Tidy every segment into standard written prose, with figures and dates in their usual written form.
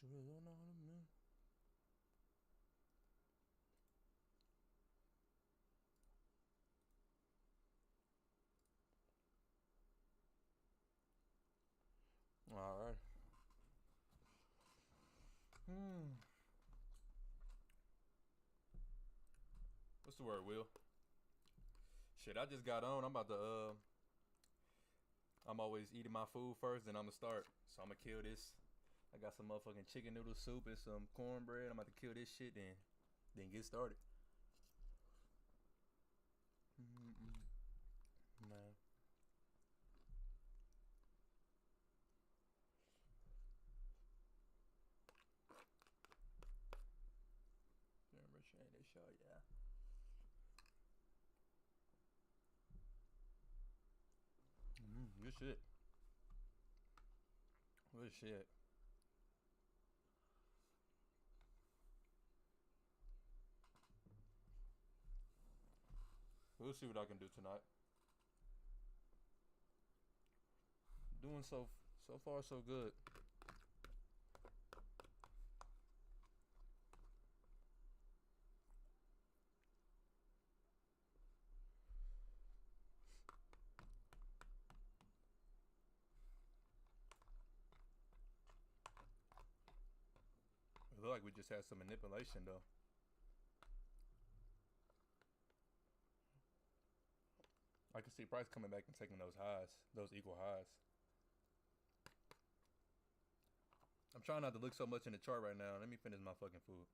All right. What's the word, Will? Shit, I just got on. I'm about to. I'm always eating my food first, then I'm gonna start. So I'm gonna kill this. I got some motherfucking chicken noodle soup and some cornbread. I'm about to kill this shit, then get started. Man. Remember sharing this show, yeah. Good shit. Good shit. We'll see what I can do tonight. Doing so far so good. It look like we just had some manipulation though. I can see Price coming back and taking those highs, those equal highs. I'm trying not to look so much in the chart right now. Let me finish my fucking food.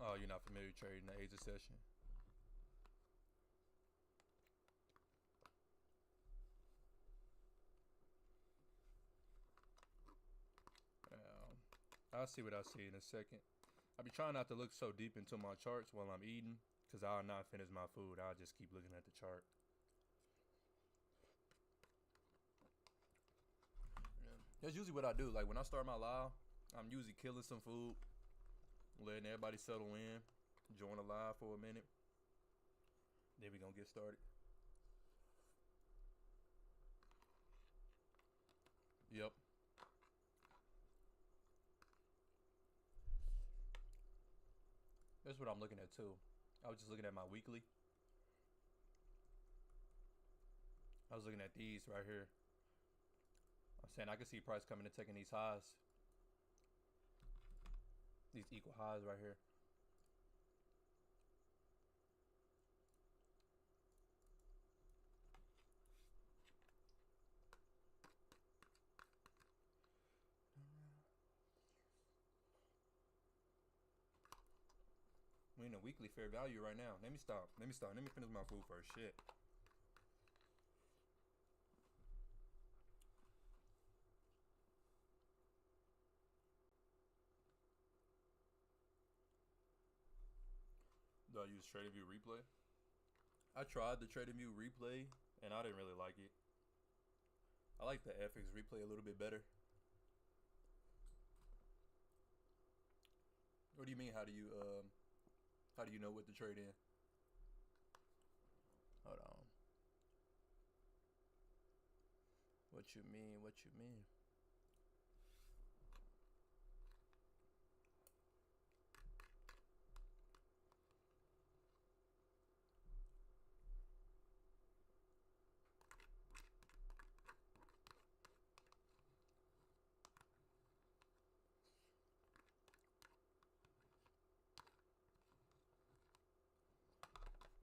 Oh, you're not familiar trading the Asia session? I'll see what I see in a second. I be trying not to look so deep into my charts while I'm eating, because I'll not finish my food. I'll just keep looking at the chart. Yeah. That's usually what I do. Like when I start my live, I'm usually killing some food, letting everybody settle in, join the live for a minute. Then we gonna get started. Yep. That's what I'm looking at too. I was just looking at my weekly. I was looking at these right here. I'm saying I can see price coming and taking these highs. These equal highs right here. We in a weekly fair value right now. Let me stop. Let me finish my food first. Shit. Do I use TradingView Replay? I tried the TradingView Replay and I didn't really like it. I like the FX Replay a little bit better. What do you mean? How do you know what to trade in? Hold on. What you mean? What you mean?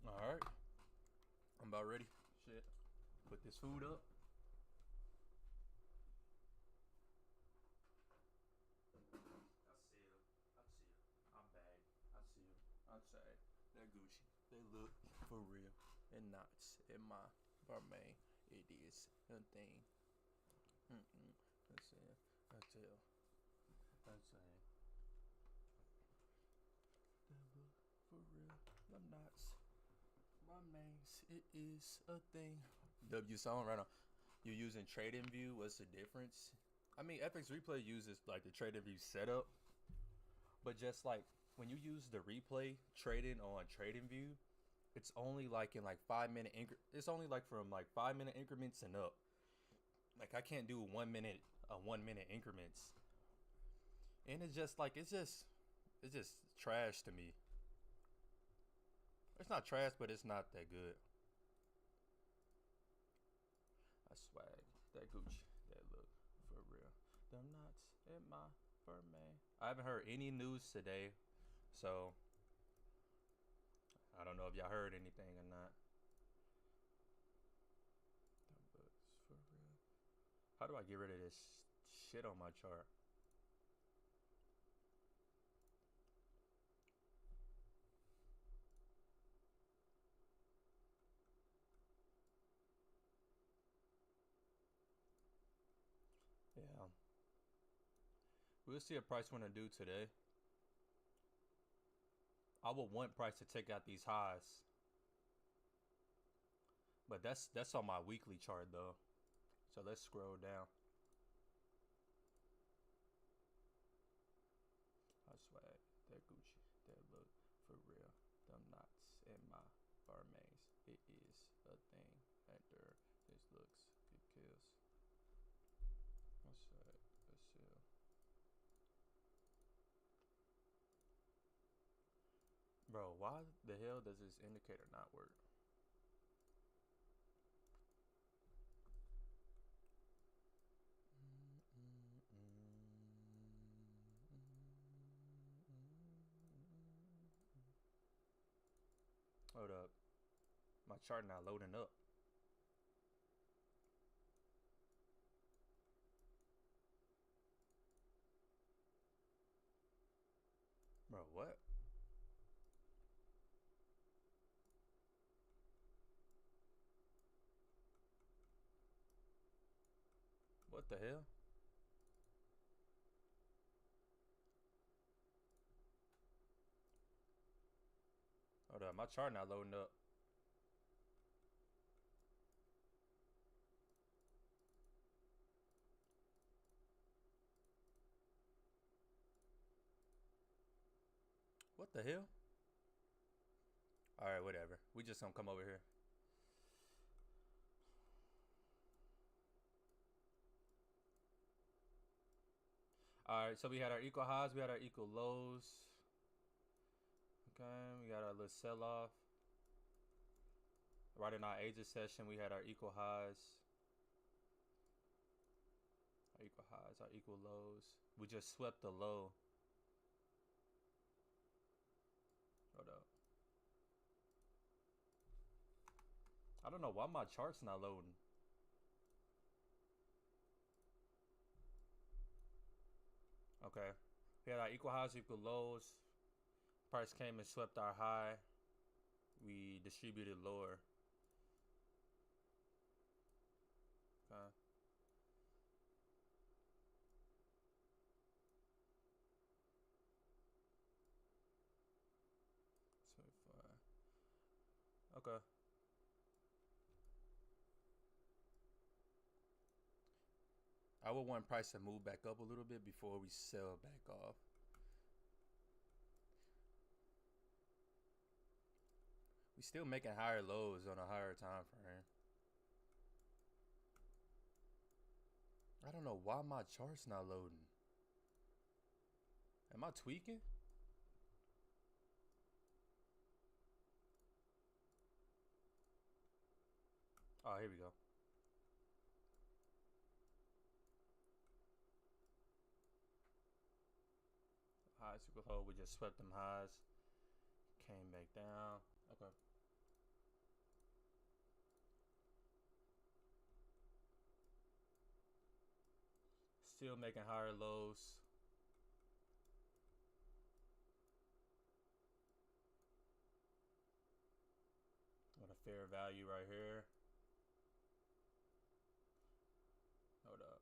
All right. I'm about ready. Shit. Put this food up. I see him. I see him. I'm bad. I see him. I say they're Gucci. They look for real. And not in my Balmain. It is a thing. I say. I tell. I say. They look for real. I'm not. My name's it is a thing. W song right now. You using TradingView? What's the difference? I mean, FX Replay uses like the trading view setup, but just like when you use the replay trading on trading view, it's only like in like 5 minute it's only like from like 5 minute increments and up. Like I can't do 1 minute 1 minute increments. And it's just like it's just trash to me. It's not trash, but it's not that good. I swag. That Gucci. That look for real. Them knots in my fur man. I haven't heard any news today, so I don't know if y'all heard anything or not. Them books for real. How do I get rid of this shit on my chart? Yeah. We'll see what price want to do today. I would want price to take out these highs. But that's on my weekly chart though. So let's scroll down. I swag. That Gucci. That look for real. Them knots in my barmaids. It is a thing. After this looks, it kills. I swag. Let's see. Bro, why the hell does this indicator not work? Hold up. My chart not loading up. Bro, what? What the hell? Hold up, my chart not loading up. What the hell? Alright, whatever. We just gonna come over here. Alright, so we had our equal highs, we had our equal lows. Okay, we got our little sell-off. Right in our Asia session, we had our equal highs. Our equal highs, our equal lows. We just swept the low. Hold up. I don't know why my chart's not loading. Okay. We had our equal highs, equal lows. Price came and swept our high. We distributed lower. Okay. Okay. I would want price to move back up a little bit before we sell back off. We still making higher lows on a higher time frame. I don't know why my chart's not loading. Am I tweaking? Oh, here we go. Highs equal low. We just swept them highs. Came back down. Okay. Still making higher lows. Got a fair value right here. Hold up.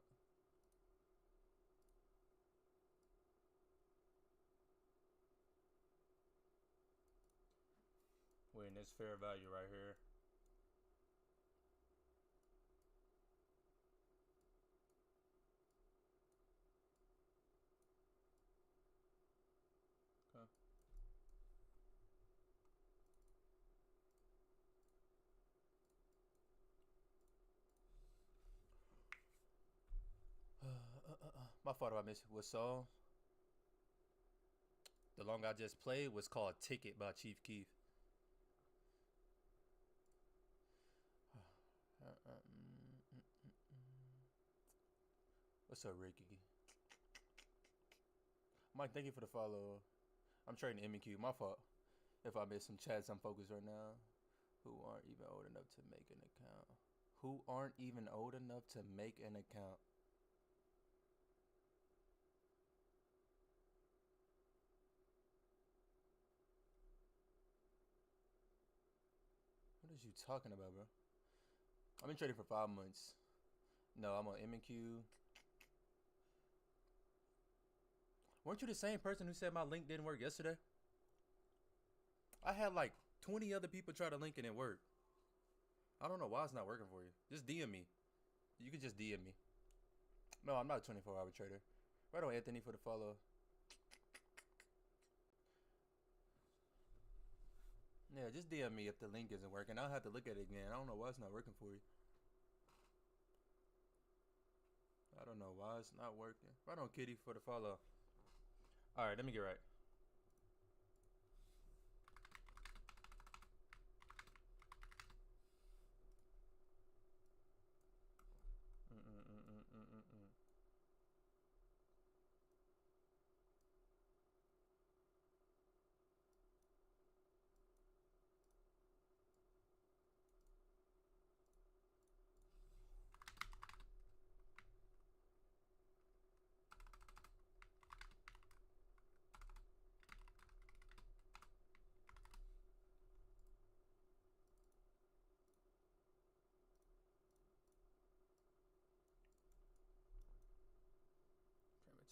We're in this fair value right here. My fault if I missed what song. The long I just played was called Ticket by Chief Keef. What's up, Ricky? Mike, thank you for the follow. I'm trading MEQ. My fault. If I missed some chats, I'm focused right now. Who aren't even old enough to make an account? Who aren't even old enough to make an account? What is you talking about, bro? I've been trading for 5 months. No, I'm on MEQ. Weren't you the same person who said my link didn't work yesterday? I had like 20 other people try to link and it worked. I don't know why it's not working for you. Just DM me. You can just DM me. No, I'm not a 24-hour trader. Right on, Anthony, for the follow. Yeah, just DM me if the link isn't working. I'll have to look at it again. I don't know why it's not working for you. I don't know why it's not working. Right on, Kitty, for the follow. Alright, let me get right.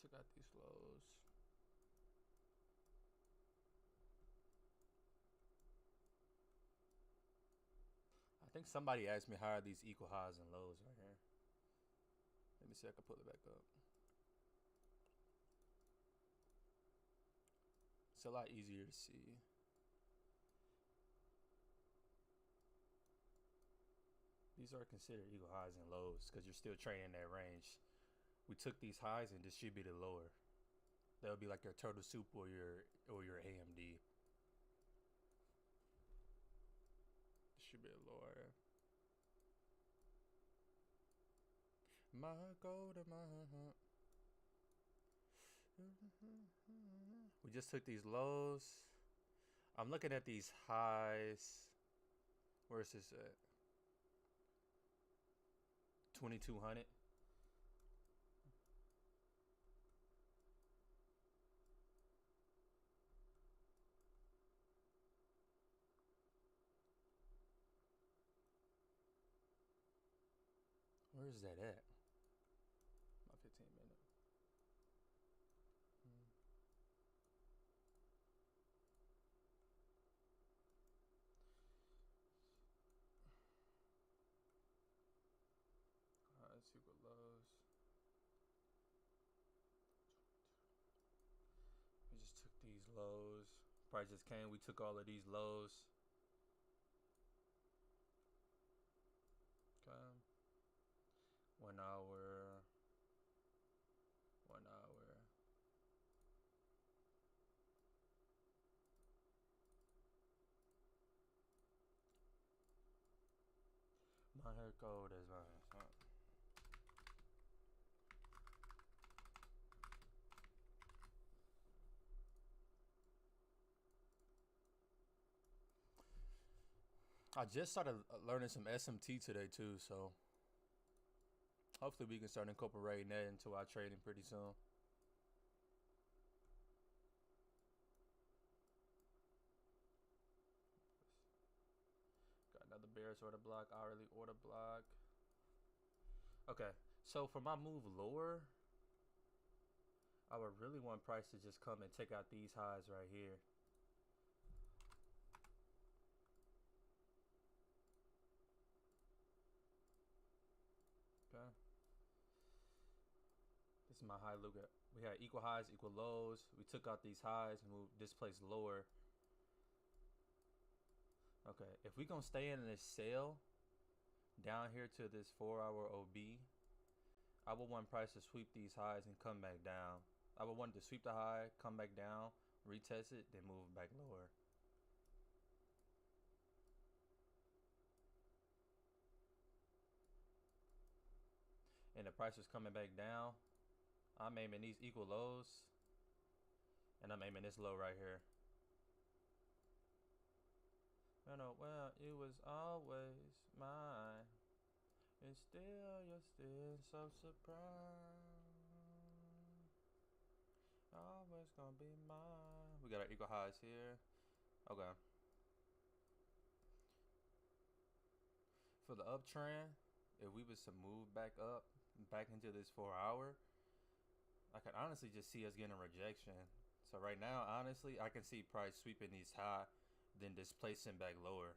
Took out these lows. I think somebody asked me how are these equal highs and lows right here. Let me see if I can pull it back up. It's a lot easier to see. These are considered equal highs and lows because you're still trading in that range. We took these highs and distributed lower. That would be like your Turtle Soup or your AMD. Distributed lower. My gold and my heart. We just took these lows. I'm looking at these highs. Where's this at? 2200. Where is that at? About 15 minutes. Highs equal lows. We just took these lows. Prices came. We took all of these lows. Okay. 1 hour. 1 hour. My hair code is mine. I just started learning some SMT today too, so hopefully we can start incorporating that into our trading pretty soon. Got another bearish order block, hourly order block. Okay, so for my move lower, I would really want price to just come and take out these highs right here. Okay. This is my high look at. We had equal highs, equal lows. We took out these highs and moved this place lower. Okay, if we gonna stay in this sale down here to this 4 hour OB, I would want price to sweep these highs and come back down. I would want to sweep the high, come back down, retest it, then move back lower. And the price is coming back down. I'm aiming these equal lows, and I'm aiming this low right here. You know, well, it was always mine, and still you're still so surprised. Always gonna be mine. We got our equal highs here. Okay. For the uptrend, if we was to move back up, back into this 4 hour, I could honestly just see us getting a rejection. So right now, honestly, I can see price sweeping these high, then displacing back lower.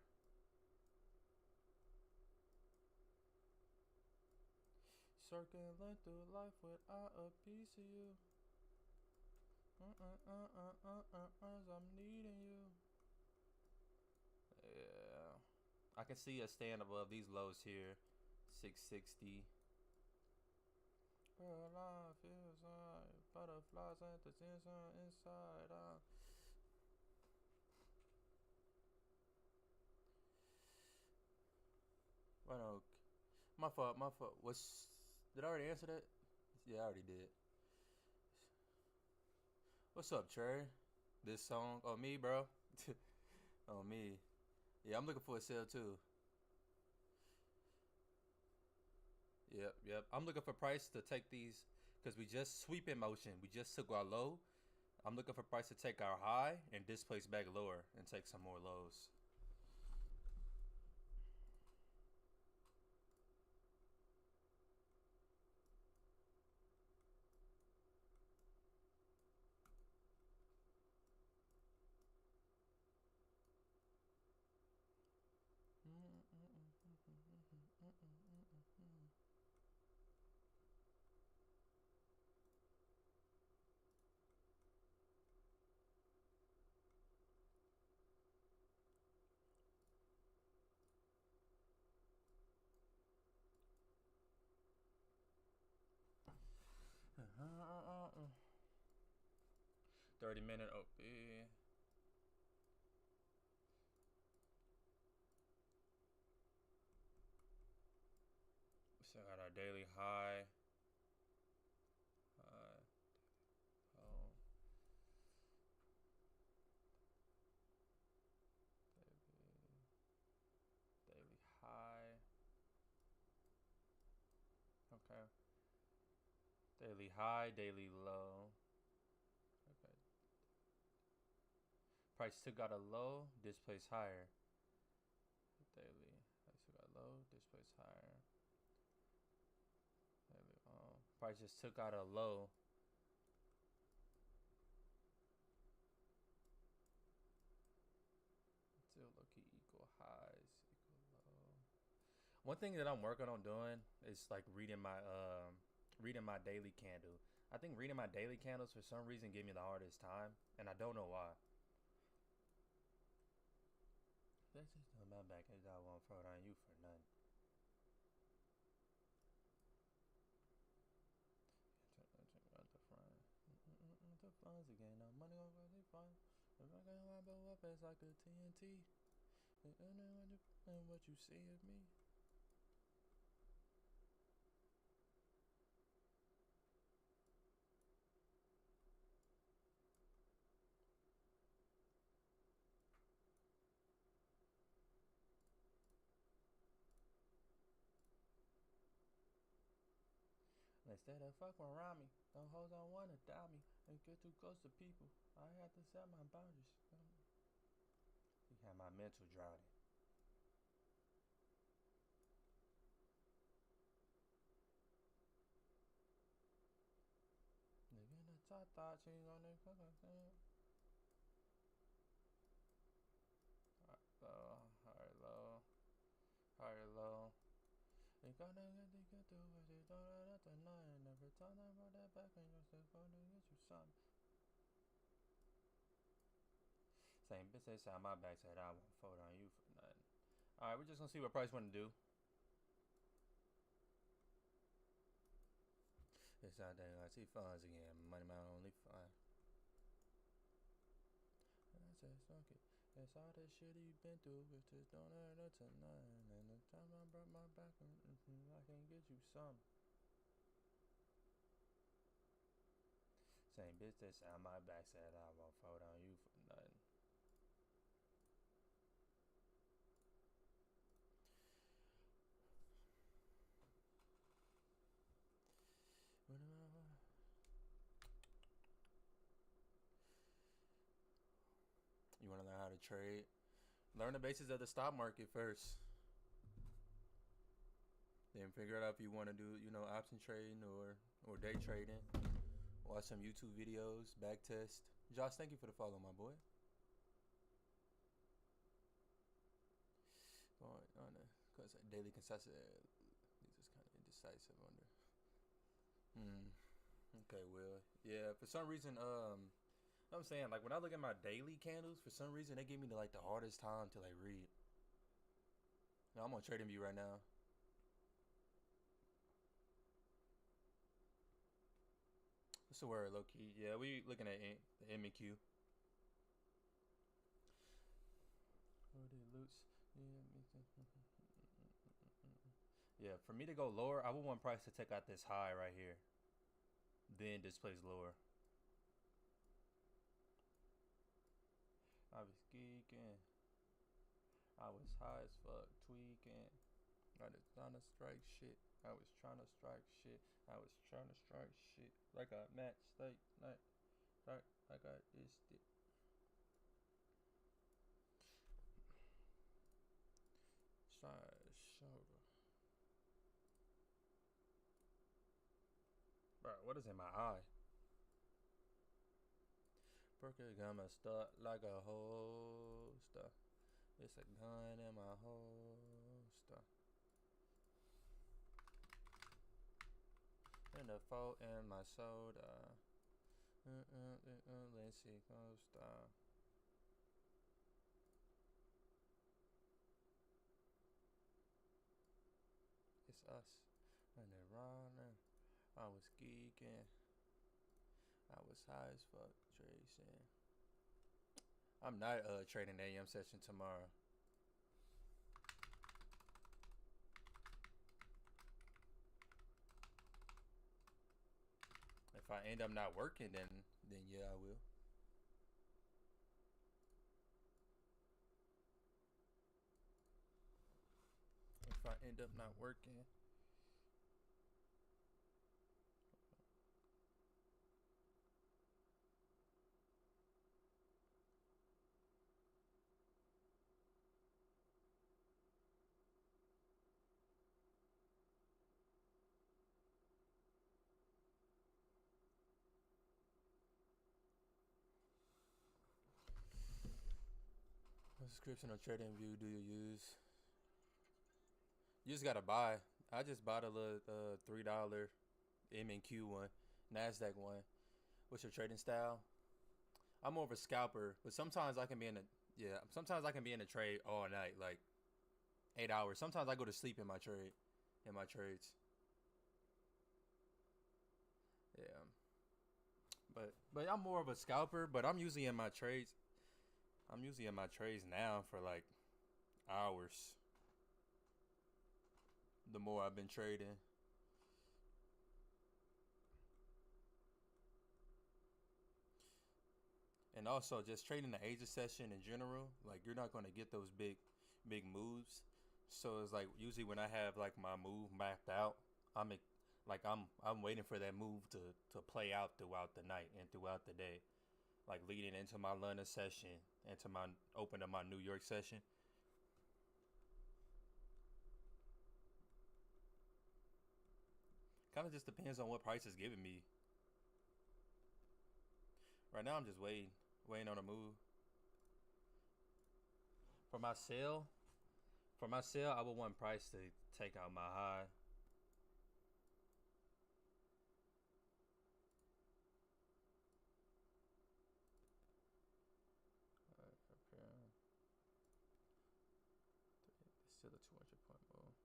Circling through life without a piece of you. I'm needing you. Yeah. I can see us staying above these lows here. 660. Girl, I feel like butterflies at the inside out. Well, my fault. Did I already answer that? Yeah, I already did. What's up, Trey? This song? Oh, me, bro? Oh, me. Yeah, I'm looking for a sale, too. Yep. I'm looking for price to take these, because we just sweep in motion. We just took our low. I'm looking for price to take our high and displace back lower and take some more lows. Uh, 30-minute OP. So got our daily high. Oh. Daily high. Okay. Daily high, daily low. Okay. Price took out a low, displace higher. Daily. Price took out low, displace higher. Daily. Price just took out a low. Still low-key equal highs, equal low. One thing that I'm working on doing is like reading my daily candle. I think reading my daily candles for some reason give me the hardest time, and I don't know why. That's just on my back, and I won't throw it on you for nothing. At the front. The funds again. Now money over the fun. If I can blow up as like a TNT. And what you see of me. Instead of fuck around me, don't hold on one to doubt me and get too close to people. I have to set my boundaries. You have my mental drowning. Nigga, the top thought she gonna cook a thing. Higher low, higher low. You gotta get through what you don't let tonight. And every time I roll that back and you're still gonna get you some. Same bitch they said my back said I won't fold on you for nothing. Alright, we're just gonna see what price wanna do. It's out there. I see funds again. Money my only fun. And I said, fuck it. It's all the shit you've been through. It's just don't hurt her tonight. And the time I brought my back, I can get you some. Same bitch that sound my back said I won't fold on you for nothing. You want to learn how to trade? Learn the basics of the stock market first. Then figure out if you want to do, option trading or day trading. Watch some YouTube videos, back test. Josh, thank you for the follow, my boy. On the cause daily consensus. These is kind of indecisive under. Okay, Will. Yeah, for some reason, I'm saying, like, when I look at my daily candles, for some reason they give me the hardest time to read. Now I'm on TradingView right now. What's the word, low key? Yeah, we looking at the MEQ. Yeah, for me to go lower, I would want price to take out this high right here. Then displays lower. I was geeking. I was high as fuck, tweaking. I was trying to strike shit. I was trying to strike shit. I was trying to strike shit. Like a match, like I just did. Side shoulder. Bro, what is in my eye? Burger gonna start like a holster. It's a gun in my holster. And the fault in my soda. Let's see, Costa. It's us. And then running. I was geeking. I was high as fuck, Tracing. I'm not trading the AM session tomorrow. If I end up not working, then yeah, I will. If I end up not working. What description of TradingView do you use? You just gotta buy. I just bought a little $3 M&Q one, NASDAQ one. What's your trading style? I'm more of a scalper, but sometimes I can be in a trade all night, like 8 hours. Sometimes I go to sleep in my trades. Yeah. But I'm more of a scalper, but I'm usually in my trades. I'm usually in my trades now for like hours. The more I've been trading. And also just trading the Asia session in general, like you're not gonna get those big moves. So it's like usually when I have like my move mapped out, I'm waiting for that move to play out throughout the night and throughout the day. Like leading into my London session, into my open to my New York session. Kind of just depends on what price is giving me. Right now I'm just waiting on a move. For my sale, I would want price to take out my high. Still a 200 point move.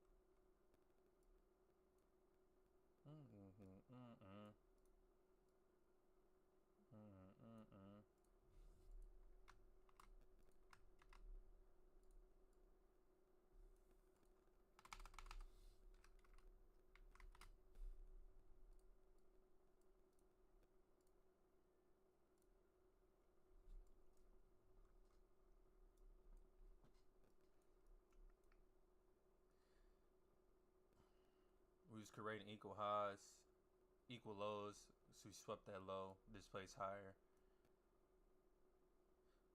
was creating equal highs, equal lows. So we swept that low. This place higher.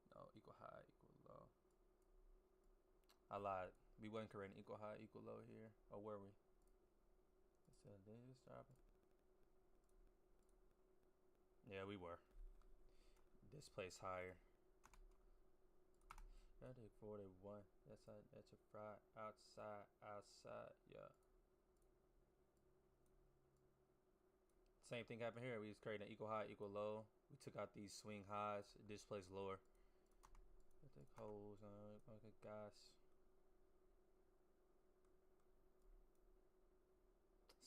No, equal high, equal low. I lied. We wasn't creating equal high, equal low here. Or were we? So then it's dropping. Yeah, we were. This place higher. I did 41. That's a fry. Outside. Yeah. Same thing happened here. We was creating an equal high, equal low. We took out these swing highs. This place lower. Let the holes on. Okay, guys.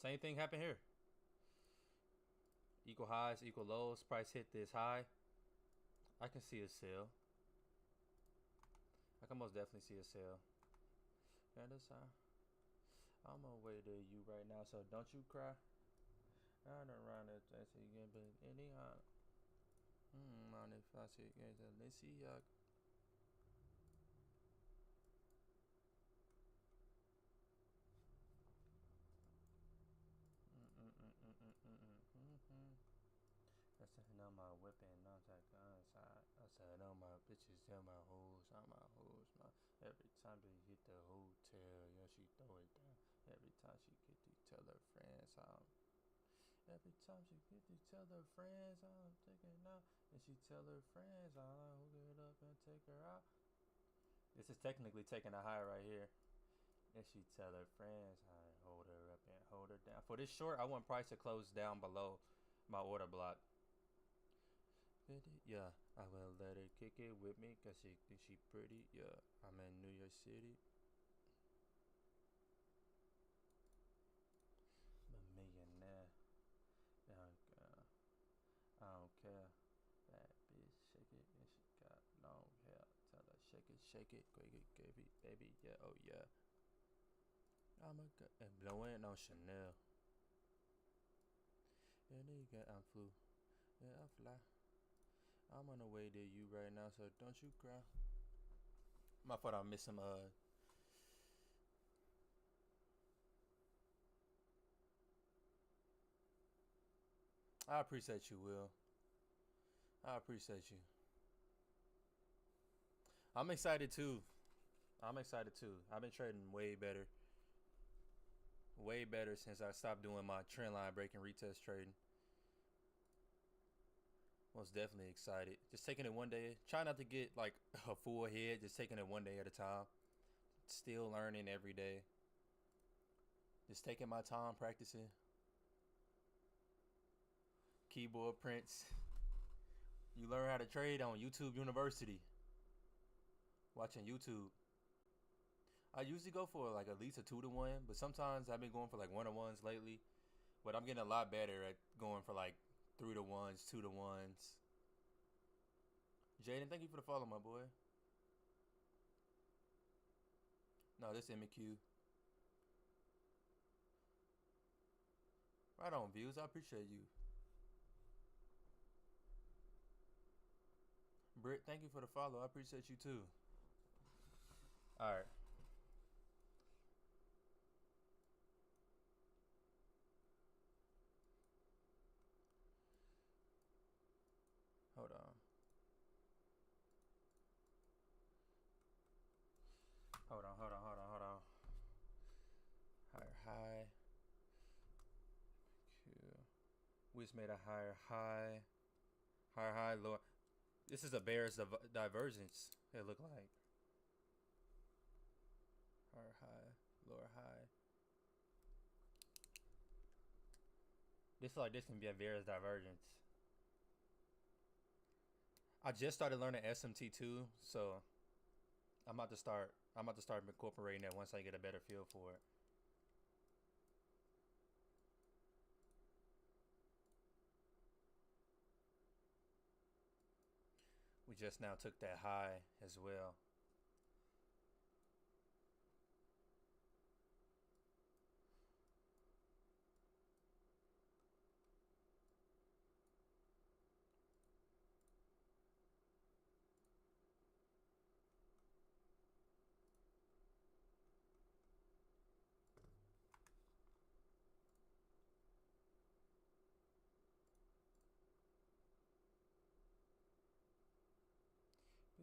Same thing happened here. Equal highs, equal lows. Price hit this high. I can see a sell. I can most definitely see a sell. Yeah, that's how. I'm on way to you right now, so don't you cry. I don't run it again, but anyhow. On if I see again, let's see. I said on my whipping, not that gun side. I said on my bitches, tell my hoes, on my hoes. Every time they hit the hotel, yeah, she throw it down. Every time she get to tell her friends, every time she get to tell her friends, I'm taking out. And she tell her friends, I'll hook it up and take her out. This is technically taking a high right here. And she tell her friends, I hold her up and hold her down. For this short, I want price to close down below my order block. Yeah, I will let her kick it with me cause she thinks she pretty. Yeah, I'm in New York City. I'm a millionaire. I don't care. Bad bitch, shake it, and she got long hair. Tell her shake it, quick it, baby, yeah, oh yeah. I'm a good and blowing on Chanel. Yeah, nigga, I'm flew. Yeah, I fly. I'm on the way to you right now, so don't you cry. My fault, I missed some. I appreciate you, Will. I appreciate you. I'm excited too. I've been trading way better. Way better since I stopped doing my trend line breaking retest trading. Most definitely excited. Just taking it one day. Try not to get like a full head. Just taking it one day at a time. Still learning every day. Just taking my time practicing. Keyboard prints. You learn how to trade on YouTube University. Watching YouTube. I usually go for like at least a 2-to-1, but sometimes I've been going for like 1-to-1s lately. But I'm getting a lot better at going for like 3-to-1s, 2-to-1s. Jaden, thank you for the follow, my boy. No, this MQ. Right on, views. I appreciate you. Britt, thank you for the follow. I appreciate you too. Alright. Hold on. Higher high. We just made a higher high. Higher high, lower. This is a bear's divergence, it look like. Higher high, lower high. This like this can be a bear's divergence. I just started learning SMT2, so I'm about to start incorporating that once I get a better feel for it. We just now took that high as well.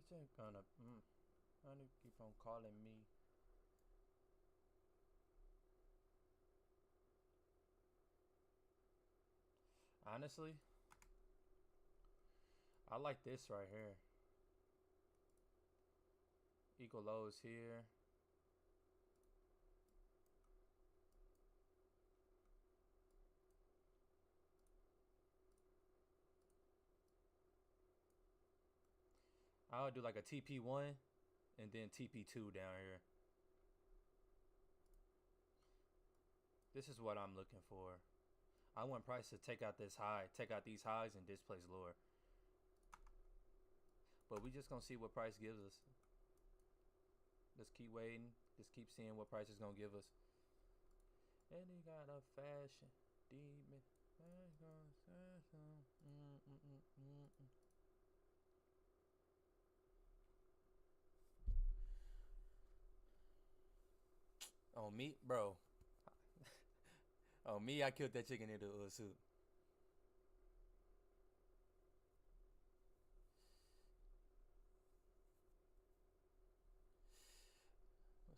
just gonna keep on calling me. Honestly, I like this right here. Equal lows here. I'll do like a TP1 and then TP2 down here. This is what I'm looking for. I want price to take out this high, take out these highs and displace lower. But we just gonna see what price gives us. Let's keep waiting. Just keep seeing what price is gonna give us. And he got a fashion demon. On me, bro. On me, I killed that chicken in the soup.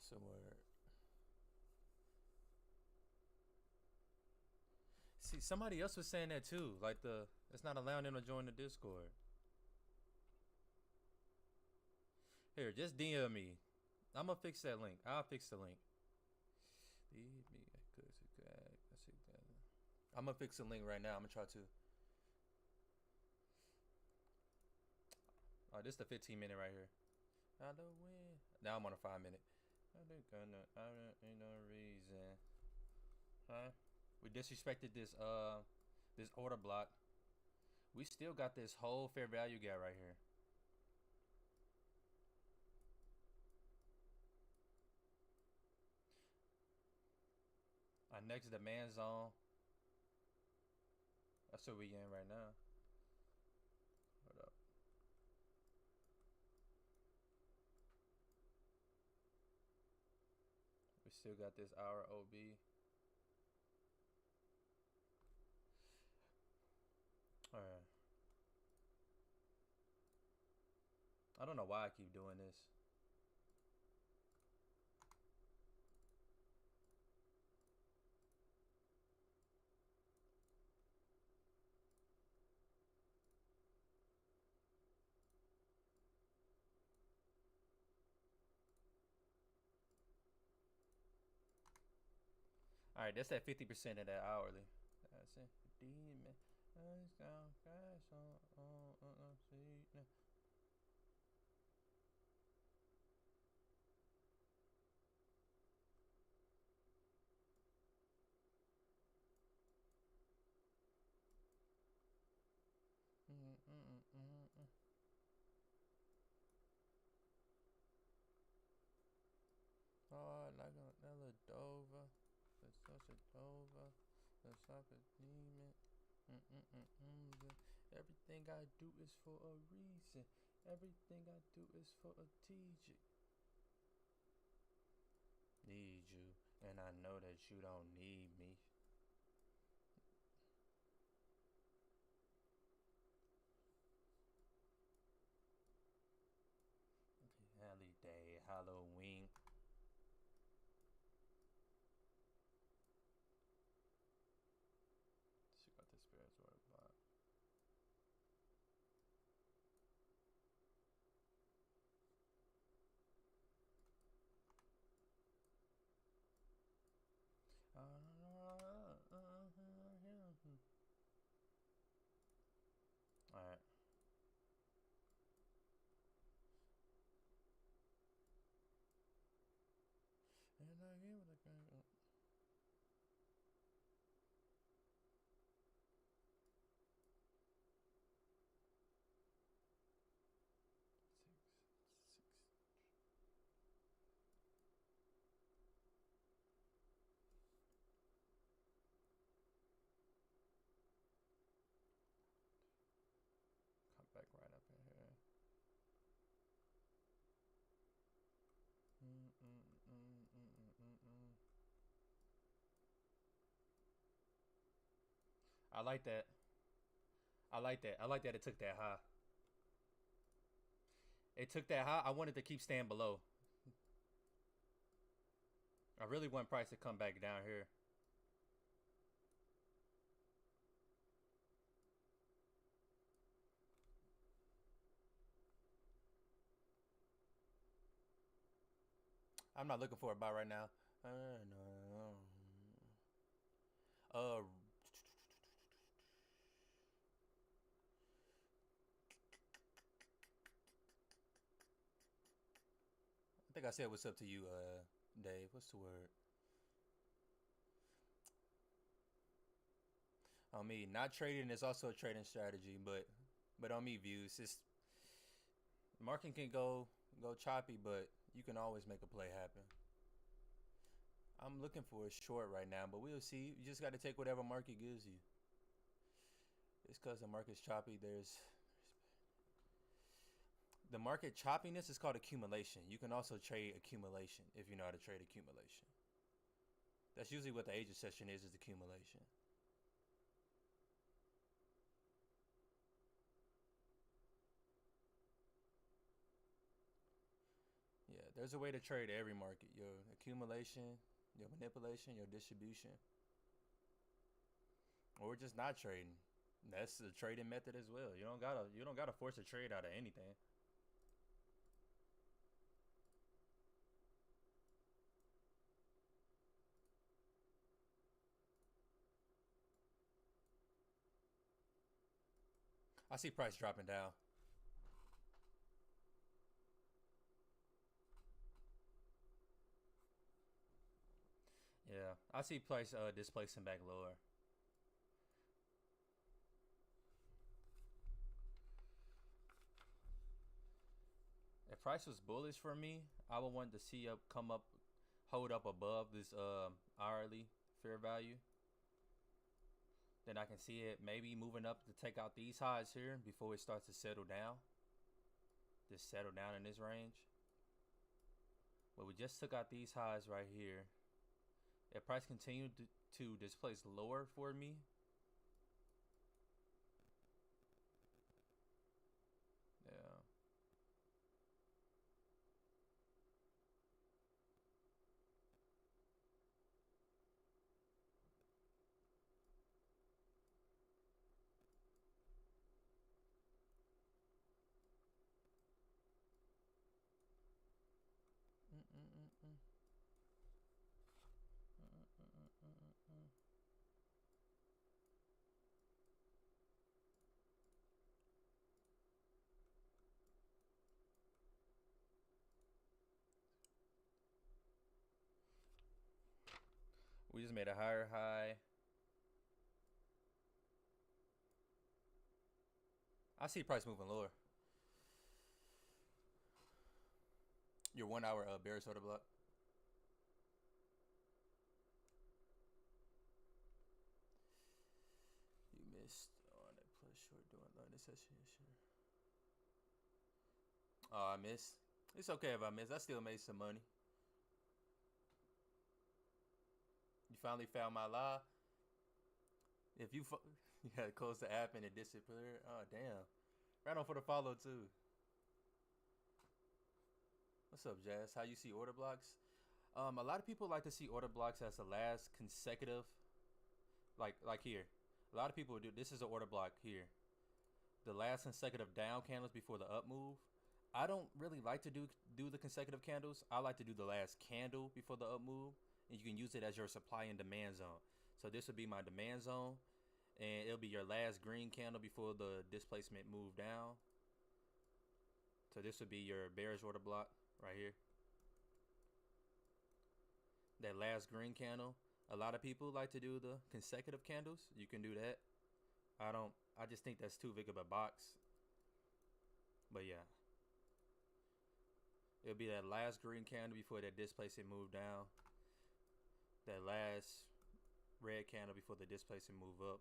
Somewhere. See, somebody else was saying that too. Like it's not allowing them to join the Discord. Here, just DM me. I'm gonna fix that link. I'll fix the link. I'm gonna fix the link right now. I'm gonna try to. Oh, this is the 15-minute right here. Halloween. Now I'm on a 5-minute. Ain't no reason. Huh? We disrespected this order block. We still got this whole fair value gap right here. Our next demand zone. That's what we in right now. Hold up. We still got this hour OB. Alright. I don't know why I keep doing this. Alright, that's that 50% of that hourly. That's it. Demon. Oh, like another Dover. That's such a Dover. That's like a demon. Everything I do is for a reason. Everything I do is for a TJ. Need you, and I know that you don't need me. Holiday, Halloween. She got this spirits or block. Alright. And I give it a go. Come back right up in here. I like that. I like that. I like that it took that high. It took that high. I wanted to keep staying below. I really want price to come back down here. I'm not looking for a buy right now. No. I think I said what's up to you, Dave. What's the word? On me, not trading is also a trading strategy, but on me, views. It's market can go choppy, but you can always make a play happen. I'm looking for a short right now, but we'll see. You just got to take whatever market gives you. It's because the market's choppy. There's the market choppiness is called accumulation. You can also trade accumulation if you know how to trade accumulation. That's usually what the Asia session is accumulation. Yeah, there's a way to trade every market. Your accumulation, your manipulation, your distribution. Or just not trading. That's the trading method as well. You don't gotta force a trade out of anything. I see price dropping down. Yeah, I see price displacing back lower. If price was bullish for me, I would want to see up come up, hold up above this hourly fair value. Then I can see it maybe moving up to take out these highs here before it starts to settle down. Just settle down in this range. But we just took out these highs right here. If price continued to displace lower for me, yeah. Mm-mm-mm-mm. Mm-mm-mm-mm-mm. We just made a higher high. I see price moving lower. Your 1 hour bearish order block. You missed on a plus short during learning session. Sure. Oh, I missed. It's okay if I miss. I still made some money. You finally found my live. If you you had to close the app and it disappeared. Oh damn. Right on for the follow too. What's up, Jazz? How you see order blocks? A lot of people like to see order blocks as the last consecutive, like here. A lot of people do. This is an order block here. The last consecutive down candles before the up move. I don't really like to do the consecutive candles. I like to do the last candle before the up move, and you can use it as your supply and demand zone. So this would be my demand zone, and it'll be your last green candle before the displacement move down. So this would be your bearish order block right here. That last green candle. A lot of people like to do the consecutive candles. You can do that. I don't. I just think that's too big of a box. But yeah, it'll be that last green candle before that displacement move down. That last red candle before the displacement move up.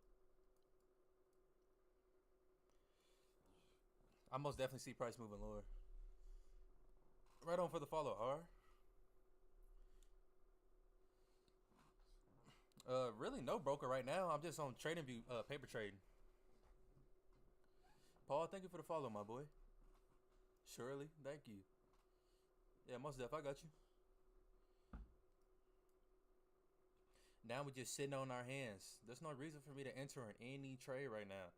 I most definitely see price moving lower. Right on for the follow, R. Really no broker right now. I'm just on TradingView, paper trading. Paul, thank you for the follow, my boy. Surely, thank you. Yeah, most def, I got you. Now we're just sitting on our hands. There's no reason for me to enter in any trade right now.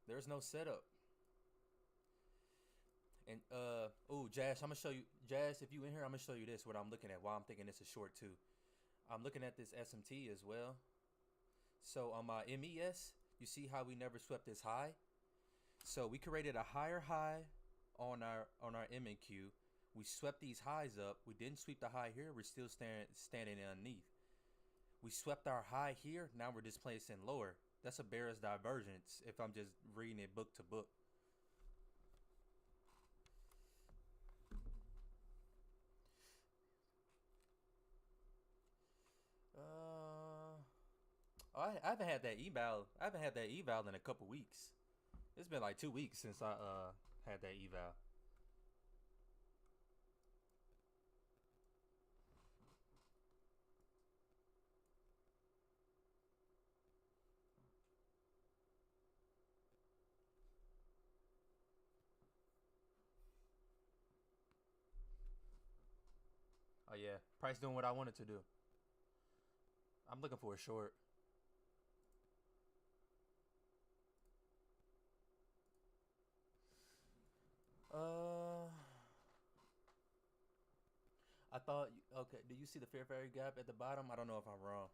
There's no setup. And oh, Jazz, I'm gonna show you. Jazz, if you in here, I'm gonna show you this. What I'm looking at. Why I'm thinking this is short too. I'm looking at this SMT as well. So on my MES, you see how we never swept this high. So we created a higher high on our MNQ. We swept these highs up. We didn't sweep the high here. We're still standing underneath. We swept our high here. Now we're displacing lower. That's a bearish divergence if I'm just reading it book to book. I haven't had that eval. I haven't had that eval in a couple weeks. It's been like 2 weeks since I had that eval. Oh yeah, price doing what I wanted to do. I'm looking for a short. Uh, I thought. Okay, do you see the fair value gap at the bottom? I don't know if I'm wrong.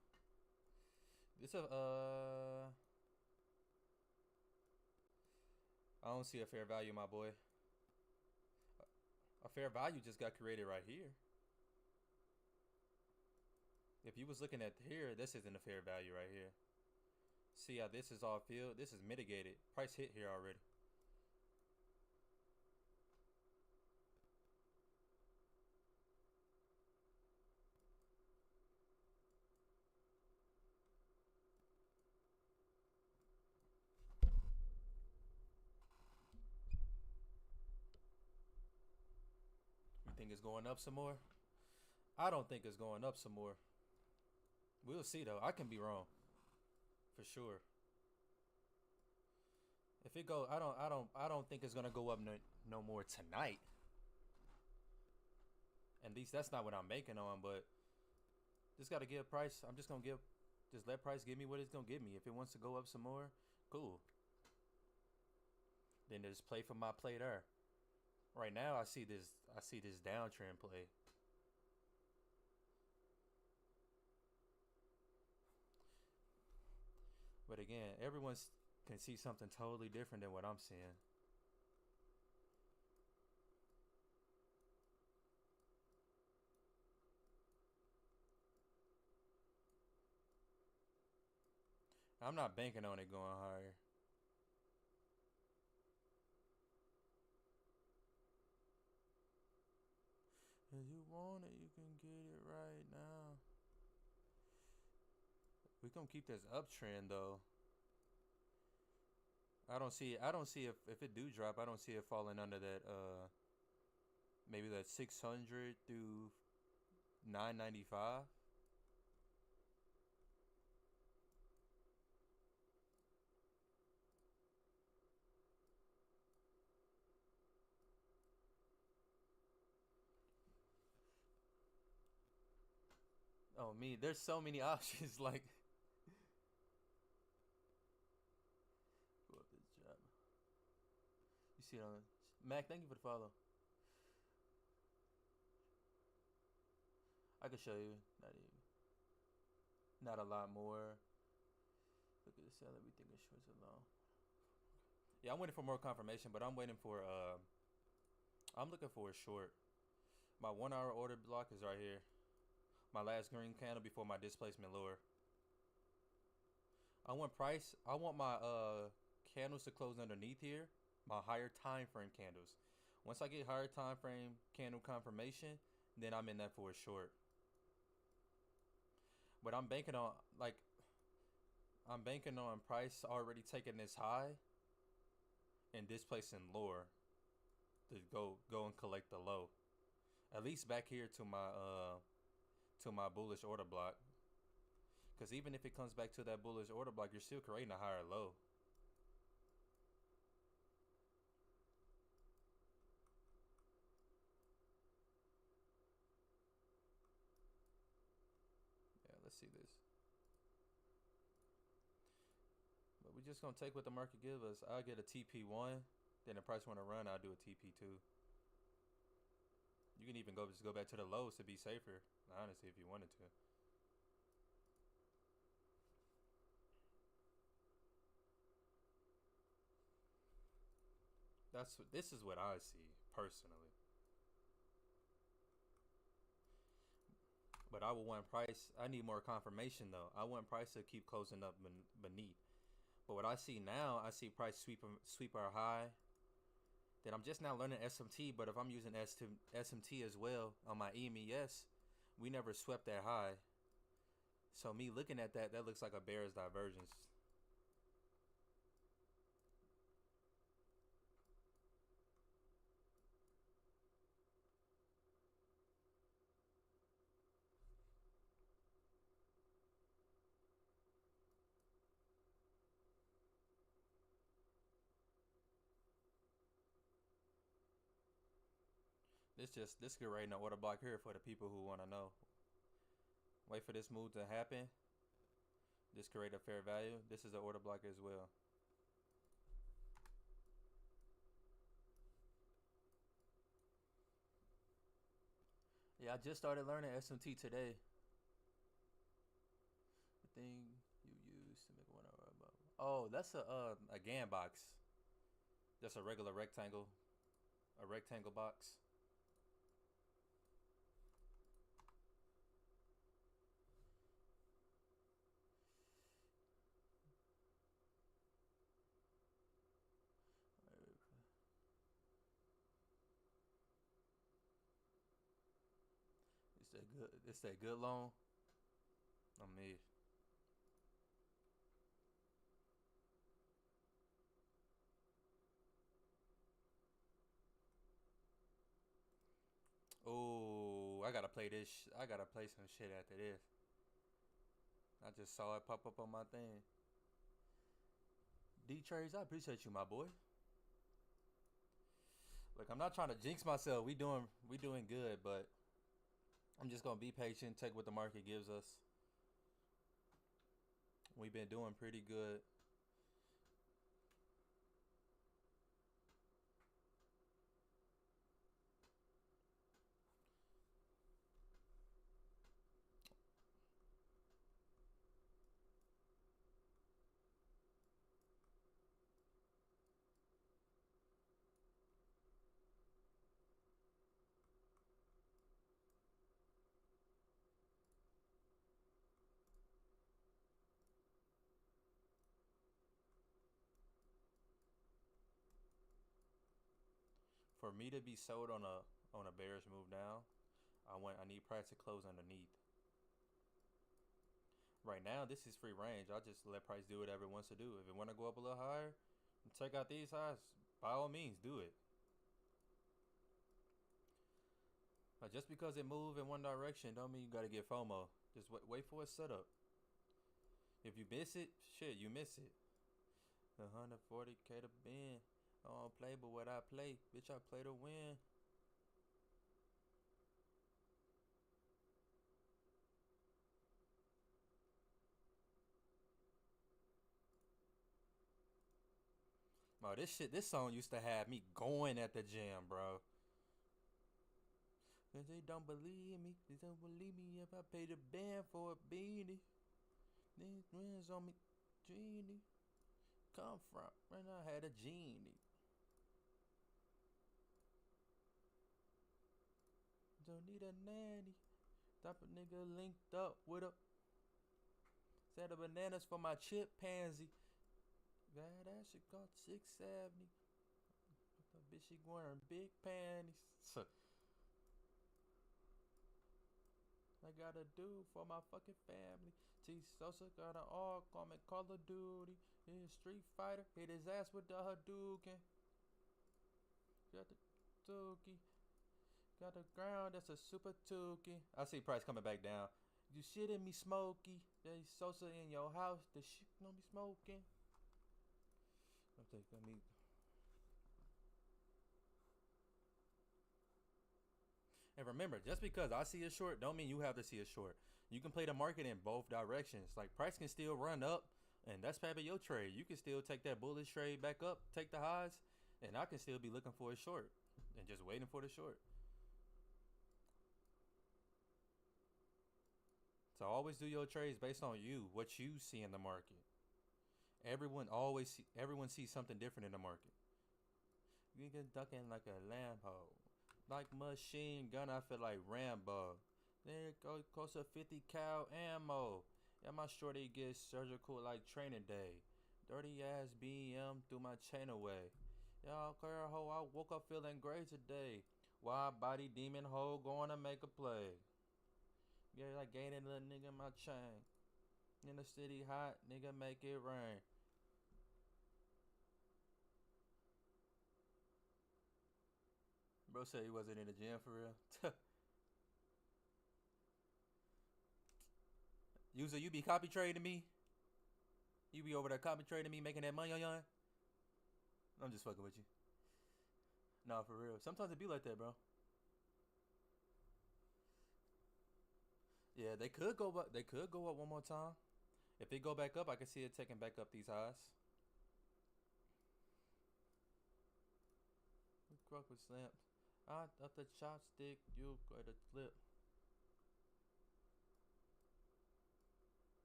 It's a I don't see a fair value, my boy. A fair value just got created right here. If you was looking at here, this isn't a fair value right here. See how this is all filled? This is mitigated. Price hit here already. You think it's going up some more? I don't think it's going up some more. We'll see though. I can be wrong. For sure. If it go, I don't think it's gonna go up no more tonight. At least that's not what I'm banking on. But just gotta give price. I'm just gonna just let price give me what it's gonna give me. If it wants to go up some more, cool. Then just play for my play there. Right now, I see this downtrend play. But again, everyone can see something totally different than what I'm seeing. I'm not banking on it going higher. If you want it, you can get it right now. We gonna keep this uptrend though. I don't see if it do drop, I don't see it falling under that maybe that 600 through 995. Oh me, there's so many options like go up this job. You see it on Mac, thank you for the follow. I can show you. Not a lot more. Look at the sell everything is short so long. Yeah, I'm waiting for more confirmation, but I'm waiting for I'm looking for a short. My 1 hour order block is right here. My last green candle before my displacement lower. I want my candles to close underneath here. My higher time frame candles. Once I get higher time frame candle confirmation, then I'm in that for a short. But I'm banking on price already taking this high and displacing lower to go and collect the low. At least back here to my bullish order block. Because even if it comes back to that bullish order block, you're still creating a higher low. just gonna take what the market give us. I'll get a TP1. Then the price wanna run, I'll do a TP2. You can even just go back to the lows to be safer, honestly, if you wanted to. This is what I see personally. But I would want price. I need more confirmation though. I want price to keep closing up beneath. But what I see now, I see price sweep our high. Then I'm just now learning SMT. But if I'm using SMT as well on my EMES, we never swept that high. So me looking at that, that looks like a bear's divergence. This could right in the order block here for the people who want to know. Wait for this move to happen. This could rate a fair value. This is the order block as well. Yeah, I just started learning SMT today. The thing you use to make one hour above. Oh, that's a GAN box. That's a regular rectangle. A rectangle box. It's that good loan. I'm mid. Oh, I gotta play this. I gotta play some shit after this. I just saw it pop up on my thing. D-Trades, I appreciate you, my boy. Look, I'm not trying to jinx myself. We doing good, but I'm just gonna be patient, take what the market gives us. We've been doing pretty good. For me to be sold on a bearish move now, I need price to close underneath. Right now, this is free range. I just let price do whatever it wants to do. If it want to go up a little higher and check out these highs, by all means, do it. But just because it move in one direction, don't mean you gotta get FOMO. Just wait for a setup. If you miss it, shit, you miss it. The 140K to bend. I don't play, but what I play, bitch, I play to win. Bro, this song used to have me going at the gym, bro. Cause they don't believe me. They don't believe me if I pay the band for a beanie. These wins on me, genie. Come from when I had a genie. Don't need a nanny. Type of nigga linked up with a set of bananas for my chimpanzee. Got that shit called 670. Bitch, she wearing big panties. I gotta do for my fucking family. T Sosa got an arc on me, Call of Duty. In Street Fighter, hit his ass with the Hadouken. Got the Tuki. Got the ground, that's a super Tuki. I see price coming back down. You shitting me, Smokey. There's Sosa in your house. The shit don't be smoking. Let me. And remember, just because I see a short, don't mean you have to see a short. You can play the market in both directions. Like price can still run up And that's probably your trade. You can still take that bullish trade back up, take the highs, and I can still be looking for a short and just waiting for the short. So always do your trades based on you, what you see in the market. Everyone sees something different in the market. You can ducking like a Lambo, like machine gun. I feel like Rambo. There it goes, close to 50 cal ammo. Yeah, my shorty gets surgical like training day. Dirty ass BM threw my chain away. Y'all clear hoe, I woke up feeling great today. Wide body demon hoe going to make a play. Yeah, like gaining little nigga my chain. In the city hot, nigga make it rain. Bro said he wasn't in the gym for real. User, you be copy trading me? You be over there copy trading me, making that money on yon? I'm just fucking with you. Nah, for real. Sometimes it be like that, bro. Yeah, they could go up. They could go up one more time. If they go back up, I can see it taking back up these highs. Crook was slapped. Out of the chopstick, you go to flip.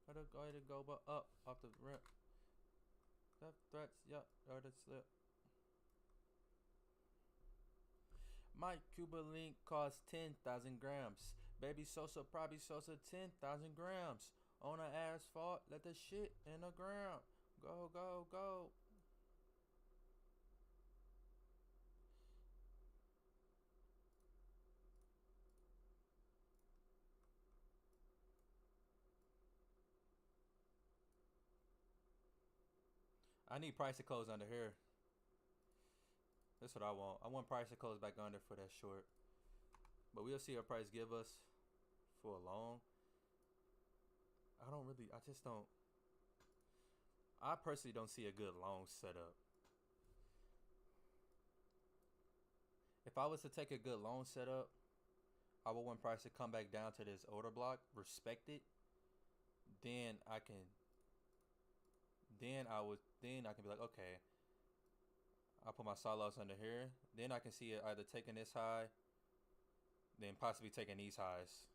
Gotta go to go but up off the rip. That threats, yup, or the slip. My Cuba link costs 10,000 grams. Baby Sosa probably Sosa 10,000 grams. On the asphalt, let the shit in the ground. Go, go, go. I need price to close under here. That's what I want. I want price to close back under for that short. But we'll see what price give us for a long. I personally don't see a good long setup. If I was to take a good long setup, I would want price to come back down to this order block, respect it. Then I can be like, okay, I'll put my stop loss under here. Then I can see it either taking this high, then possibly taking these highs.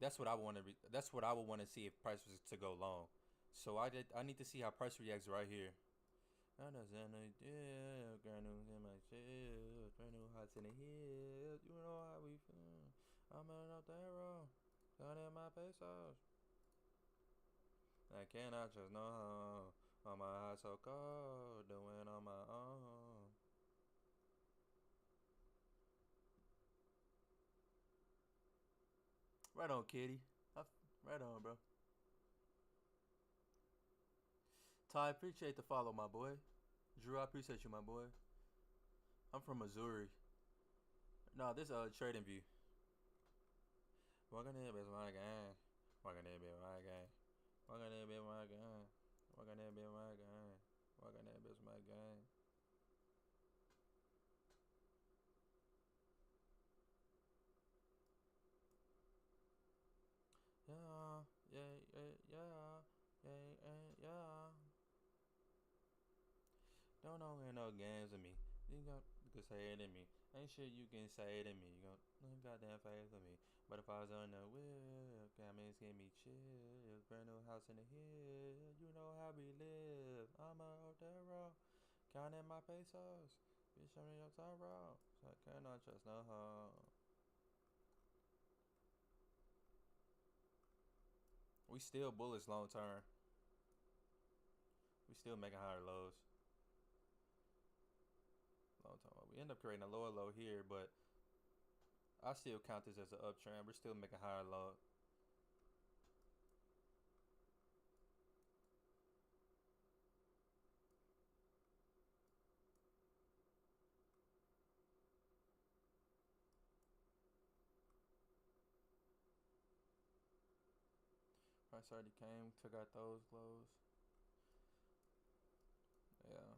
That's what I want to. That's what I would want to see if price was to go long. So I need to see how price reacts right here. Brand new in my chest, brand new hots in the hills. You know how we feel. I'm up that road, got in my pesos. I cannot trust no. On my heart so cold, doing on my own. Right on, kitty. Right on, bro. Ty, appreciate the follow, my boy. Drew, I appreciate you, my boy. I'm from Missouri. Nah, this Trading View. Walking in, bitch, my gang. Walking in, bitch, my gang. Walking in, bitch, my gang. Walking in, bitch, my gang. Walking in, bitch, my gang. Yeah, yeah, yeah, yeah, yeah, yeah, yeah. Don't know where no games with me. You can say it to me. Ain't shit you can say to me. You gon' no goddamn face with me. But if I was on the wheel, comments give me chill. Brand new house in the hill. You know how we live. I'm a Otero. Counting my pesos. Bitch, show me your sorrow. So I cannot trust no hoe. We still bullish long term. We still making higher lows. Long time. We end up creating a lower low here, but I still count this as an uptrend. We're still making higher low. Price already came, took out those lows. Yeah.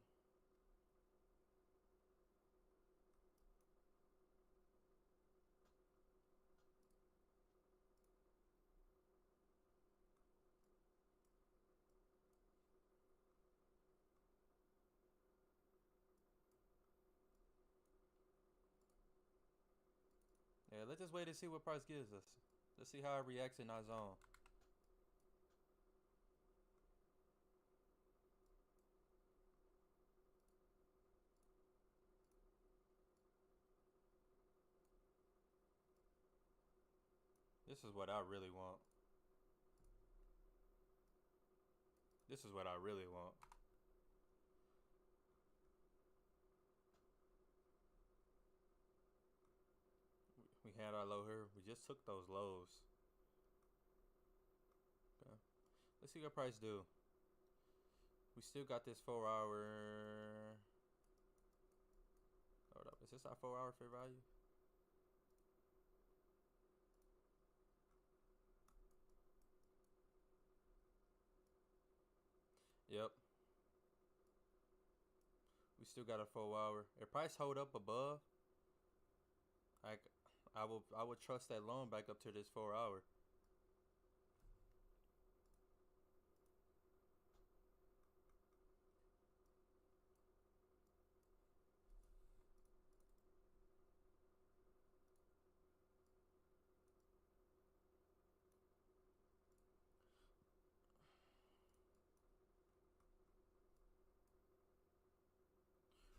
Yeah, let's just wait and see what price gives us. Let's see how it reacts in our zone. This is what I really want. This is what I really want. We had our low here. We just took those lows. Okay. Let's see what price do. We still got this 4 hour. Hold up. Is this our 4 hour fair value? Yep. We still got a 4 hour. If price hold up above, I would trust that loan back up to this 4 hour.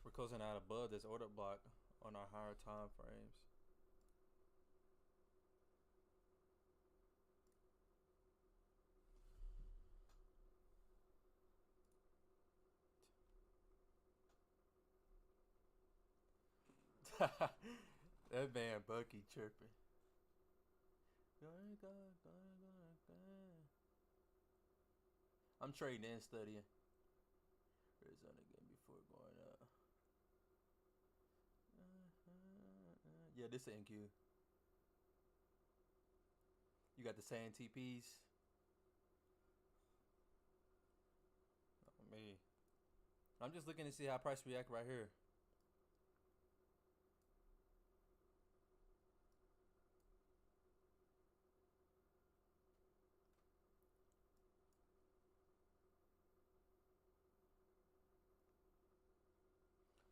We're closing out above this order block on our higher time frames. That man Bucky tripping. I'm trading and studying. Arizona game before going up. Yeah, this is NQ. You got the same TPs. Oh, me. I'm just looking to see how price react right here.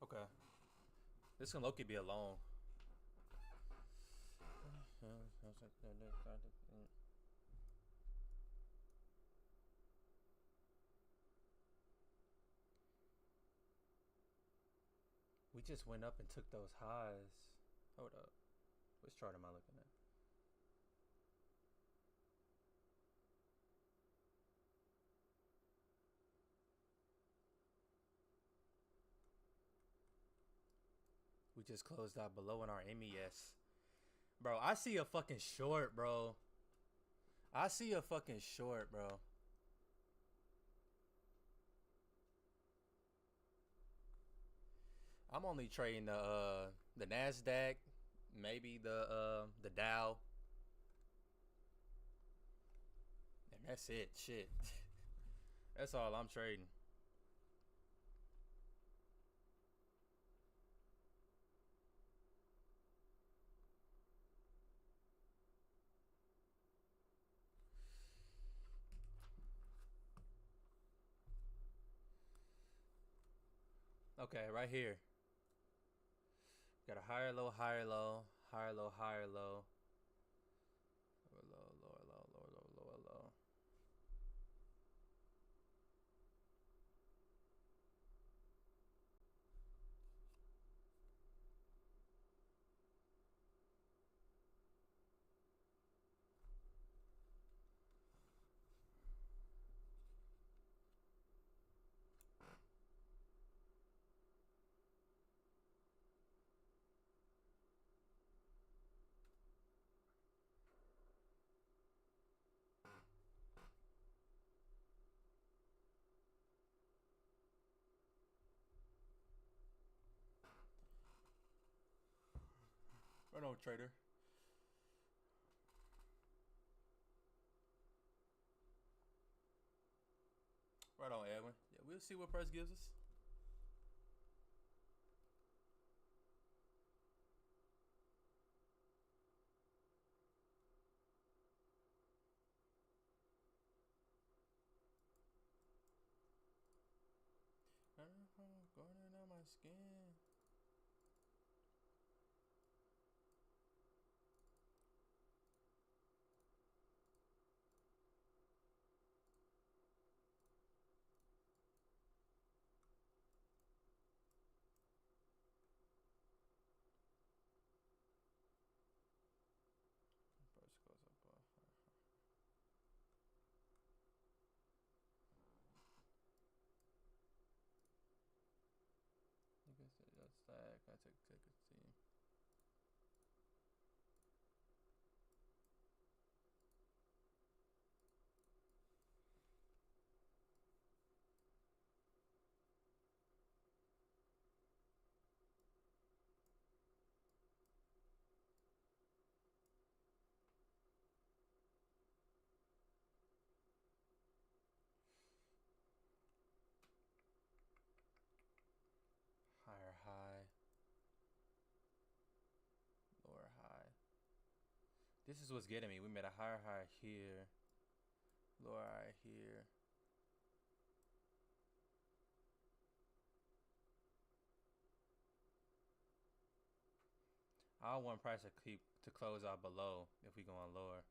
Okay. This can low-key be a long. We just went up and took those highs. Hold up. Which chart am I looking at? We just closed out below in our MES. Bro, I see a fucking short, bro. I see a fucking short, bro. I'm only trading the Nasdaq, maybe the Dow, and that's it. Shit, that's all I'm trading. Okay, right here. Got a higher low, higher low, higher low, higher low. Lower low, lower low, lower low, lower low. Right on, trader. Right on, Edwin. Yeah, we'll see what price gives us. Going on my skin. This is what's getting me. We made a higher high here, lower high here. I want price to keep to close out below if we go on lower.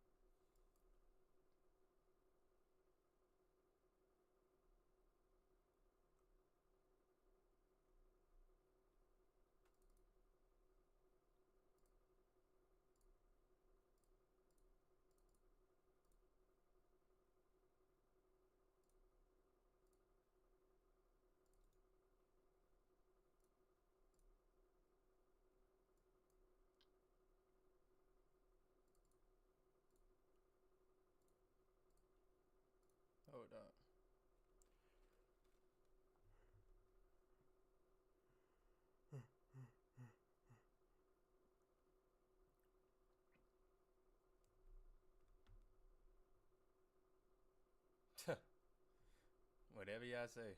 Hold up. Whatever y'all say.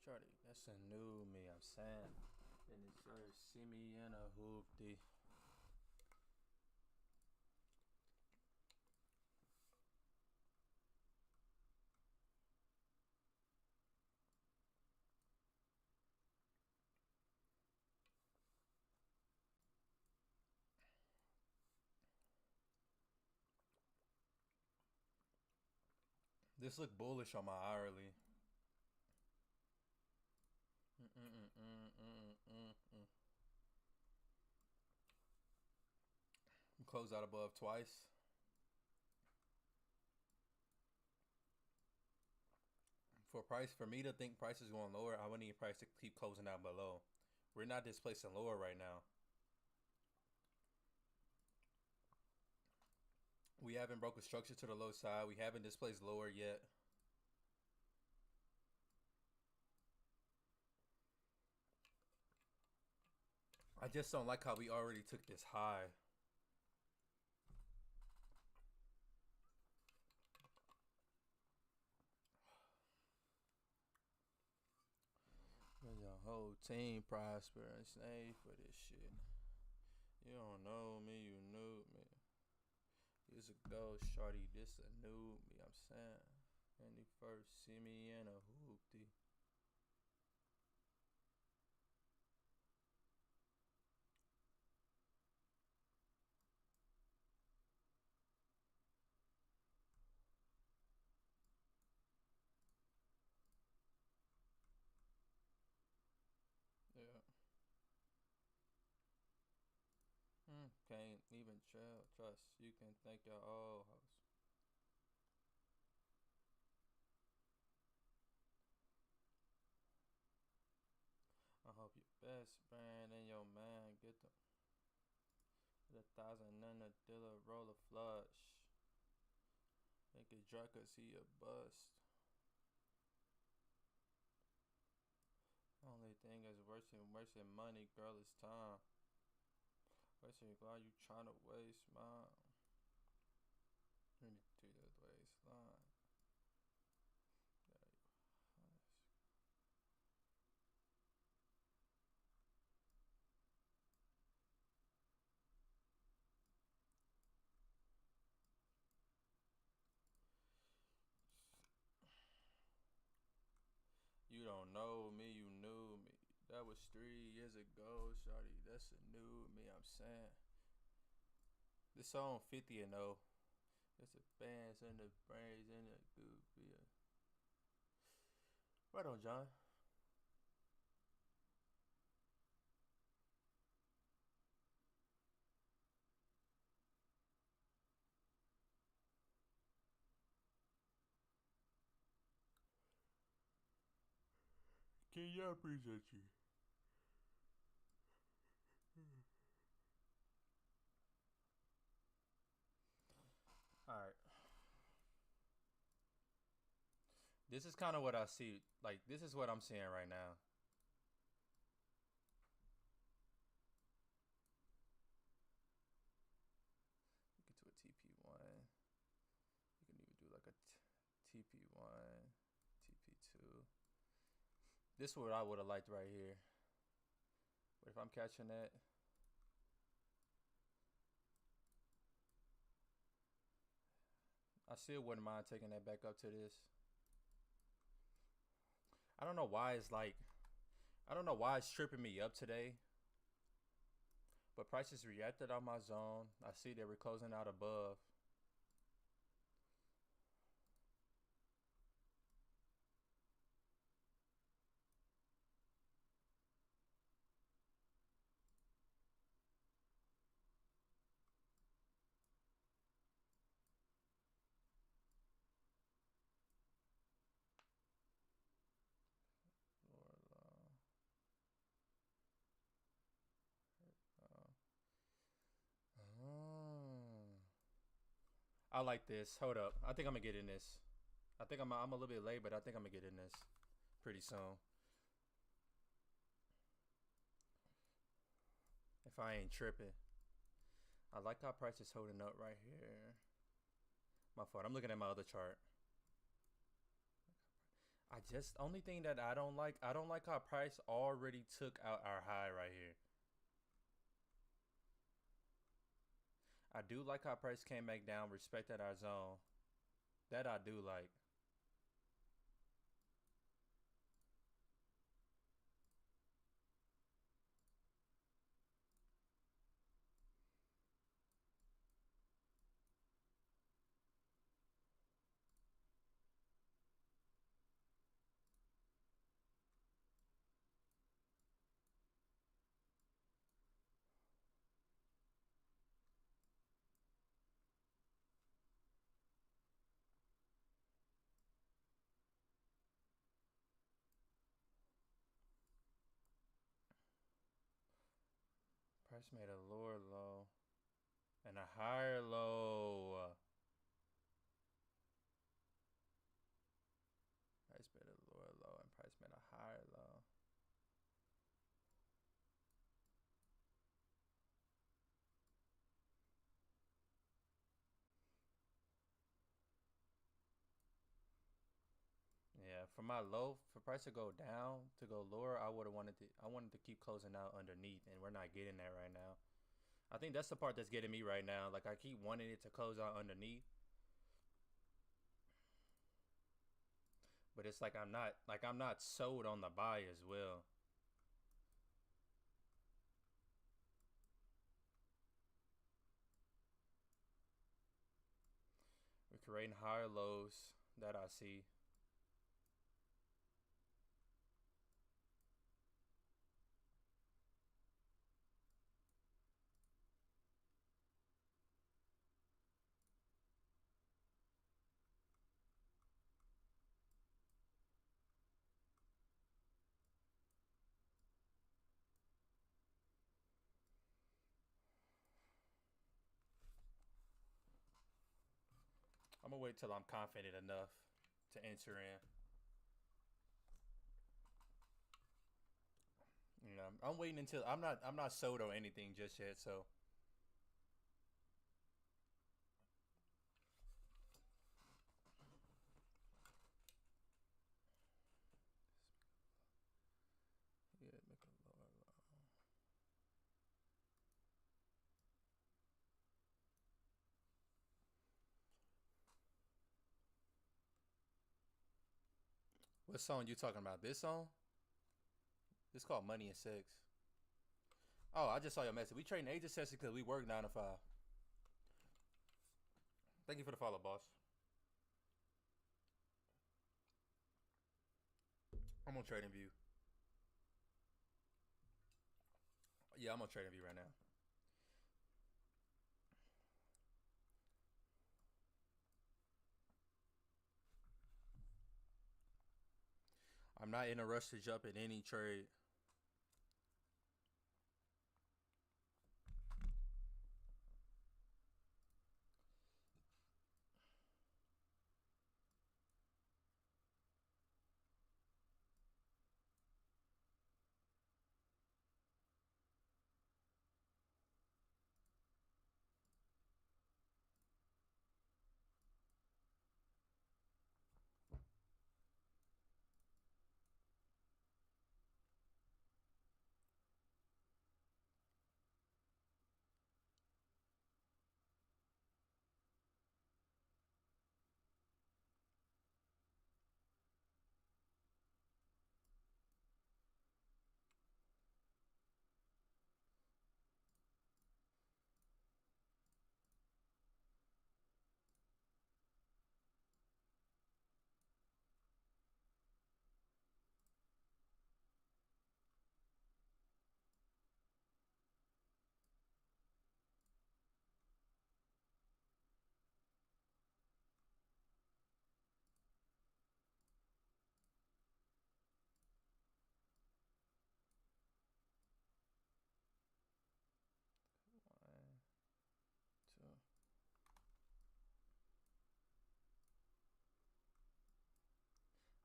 Shorty, that's a new me, I'm saying. And it's first see me in a hoopty. This look bullish on my hourly. Close out above twice. For me to think price is going lower, I would need price to keep closing out below. We're not displacing lower right now. We haven't broken structure to the low side. We haven't displaced lower yet. I just don't like how we already took this high. There's a whole team prosper and stay for this shit. You don't know me, you knew me. Years ago, shorty, this a new me, I'm saying. And he first see me in a hoopty. Yeah. Can't even trust. You can thank your old house. I hope your best friend and your man get the 1,000 and the dealer roll a flush. Think it's drunk cause he a bust. Only thing is worse than money, girl, is time. Wasting why you trying to waste mine. You need to do the waistline. You don't know me, you knew me. That was 3 years ago, shawty. That's a new me, I'm saying. This song 50 and 0. It's the bands and the brains and the goofy. Right on, John. Kenya, I appreciate you. Alright. This is kind of what I see. Like, this is what I'm seeing right now. TP1, TP2. This is what I would have liked right here. But if I'm catching that, I still wouldn't mind taking that back up to this. I don't know why it's like, I don't know why it's tripping me up today. But prices reacted on my zone. I see that we're closing out above. I like this. Hold up. I think I'm gonna get in this. I think I'm a little bit late, but I think I'm gonna get in this pretty soon. If I ain't tripping. I like how price is holding up right here. My fault. I'm looking at my other chart. I just, only thing that I don't like how price already took out our high right here. I do like how price came back down, respected our zone. That I do like. Price made a lower low and a higher low. Price made a lower low and price made a higher low. Yeah, for my low, for price to go down, to go lower, I wanted to keep closing out underneath, and we're not getting that right now. I think that's the part that's getting me right now. Like, I keep wanting it to close out underneath, but it's like I'm not sold on the buy as well. We're creating higher lows that I see. I'm gonna wait till I'm confident enough to enter in. You know, I'm waiting until I'm not sold on anything just yet. So yeah, make a lower low. What song you talking about? This song? This called Money and Sex. Oh, I just saw your message. We trading agent session because we work 9 to 5. Thank you for the follow, boss. I'm on Trading View. Yeah, I'm on Trading View right now. I'm not in a rush to jump in any trade.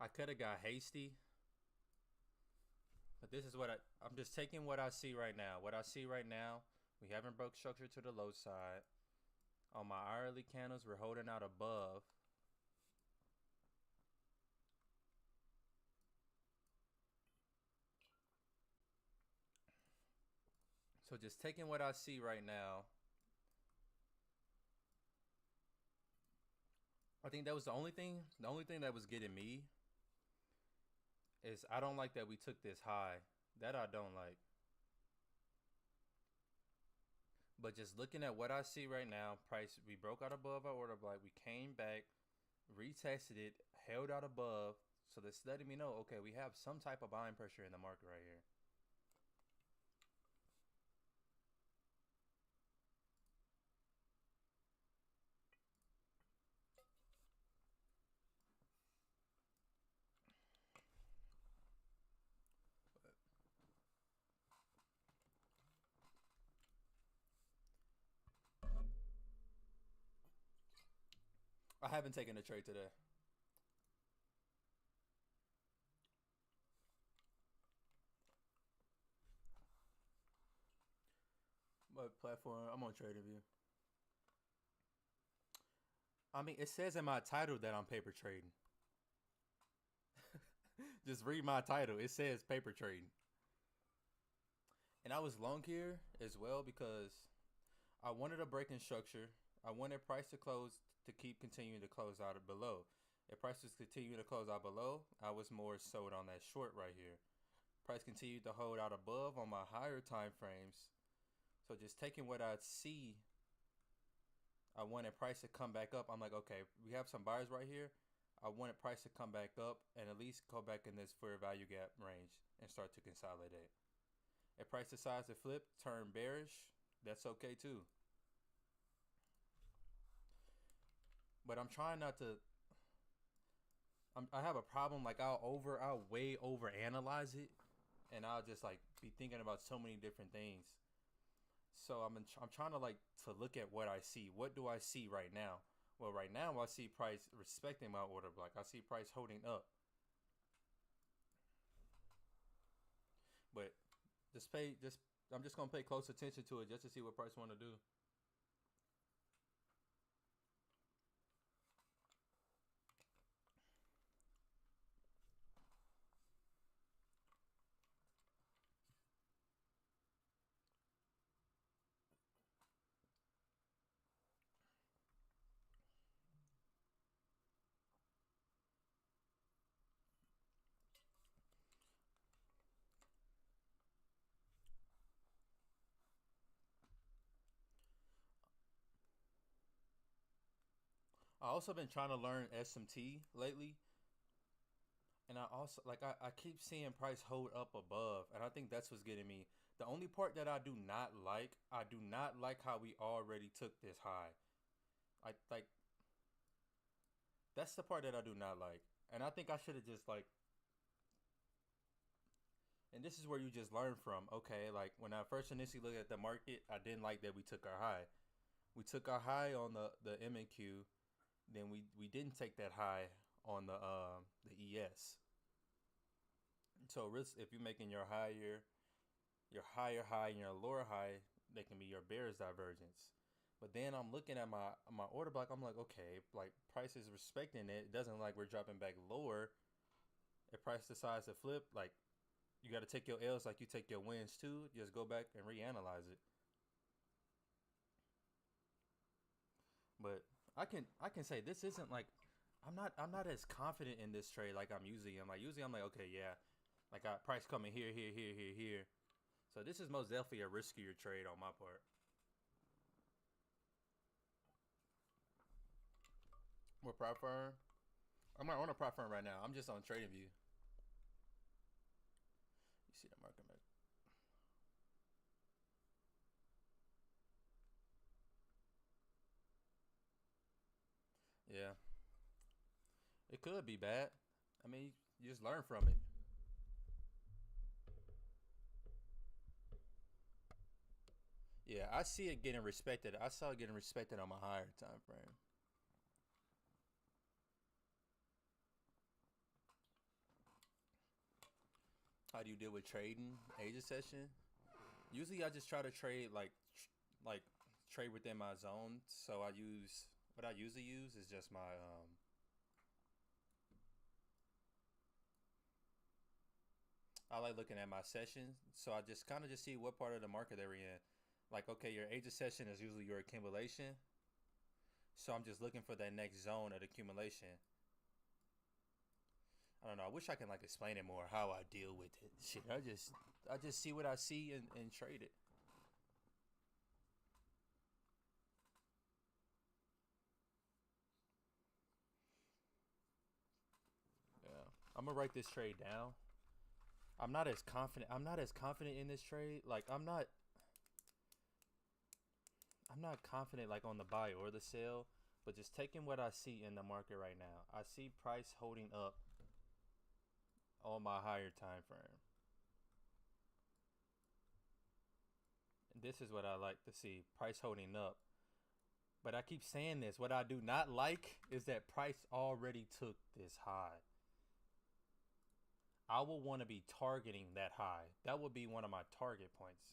I could have got hasty, but this is what I'm just taking what I see right now. What I see right now, we haven't broke structure to the low side. On my hourly candles, we're holding out above. So just taking what I see right now, I think that was the only thing that was getting me is I don't like that we took this high. That I don't like. But just looking at what I see right now, price, we broke out above our order block. We came back, retested it, held out above. So that's letting me know, okay, we have some type of buying pressure in the market right here. I haven't taken a trade today. What platform? I'm on TradingView. I mean, it says in my title that I'm paper trading. Just read my title. It says paper trading. And I was long here as well because I wanted a break in structure. I wanted price to close to keep continuing to close out below. If price was continuing to close out below, I was more sold on that short right here. Price continued to hold out above on my higher time frames. So just taking what I see, I wanted price to come back up. I'm like, okay, we have some buyers right here. I wanted price to come back up and at least go back in this fair value gap range and start to consolidate. If price decides to flip, turn bearish, that's okay too. But I'm trying not to. I have a problem. Like I'll way over analyze it, and I'll just like be thinking about so many different things. So I'm trying to like to look at what I see. What do I see right now? Well, right now I see price respecting my order block. I see price holding up. But I'm just gonna pay close attention to it just to see what price want to do. I also been trying to learn SMT lately, and I also like I keep seeing price hold up above, and I think that's what's getting me. The only part that I do not like how we already took this high. I like that's the part that I do not like, and I think I should have just like. And this is where you just learn from. Okay, like when I first initially looked at the market, I didn't like that we took our high. We took our high on the MNQ, then we didn't take that high on the ES. So risk if you're making your higher high and your lower high, they can be your bearish divergence. But then I'm looking at my order block. I'm like, okay, like price is respecting it. It doesn't like we're dropping back lower. If price decides to flip, like you got to take your L's like you take your wins too. Just go back and reanalyze it. But I can say this isn't like I'm not as confident in this trade like I'm usually. I'm like okay yeah, like I price coming here. So this is most definitely a riskier trade on my part. What prop firm? I'm not on a prop firm right now. I'm just on TradingView. You see the market maker. Yeah, it could be bad. I mean, you just learn from it. Yeah, I see it getting respected. I saw it getting respected on my higher time frame. How do you deal with trading Asia session? Usually, I just try to trade like trade within my zone. So I use what I usually use is just my I like looking at my sessions. So I just kind of just see what part of the market they're in. Like, okay, your Asia session is usually your accumulation. So I'm just looking for that next zone of accumulation. I don't know. I wish I can like explain it more how I deal with it. Shit, I just see what I see and trade it. Yeah. I'm gonna write this trade down. I'm not as confident. I'm not as confident in this trade. Like I'm not confident like on the buy or the sell, but just taking what I see in the market right now. I see price holding up on my higher time frame. And this is what I like to see. Price holding up. But I keep saying this. What I do not like is that price already took this high. I will want to be targeting that high. That would be one of my target points.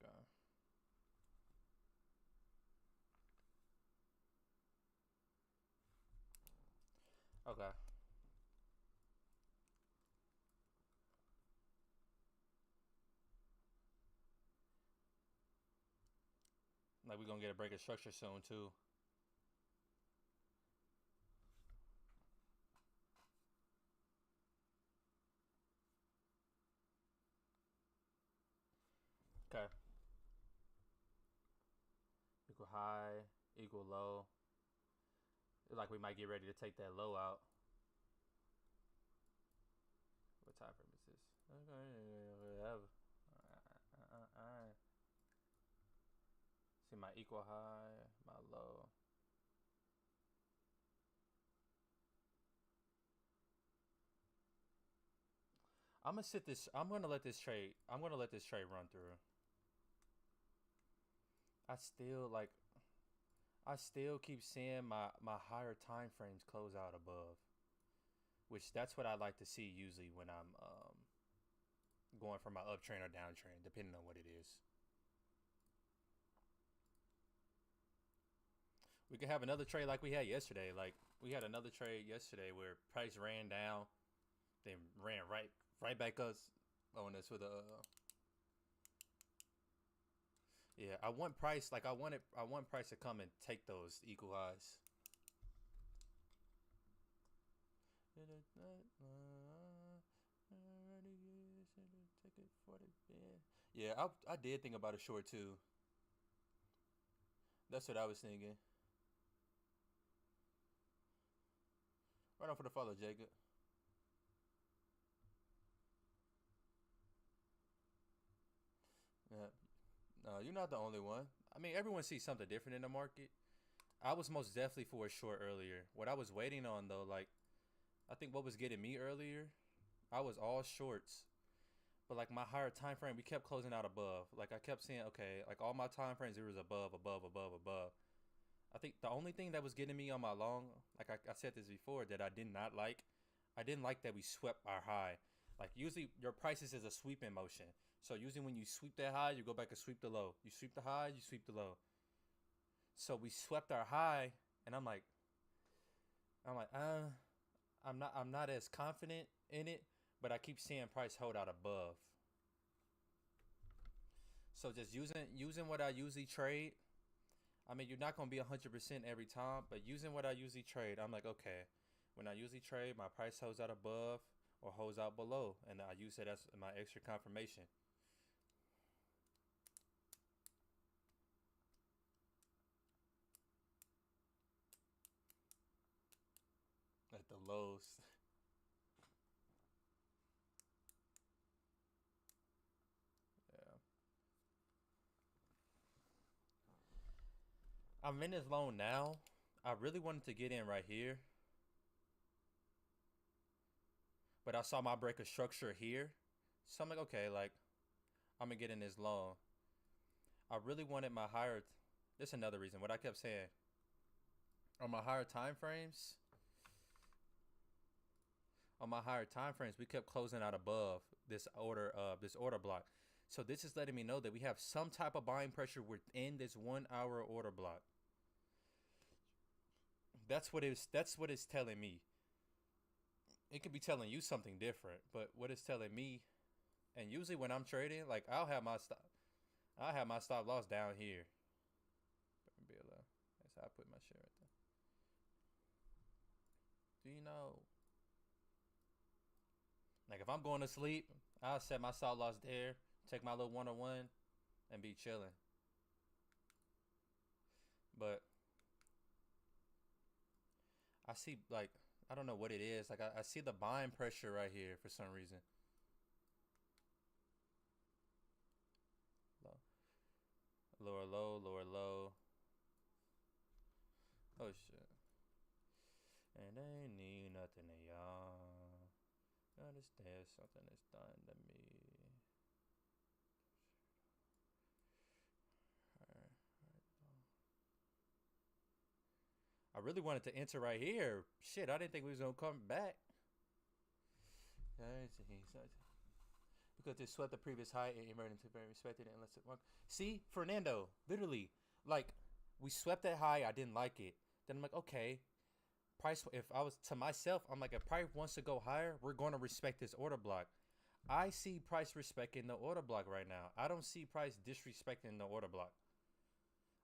Okay. Okay. Like we're gonna get a break of structure soon too. Okay. Equal high, equal low. Like we might get ready to take that low out. What time frame is this? Okay, whatever. Alright. See my equal high, my low. I'm gonna sit this. I'm gonna let this trade. I'm gonna let this trade run through. I still like. I still keep seeing my higher time frames close out above, which that's what I like to see usually when I'm going for my uptrend or downtrend, depending on what it is. We could have another trade like we had yesterday. Like we had another trade yesterday where price ran down, then ran right back us on us with a. Yeah, I want price like I want price to come and take those equal highs. Yeah, I did think about a short too. That's what I was thinking. Right on for the follow, Jacob. Yeah. No, you're not the only one. I mean, everyone sees something different in the market. I was most definitely for a short earlier. What I was waiting on though, like I think what was getting me earlier, I was all shorts. But like my higher time frame, we kept closing out above. Like I kept saying, okay, like all my time frames, it was above. I think the only thing that was getting me on my long, like I said this before, that I did not like, I didn't like that we swept our high. Like usually your prices is a sweeping motion. So usually when you sweep that high, you go back and sweep the low. You sweep the high, you sweep the low. So we swept our high, and I'm like, I'm not as confident in it, but I keep seeing price hold out above. So just using what I usually trade. I mean, you're not gonna be 100% every time, but using what I usually trade, I'm like, okay, when I usually trade, my price holds out above or holds out below, and I use it as my extra confirmation. At the lows. Yeah. I'm in this loan now. I really wanted to get in right here, but I saw my break of structure here. So I'm like, okay, like I'm gonna get in this loan. I really wanted my higher. This is another reason. What I kept saying on my higher time frames. On my higher time frames, we kept closing out above this order block. So this is letting me know that we have some type of buying pressure within this 1 hour order block. That's what it's telling me. It could be telling you something different, but what it's telling me, and usually when I'm trading, like I'll have my stop loss down here. That's how I put my shit right there. Do you know? Like if I'm going to sleep, I'll set my stop loss there, take my little 101, and be chilling. But I see like I don't know what it is. Like I see the buying pressure right here for some reason. Low. Lower low, lower low. Oh shit. And they need nothing to y'all. Understand something that's done to me. I really wanted to enter right here. Shit, I didn't think we was gonna come back. Because they swept the previous high and emerged into very respected unless it won. See, Fernando, literally, like we swept that high. I didn't like it. Then I'm like, okay, price. If I was to myself, I'm like, if price wants to go higher, we're going to respect this order block. I see price respecting the order block right now. I don't see price disrespecting the order block.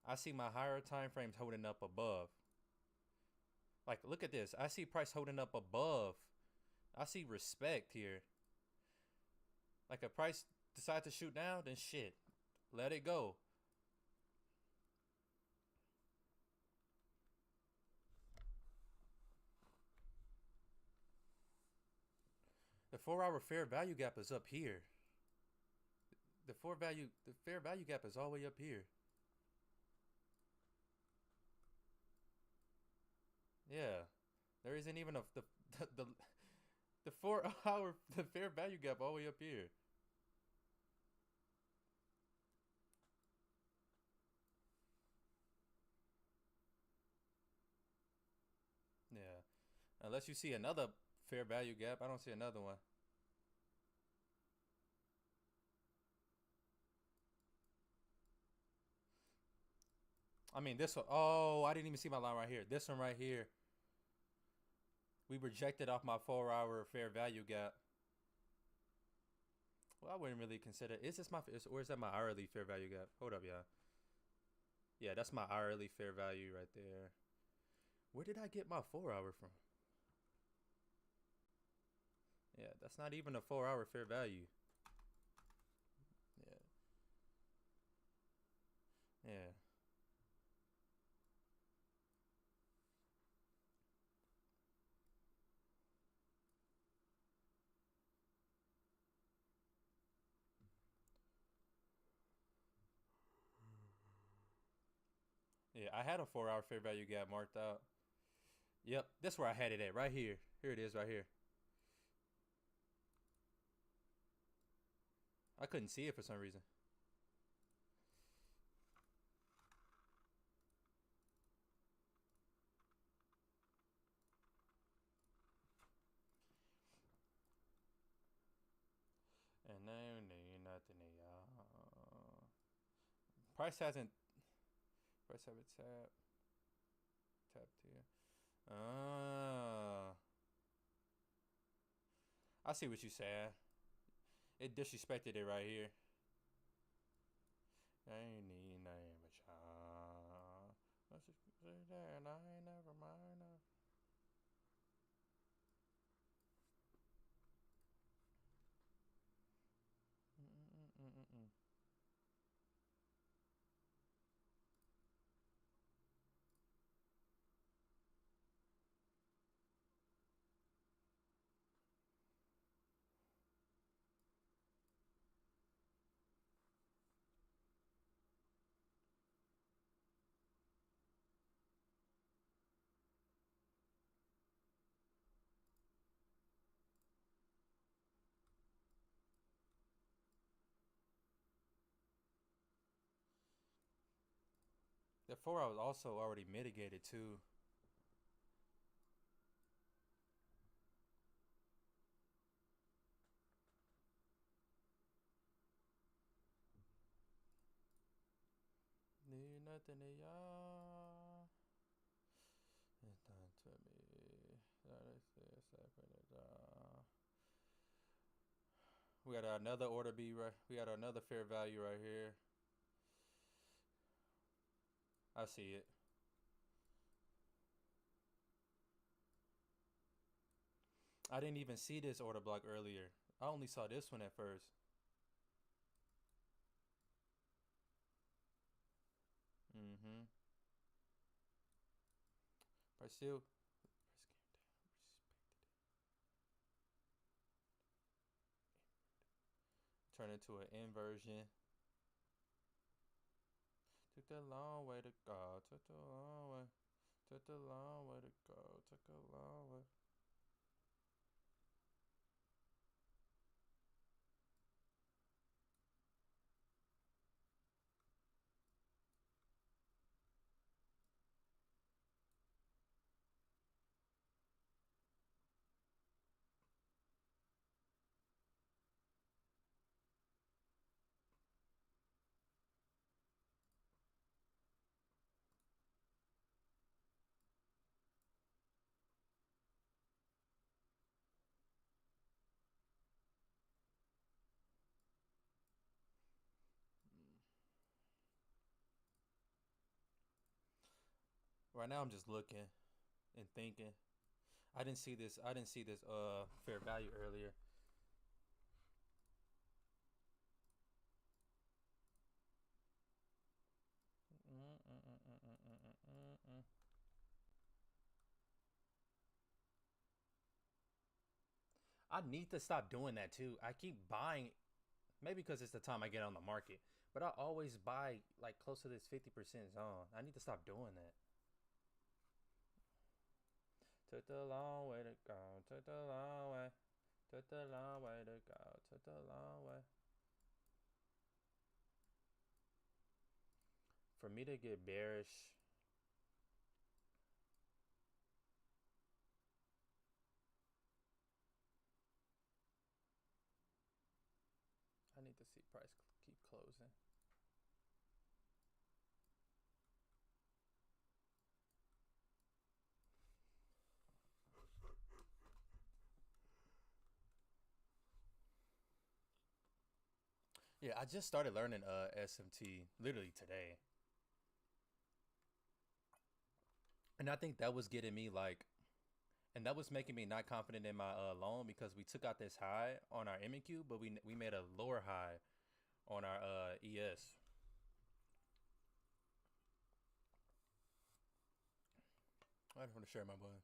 I see my higher time frames holding up above. Like, look at this. I see price holding up above. I see respect here. Like, if price decides to shoot down, then shit. Let it go. The 4 hour fair value gap is up here. The fair value gap is all the way up here. Yeah. There isn't even the 4 hour the fair value gap all the way up here. Yeah. Unless you see another fair value gap, I don't see another one. I mean, this one. Oh, I didn't even see my line right here. This one right here. We rejected off my 4 hour fair value gap. Well, I wouldn't really consider. Is this or is that my hourly fair value gap? Hold up, y'all. Yeah, that's my hourly fair value right there. Where did I get my 4 hour from? Yeah, that's not even a 4 hour fair value. Yeah. Yeah. Yeah, I had a 4 hour fair value gap marked out. Yep, that's where I had it at, right here. Here it is, right here. I couldn't see it for some reason. And now need nothing to y'all. Price hasn't. Price haven't tapped here. I see what you saying. It disrespected it right here. Ain't need name a child. Let's just say that and I ain't never mind. Mm-mm-mm-mm-mm. The 4 I was also already mitigated too. Need nothing to y'all. It's done to me. That is this we got another order B right. We got another fair value right here. I see it. I didn't even see this order block earlier. I only saw this one at first. Mm-hmm. But still, turn into an inversion. Took the long way to go. Took the long way. Took the long way to go. Took a long way. Right now, I'm just looking and thinking. I didn't see this. I didn't see this fair value earlier. I need to stop doing that too. I keep buying, maybe because it's the time I get on the market, but I always buy like close to this 50% zone. I need to stop doing that. Took the long way to go. Took the long way. Took the long way to go. Took the long way. For me to get bearish, I need to see price keep closing. Yeah, I just started learning SMT literally today. And I think that was getting me like, and that was making me not confident in my loan because we took out this high on our MQ, but we made a lower high on our ES. I just want to share my button.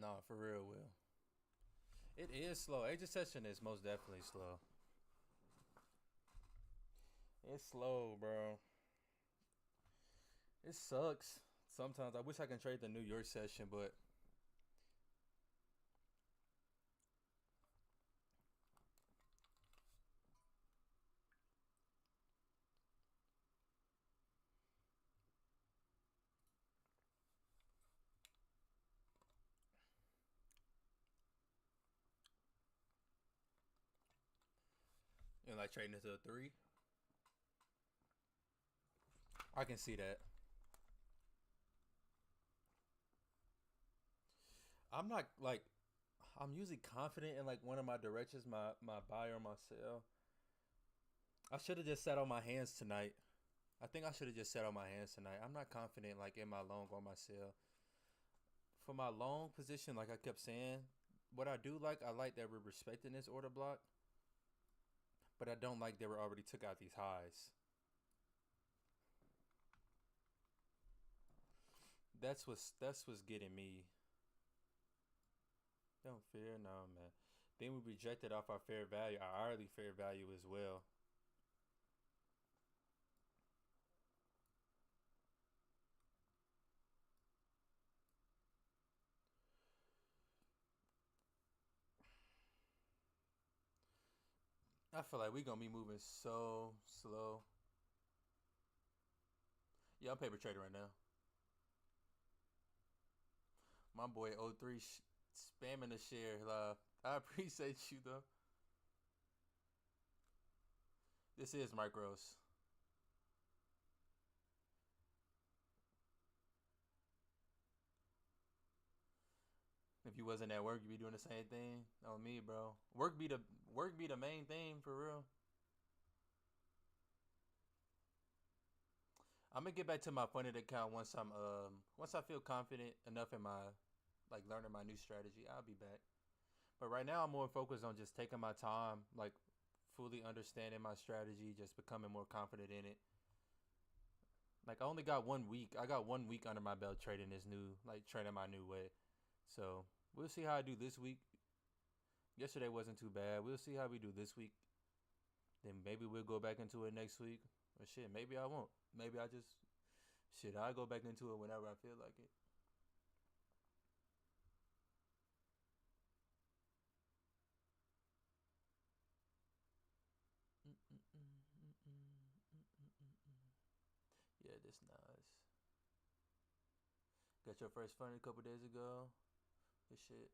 No, for real, Will. It is slow. Age of Session is most definitely slow. It's slow, bro. It sucks. Sometimes I wish I can trade the New York session, but And like trading into a 3. I can see that. I'm not like I'm usually confident in like one of my directions, my buy or my sell. I should have just sat on my hands tonight. I think I should have just sat on my hands tonight. I'm not confident like in my long or my sell. For my long position, like I kept saying, what I do like, I like that we're respecting this order block, but I don't like that we already took out these highs. That's what's getting me. Don't fear, no man. Then we rejected off our fair value, our hourly fair value as well. I feel like we're gonna be moving so slow. Yeah, I'm paper trading right now. My boy O3 spamming the share. I appreciate you though. This is micros. If you wasn't at work, you'd be doing the same thing. On me, bro. Work be the main thing for real. I'm gonna get back to my funded account once I feel confident enough in my like learning my new strategy. I'll be back. But right now I'm more focused on just taking my time, like fully understanding my strategy, just becoming more confident in it. Like I only got 1 week. I got 1 week under my belt trading this new, like trading my new way. So we'll see how I do this week. Yesterday wasn't too bad. We'll see how we do this week. Then maybe we'll go back into it next week. Or shit, maybe I won't. Maybe I just I'll go back into it whenever I feel like it. Yeah, this nice. Got your first fund a couple days ago. This shit.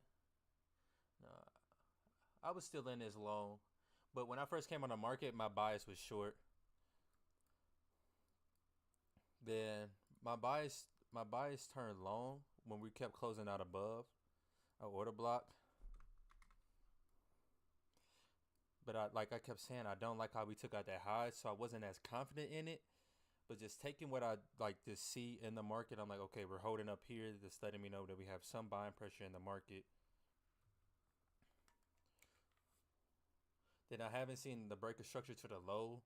Nah, I was still in this long, but when I first came on the market, my bias was short. Then my bias turned long when we kept closing out above our order block. But I kept saying, I don't like how we took out that high, so I wasn't as confident in it. But just taking what I like to see in the market, I'm like, okay, we're holding up here. Just letting me know that we have some buying pressure in the market. Then I haven't seen the breaker structure to the low,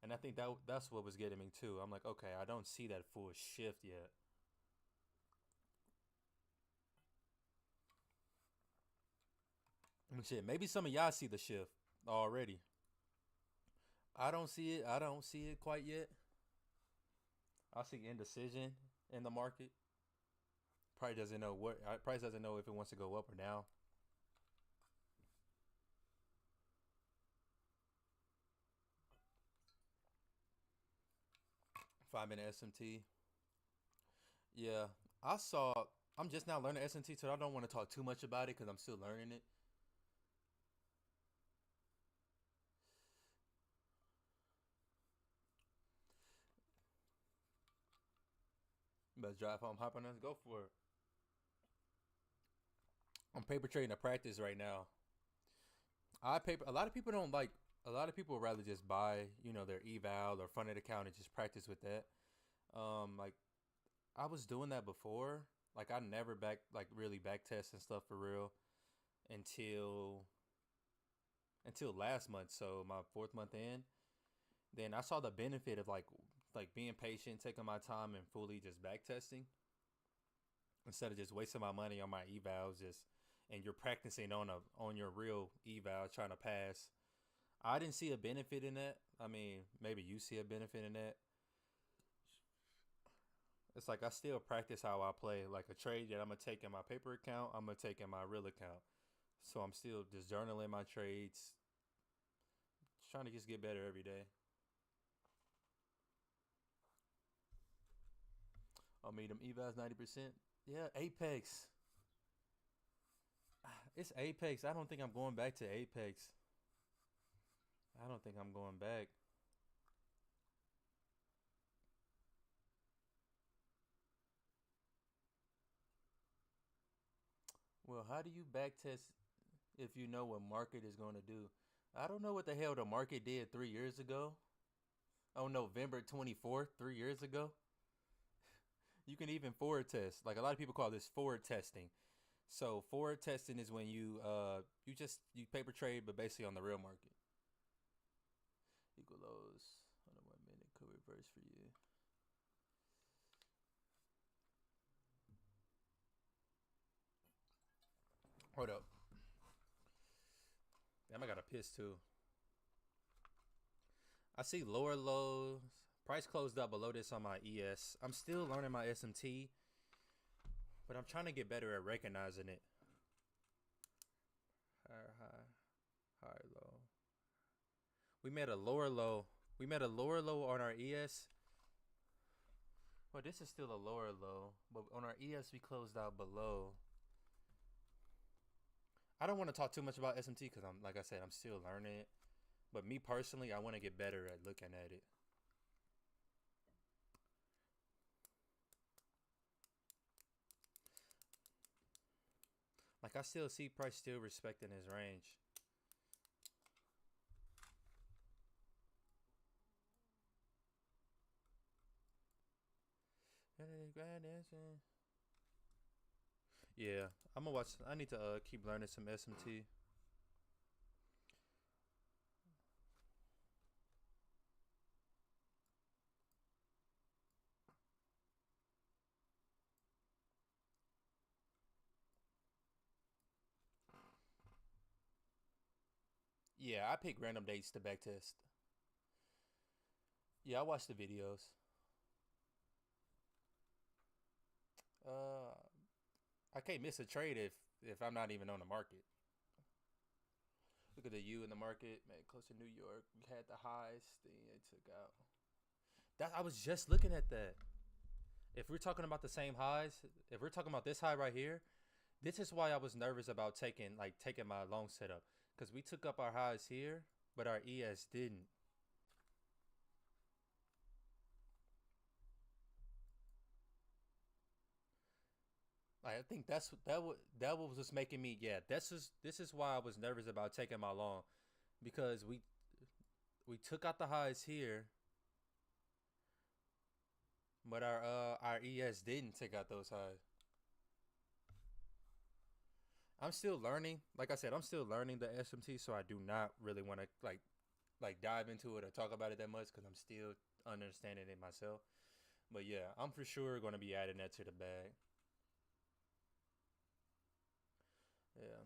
and I think that's what was getting me too. I'm like, okay, I don't see that full shift yet. I mean, shit, maybe some of y'all see the shift already. I don't see it. I don't see it quite yet. I see indecision in the market. Price doesn't know if it wants to go up or down. 5 minute SMT. Yeah, I saw. I'm just now learning SMT, so I don't want to talk too much about it because I'm still learning it. Best drive home, hop on us, go for it. I'm paper trading a practice right now. I paper. A lot of people don't like. A lot of people would rather just buy, their eval or funded account and just practice with that. Like I was doing that before. Like I never really back test and stuff for real until last month. So my fourth month in, then I saw the benefit of like being patient, taking my time, and fully just back testing instead of just wasting my money on my evals. And you're practicing on your real eval trying to pass. I didn't see a benefit in that. I mean, maybe you see a benefit in that. It's like I still practice how I play. Like a trade that I'm gonna take in my paper account, I'm gonna take in my real account. So I'm still just journaling my trades, trying to just get better every day. I'll meet them evals 90%. Yeah, Apex. It's Apex. I don't think I'm going back to Apex. I don't think I'm going back. Well, how do you backtest if you know what market is going to do? I don't know what the hell the market did 3 years ago. On November 24th, 3 years ago. You can even forward test. Like a lot of people call this forward testing. So forward testing is when you paper trade, but basically on the real market. Equal lows on a 1 minute could reverse for you. Hold up. Damn, I got a piss too. I see lower lows. Price closed up below this on my ES. I'm still learning my SMT, but I'm trying to get better at recognizing it. Higher high, higher low. We made a lower low. We made a lower low on our ES. Well, this is still a lower low, but on our ES we closed out below. I don't want to talk too much about SMT because like I said, I'm still learning it. But me personally, I want to get better at looking at it. Like I still see price still respecting his range. Yeah, I'm gonna watch. I need to keep learning some SMT. Yeah, I pick random dates to backtest. Yeah, I watch the videos. Uh, I can't miss a trade if I'm not even on the market. Look at the U in the market, man. Close to New York, we had the highs. Then it took out. That I was just looking at that. If we're talking about the same highs, if we're talking about this high right here, this is why I was nervous about taking my long setup because we took up our highs here, but our ES didn't. Like, I think that was just making me, yeah. This is why I was nervous about taking my long, because we took out the highs here, but our ES didn't take out those highs. I'm still learning. Like I said, I'm still learning the SMT, so I do not really want to like dive into it or talk about it that much because I'm still understanding it myself. But yeah, I'm for sure going to be adding that to the bag. Yeah.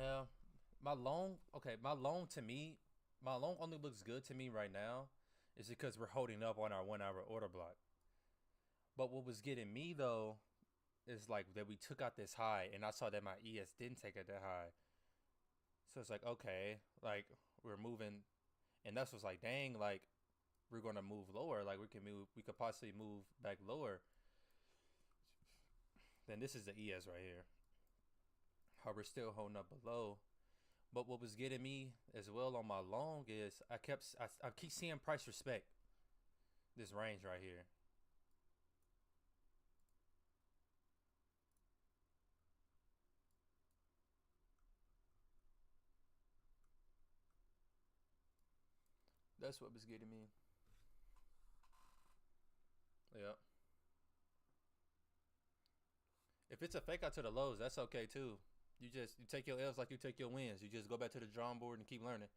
Yeah. My long to me, my long only looks good to me right now is because we're holding up on our 1 hour order block. But what was getting me though is like that we took out this high and I saw that my ES didn't take it that high. So it's like, okay, like we're moving, and that's what's like, dang, like we're gonna move lower. Like we could possibly move back lower. Then this is the ES right here. How we're still holding up below. But what was getting me as well on my long is I keep seeing price respect this range right here. That's what was getting me. Yeah. If it's a fake out to the lows, that's okay too. You take your L's like you take your wins. You just go back to the drawing board and keep learning.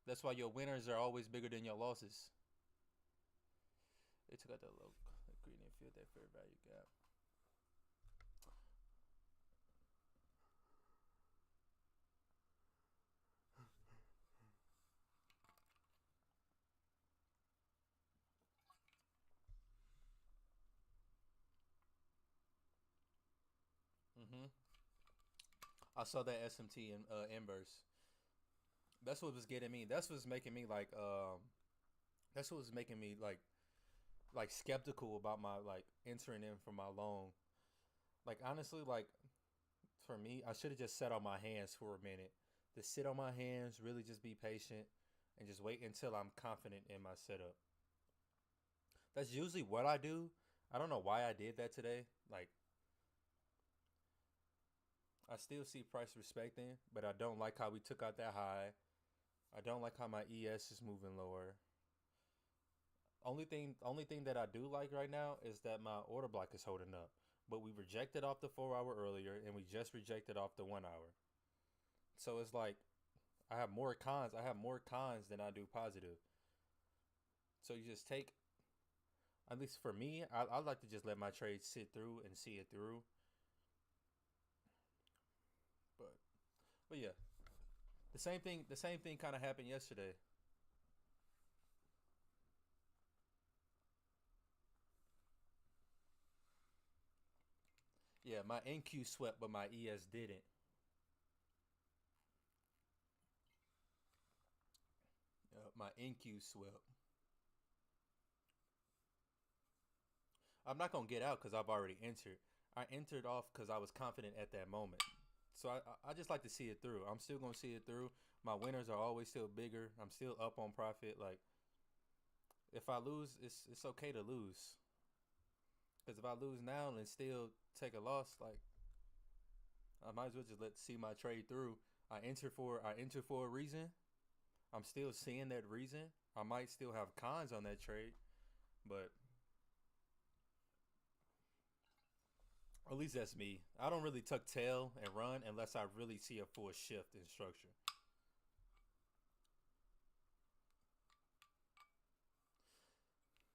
That's why your winners are always bigger than your losses. They took out that low green and filled that fair value gap. Mm-hmm. I saw that SMT in inverse. That's what was getting me. That's what's making me like. That's what was making me like skeptical about my like entering in for my long. Like honestly, like for me, I should have just sat on my hands for a minute to sit on my hands, really just be patient, and just wait until I'm confident in my setup. That's usually what I do. I don't know why I did that today. Like, I still see price respecting, but I don't like how we took out that high. I don't like how my ES is moving lower. Only thing that I do like right now is that my order block is holding up. But we rejected off the 4 hour earlier, and we just rejected off the 1 hour. So it's like I have more cons. I have more cons than I do positive. So you just take, at least for me, I like to just let my trade sit through and see it through. But but yeah, the same thing kind of happened yesterday. Yeah, my NQ swept, but my ES didn't. My NQ swept. I'm not gonna get out because I've already entered. I entered off because I was confident at that moment. So I just like to see it through. I'm still gonna see it through. My winners are always still bigger. I'm still up on profit. Like, if I lose, it's okay to lose. Because if I lose now and still take a loss, like, I might as well just let see my trade through. I enter for a reason. I'm still seeing that reason. I might still have cons on that trade, but at least that's me. I don't really tuck tail and run unless I really see a full shift in structure.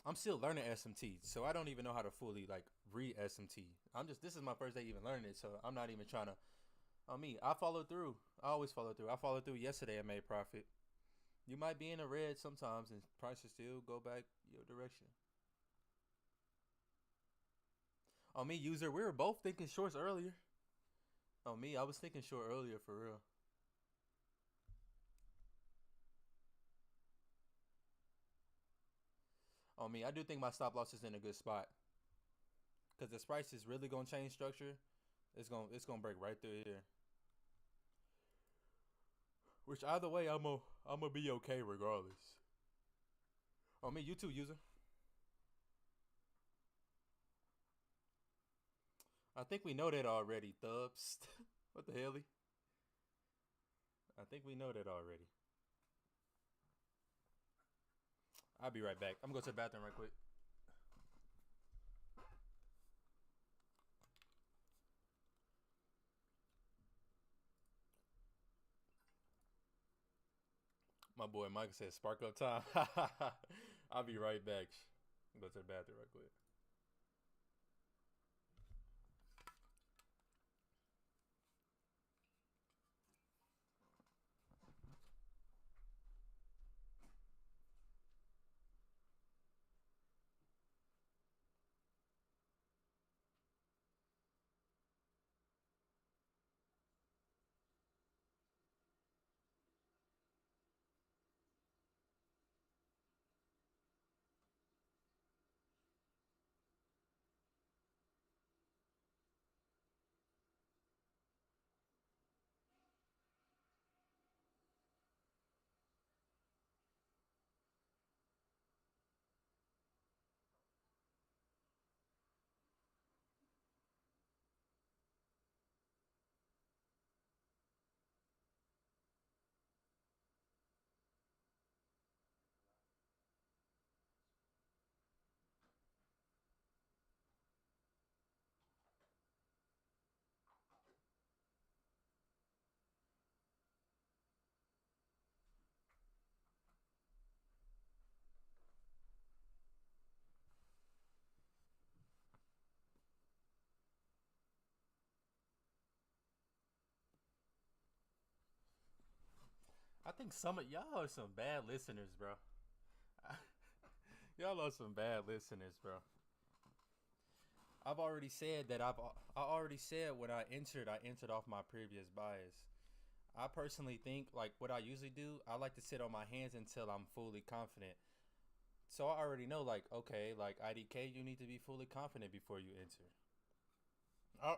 I'm still learning SMT, so I don't even know how to fully like read SMT. This is my first day even learning it, so I'm not even trying to. On me, I follow through. I always follow through. I followed through yesterday and made profit. You might be in the red sometimes, and prices still go back your direction. On me, user, we were both thinking shorts earlier. On me, I was thinking short earlier for real. On me, I do think my stop loss is in a good spot because this price is really gonna change structure. It's gonna break right through here. Which either way, I'm gonna be okay regardless. On me, YouTube user. I think we know that already, Thubs. What the hell? I think we know that already. I'll be right back. I'm gonna go to the bathroom right quick. My boy Michael said spark up time. I'll be right back. Go to the bathroom right quick. I think some of y'all are some bad listeners, bro. Y'all are some bad listeners, bro. I've already said that I already said when I entered off my previous bias. I personally think like what I usually do, I like to sit on my hands until I'm fully confident. So I already know like okay, like IDK, you need to be fully confident before you enter.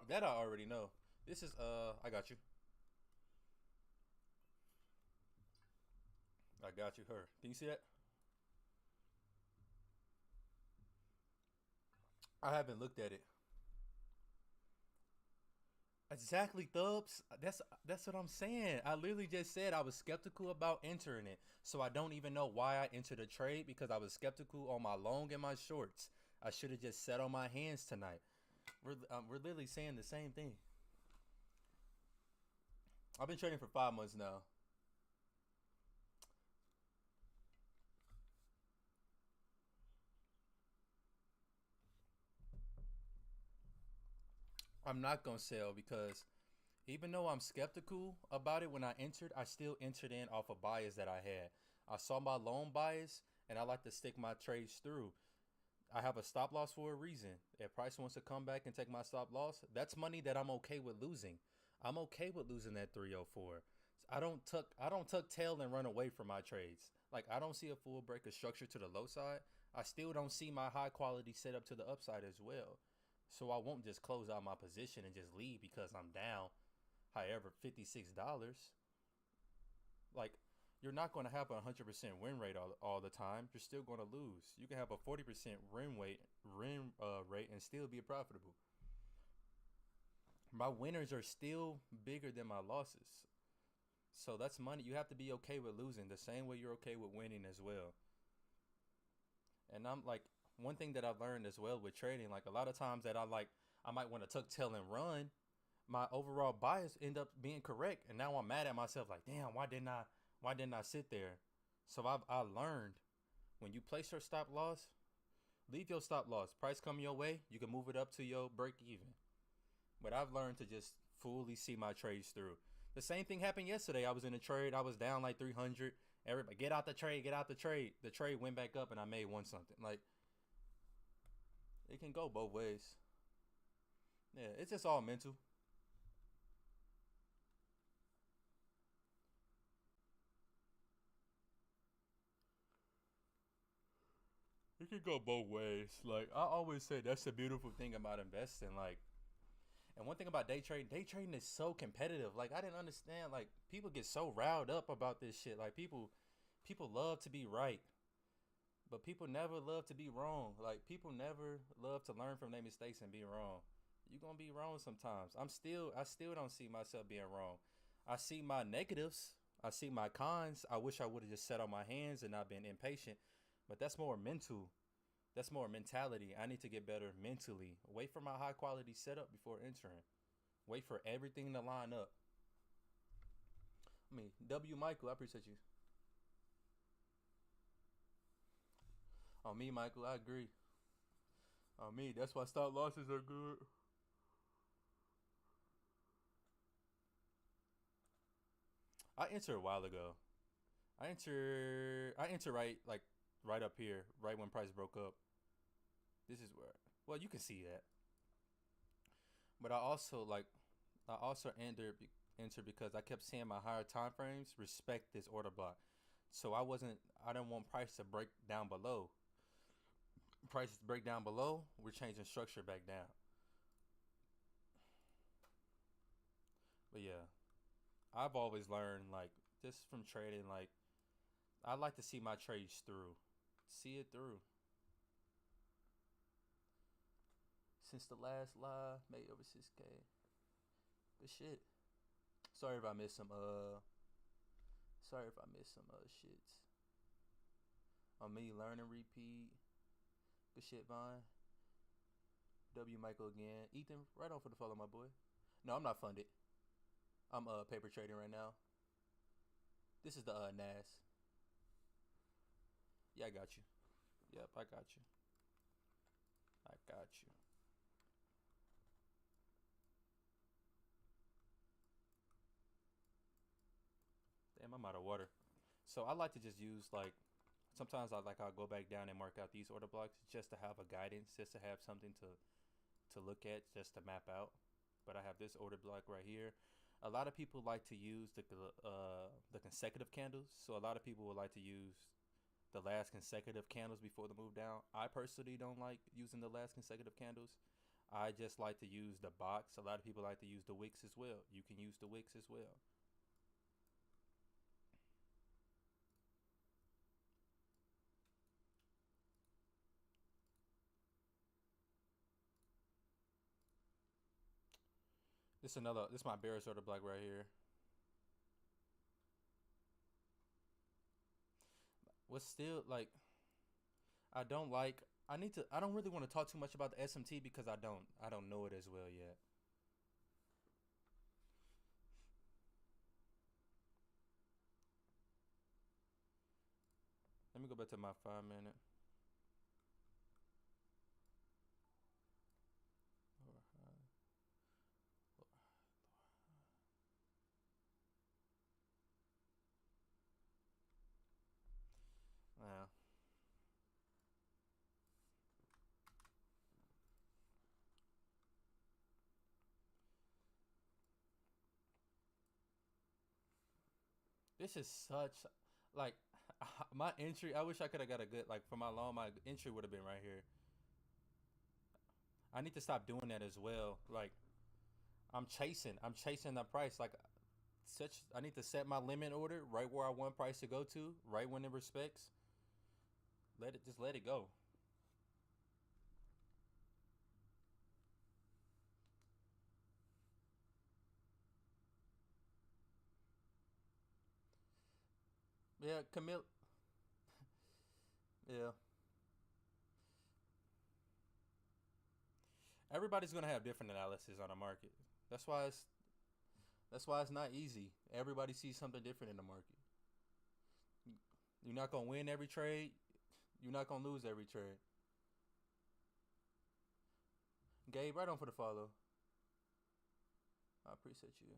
That I already know. This is I got you. I got you. Her. Can you see that? I haven't looked at it. Exactly, Thubs. That's what I'm saying. I literally just said I was skeptical about entering it, so I don't even know why I entered a trade because I was skeptical on my long and my shorts. I should have just sat on my hands tonight. We're literally saying the same thing. I've been trading for 5 months now. I'm not gonna sell because even though I'm skeptical about it when I entered, I still entered in off a bias that I had. I saw my loan bias and I like to stick my trades through. I have a stop loss for a reason. If price wants to come back and take my stop loss, that's money that I'm okay with losing. I'm okay with losing that 304. I don't tuck tail and run away from my trades. Like I don't see a full break of structure to the low side. I still don't see my high quality setup to the upside as well. So I won't just close out my position and just leave because I'm down however $56. Like you're not going to have a 100% win rate all the time. You're still going to lose. You can have a 40% win rate and still be profitable. My winners are still bigger than my losses. So that's money. You have to be okay with losing the same way you're okay with winning as well. And I'm like, one thing that I've learned as well with trading, like a lot of times that I might want to tuck tail and run, my overall bias end up being correct, and now I'm mad at myself. Like, damn, why didn't I sit there? So I learned when you place your stop loss, leave your stop loss. Price come your way, you can move it up to your break even. But I've learned to just fully see my trades through. The same thing happened yesterday. I was in a trade. I was down like 300. Everybody, get out the trade, get out the trade. The trade went back up and I made one something. Like, it can go both ways. Yeah, it's just all mental. It can go both ways. Like, I always say that's the beautiful thing about investing. Like, and one thing about day trading is so competitive. Like, I didn't understand. Like, people get so riled up about this shit. Like, people love to be right, but people never love to be wrong. Like, people never love to learn from their mistakes and be wrong. You're gonna be wrong sometimes. I still don't see myself being wrong. I see my negatives. I see my cons. I wish I would have just sat on my hands and not been impatient. But that's more mental. That's more mentality. I need to get better mentally. Wait for my high quality setup before entering. Wait for everything to line up. I mean, W. Michael, I appreciate you. On me, Michael, I agree. On me, that's why stop losses are good. I entered a while ago. I entered right up here, right when price broke up. This is where, well, you can see that. But I also entered because I kept seeing my higher time frames respect this order block. So I didn't want price to break down below. Prices break down below, we're changing structure back down. But yeah, I've always learned like just from trading, like I like to see my trades through, see it through. Since the last live, made over 6K. But shit. Sorry if I missed some shits. On me, learn and repeat. Good shit, Vine. W Michael again. Ethan, right on for the follow, my boy. No, I'm not funded. I'm paper trading right now. This is the NAS. Yeah, I got you. Yep, I got you. I got you. Damn, I'm out of water. So I like to just use like sometimes I'll go back down and mark out these order blocks just to have a guidance, just to have something to look at, just to map out. But I have this order block right here. A lot of people like to use the consecutive candles. So a lot of people would like to use the last consecutive candles before the move down. I personally don't like using the last consecutive candles. I just like to use the box. A lot of people like to use the wicks as well. You can use the wicks as well. This my Bears order block right here. What's still like I don't like I don't really want to talk too much about the SMT because I don't know it as well yet. Let me go back to my 5 minute. Yeah. This is such like my entry. I wish I could have got a good like for my long. My entry would have been right here. I need to stop doing that as well. Like I'm chasing the price. Like such, I need to set my limit order right where I want price to go to, right when it respects. Let it go. Yeah, Camille. Yeah, everybody's gonna have different analysis on the market. That's why it's that's why it's not easy. Everybody sees something different in the market. You're not gonna win every trade. You're not gonna lose every trade. Gabe, right on for the follow. I appreciate you.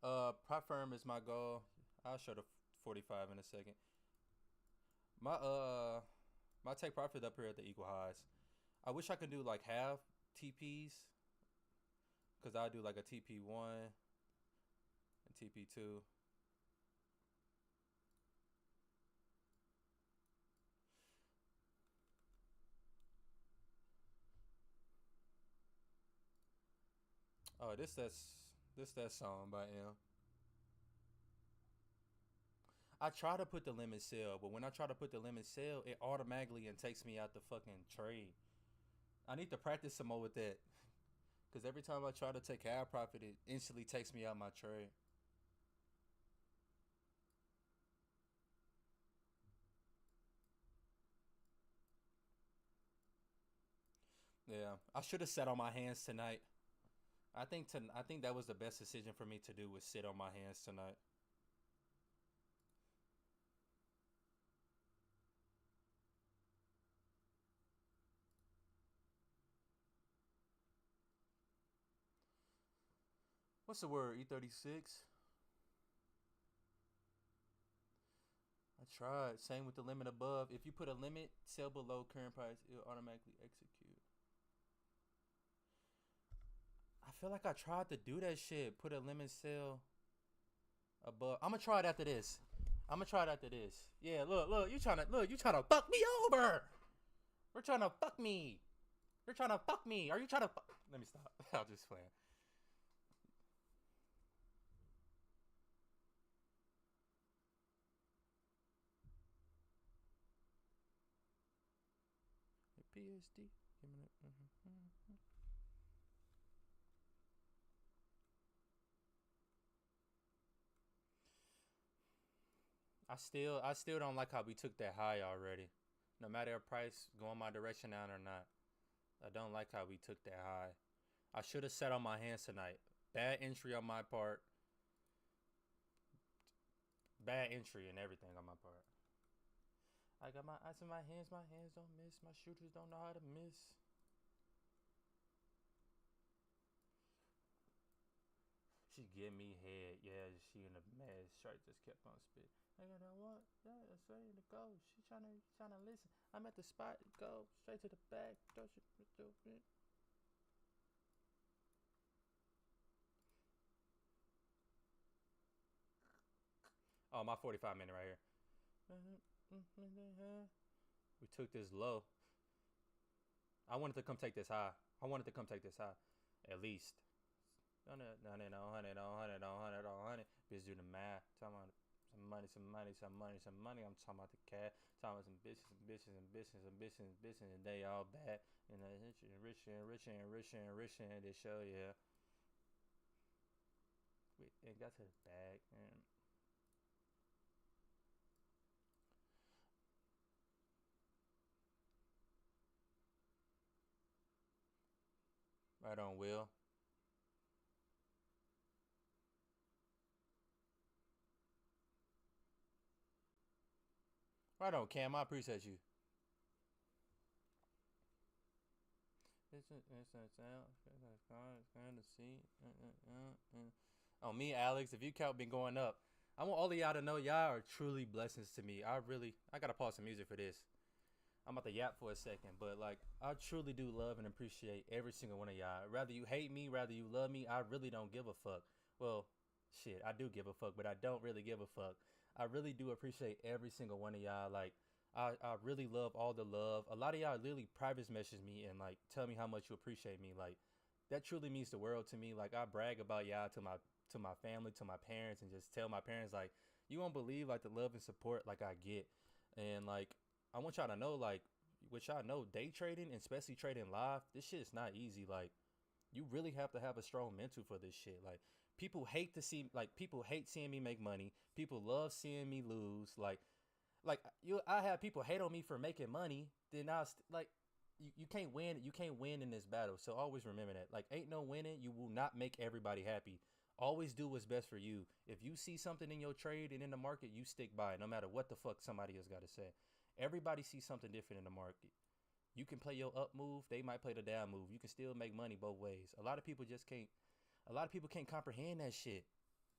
Prop firm is my goal. I'll show the 45 in a second. My my take profit up here at the equal highs. I wish I could do like half TPs because I do like a TP1 and TP2. Oh, this that song by M. I try to put the limit sell, but when I try to put the limit sell, it automatically and takes me out the fucking trade. I need to practice some more with that. Cause every time I try to take half profit, it instantly takes me out my trade. Yeah, I should have sat on my hands tonight. I think that was the best decision for me to do was sit on my hands tonight. What's the word? E36. I tried. Same with the limit above. If you put a limit, sell below current price, it'll automatically execute. I feel like I tried to do that shit. Put a limit sell above. I'm gonna try it after this. I'm gonna try it after this. Yeah, look, you trying to fuck me over. We're trying to fuck me. You're trying to fuck me. Are you trying to fuck? Let me stop. I'll just play. PSD. I still don't like how we took that high already. No matter if price going my direction down or not. I don't like how we took that high. I should have sat on my hands tonight. Bad entry on my part. Bad entry and everything on my part. I got my eyes in my hands don't miss. My shooters don't know how to miss. She give me head. Yeah, she in a mad shirt just kept on spit. I got that what? Yeah, that's ready to go. She trying to listen. I'm at the spot. Go straight to the back. Don't you do it? Oh, my 45 minute right here. We took this low. I wanted to come take this high. I wanted to come take this high. At least. 100 on 100 on 100 on 100. Bitch do the math. Talking about some money, some money, some money, some money. I'm talking about the cat. Talking about some bitches, some bitches, and bitches, and bitches, and bitches, and they all bad. And richer and richer and richer and richer and richer. And they show, yeah. Wait, it got to the bag. And right on, Will. Right on, Cam. I appreciate you. On me, Alex, if you count been going up, I want all of y'all to know y'all are truly blessings to me. I gotta pause some music for this. I'm about to yap for a second, but like, I truly do love and appreciate every single one of y'all. Rather you hate me, rather you love me, I really don't give a fuck. Well, shit, I do give a fuck, but I don't really give a fuck. I really do appreciate every single one of y'all. Like, I really love all the love. A lot of y'all literally private message me and like tell me how much you appreciate me. Like, that truly means the world to me. Like, I brag about y'all to my family, to my parents, and just tell my parents like, you won't believe like the love and support like I get. And like, I want y'all to know, like, what y'all know, day trading and especially trading live, this shit is not easy. Like, you really have to have a strong mental for this shit. Like, people hate seeing me make money. People love seeing me lose. I have people hate on me for making money. Then you can't win. You can't win in this battle. So always remember that. Like, ain't no winning. You will not make everybody happy. Always do what's best for you. If you see something in your trade and in the market, you stick by it, no matter what the fuck somebody else got to say. Everybody sees something different in the market. You can play your up move, they might play the down move. You can still make money both ways. A lot of people can't comprehend that shit.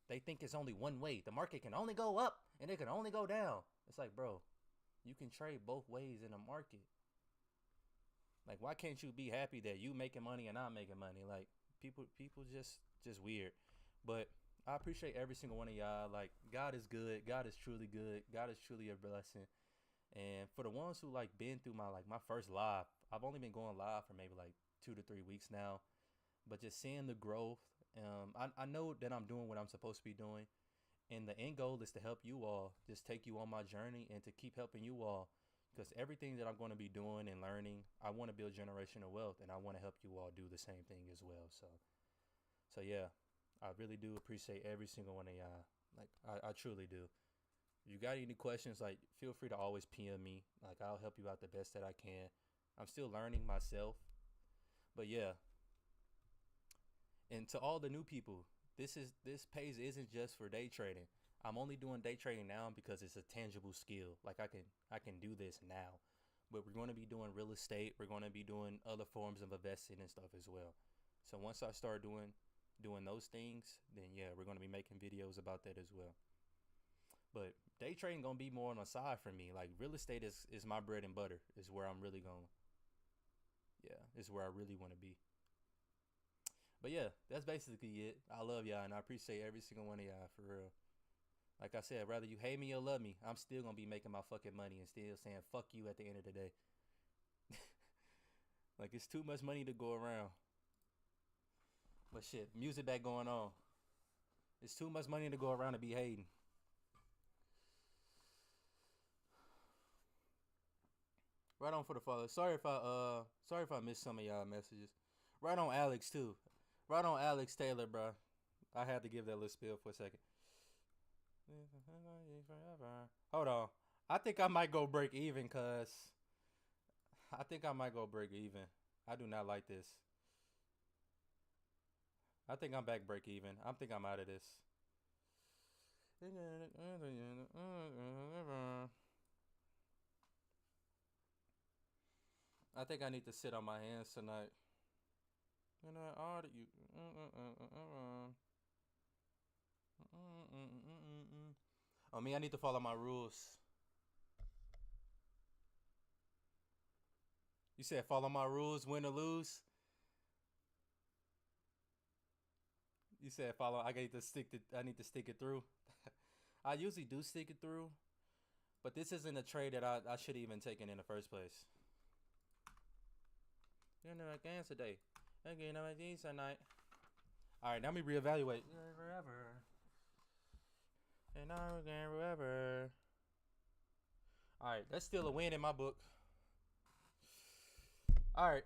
They think it's only one way. The market can only go up and it can only go down. It's like, bro, you can trade both ways in the market. Like, why can't you be happy that you making money and I'm making money? Like, people just weird. But I appreciate every single one of y'all. Like, God is good. God is truly good. God is truly a blessing. And for the ones who like been through my first live, I've only been going live for maybe like 2 to 3 weeks now, but just seeing the growth, I know that I'm doing what I'm supposed to be doing, and the end goal is to help you all, just take you on my journey and to keep helping you all, because everything that I'm going to be doing and learning, I want to build generational wealth, and I want to help you all do the same thing as well. So yeah, I really do appreciate every single one of y'all. Like, I truly do. You got any questions, like, feel free to always PM me. Like, I'll help you out the best that I can. I'm still learning myself. But yeah. And to all the new people, this page isn't just for day trading. I'm only doing day trading now because it's a tangible skill. Like, I can do this now. But we're going to be doing real estate. We're going to be doing other forms of investing and stuff as well. So once I start doing those things, then yeah, we're going to be making videos about that as well. But day trading gonna be more on the side for me. Like, real estate is my bread and butter. Is where I'm really going. Yeah, is where I really want to be. But yeah, that's basically it. I love y'all and I appreciate every single one of y'all for real. Like I said, whether you hate me or love me, I'm still gonna be making my fucking money and still saying fuck you at the end of the day. Like, it's too much money to go around. But shit, music that going on. It's too much money to go around to be hating. Right on for the follow. Sorry if I missed some of y'all messages. Right on Alex too. Right on Alex Taylor, bro. I had to give that little spiel for a second. Hold on. I think I might go break even, cuz I think I might go break even. I do not like this. I think I'm back break even. I think I'm out of this. I think I need to sit on my hands tonight. And I order you. Oh, me, I need to follow my rules. You said follow my rules, win or lose. You said follow. I need to stick it through. I usually do stick it through, but this isn't a trade that I should even taken in the first place. You're never against today. Again, I'm against tonight. All right, now let me reevaluate. Forever. And I can forever. All right, that's still a win in my book. All right.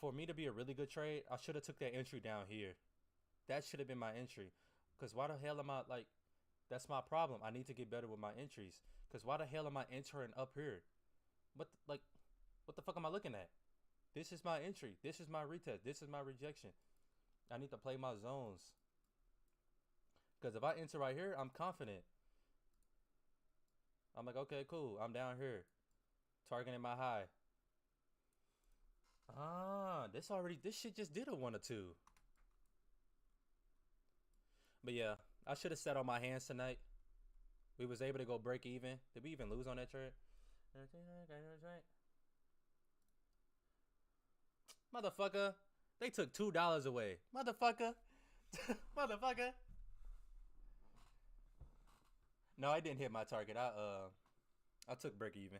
For me to be a really good trade, I should have took that entry down here. That should have been my entry. Cause why the hell am I like? That's my problem. I need to get better with my entries. Cause why the hell am I entering up here? What the fuck am I looking at? This is my entry. This is my retest. This is my rejection. I need to play my zones. Cause if I enter right here, I'm confident. I'm like, okay, cool. I'm down here, targeting my high. This shit just did a 1 or 2. But yeah, I should have sat on my hands tonight. We was able to go break even. Did we even lose on that trade? Motherfucker. They took $2 away. Motherfucker. Motherfucker. No, I didn't hit my target. I took break even.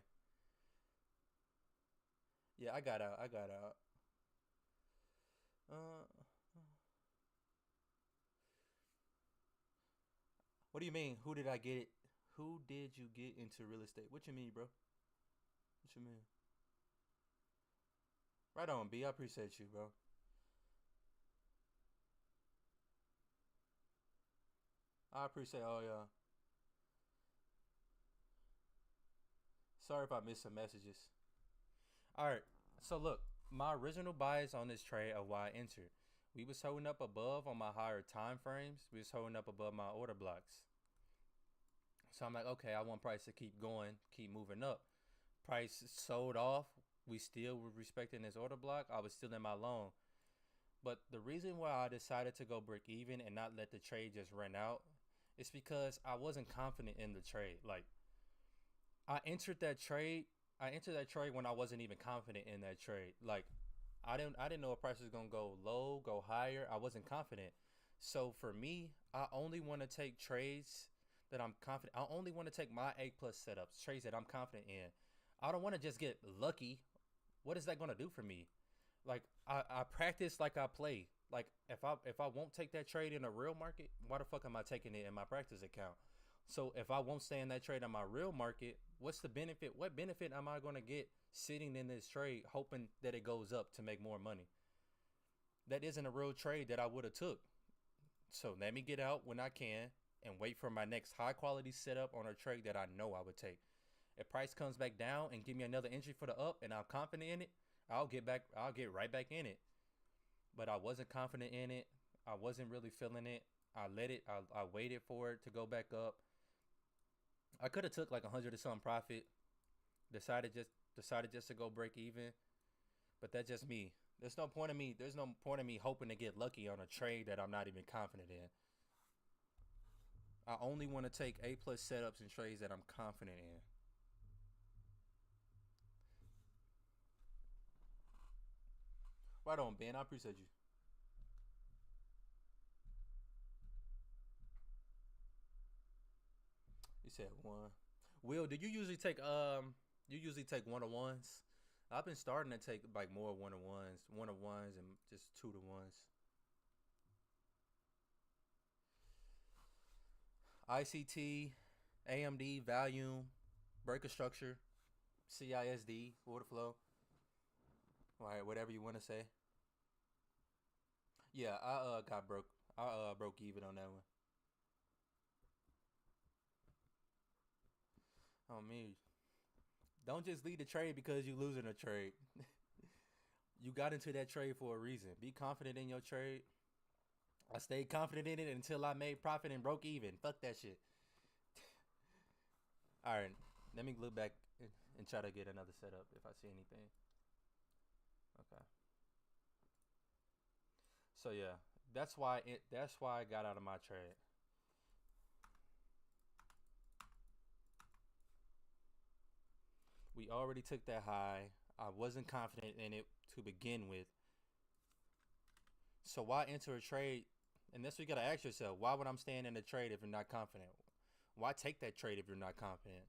Yeah, I got out. Uh, what do you mean? Who did I get it? Who did you get into real estate? What you mean, bro? What you mean? Right on, B. I appreciate you, bro. I appreciate all y'all. Sorry if I missed some messages. All right. So look, my original bias on this trade of why I entered. We was holding up above on my higher time frames. We was holding up above my order blocks. So I'm like, okay, I want price to keep going, keep moving up. Price sold off. We still were respecting this order block. I was still in my long. But the reason why I decided to go break even and not let the trade just run out is because I wasn't confident in the trade. Like I entered that trade. I entered that trade when I wasn't even confident in that trade. Like I didn't know if price was gonna go low, go higher. I wasn't confident. So for me, I only want to take trades that I'm confident. I only want to take my A plus setups, trades that I'm confident in. I don't want to just get lucky. What is that gonna do for me? Like I practice like I play. Like if I won't take that trade in a real market, why the fuck am I taking it in my practice account? So if I won't stay in that trade on my real market, what's the benefit? What benefit am I going to get sitting in this trade hoping that it goes up to make more money? That isn't a real trade that I would have took. So let me get out when I can and wait for my next high quality setup on a trade that I know I would take. If price comes back down and give me another entry for the up and I'm confident in it, I'll get right back in it. But I wasn't confident in it. I wasn't really feeling it. I waited for it to go back up. I could have took like 100 or something profit. Decided just to go break even. But that's just me. There's no point in me hoping to get lucky on a trade that I'm not even confident in. I only want to take A plus setups and trades that I'm confident in. Right on, Ben. I appreciate you. You said one. Will, do you usually take one on ones? I've been starting to take like more one on ones and just 2 to 1s. ICT, AMD, Volume, Breaker Structure, CISD, order flow. All right, whatever you want to say. Yeah, I got broke. I broke even on that one. Oh me. Don't just lead the trade because you losing a trade. You got into that trade for a reason. Be confident in your trade. I stayed confident in it until I made profit and broke even. Fuck that shit. All right, let me look back and try to get another setup if I see anything. Okay. So yeah, that's why I got out of my trade. We already took that high. I wasn't confident in it to begin with. So why enter a trade? And that's what you gotta ask yourself. Why would I'm staying in a trade if you're not confident? Why take that trade if you're not confident?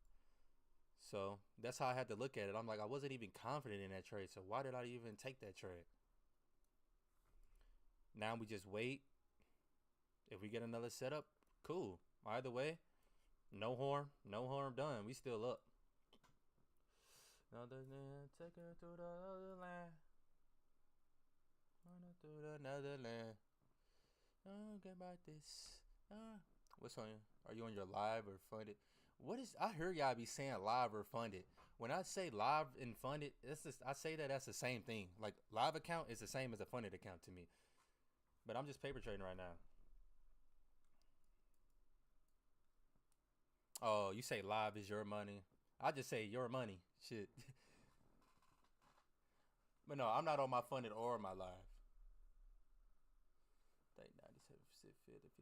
So that's how I had to look at it. I'm like, I wasn't even confident in that trade. So why did I even take that trade? Now we just wait. If we get another setup, cool. Either way, no harm done. We still up. Another land, take her to the other land. Run her through another land. Oh, get about this. What's on you? Are you on your live or funded? What is? I heard y'all be saying live or funded. When I say live and funded, I say that's the same thing. Like live account is the same as a funded account to me. But I'm just paper trading right now. Oh, you say live is your money. I just say your money. Shit. But no, I'm not on my funded or my live. Think 97% fit to 50%.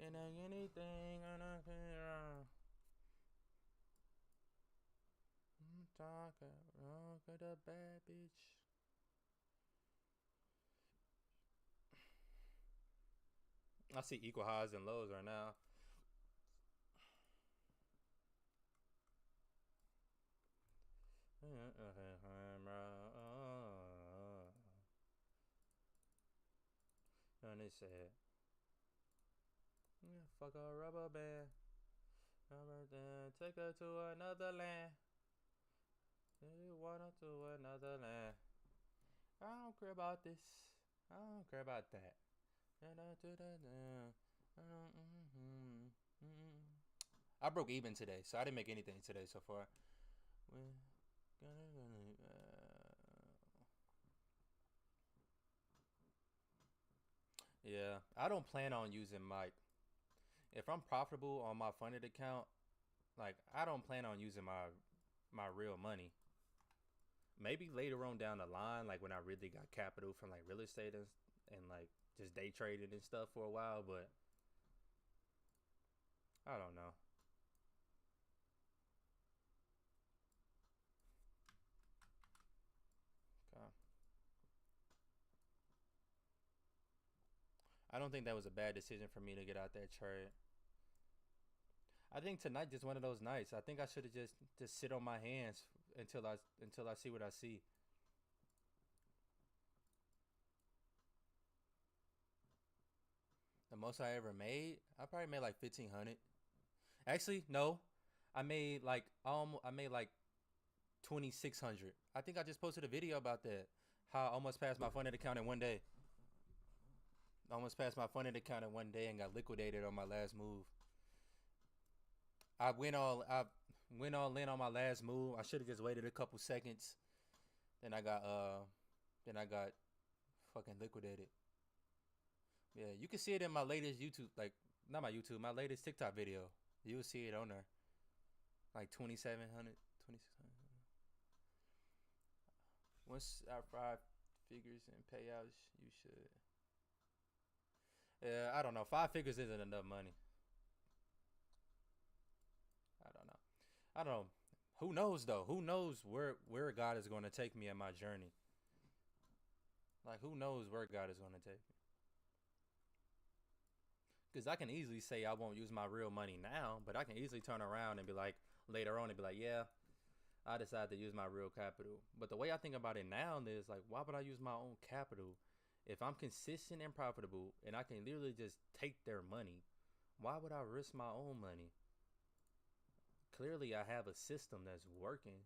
And anything I can talk wrong with a bad bitch. I see equal highs and lows right now. And they said, yeah, fuck a rubber band. Take her to another land. You wanna to another land. I don't care about this. I don't care about that. I broke even today, so I didn't make anything today so far. Yeah, I don't plan on using if I'm profitable on my funded account, like I don't plan on using my real money. Maybe later on down the line, like when I really got capital from like real estate and like just day trading and stuff for a while, but I don't know. Okay. I don't think that was a bad decision for me to get out that trade. I think tonight just one of those nights. I think I should have just sit on my hands until I see what I see. The most I ever made, I probably made like 1,500. Actually, no, I made like 2,600. I think I just posted a video about that. How I almost passed my funded account in one day. I almost passed my funded account in one day and got liquidated on my last move. I went all in on my last move. I should have just waited a couple seconds. Then I got fucking liquidated. Yeah, you can see it in my latest YouTube, like not my YouTube, my latest TikTok video. You'll see it on there. Like 2,700, 2,600. Once our 5 figures in payouts, you should. Yeah, I don't know. 5 figures isn't enough money. I don't know. I don't know. Who knows though? Who knows where God is going to take me in my journey? Like who knows where God is going to take me? Because I can easily say I won't use my real money now, but I can easily turn around and be like later on and be like, yeah, I decided to use my real capital. But the way I think about it now is like, why would I use my own capital if I'm consistent and profitable and I can literally just take their money? Why would I risk my own money? Clearly, I have a system that's working.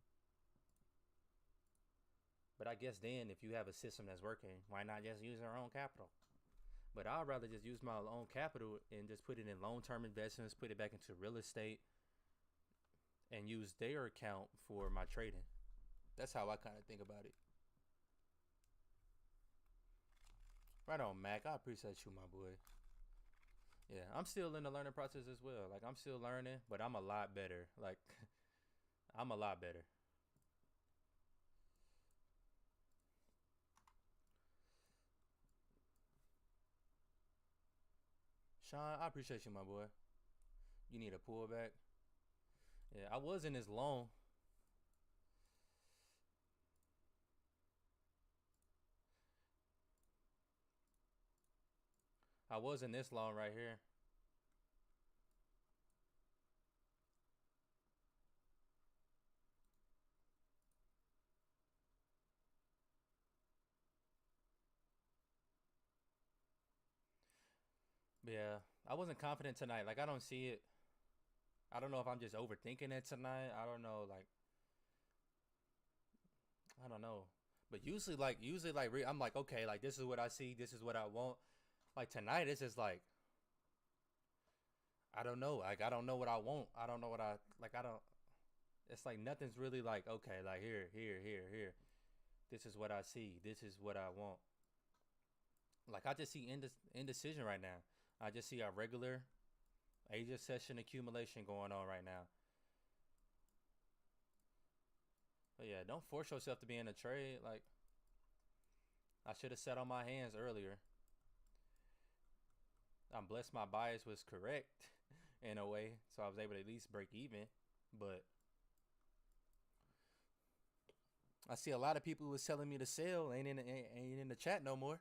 But I guess then, if you have a system that's working, why not just use our own capital? But I'd rather just use my own capital and just put it in long-term investments, put it back into real estate, and use their account for my trading. That's how I kind of think about it. Right on, Mac. I appreciate you, my boy. Yeah, I'm still in the learning process as well. Like, I'm still learning, but I'm a lot better. Like, I'm a lot better. Sean, I appreciate you, my boy. You need a pullback. Yeah, I was in this long. I was in this long right here. Yeah, I wasn't confident tonight. Like I don't see it. I don't know if I'm just overthinking it tonight. I don't know. Like I don't know. But I'm like, okay, like this is what I see. This is what I want. Like tonight, it's just like I don't know. Like I don't know what I want. I don't know what I like. I don't. It's like nothing's really like okay. Like here. This is what I see. This is what I want. Like I just see indecision right now. I just see our regular Asia session accumulation going on right now. But yeah, don't force yourself to be in a trade. Like I should have sat on my hands earlier. I'm blessed my bias was correct in a way, so I was able to at least break even. But I see a lot of people who was telling me to sell ain't in the chat no more.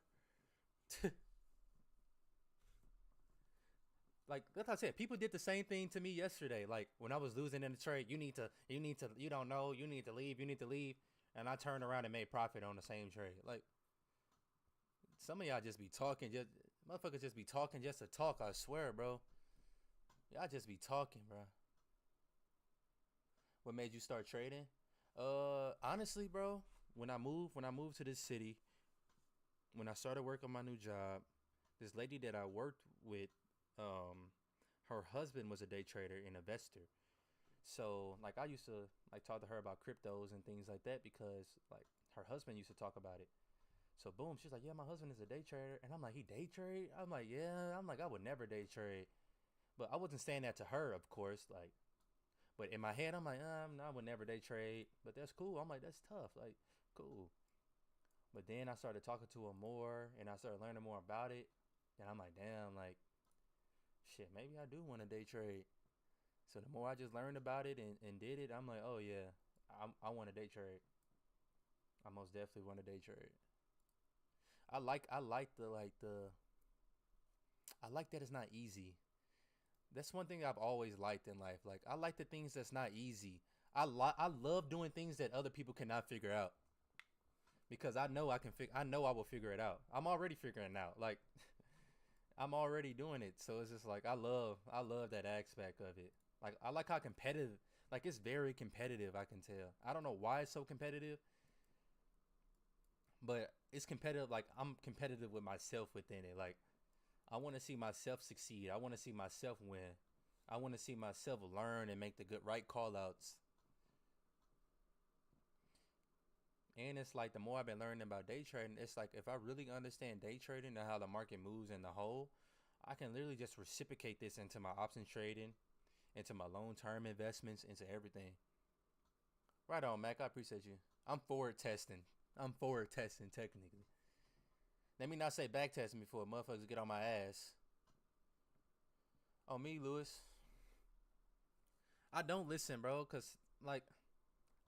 Like I said, people did the same thing to me yesterday. Like when I was losing in the trade, you don't know, you need to leave, and I turned around and made profit on the same trade. Like some of y'all just be talking, just motherfuckers just be talking just to talk. I swear, bro. Y'all just be talking, bro. What made you start trading? Honestly, bro, when I moved to this city, when I started working my new job, this lady that I worked with, her husband was a day trader and investor. So like I used to like talk to her about cryptos and things like that because like her husband used to talk about it. So boom, she's like, yeah, my husband is a day trader, and I'm like, he day trade? I'm like, yeah. I'm like, I would never day trade, but I wasn't saying that to her, of course. Like, but in my head, I'm like, I would never day trade, but that's cool. I'm like, that's tough, like, cool. But then I started talking to her more, and I started learning more about it, and I'm like, damn, like, shit, maybe I do want to day trade. So the more I just learned about it and did it, I'm like, oh yeah, I want to day trade. I most definitely want to day trade. I like I like that it's not easy. That's one thing I've always liked in life. Like I like the things that's not easy. I love doing things that other people cannot figure out because I know I know I will figure it out. I'm already figuring it out. Like I'm already doing it. So it's just like I love that aspect of it. Like I like how competitive, like it's very competitive, I can tell. I don't know why it's so competitive, but it's competitive. Like I'm competitive with myself within it. Like I want to see myself succeed. I want to see myself win. I want to see myself learn and make the good right call outs. And it's like the more I've been learning about day trading, it's like if I really understand day trading and how the market moves in the whole, I can literally just reciprocate this into my options trading, into my long term investments, into everything. Right on, Mac. I appreciate you. I'm forward testing. I'm forward testing technically. Let me not say back testing before motherfuckers get on my ass. On me, Lewis. I don't listen, bro, because, like,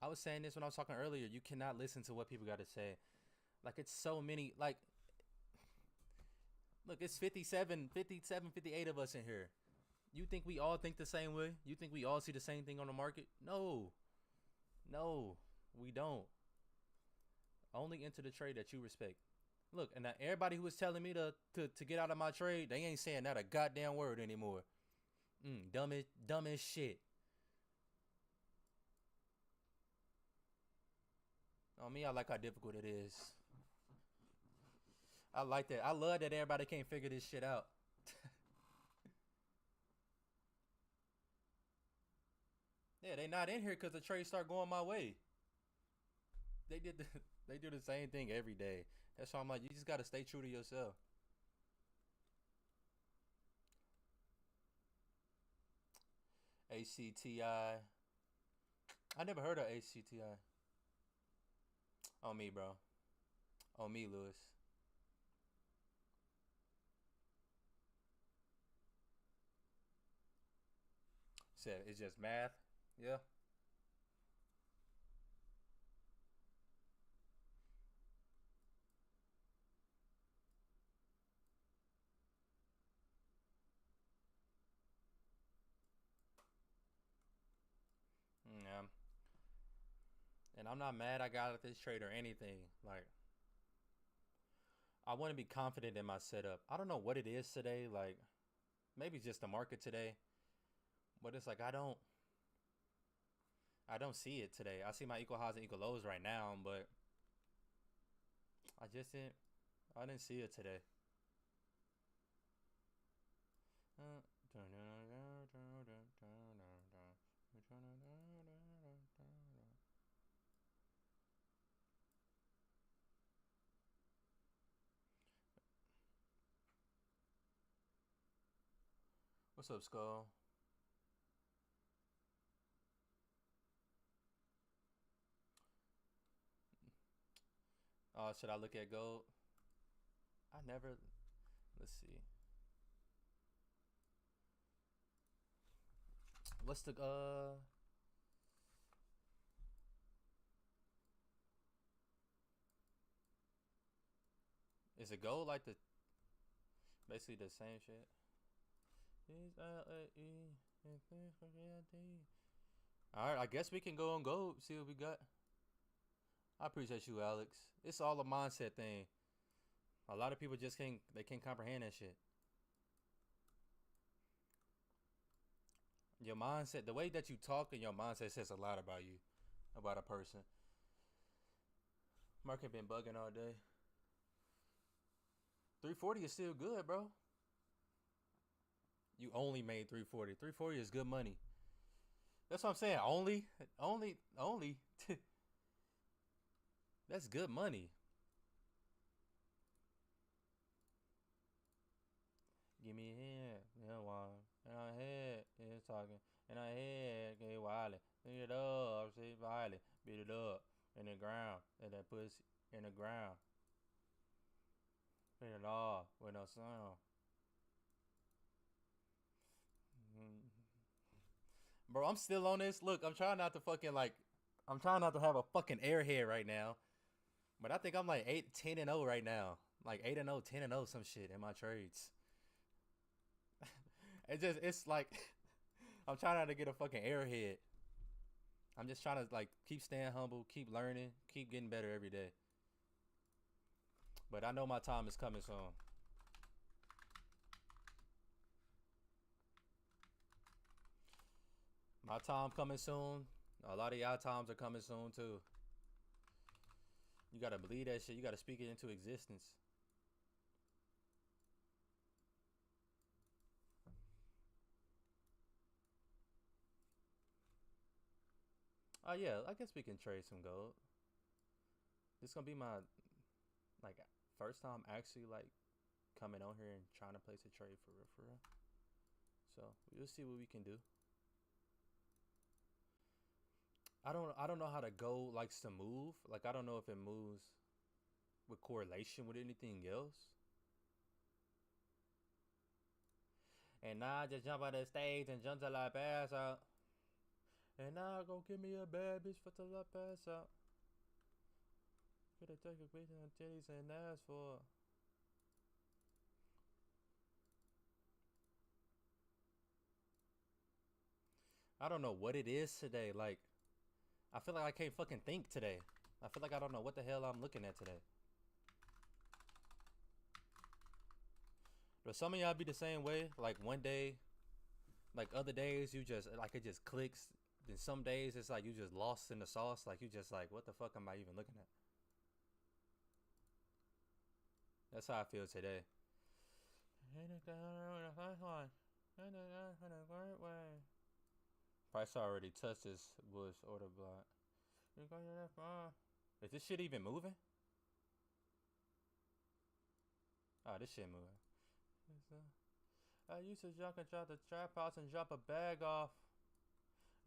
I was saying this when I was talking earlier. You cannot listen to what people got to say. Like, it's so many. Like, look, it's 58 of us in here. You think we all think the same way? You think we all see the same thing on the market? No. No, we don't. Only enter the trade that you respect. Look, and now everybody who was telling me to get out of my trade, they ain't saying that a goddamn word anymore. Dumb as shit. On me, I like how difficult it is. I like that. I love that everybody can't figure this shit out. Yeah, they not in here because the trade start going my way. They did the, they do the same thing every day. That's why I'm like, you just gotta stay true to yourself. ACTI. I never heard of ACTI. On me, bro. On me, Lewis. Said it's just math. Yeah. And I'm not mad I got this trade or anything. Like, I want to be confident in my setup. I don't know what it is today. Like, maybe it's just the market today. But it's like I don't see it today. I see my equal highs and equal lows right now, but I didn't see it today. What's up, Skull? Should I look at gold? I never. Let's see. What's the Is it gold like the basically the same shit? Alright, I guess we can go on gold, see what we got. I appreciate you, Alex. It's all a mindset thing. A lot of people just can't comprehend that shit. Your mindset, the way that you talk and your mindset says a lot about you, about a person. Market been bugging all day. 340 is still good, bro. You only made 340. 340 is good money. That's what I'm saying. Only. That's good money. Give me a hand, yeah, one. And I had, yeah, talking. And I had, get Wiley. Beat it up, see Wiley. Beat it up in the ground. And that pussy in the ground. Beat it off with no sound. Bro, I'm still on this. Look, I'm trying not to have a fucking airhead right now. But I think I'm like 8, 10 and 0 right now. Like 8 and 0, 10 and 0 some shit in my trades. It's like I'm trying not to get a fucking airhead. I'm just trying to like keep staying humble, keep learning, keep getting better every day. But I know my time is coming soon. My time coming soon. A lot of y'all times are coming soon too. You gotta believe that shit. You gotta speak it into existence. Oh yeah, I guess we can trade some gold. This gonna be my like first time actually like coming on here and trying to place a trade for real, for real. So we'll see what we can do. I don't know how the gold likes to move. Like I don't know if it moves with correlation with anything else. And now I just jump on the stage and jump till I pass out. And now go give me a bad bitch for till I pass out. Could take a quick on titties and ass for. I don't know what it is today. Like, I feel like I can't fucking think today. I feel like I don't know what the hell I'm looking at today. But some of y'all be the same way. Like one day, like other days, you just like it just clicks. Then some days it's like you just lost in the sauce. Like you just like, what the fuck am I even looking at? That's how I feel today. Price already touched this Bush order block. Is this shit even moving? Oh, this shit moving. I used to jump and drop the trap house and drop a bag off.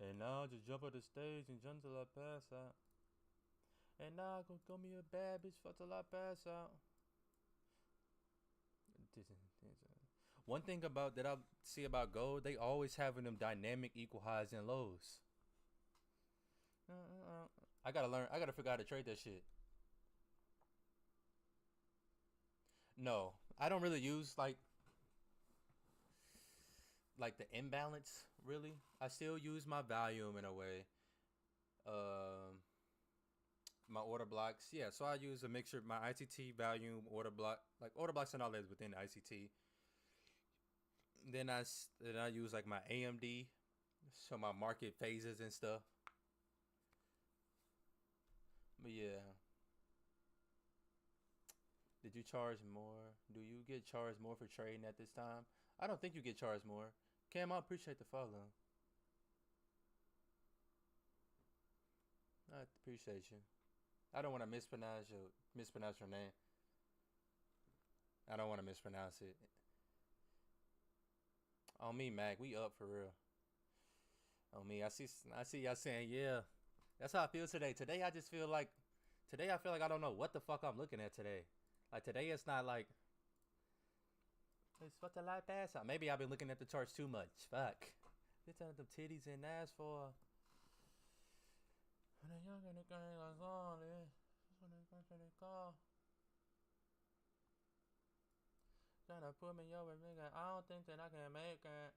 And now I just jump on the stage and jump till I pass out. And now I go me a bad bitch for till I pass out. One thing about that I see about gold, they always having them dynamic equal highs and lows. I gotta learn. I gotta figure out how to trade that shit. No, I don't really use like the imbalance. Really, I still use my volume in a way. my order blocks. Yeah, so I use a mixture of my ICT volume order block, like order blocks and all that is within ICT. Then I use like my AMD, so my market phases and stuff. But yeah, did you charge more? Do you get charged more for trading at this time? I don't think you get charged more. Cam, I appreciate the follow. I appreciate you. I don't want to mispronounce your name. I don't want to mispronounce it. On me, Mac, we up for real. On me, I see y'all saying yeah. That's how I feel today. Today I feel like I don't know what the fuck I'm looking at today. Like today it's not like it's what the light pass out. Maybe I've been looking at the charts too much. Fuck. It's on the titties and ass for. Trying to put me over, nigga. I don't think that I can make it.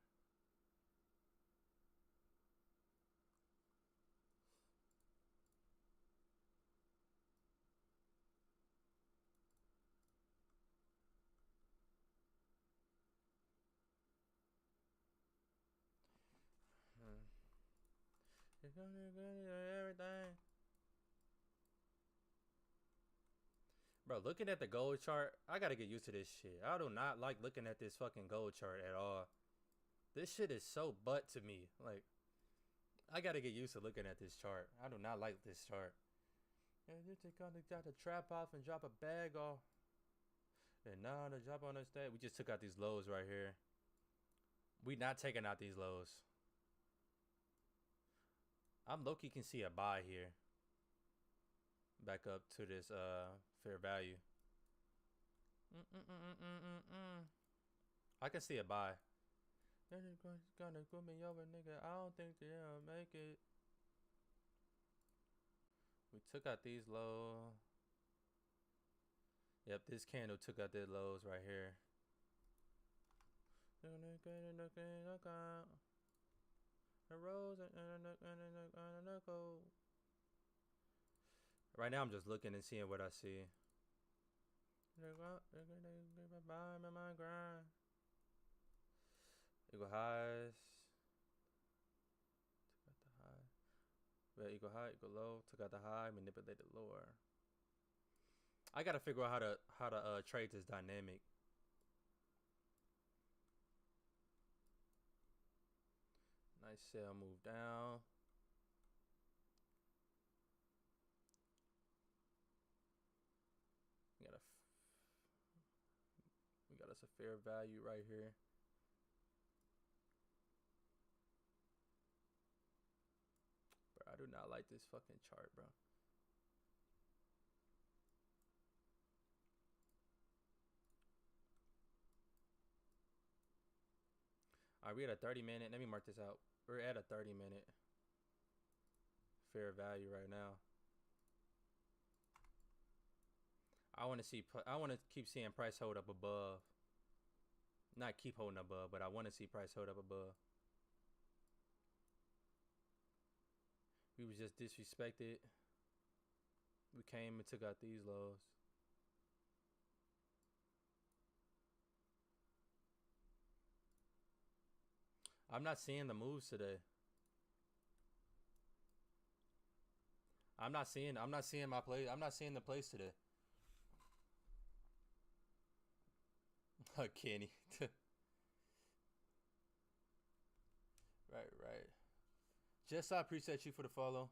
It's gonna be everything. Bro, looking at the gold chart, I gotta get used to this shit. I do not like looking at this fucking gold chart at all. This shit is so butt to me. Like, I gotta get used to looking at this chart. I do not like this chart. And you just gonna got the trap off and drop a bag off. And now to drop on us that. We just took out these lows right here. We not taking out these lows. I'm low-key can see a buy here. Back up to this fair value. I can see a buy. They're gonna put me over, nigga. I don't think they'll make it. We took out these lows. Yep, this candle took out the lows right here. Right now I'm just looking and seeing what I see. Equal highs. Took out the high. Well, equal high, equal low. Took out the high, manipulated lower. I gotta figure out how to trade this dynamic. Nice sell move down. We got us a fair value right here. Bro, I do not like this fucking chart, bro. Alright, we at a 30-minute. Let me mark this out. We're at a 30-minute fair value right now. I want to keep seeing price hold up above. Not keep holding above, but I want to see price hold up above. We was just disrespected. We came and took out these lows. I'm not seeing the moves today. I'm not seeing my play. I'm not seeing the plays today. Kenny. Right. Jess, I appreciate you for the follow.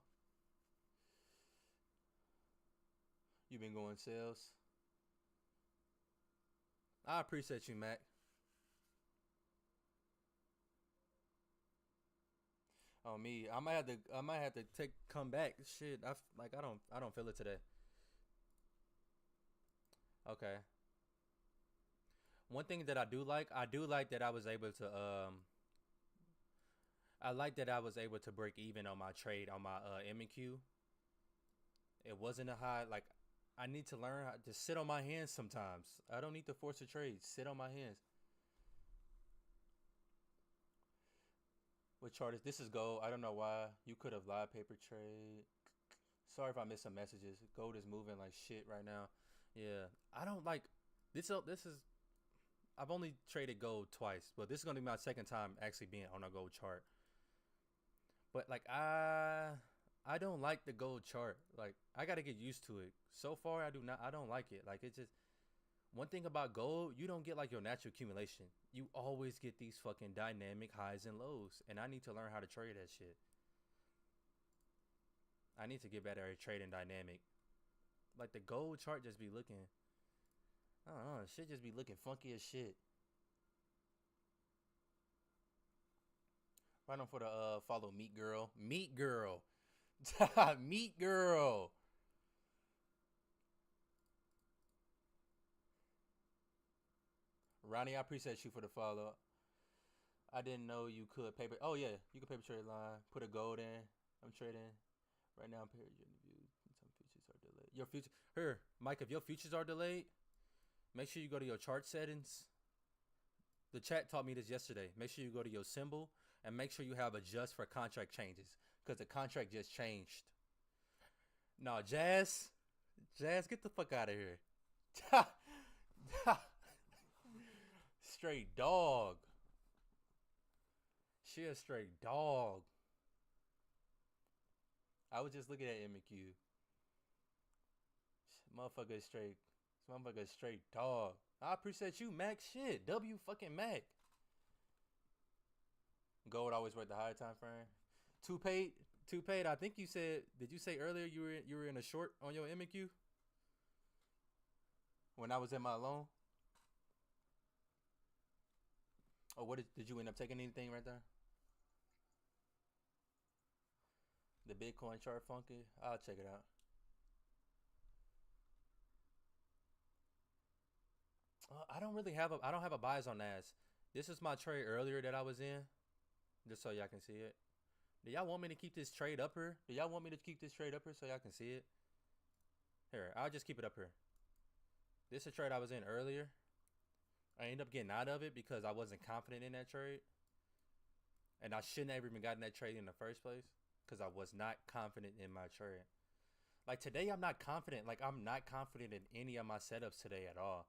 You've been going sales. I appreciate you, Mac. Oh me, I might have to come back. Shit, I don't feel it today. Okay. One thing that I do like that I was able to I like that I was able to break even on my trade on my M&Q. It wasn't a high. Like, I need to learn how to sit on my hands sometimes. I don't need to force a trade. Sit on my hands. What chart is this? Is gold. I don't know why. You could have live paper trade. Sorry if I missed some messages. Gold is moving like shit right now. Yeah, I don't like this. This is I've only traded gold twice, but this is gonna be my second time actually being on a gold chart. But like I don't like the gold chart. Like I gotta get used to it. So far I do not. I don't like it. Like it's just one thing about gold, you don't get like your natural accumulation. You always get these fucking dynamic highs and lows, and I need to learn how to trade that shit. I need to get better at trading dynamic. Like the gold chart just be looking, I don't know, shit just be looking funky as shit. Right on for the follow Meat Girl. Meat Girl. Meat Girl. Ronnie, I appreciate you for the follow. I didn't know you could paper. Oh yeah, you can paper trade line. Put a gold in. I'm trading right now. Period. Your views. Some futures are delayed. Your future. Here, Mike. If your futures are delayed, make sure you go to your chart settings. The chat taught me this yesterday. Make sure you go to your symbol and make sure you have adjust for contract changes because the contract just changed. No, Jazz. Jazz, get the fuck out of here. Straight dog. She a straight dog. I was just looking at MQ. Motherfucker is straight. This motherfucker is straight dog. I appreciate you, Mac. Shit. W fucking Mac. Gold always worth the higher time frame. Two paid. I think you said. Did you say earlier you were in a short on your MQ? When I was in my loan. Oh, what did you end up taking anything right there? The Bitcoin chart funky. I'll check it out. I don't really have I don't have a bias on Nas. This is my trade earlier that I was in, just so y'all can see it. Do y'all want me to keep this trade up here? Do y'all want me to keep this trade up here so y'all can see it? Here, I'll just keep it up here. This is a trade I was in earlier. I ended up getting out of it because I wasn't confident in that trade. And I shouldn't have even gotten that trade in the first place because I was not confident in my trade. Like today, I'm not confident. Like I'm not confident in any of my setups today at all.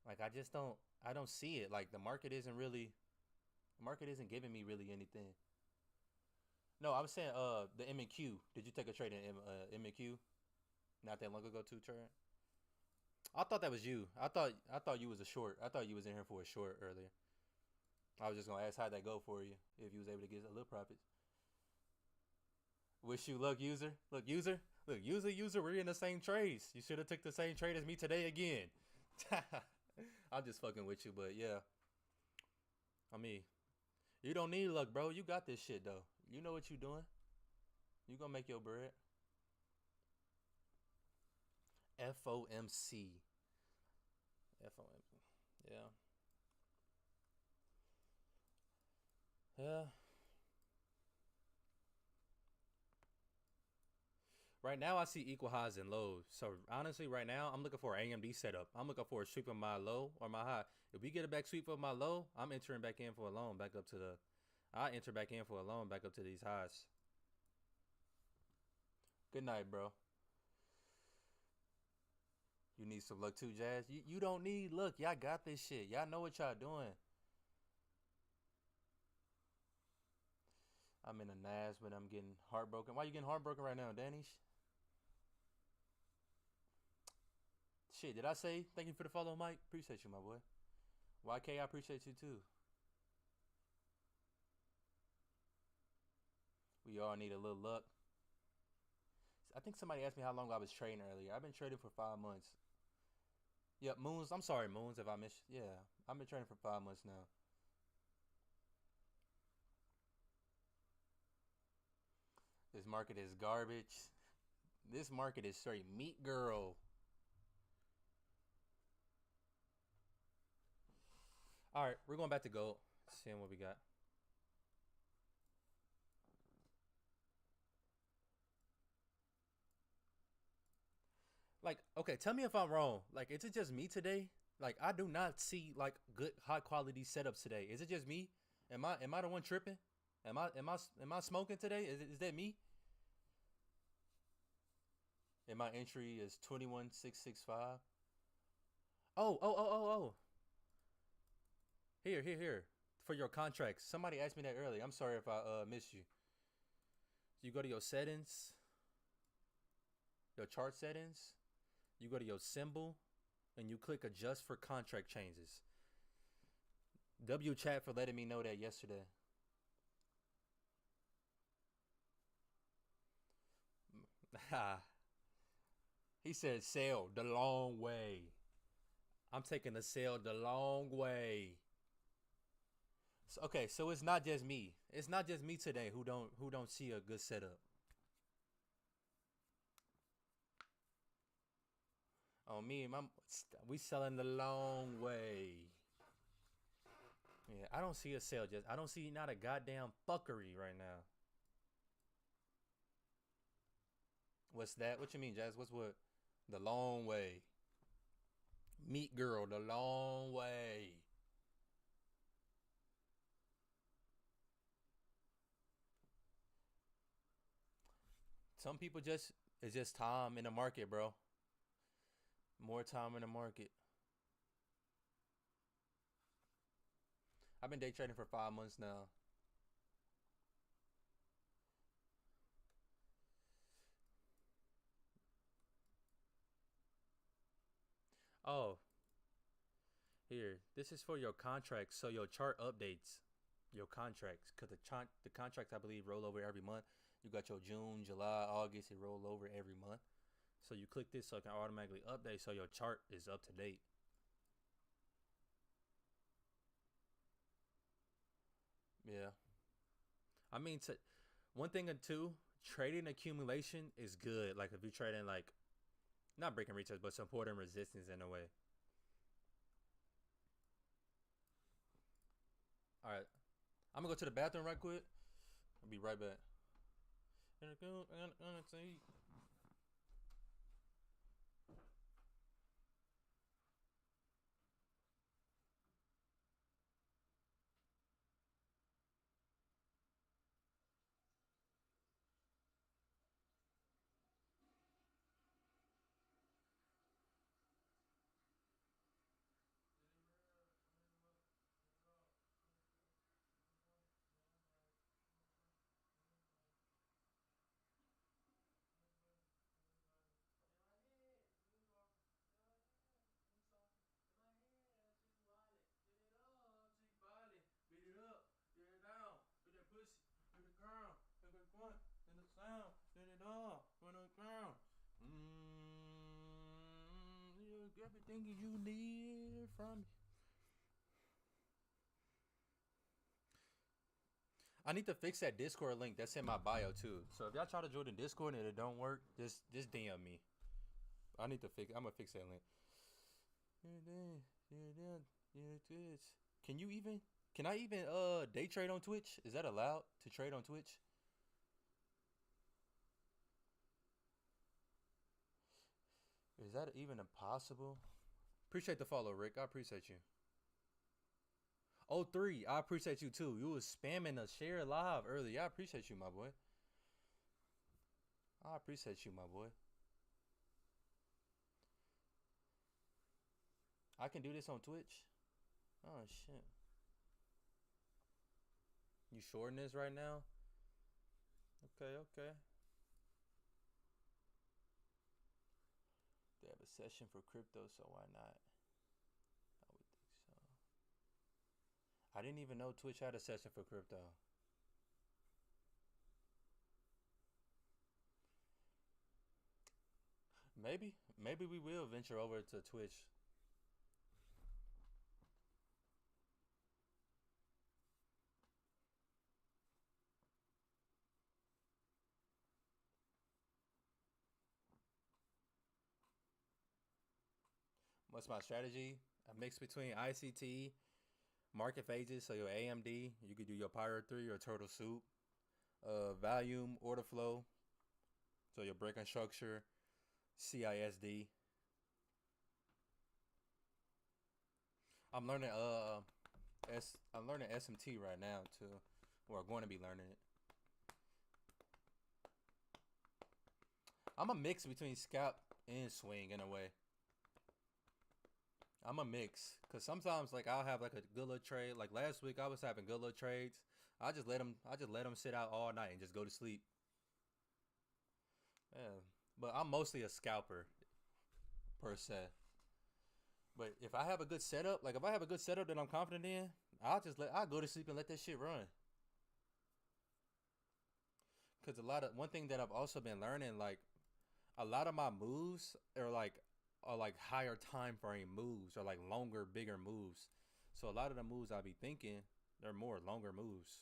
Like I don't see it. Like the market isn't giving me really anything. No, I was saying the M&Q. Did you take a trade in M&Q? Not that long ago too, Trent? I thought that was you. I thought you was a short. I thought you was in here for a short earlier. I was just gonna ask how'd that go for you if you was able to get a little profits. Wish you luck, user. Look, user. Look, user. We're in the same trades. You should have took the same trade as me today again. I'm just fucking with you, but yeah. I mean, you don't need luck, bro. You got this shit though. You know what you doing. You gonna make your bread. FOMC. FOMC. Yeah. Yeah. Right now, I see equal highs and lows. So honestly, right now, I'm looking for an AMD setup. I'm looking for a sweep of my low or my high. If we get a back sweep of my low, I'm entering back in for a loan back up to the. I enter back in for a loan back up to these highs. Good night, bro. You need some luck too, Jazz. You don't need luck. Y'all got this shit. Y'all know what y'all doing. I'm in a Nas, but I'm getting heartbroken. Why you getting heartbroken right now, Danish? Shit, did I say thank you for the follow, Mike? Appreciate you, my boy. YK, I appreciate you too. We all need a little luck. I think somebody asked me how long I was trading earlier. I've been trading for 5 months. Yep, Moons. I'm sorry, Moons, if I missed. Yeah, I've been trading for 5 months now. This market is garbage. This market is straight meat girl. All right, we're going back to gold. Seeing what we got. Like, okay, tell me if I'm wrong. Like, is it just me today? Like, I do not see like good high quality setups today. Is it just me? Am I the one tripping? Am I smoking today? Is that me? And my entry is 21665. Oh. Here. For your contracts. Somebody asked me that earlier. I'm sorry if I missed you. You go to your settings, your chart settings, you go to your symbol, and you click adjust for contract changes. W chat for letting me know that yesterday. He said sail the long way. I'm taking the sail the long way. So, okay, so it's not just me. It's not just me today who don't see a good setup. On me, we selling the long way. Yeah, I don't see a sale. I don't see not a goddamn fuckery right now. What's that? What you mean, Jazz? What's what? The long way. Meat girl, the long way. Some people it's just time in the market, bro. More time in the market. I've been day trading for 5 months now. Oh, here. This is for your contracts, so your chart updates your contracts. Cause the contracts I believe roll over every month. You got your June, July, August. It roll over every month. So you click this so it can automatically update so your chart is up to date. Yeah. I mean, one thing or two, trading accumulation is good. Like if you're trading like not breaking retest, but supporting resistance in a way. All right, I'm gonna go to the bathroom right quick. I'll be right back. Beat it up, get it down, put that pussy to the ground, take a grunt, and the sound, get it up, on the ground. Everything you need from me. I need to fix that Discord link that's in my bio too. So if y'all try to join the Discord and it don't work, just DM me. I need to fix. I'm gonna fix that link. Can you even? Can I even day trade on Twitch? Is that allowed to trade on Twitch? Is that even impossible? Appreciate the follow, Rick. I appreciate you. Oh, 3, I appreciate you too. You was spamming the share live earlier. I appreciate you, my boy. I appreciate you, my boy. I can do this on Twitch. Oh shit. You shorting this right now? Okay. They have a session for crypto, so why not? I would think so. I didn't even know Twitch had a session for crypto. Maybe we will venture over to Twitch. What's my strategy? A mix between ICT, market phases, so your AMD, you could do your Pyro 3 or Turtle Soup, volume, order flow, so your break and structure, CISD. I'm learning I'm learning SMT right now too, or I'm going to be learning it. I'm a mix between scalp and swing in a way. I'm a mix because sometimes like I'll have like a good little trade. Like last week, I was having good little trades. I just let them sit out all night and just go to sleep. Yeah, but I'm mostly a scalper per se. But if I have a good setup, like if I have a good setup that I'm confident in, I'll go to sleep and let that shit run. Cause one thing that I've also been learning, like a lot of my moves are like higher time frame moves or like longer, bigger moves. So a lot of the moves I be thinking, they're more longer moves.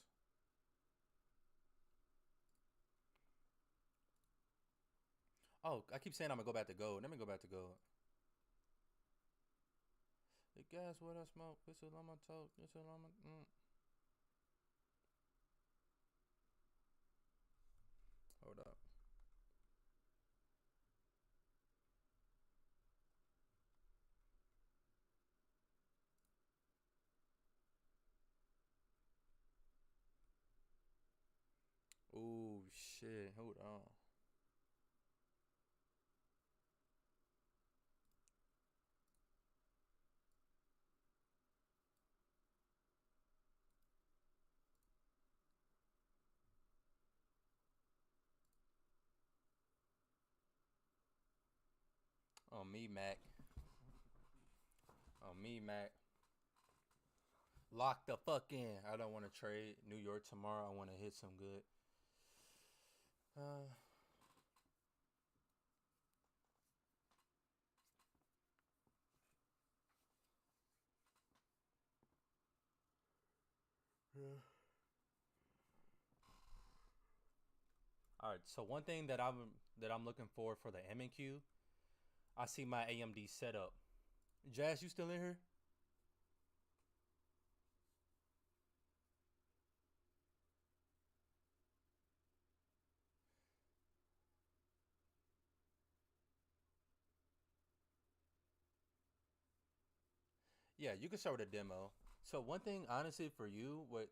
Oh, I keep saying I'm gonna go back to gold. Let me go back to gold. The gas, what I smoke, whistle on my toe, whistle on my. Hold up. Oh shit, hold on. On me, Mac. On me, Mac. Lock the fuck in. I don't want to trade New York tomorrow. I want to hit some good. Uh, yeah. All right. So one thing that I'm looking for the M&Q, I see my AMD setup. Jazz, you still in here? Yeah, you can start with a demo. So one thing, honestly, for you, what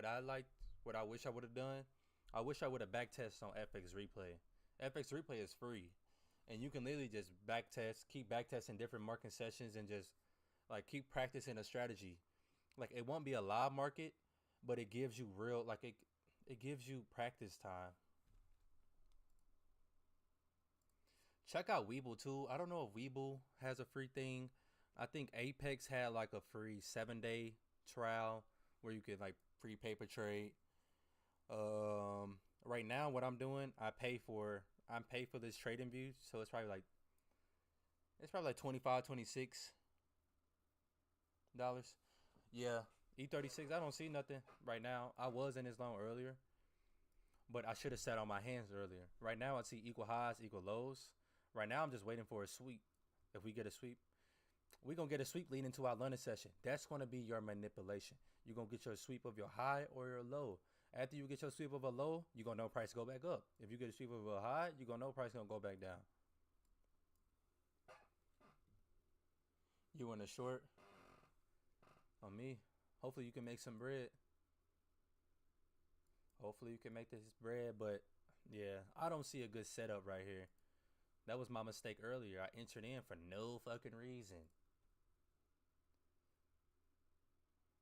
I wish I would have done, I wish I would have back tested on FX Replay. FX Replay is free, and you can literally just back test, keep back testing different market sessions, and just like keep practicing a strategy. Like it won't be a live market, but it gives you real like it gives you practice time. Check out Weeble too. I don't know if Weeble has a free thing. I think Apex had like a free 7 day trial where you could like free paper trade. Right now what I'm doing, I pay for this trading view, so it's probably like 25, $26. Yeah, E36. I don't see nothing right now. I was in this loan earlier, but I should have sat on my hands earlier. Right now I see equal highs, equal lows. Right now I'm just waiting for a sweep. If we get a sweep, we're gonna get a sweep leading into our London session. That's gonna be your manipulation. You're gonna get your sweep of your high or your low. After you get your sweep of a low, you're gonna know price go back up. If you get a sweep of a high, you're gonna know price gonna go back down. You want a short on me? Hopefully you can make some bread. Hopefully you can make this bread, but yeah, I don't see a good setup right here. That was my mistake earlier. I entered in for no fucking reason.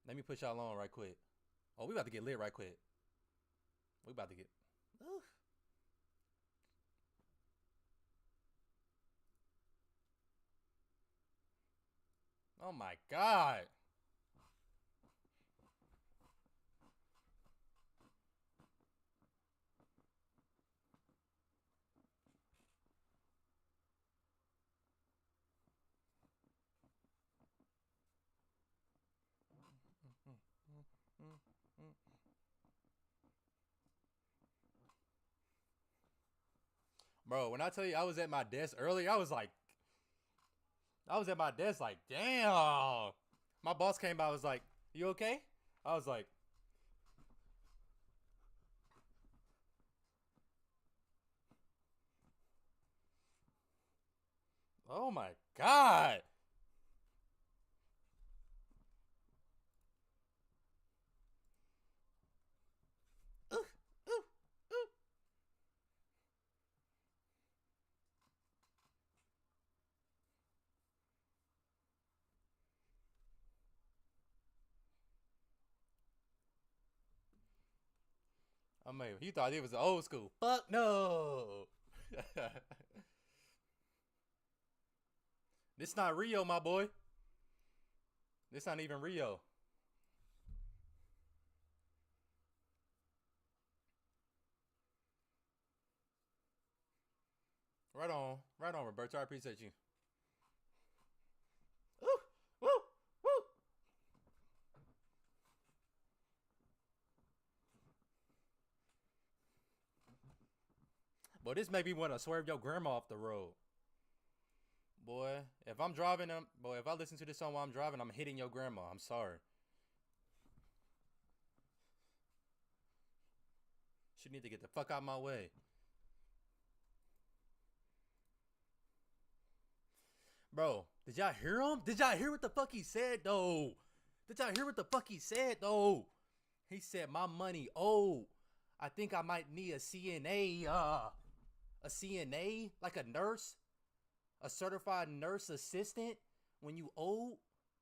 Let me put y'all on right quick. Oh, we about to get lit right quick. We about to get. Oof. Oh my god. Bro, when I tell you I was at my desk earlier, I was at my desk like, damn. My boss came by, was like, you okay? I was like, oh my god. I mean, he thought it was the old school. Fuck no. This not Rio, my boy. This not even Rio. Right on, Roberto. I appreciate you. Woo, woo, woo. Boy, this make me want to swerve your grandma off the road. Boy, if I'm driving, boy, if I listen to this song while I'm driving, I'm hitting your grandma. I'm sorry. She need to get the fuck out my way. Bro, did y'all hear him? Did y'all hear what the fuck he said, though? Did y'all hear what the fuck he said, though? He said, my money, oh, I think I might need a CNA, a CNA, like a nurse, a certified nurse assistant. When you old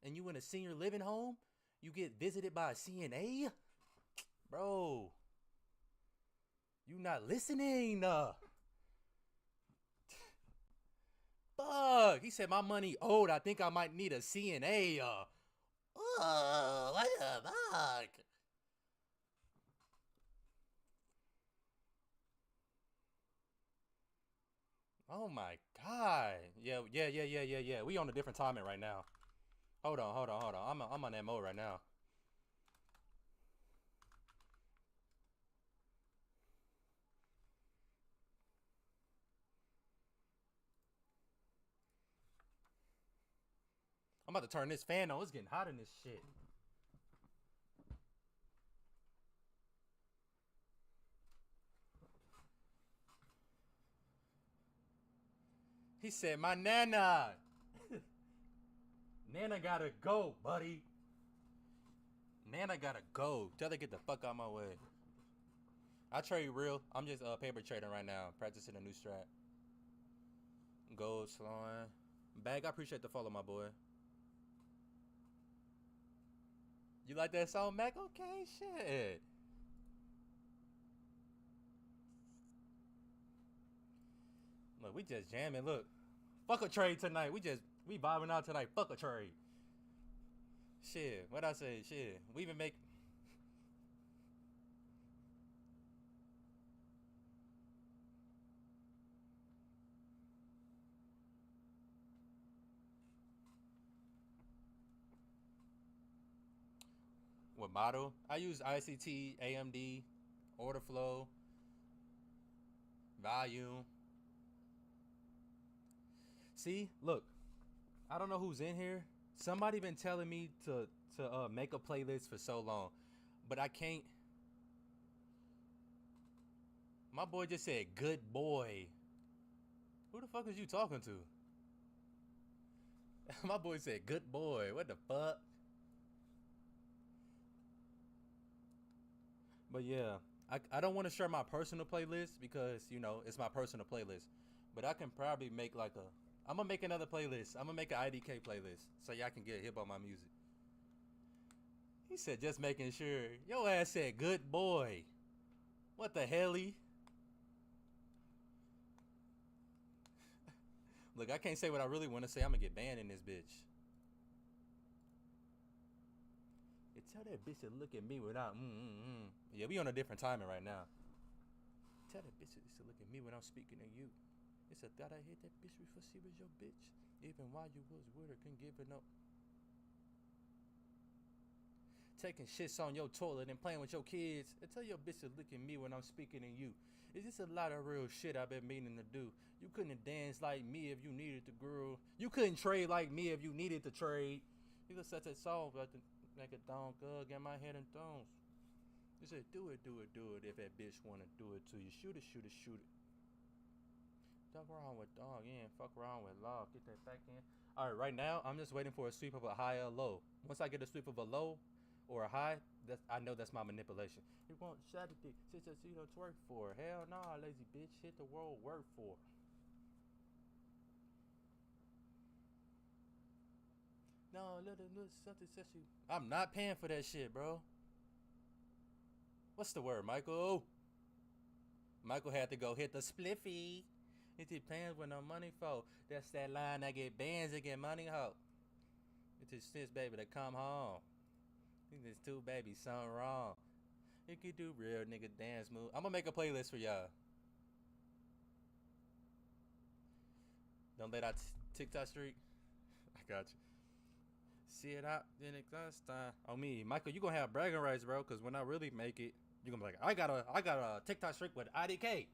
and you in a senior living home, you get visited by a CNA? Bro, you not listening, Fuck. He said my money old. I think I might need a CNA. What the fuck? Oh my god. Yeah. We on a different timing right now. Hold on. I'm on that mode right now. I'm about to turn this fan on. It's getting hot in this shit. He said, my nana. Nana gotta go, buddy. Nana gotta go. Tell her to get the fuck out my way. I trade real. I'm just paper trading right now. Practicing a new strat. Gold slowing. Bag, I appreciate the follow, my boy. You like that song, Mac? Okay, shit. Look, we just jamming. Look, fuck a trade tonight. We vibing out tonight. Fuck a trade. Shit, what I say? Shit, we even make. What model? I use ICT, AMD, order flow, volume. See, look, I don't know who's in here. Somebody been telling me to make a playlist for so long, but I can't. My boy just said, "Good boy." Who the fuck is you talking to? My boy said, "Good boy." What the fuck? But yeah, I don't want to share my personal playlist because it's my personal playlist. But I can probably make like a. I'm gonna make another playlist. I'm gonna make an IDK playlist so y'all can get hip on my music. He said, "Just making sure." Your ass said, "Good boy." What the helly? Look, I can't say what I really want to say. I'm gonna get banned in this bitch. You tell that bitch to look at me without Yeah, we on a different timing right now. Tell that bitch to look at me when I'm speaking to you. It's a thought I hit that bitch before she was your bitch. Even while you was with her, couldn't give her no. Taking shits on your toilet and playing with your kids. And tell your bitch to look at me when I'm speaking to you. Is this a lot of real shit I've been meaning to do? You couldn't dance like me if you needed to grow. You couldn't trade like me if you needed to trade. You could set that song but like a dog get my head in thongs. You said do it if that bitch wanna do it to you. Shoot it. Fuck around with dog, yeah. Fuck around with law. Get that back in. Alright, right now I'm just waiting for a sweep of a high or low. Once I get a sweep of a low or a high, I know that's my manipulation. You want shot a dick, sit your seat twerk for. Hell nah, lazy bitch. Hit the world work for. No, little something says I'm not paying for that shit, bro. What's the word, Michael? Michael had to go hit the spliffy. It depends when no money for. That's that line that get bands and get money ho. It's his sis baby to come home. Think there's two babies, something wrong. You could do real nigga dance move. I'm gonna make a playlist for y'all. Don't let out TikTok streak. I got you. See it out, then it comes time. On me, Michael, you gonna have bragging rights, bro. Cause when I really make it, you gonna be like, I got a TikTok streak with IDK.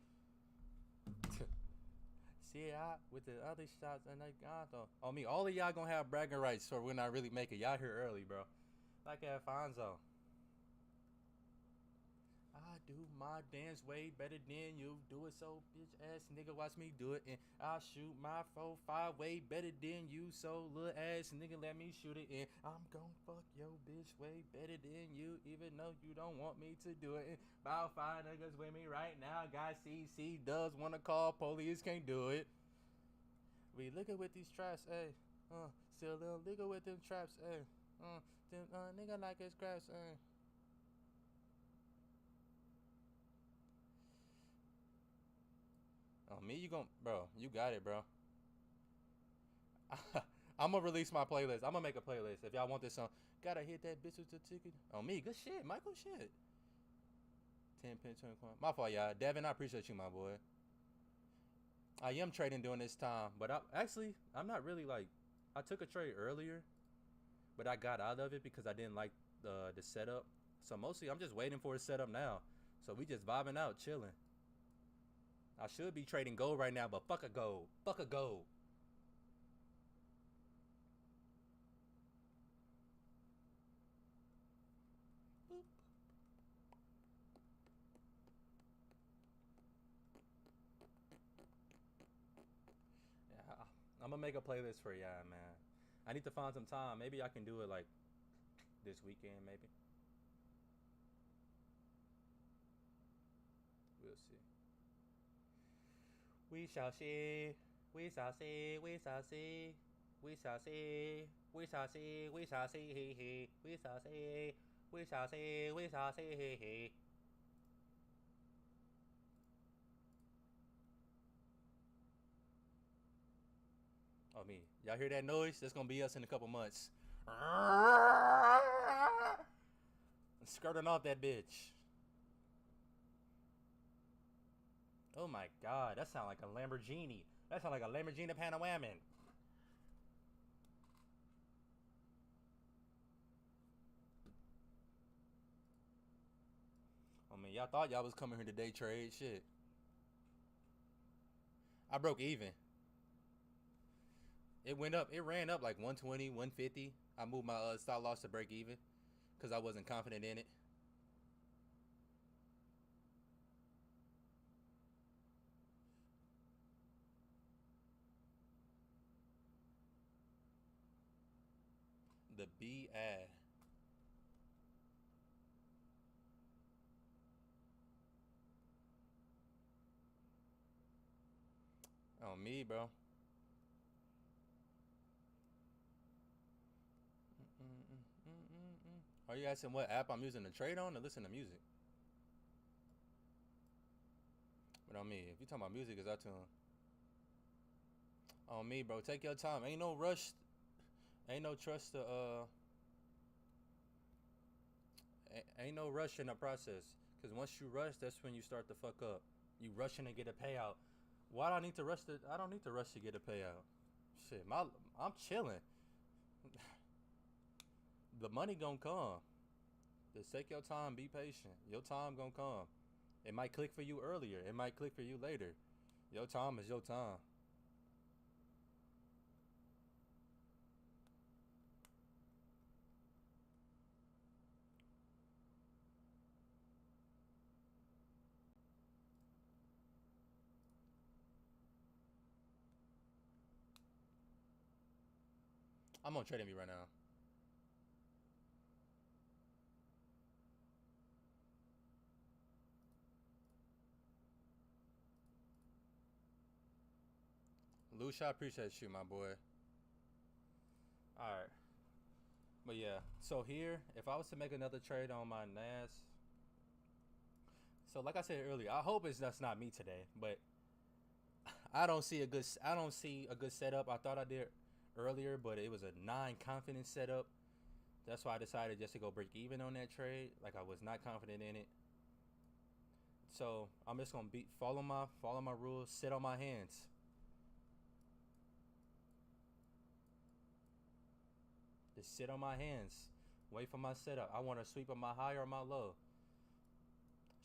See it out with the other shots and they got though. On me, all of y'all gonna have bragging rights for when I really make it. Y'all here early, bro. Like Alfonso. I do my dance way better than you do it, so bitch ass nigga watch me do it, and I'll shoot my 4-5 way better than you, so little ass nigga let me shoot it, and I'm gon' fuck your bitch way better than you, even though you don't want me to do it. And about 5 niggas with me right now, guy CC does wanna call police, can't do it. We lookin' with these traps, ayy, still a little nigga with them traps, ayy, them nigga like his scraps, ayy. Oh, me, you gon' bro, you got it, bro. I'm gonna release my playlist. I'm gonna make a playlist. If y'all want this song, gotta hit that bitch with the ticket. On me, good shit, Michael, shit. 10 pin, 20 coin. My fault, y'all. Devin, I appreciate you, my boy. I am trading during this time, but I'm not really like. I took a trade earlier, but I got out of it because I didn't like the setup. So mostly, I'm just waiting for a setup now. So we just vibing out, chilling. I should be trading gold right now, but fuck a gold. Fuck a gold. Boop. Yeah, I'm gonna make a playlist for y'all, man. I need to find some time. Maybe I can do it like this weekend, maybe. We'll see. We shall see. We shall see. We shall see. We shall see. We shall see. We shall see. We shall see. We shall see. We shall see. Oh me. Y'all hear that noise? That's gonna be us in a couple months. Skirting off that bitch. Oh my god, that sound like a Lamborghini. That sound like a Lamborghini Panawaman. I mean, y'all thought y'all was coming here to day trade. Shit. I broke even. It went up. It ran up like 120, 150. I moved my stop loss to break even because I wasn't confident in it. The BI. On me, bro. Are you asking what app I'm using to trade on to listen to music? But on me, if you talking about music, is that tune? On me, bro. Take your time. Ain't no rush. Ain't no trust to ain't no rush in the process. Cause once you rush, that's when you start to fuck up. You rushing to get a payout. Why do I need to rush to? I don't need to rush to get a payout. Shit, I'm chilling. The money gonna come. Just take your time. Be patient. Your time gonna come. It might click for you earlier. It might click for you later. Your time is your time. I'm on trading me right now. Lucia, I appreciate you, my boy. Alright. But yeah, so here, if I was to make another trade on my NAS, So like I said earlier, I hope that's not me today, but I don't see a good setup. I thought I did earlier, but it was a non-confident setup. That's why I decided just to go break even on that trade. Like I was not confident in it. So I'm just gonna follow my rules, sit on my hands. Just sit on my hands. Wait for my setup. I want to sweep on my high or my low.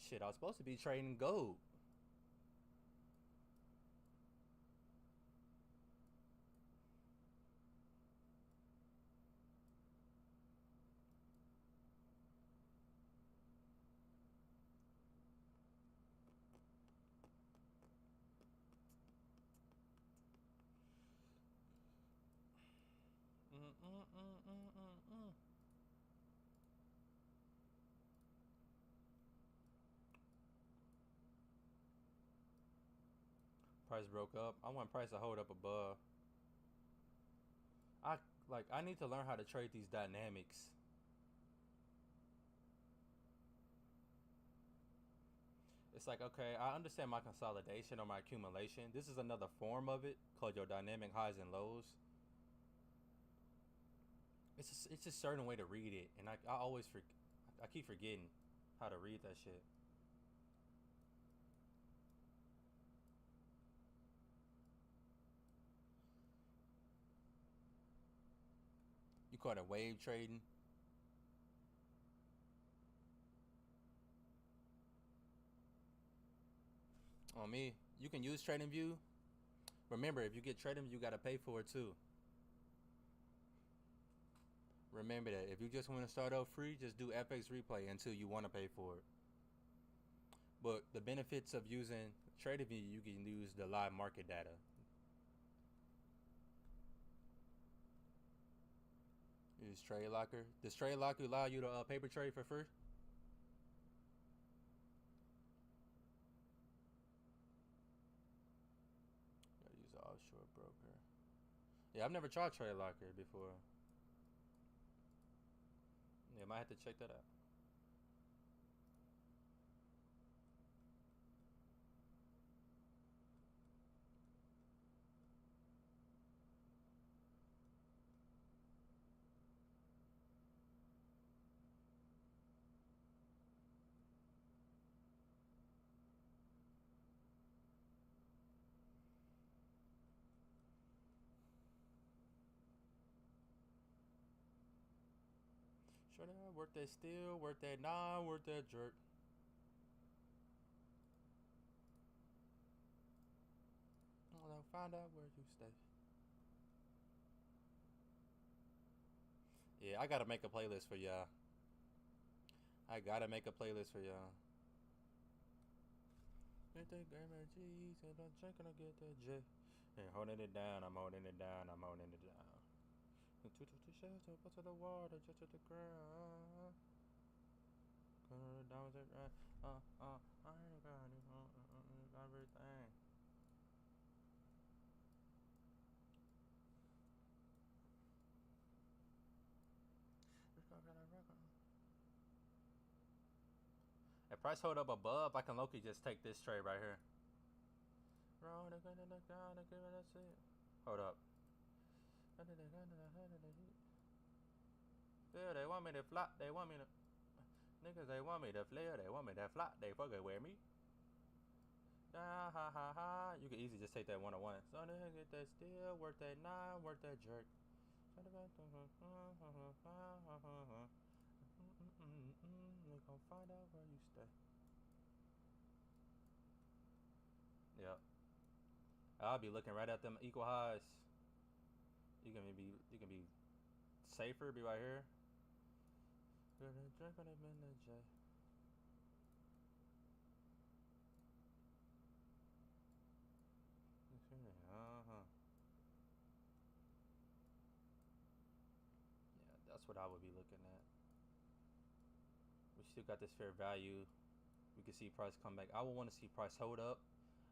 Shit, I was supposed to be trading gold. Mm-mm-mm-mm-mm-mm. Price broke up. I want price to hold up above. I I need to learn how to trade these dynamics. It's like, okay, I understand my consolidation or my accumulation. This is another form of it called your dynamic highs and lows. It's a certain way to read it, and I keep forgetting how to read that shit. You call it wave trading. On me, you can use TradingView. Remember, if you get TradingView, you gotta pay for it too. Remember that. If you just want to start out free, just do FX replay until you want to pay for it. But the benefits of using TradingView, you can use the live market data. Use Trade Locker. Does Trade Locker allow you to paper trade for free? Gotta use an offshore broker. Yeah, I've never tried Trade Locker before. Yeah, might have to check that out. Sure that worth that steal, worth that non, worth that jerk. I'll find out where you stay. Yeah, I gotta make a playlist for y'all. I gotta make a playlist for y'all. Get that gamer G, said I'm drinking, I get that J. And holding it down, I'm holding it down, I'm holding it down. Two to the shelter, put to the water, just to the ground. Color the diamonds that grind. I ain't got it, everything. If price hold up above, I can low-key just take this trade right here. Roll the gun in the ground and give it a sit. Hold up. Yeah, they want me to flop, they want me to. Niggas, they want me to flare, they want me to flop, they fucking wear me. Ah, ha ha ha. You can easily just take that 101. So nigga get that steal, worth that nine, worth that jerk. We gon' find out where you stay. Yep. I'll be looking right at them equal highs. You can be safer, be right here. Uh-huh. Yeah, that's what I would be looking at. We still got this fair value. We can see price come back. I would want to see price hold up.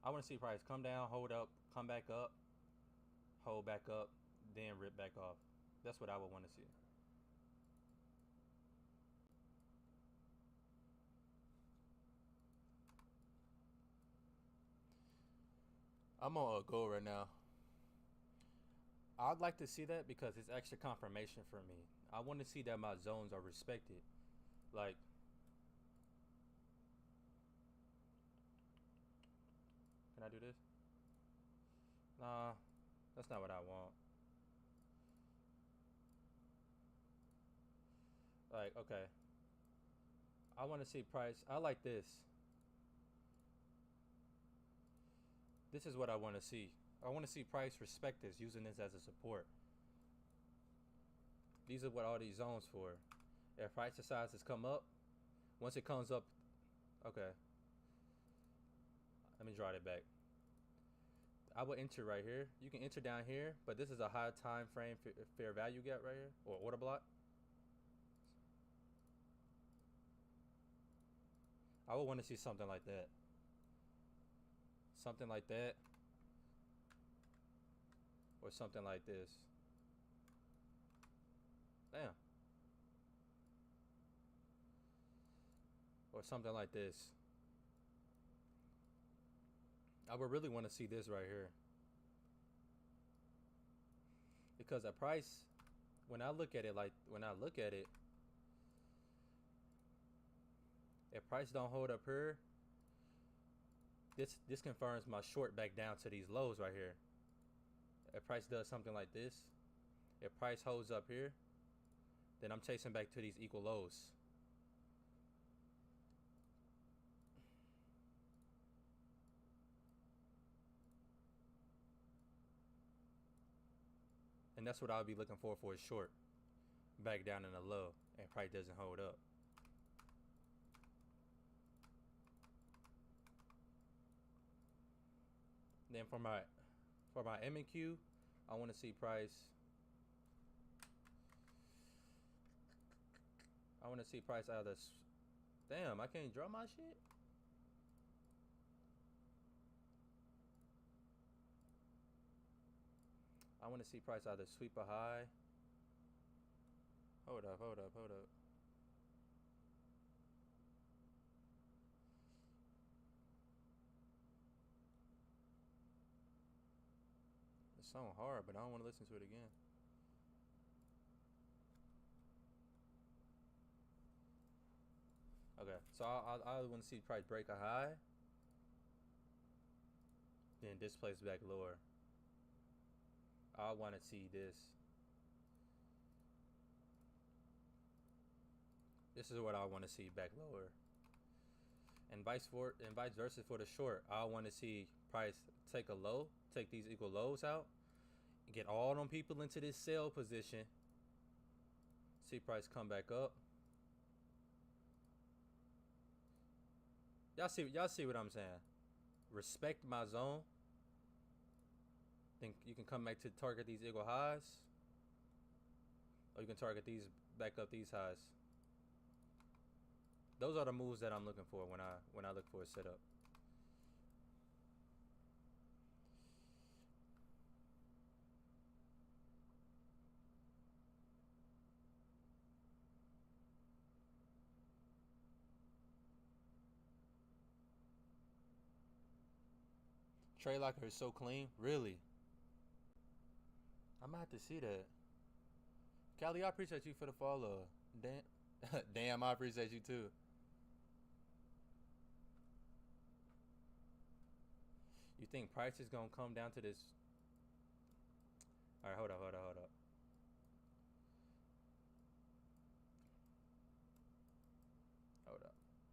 I want to see price come down, hold up, come back up, hold back up, then rip back off. That's what I would want to see. I'm on gold right now. I'd like to see that because it's extra confirmation for me. I want to see that my zones are respected. Like, can I do this? Nah, that's not what I want. Like, okay. I want to see price. I like this. This is what I want to see. I want to see price respect this, using this as a support. These are what all these zones for. If price decides to come up, once it comes up, okay. Let me draw it back. I will enter right here. You can enter down here, but this is a high time frame fair value gap right here, or order block. I would want to see something like that. Something like that. Or something like this. Damn. Or something like this. I would really want to see this right here. Because the price, when I look at it, if price don't hold up here, this confirms my short back down to these lows right here. If price does something like this, if price holds up here, then I'm chasing back to these equal lows. And that's what I'll be looking for a short. Back down in the low and price doesn't hold up. Then for my M&Q, I want to see price. I want to see price out of this. Damn, I can't draw my shit. I want to see price either sweep a high. Hold up. It's so hard, but I don't want to listen to it again. Okay, so I want to see price break a high, then displace back lower. I want to see this. This is what I want to see back lower. And vice versa for the short. I want to see price take a low, take these equal lows out, get all them people into this sell position. See price come back up. Y'all see what I'm saying? Respect my zone. Then you can come back to target these equal highs, or you can target these back up these highs. Those are the moves that I'm looking for when I look for a setup. Trade locker is so clean, really. I might have to see that. Callie, I appreciate you for the follow. Damn, damn, I appreciate you too. You think price is gonna come down to this? All right, hold up.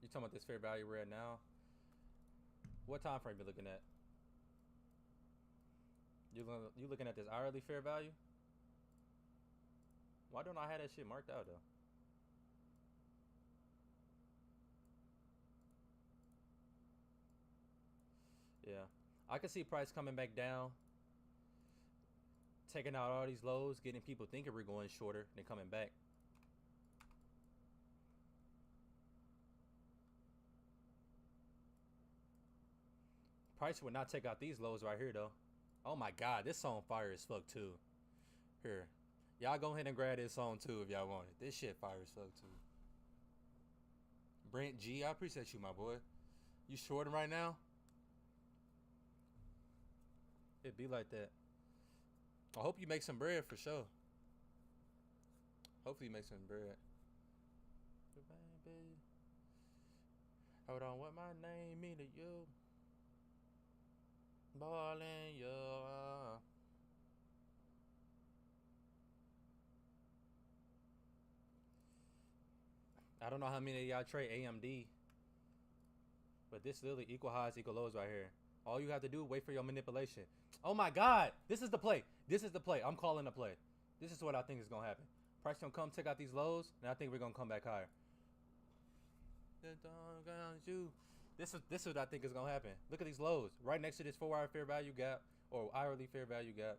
You talking about this fair value we're at now? What time frame you looking at? You looking at this hourly fair value? Why don't I have that shit marked out though? Yeah, I can see price coming back down, taking out all these lows, getting people thinking we're going shorter, then coming back. Price would not take out these lows right here though. Oh my god, this song fire as fuck too. Here, y'all go ahead and grab this song too if y'all want it. This shit fire as fuck too. Brent G, I appreciate you, my boy. You shorting right now? It be like that. I hope you make some bread for sure. Hopefully you make some bread. Baby, hold on, what my name mean to you? Ballin' your. I don't know how many of y'all trade AMD, but this literally equal highs, equal lows right here. All you have to do is wait for your manipulation. Oh my God, this is the play. This is the play. I'm calling the play. This is what I think is gonna happen. Price gonna come take out these lows, and I think we're gonna come back higher. This is what I think is gonna happen. Look at these lows right next to this 4-hour fair value gap or hourly fair value gap.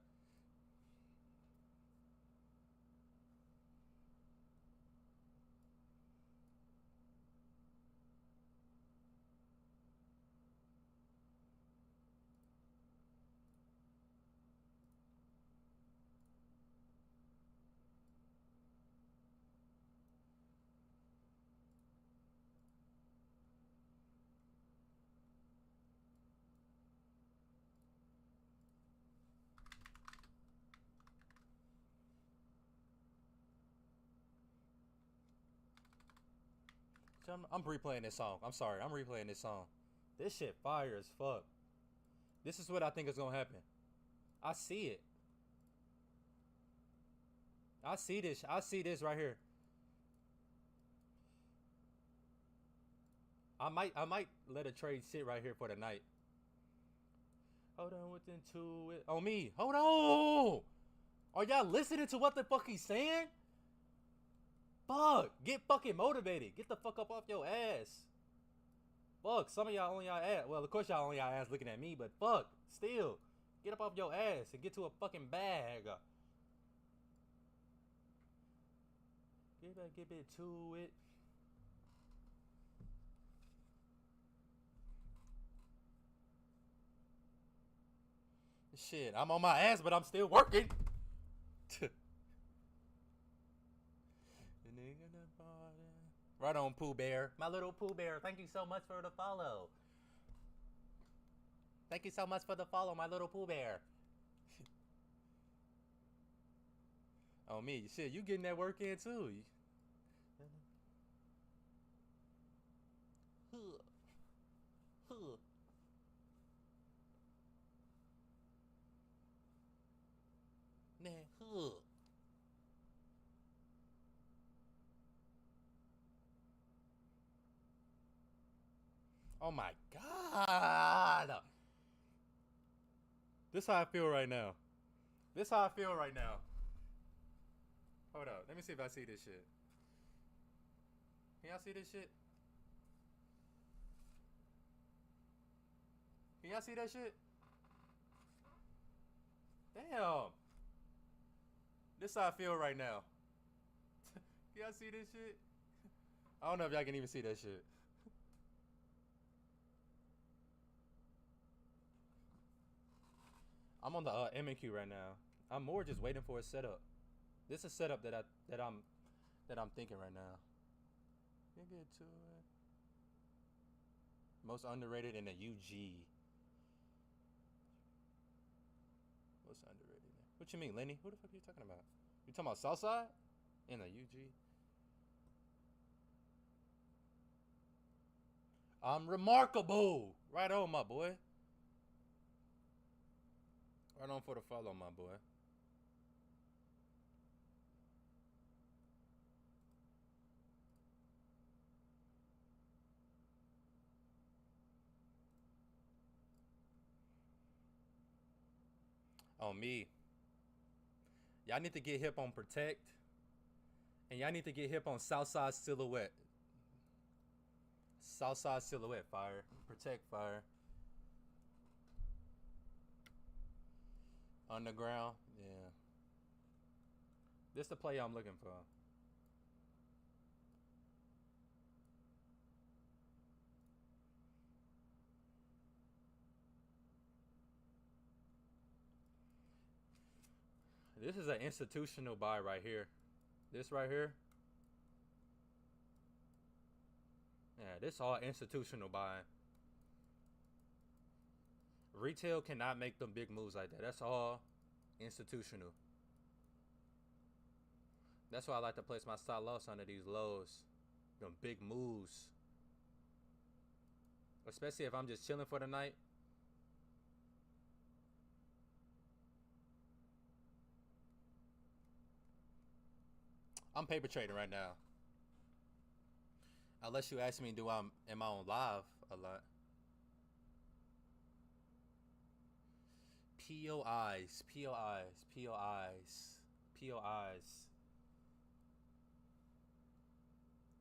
So I'm replaying this song. I'm sorry, I'm replaying this song. This shit fire as fuck. This is what I think is gonna happen. I see it. I see this. I see this right here. I might let a trade sit right here for the night. Hold on, within two. On me. Hold on. Are y'all listening to what the fuck he's saying? Fuck. Get fucking motivated. Get the fuck up off your ass. Fuck. Some of y'all on y'all ass. Well, of course y'all on y'all ass looking at me, but fuck. Still. Get up off your ass and get to a fucking bag. Get back to it. Shit, I'm on my ass, but I'm still working. Right on, Pooh Bear. My little Pooh Bear, thank you so much for the follow. Thank you so much for the follow, my little Pooh Bear. Oh, me. Shit, you getting that work in, too. Oh my God. This how I feel right now. This how I feel right now. Hold up. Let me see if I see this shit. Can y'all see this shit? Can y'all see that shit? Damn. This how I feel right now. Can y'all see this shit? I don't know if y'all can even see that shit. I'm on the MNQ right now. I'm more just waiting for a setup. This is a setup that I'm thinking right now. You get to it. Most underrated in the UG. Most underrated. What you mean, Lenny? Who the fuck are you talking about? You talking about Southside? In the UG? I'm remarkable. Right on, my boy. Right on for the follow, my boy. On me. Y'all need to get hip on Protect. And y'all need to get hip on Southside Silhouette. Southside Silhouette, fire. Protect, fire. Underground, yeah. This the play I'm looking for. This is an institutional buy right here. This right here. Yeah, this all institutional buying. Retail cannot make them big moves like that. That's all institutional. That's why I like to place my stop loss under these lows. Them big moves. Especially if I'm just chilling for the night. I'm paper trading right now. Unless you ask me, am I on live a lot? POIs, POIs, POIs, POIs.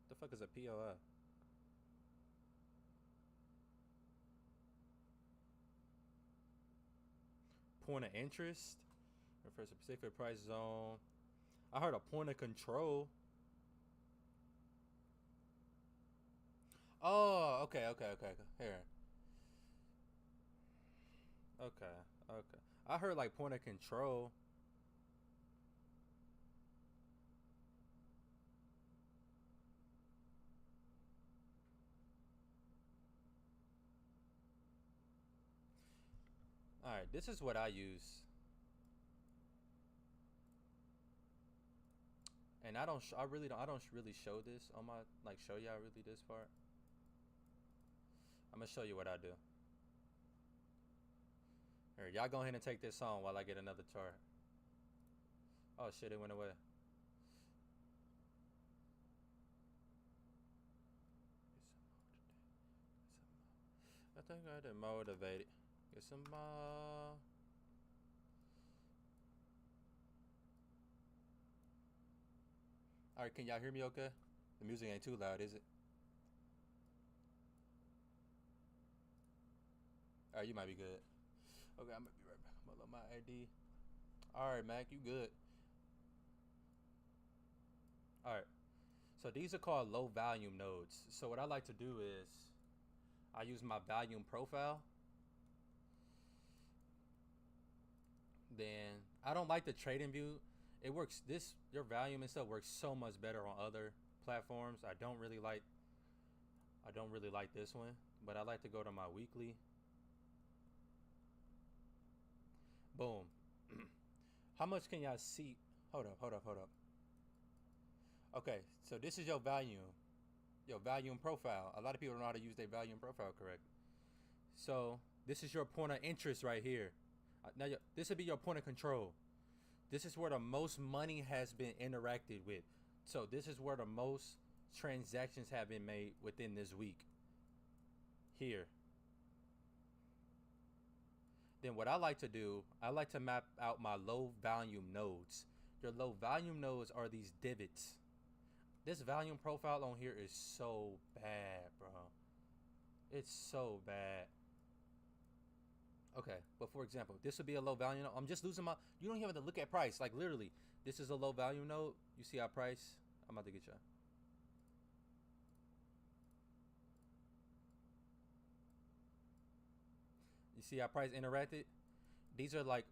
The fuck is a POI? Point of interest refers to a particular price zone. I heard a point of control. Oh, okay. Here. Okay. I heard like point of control. All right, this is what I use. And I don't really show this on my, like, show y'all really this part. I'm gonna show you what I do. Here, y'all go ahead and take this on while I get another chart. Oh shit, it went away. I think I did motivate it. Get some more. Alright, can y'all hear me okay? The music ain't too loud, is it? Alright, you might be good. Okay, I'm gonna be right back. I'm gonna load my ID. Alright, Mac, you good. Alright. So these are called low volume nodes. So what I like to do is I use my volume profile. Then I don't like the trading view. It works, your volume and stuff works so much better on other platforms. I don't really like this one, but I like to go to my weekly. Boom. How much can y'all see? Hold up. Okay, so this is your volume profile. A lot of people don't know how to use their volume profile correct. So this is your point of interest right here. Now this would be your point of control. This is where the most money has been interacted with. So this is where the most transactions have been made within this week. Here. Then what I like to do, I like to map out my low volume nodes. Your low volume nodes are these divots. This volume profile on here is so bad, bro. It's so bad. Okay, but for example, this would be a low value node. I'm just losing my, you don't even have to look at price. Like literally, this is a low value node. You see our price? I'm about to get you. You see our price interacted? These are like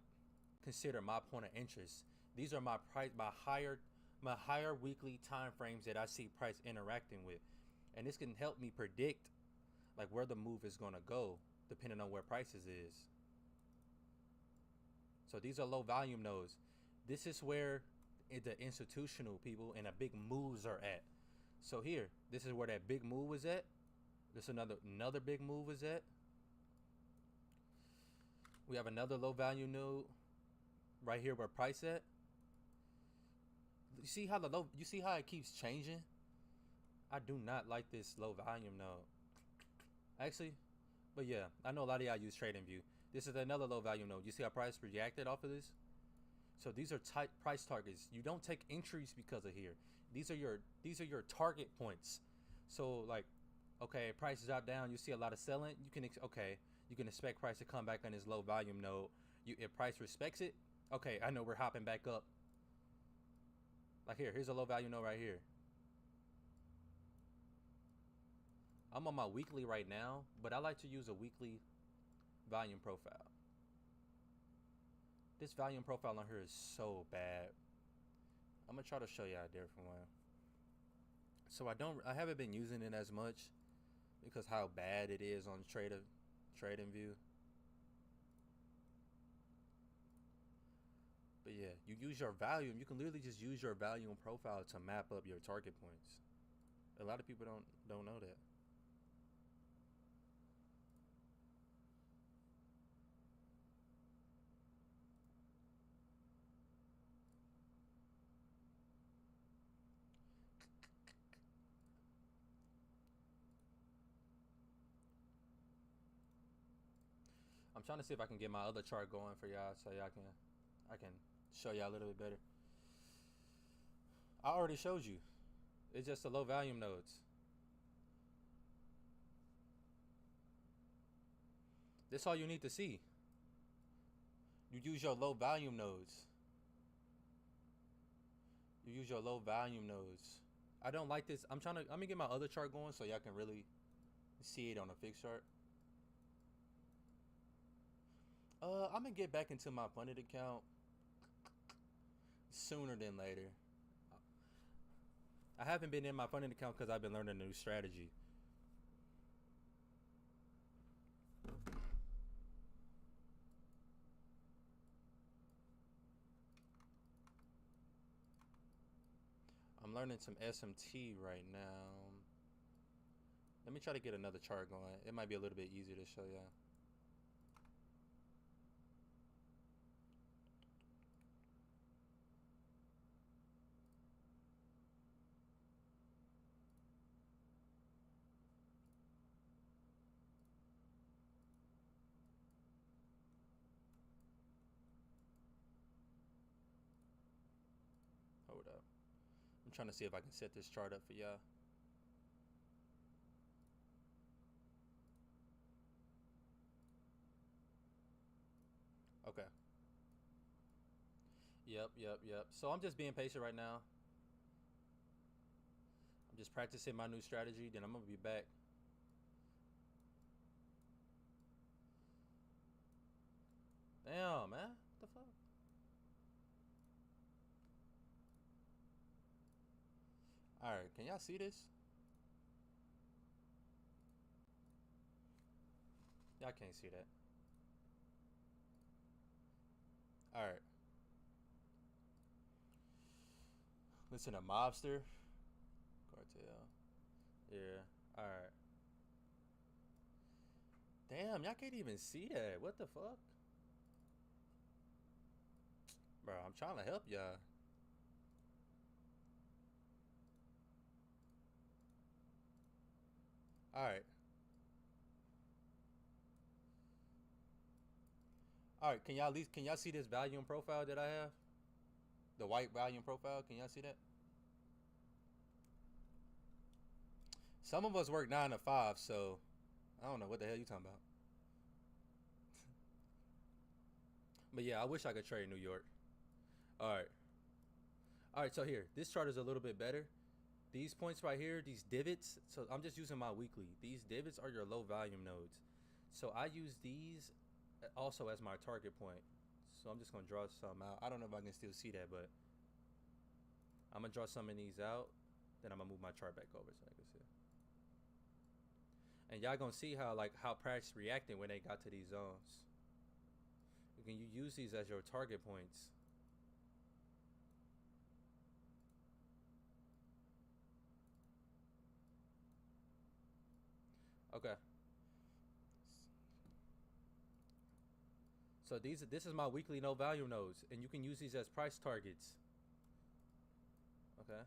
considered my point of interest. These are my price, my higher weekly time frames that I see price interacting with. And this can help me predict like where the move is gonna go depending on where prices is. So these are low volume nodes. This is where the institutional people and the big moves are at. So here, this is where that big move was at. This another big move is at. We have another low value node right here where price at. You see how it keeps changing? I do not like this low volume node. Actually, but yeah, I know a lot of y'all use TradingView. This is another low value node. You see how price reacted off of this? So these are tight price targets. You don't take entries because of here. These are your target points. So like, okay, prices drop down. You see a lot of selling. You can expect price to come back on this low volume node. If price respects it, okay, I know we're hopping back up. Like here's a low value node right here. I'm on my weekly right now, but I like to use a weekly volume profile. This volume profile on here is so bad. I'm gonna try to show you a different one. So I haven't been using it as much because how bad it is on TradingView. Yeah, you use your volume. You can literally just use your volume profile to map up your target points. A lot of people don't know that. I'm trying to see if I can get my other chart going for y'all so I can show y'all a little bit better. I already showed you. It's just the low volume nodes. That's all you need to see. You use your low volume nodes. You use your low volume nodes. I don't like this. I'm gonna get my other chart going so y'all can really see it on a fixed chart. I'm gonna get back into my funded account sooner than later. I haven't been in my funded account because I've been learning a new strategy. I'm learning some SMT right now. Let me try to get another chart going. It might be a little bit easier to show y'all. Hold up. I'm trying to see if I can set this chart up for y'all. Okay. Yep. So I'm just being patient right now. I'm just practicing my new strategy. Then I'm gonna be back. Damn, man. What the fuck? Alright, can y'all see this? Y'all can't see that. Alright. Listen to Mobster. Cartel. Yeah. Alright. Damn, y'all can't even see that. What the fuck? Bro, I'm trying to help y'all. Alright. Alright, can y'all see this volume profile that I have? The white volume profile, can y'all see that? Some of us work 9 to 5, so I don't know what the hell you talking about. But yeah, I wish I could trade New York. Alright. Alright, so here, this chart is a little bit better. These points right here, these divots, so I'm just using my weekly. These divots are your low volume nodes. So I use these also as my target point. So I'm just gonna draw some out. I don't know if I can still see that, but I'm gonna draw some of these out. Then I'm gonna move my chart back over so I can see. And y'all gonna see how price reacting when they got to these zones. You can use these as your target points. Okay. So this is my weekly no value nodes, and you can use these as price targets. Okay.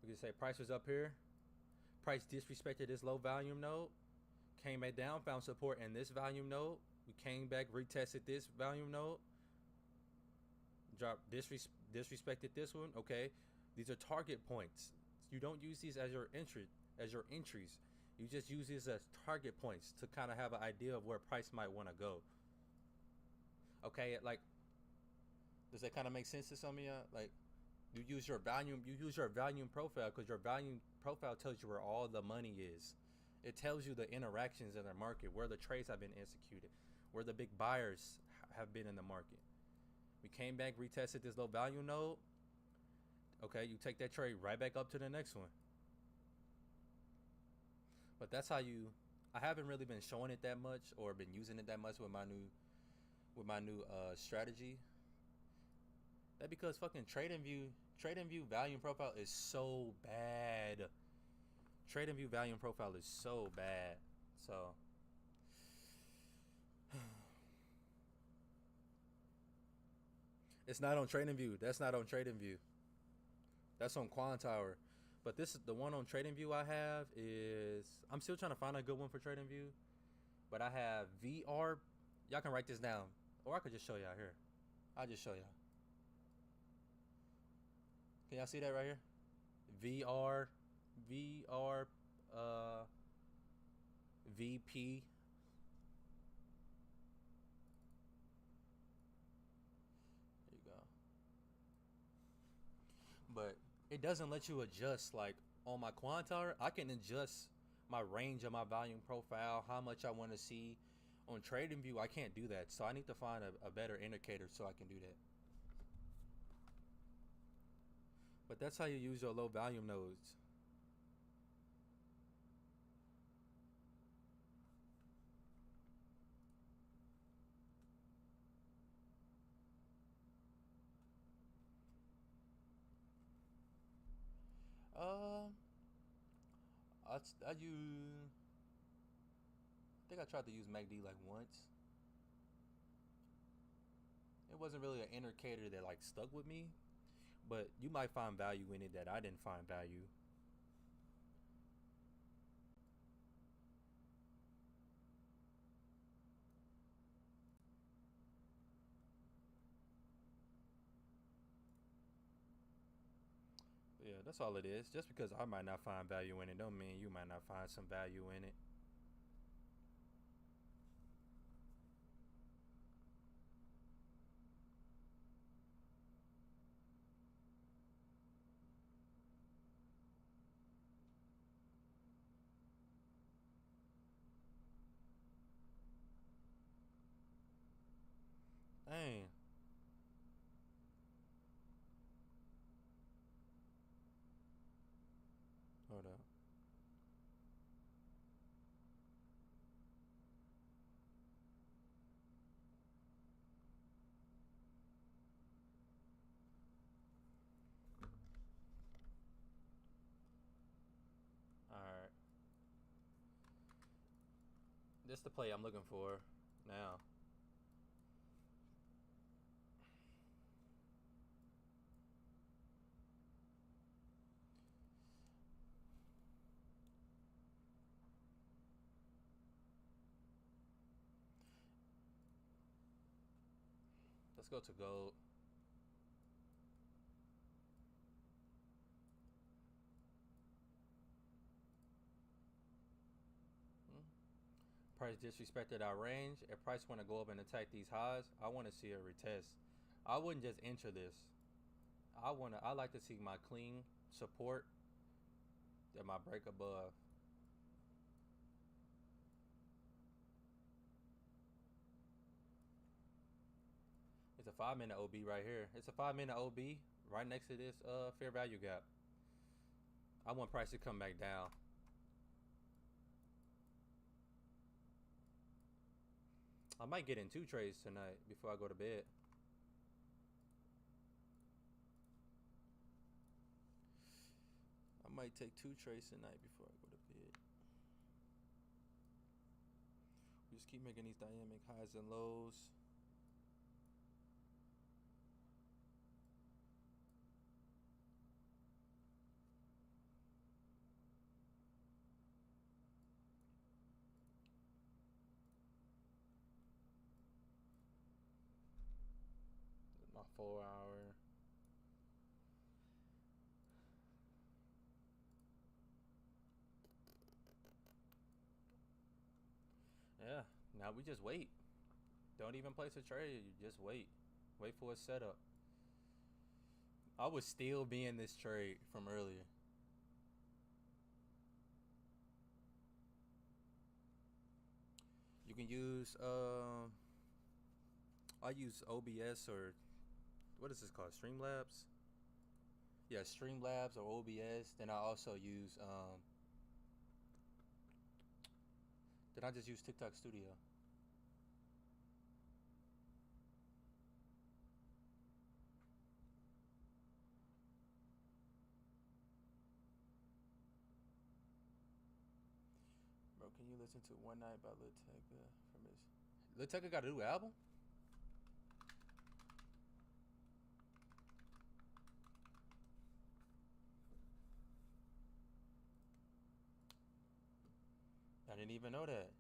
We can say price was up here. Price disrespected this low volume node. Came back down, found support in this volume node. We came back, retested this volume node. Dropped disrespected this one. Okay. These are target points. You don't use these as your entries. You just use these as target points to kind of have an idea of where price might want to go. Okay, like, does that kind of make sense to some of y'all? Like, you use your volume profile because your volume profile tells you where all the money is. It tells you the interactions in the market, where the trades have been executed, where the big buyers have been in the market. We came back, retested this low value node. Okay, you take that trade right back up to the next one. But that's how I haven't really been showing it that much or been using it that much with my new strategy. That because fucking TradingView volume profile is so bad. TradingView volume profile is so bad. So it's not on TradingView. That's not on TradingView. That's on Quantower. But this is the one on TradingView I have is I'm still trying to find a good one for TradingView. But I have VR. Y'all can write this down. Or I could just show y'all here. I'll just show y'all. Can y'all see that right here? VR VP. There you go. But it doesn't let you adjust like on my Quantar. I can adjust my range of my volume profile, how much I want to see. On TradingView, I can't do that. So I need to find a better indicator so I can do that. But that's how you use your low volume nodes. Um, I use. I think I tried to use MACD like once. It wasn't really an indicator that like stuck with me, but you might find value in it that I didn't find value. But yeah, that's all it is. Just because I might not find value in it, don't mean you might not find some value in it. Dang. Hold up. All right. This the play I'm looking for now. Let's go to gold. Price disrespected our range. If price want to go up and attack these highs, I want to see a retest. I wouldn't just enter this. I like to see my clean support that my break above. It's a 5-minute OB right here. It's a 5-minute OB right next to this fair value gap. I want price to come back down. I might get in 2 trades tonight before I go to bed. I might take 2 trades tonight before I go to bed. We just keep making these dynamic highs and lows. My 4-hour. Yeah, now we just wait. Don't even place a trade. You just wait. Wait for a setup. I would still be in this trade from earlier. You can use I use OBS or what is this called? Streamlabs? Yeah, Streamlabs or OBS. Then I also use then I just use TikTok Studio. Listen to One Night by Lil Tecca from his. Lil Tecca got a new album? I didn't even know that.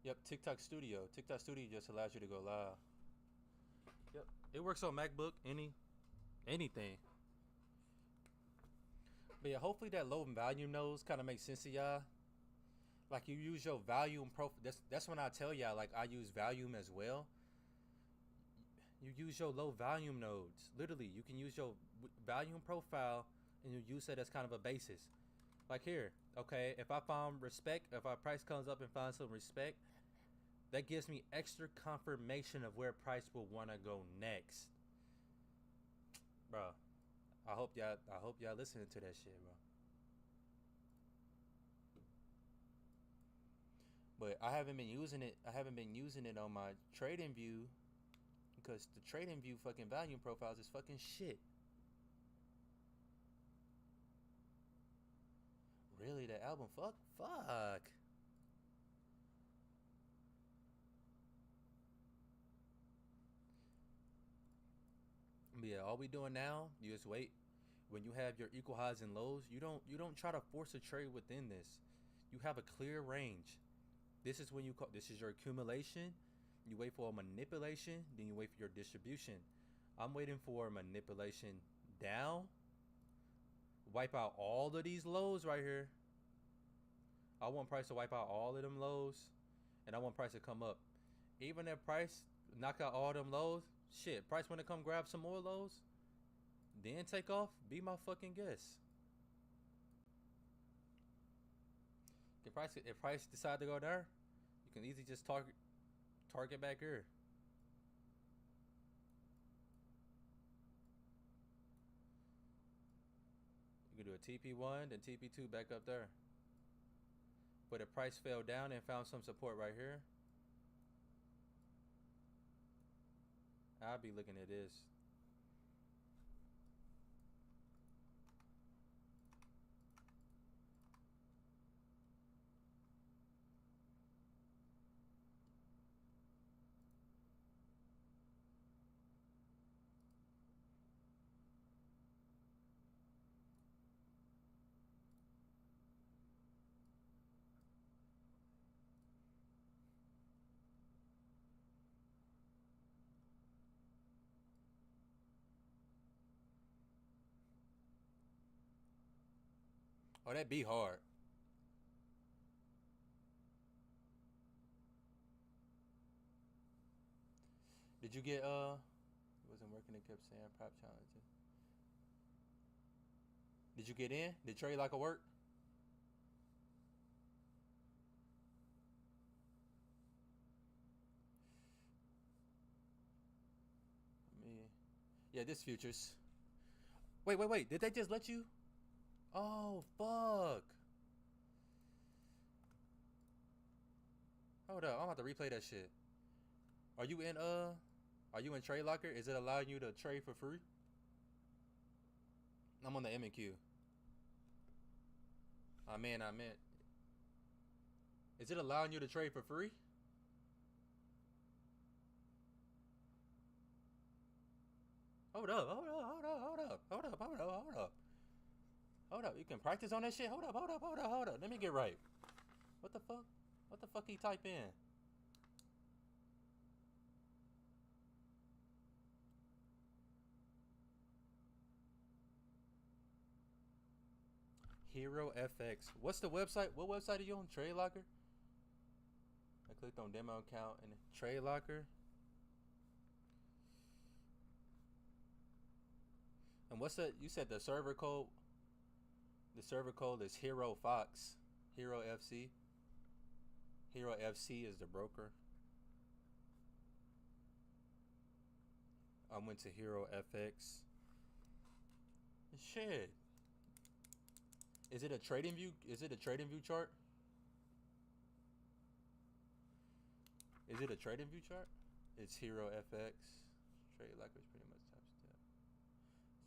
Yep, TikTok Studio. TikTok Studio just allows you to go live. Yep, it works on MacBook, anything. But yeah, hopefully that low volume nose kind of makes sense to y'all. Like you use your volume profile. That's when I tell y'all like I use volume as well. You use your low volume nodes. Literally, you can use your volume profile and you use it as kind of a basis. Like here, okay, if I find respect, if our price comes up and finds some respect, that gives me extra confirmation of where price will want to go next. Bro, I hope y'all listening to that shit, bro. But I haven't been using it. I haven't been using it on my trading view because the trading view fucking volume profiles is fucking shit. Really, that album? Fuck. But yeah, all we doing now, you just wait. When you have your equal highs and lows, you don't try to force a trade within this. You have a clear range. This is when you call this is your accumulation. You wait for a manipulation, then you wait for your distribution. I'm waiting for a manipulation down. Wipe out all of these lows right here. I want price to wipe out all of them lows, and I want price to come up. Even if price knock out all them lows, shit, price want to come grab some more lows, then take off. Be my fucking guest. If price decide to go there, you can easily just target back here. You can do a TP1, then TP2 back up there. But if price fell down and found some support right here, I'll be looking at this. Oh, that be hard. Did you get wasn't working and kept saying prop challenging. Did you get in? Did trade like a work? Me. Yeah, this futures. Wait. Did they just let you? Oh, fuck. Hold up. I'm about to replay that shit. Are you in Trade Locker? Is it allowing you to trade for free? I'm on the M&Q. I meant. Is it allowing you to trade for free? Hold up. Hold up. You can practice on that shit? Hold up. Let me get right. What the fuck? What the fuck he type in? Hero FX. What's the website? What website are you on? Trade Locker? I clicked on demo account and Trade Locker. And what's that? You said the server code? The server code is Hero Fox. Hero FC. Hero FC is the broker. I went to Hero FX. Shit. Is it a trading view? Is it a trading view chart? Is it a trading view chart? It's Hero FX. Trade Locker is pretty much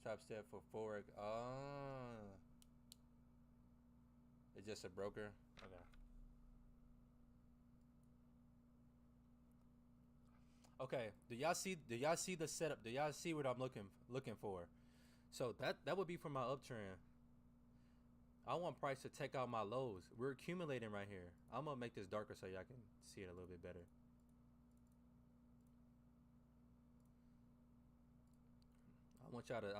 top step. Top step for Forex. Ah. It's just a broker. Okay. Okay. Do y'all see the setup? Do y'all see what I'm looking for? So that would be for my uptrend. I want price to take out my lows. We're accumulating right here. I'm gonna make this darker so y'all can see it a little bit better. I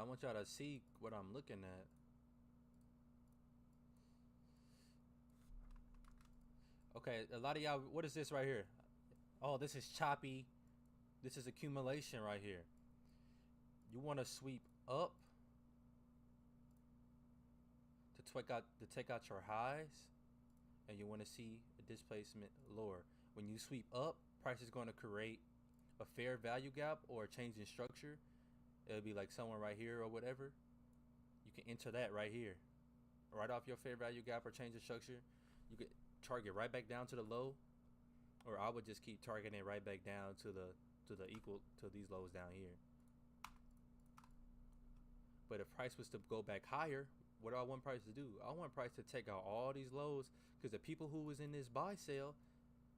want y'all to see what I'm looking at. Okay, a lot of y'all, what is this right here? Oh, this is choppy. This is accumulation right here. You want to sweep up to take out your highs, and you want to see a displacement lower. When you sweep up, price is going to create a fair value gap or a change in structure. It'll be like somewhere right here or whatever. You can enter that right here, right off your fair value gap or change in structure. You could target right back down to the low, or I would just keep targeting it right back down to the equal to these lows down here. But if price was to go back higher, what do I want price to do? I want price to take out all these lows, because the people who was in this buy sale,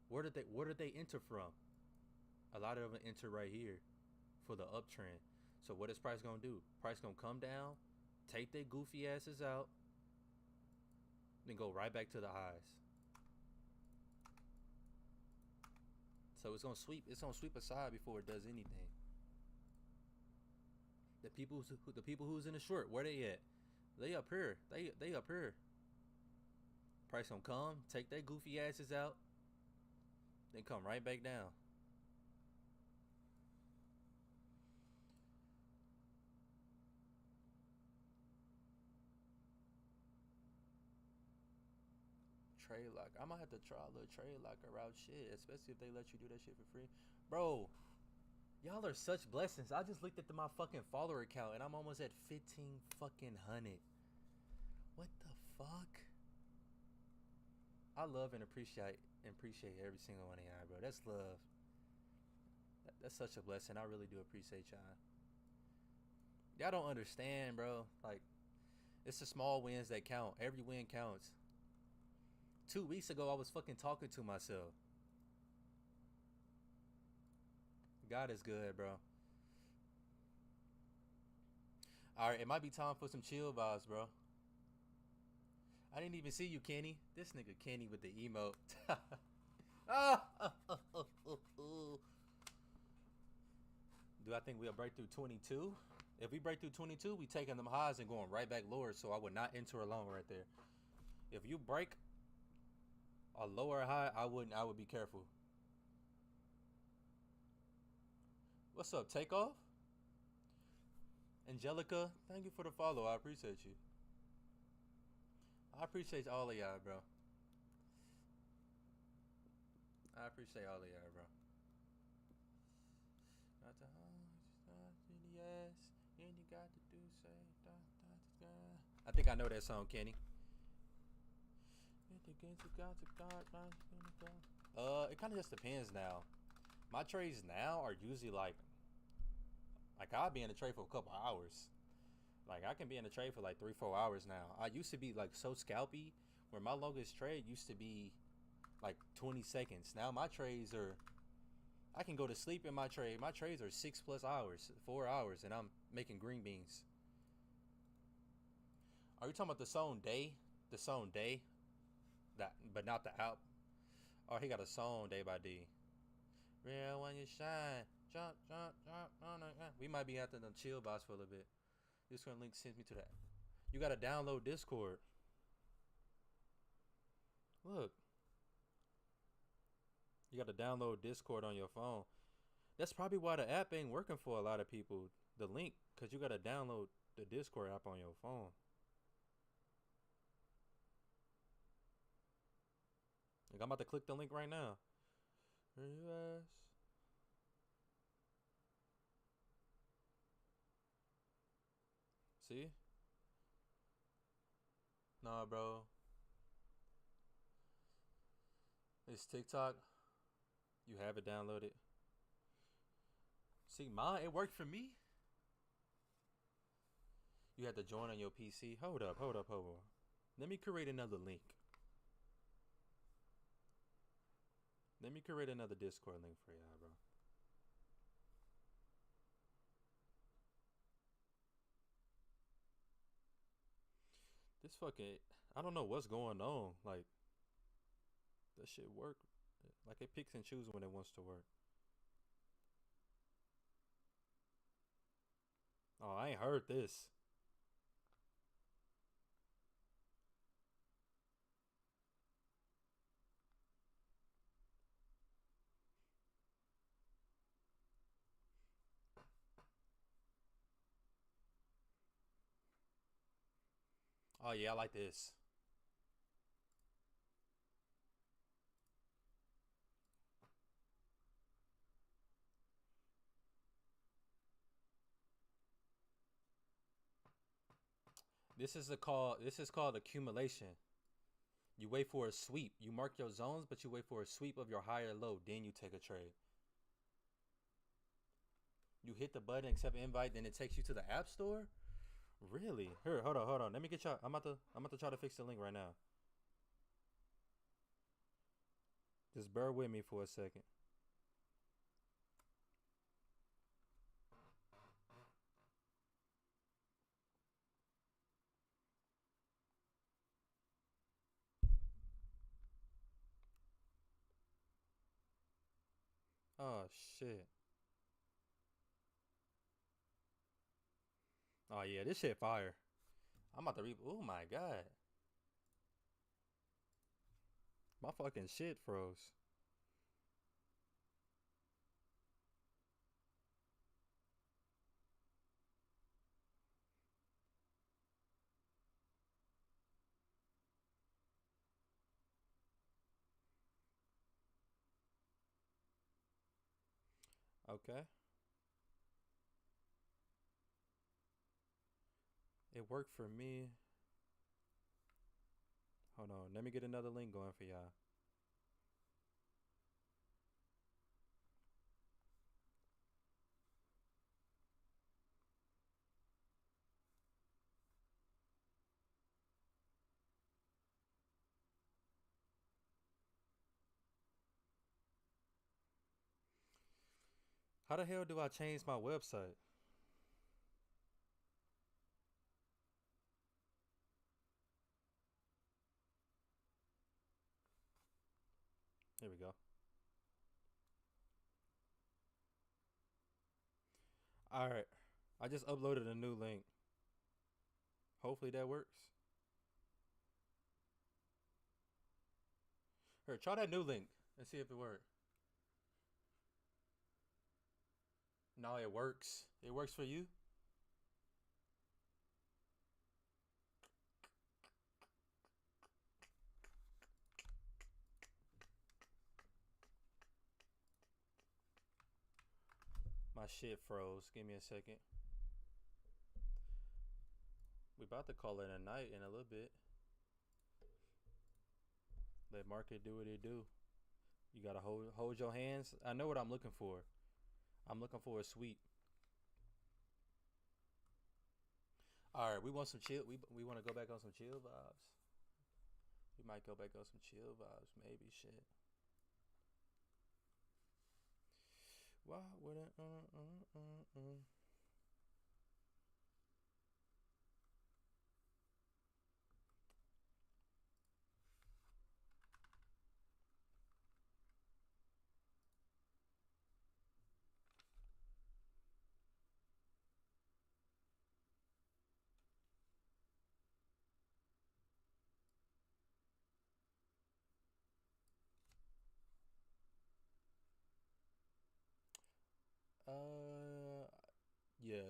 where did they enter from? A lot of them enter right here for the uptrend. So what is price gonna do? Price gonna come down, take their goofy asses out, then go right back to the highs. So it's gonna sweep aside before it does anything. The people who's in the short, where they at? They up here. They up here. Price gonna come, take their goofy asses out, then come right back down. Trade lock. I might have to try a little trade locker route shit, especially if they let you do that shit for free. Bro, y'all are such blessings. I just looked at my fucking follower account and I'm almost at 15 fucking hundred. What the fuck? I love and appreciate every single one of y'all, bro. That's love. That's such a blessing. I really do appreciate y'all. Y'all don't understand, bro. Like, it's the small wins that count. Every win counts. 2 weeks ago, I was fucking talking to myself. God is good, bro. Alright, it might be time for some chill vibes, bro. I didn't even see you, Kenny. This nigga Kenny with the emote. Do I think we'll break through 22? If we break through 22, we taking them highs and going right back lower, so I would not enter alone right there. If you break a lower high, I would be careful. What's up, Takeoff? Angelica, thank you for the follow. I appreciate you. I appreciate all of y'all, bro. I appreciate all of y'all, bro. Not the yes, and you got to do say. I think I know that song, Kenny. It kind of just depends now. My trades now are usually like I'll be in a trade for a couple hours. Like, I can be in a trade for like 3-4 hours now. I used to be like so scalpy, where my longest trade used to be like 20 seconds. Now my trades are, I can go to sleep in my trade. My trades are 6+ hours, 4 hours, and I'm making green beans. Are you talking about the song Day? The song Day? That, but not the album. Oh, he got a song Day by D. Real when you shine. Jump, jump, jump. We might be after the chill box for a little bit. Discord link sends me to that. You gotta download Discord. Look. You gotta download Discord on your phone. That's probably why the app ain't working for a lot of people. The link, because you gotta download the Discord app on your phone. Like, I'm about to click the link right now. US. See? Nah, bro. It's TikTok. You have it downloaded. See, mine, it worked for me. You had to join on your PC. Hold up. Let me create another link. Let me create another Discord link for y'all, bro. This fucking, I don't know what's going on. Like, that shit work. Like, it picks and chooses when it wants to work. Oh, I ain't heard this. Oh, yeah, I like this. This is called accumulation. You wait for a sweep. You mark your zones, but you wait for a sweep of your higher low. Then you take a trade. You hit the button, accept invite, then it takes you to the app store. Really? Here, hold on. Let me get y'all. I'm about to try to fix the link right now. Just bear with me for a second. Oh shit. Oh yeah, this shit fire. I'm about to read. Oh my god, my fucking shit froze. Okay, it worked for me. Hold on, let me get another link going for y'all. How the hell do I change my website? Here we go. All right, I just uploaded a new link. Hopefully that works. Here, try that new link and see if it works. No, it works. It works for you. My shit froze. Give me a second. We about to call it a night in a little bit. Let market do what it do. You gotta hold your hands. I know what I'm looking for. I'm looking for a sweep. All right, we want some chill. We want to go back on some chill vibes. We might go back on some chill vibes, maybe shit. Why would it? Uh, yeah.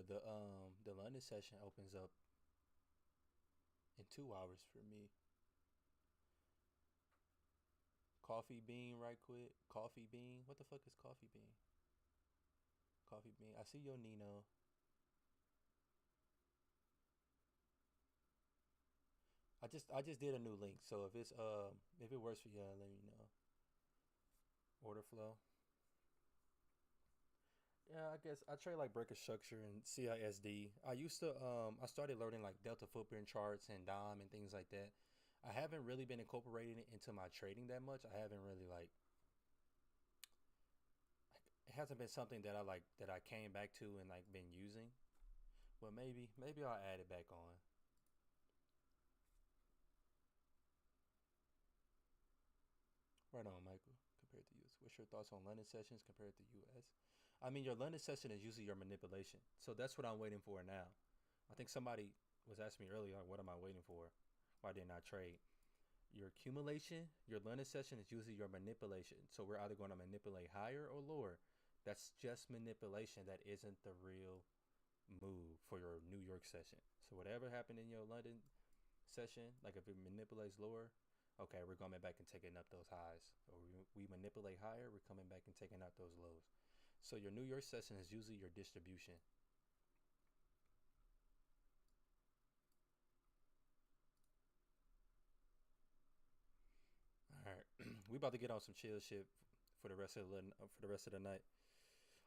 The London session opens up in 2 hours for me. Coffee bean, right quick. Coffee bean. What the fuck is coffee bean? Coffee bean. I see your Nino. I just did a new link, so if it works for you, let me know. Order flow. Yeah, I guess I trade like breaker structure and CISD. I started learning like delta footprint charts and DOM and things like that. I haven't really been incorporating it into my trading that much. I haven't really like hasn't been something that I like that I came back to and like been using. But maybe I'll add it back on. Right on, Michael. Compared to US, what's your thoughts on London sessions compared to US? I mean, your London session is usually your manipulation, so that's what I'm waiting for now. I think somebody was asking me earlier, like, what am I waiting for? Why didn't I trade? Your accumulation, your London session is usually your manipulation. So we're either going to manipulate higher or lower. That's just manipulation. That isn't the real move for your New York session. So whatever happened in your London session, like if it manipulates lower, okay, we're coming back and taking up those highs. Or we manipulate higher, we're coming back and taking out those lows. So your New York session is usually your distribution. All right, we about to get on some chill shit for the rest of the night.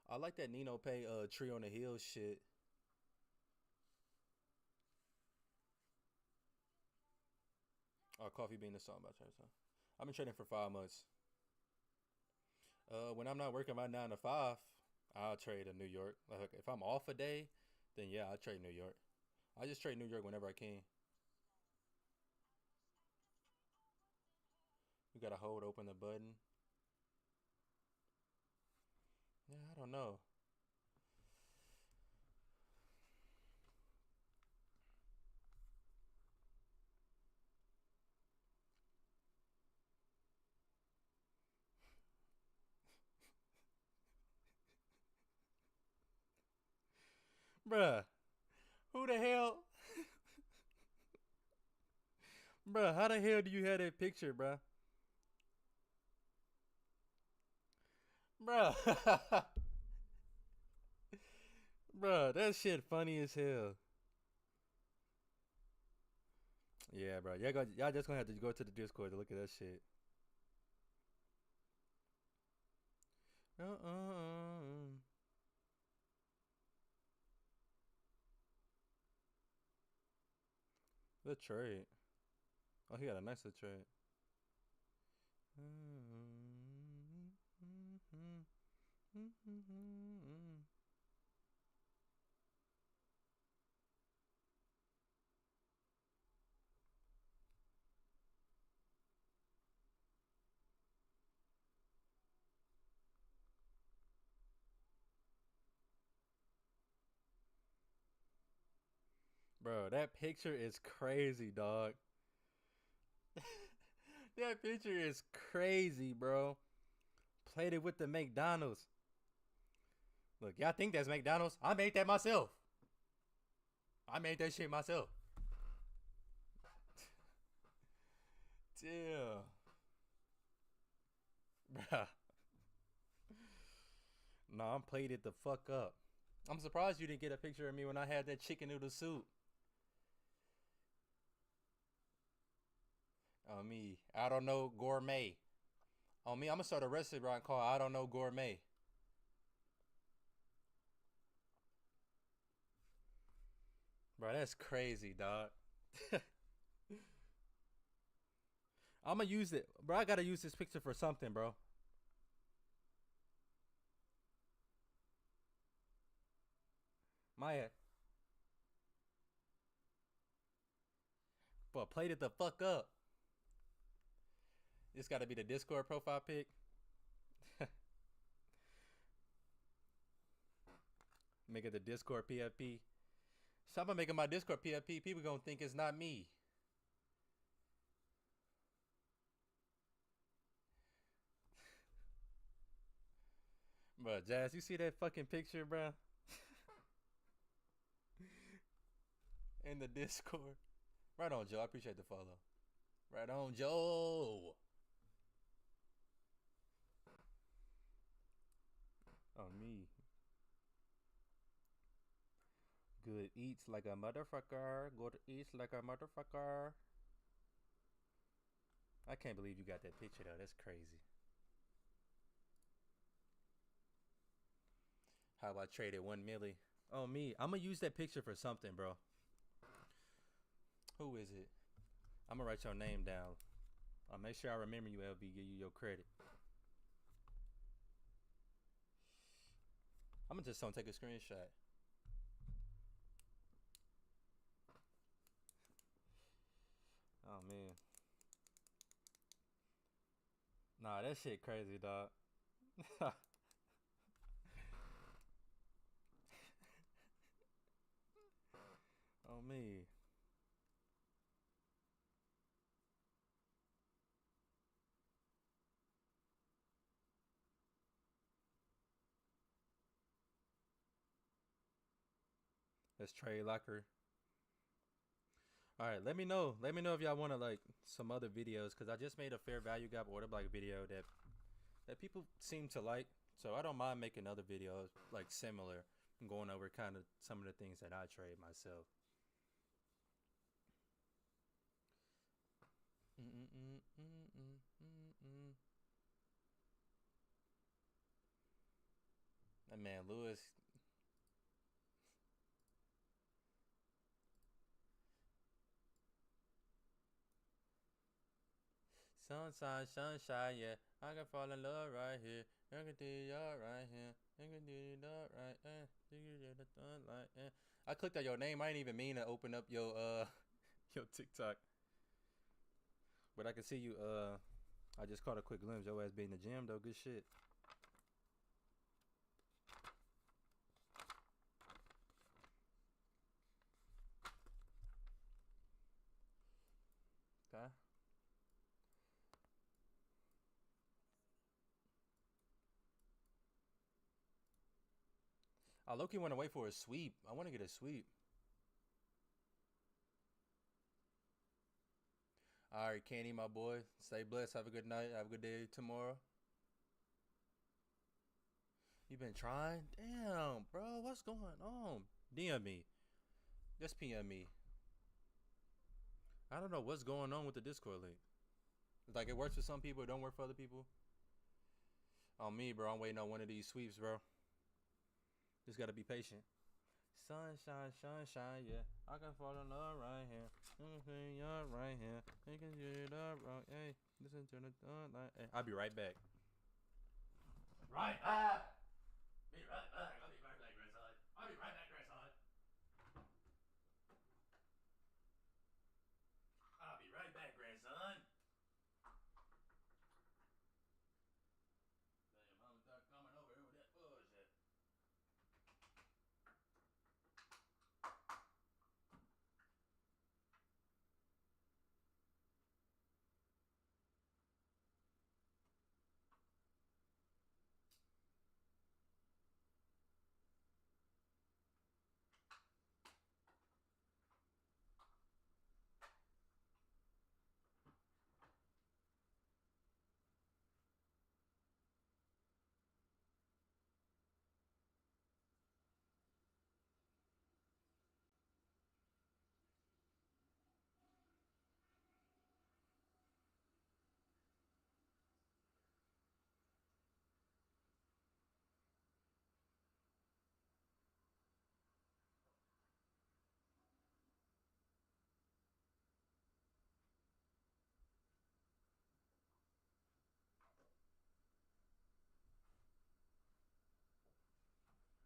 I like that Nino Pay Tree on the Hill shit. Coffee Bean the song by China. I've been trading for 5 months. When I'm not working my 9 to 5, I'll trade in New York. Like if I'm off a day, then yeah, I'll trade New York. I just trade New York whenever I can. You gotta hold open the button. Yeah, I don't know. Bruh, who the hell? Bruh, how the hell do you have that picture, bruh? Bruh. Bruh, that shit funny as hell. Yeah, bro. Y'all just gonna have to go to the Discord to look at that shit. Uh-uh. The trade. Oh, he got a nice little trade. Bro, that picture is crazy, dog. That picture is crazy, bro. Played it with the McDonald's. Look, y'all think that's McDonald's? I made that myself. I made that shit myself. Damn. Bruh. Nah, I'm played it the fuck up. I'm surprised you didn't get a picture of me when I had that chicken noodle soup. On me, I don't know gourmet. On me, I'm gonna start a restaurant called I don't know gourmet. Bro, that's crazy, dog. I'm gonna use it, bro. I gotta use this picture for something, bro. My, but played it the fuck up. This gotta be the Discord profile pic. Make it the Discord PFP. So I'm gonna make it my Discord PFP. People gonna think it's not me. Bro, Jazz, you see that fucking picture, bro? In the Discord. Right on, Joe. I appreciate the follow. Right on, Joe. On me. Good eats like a motherfucker. Good eats like a motherfucker. I can't believe you got that picture though. That's crazy. How about traded 1 milli? Oh me. I'm gonna use that picture for something, bro. Who is it? I'm gonna write your name down. I'll make sure I remember you, LB. Give you your credit. I'm gonna just don't take a screenshot. Oh man. Nah, that shit crazy, dog. Oh me. That's Trey Locker. All right, let me know. Let me know if y'all want to like some other videos because I just made a fair value gap order block video that people seem to like. So I don't mind making other videos like similar and going over kind of some of the things that I trade myself. That man Lewis. Sunshine, sunshine, yeah. I can fall in love right here. I can do it right here. I can do it right there. I clicked on your name. I didn't even mean to open up your your TikTok. But I can see you I just caught a quick glimpse. Your ass being in the gym though. Good shit. Okay. I low-key want to wait for a sweep. I want to get a sweep. All right, Kenny, my boy. Stay blessed. Have a good night. Have a good day tomorrow. You been trying? Damn, bro. What's going on? DM me. Just PM me. I don't know what's going on with the Discord link. Like, it works for some people. It don't work for other people. On me, bro. I'm waiting on one of these sweeps, bro. Just got to be patient. Sunshine, sunshine, yeah. I can fall in love right here. You're right here. You can do it up wrong. Hey, listen to the like. Hey, I'll be right back. Right back. Be right back. I'll be right back, grandson. I'll be right back, grandson. I'll be right back, grandson. Damn, mama thought coming over here with that bullshit.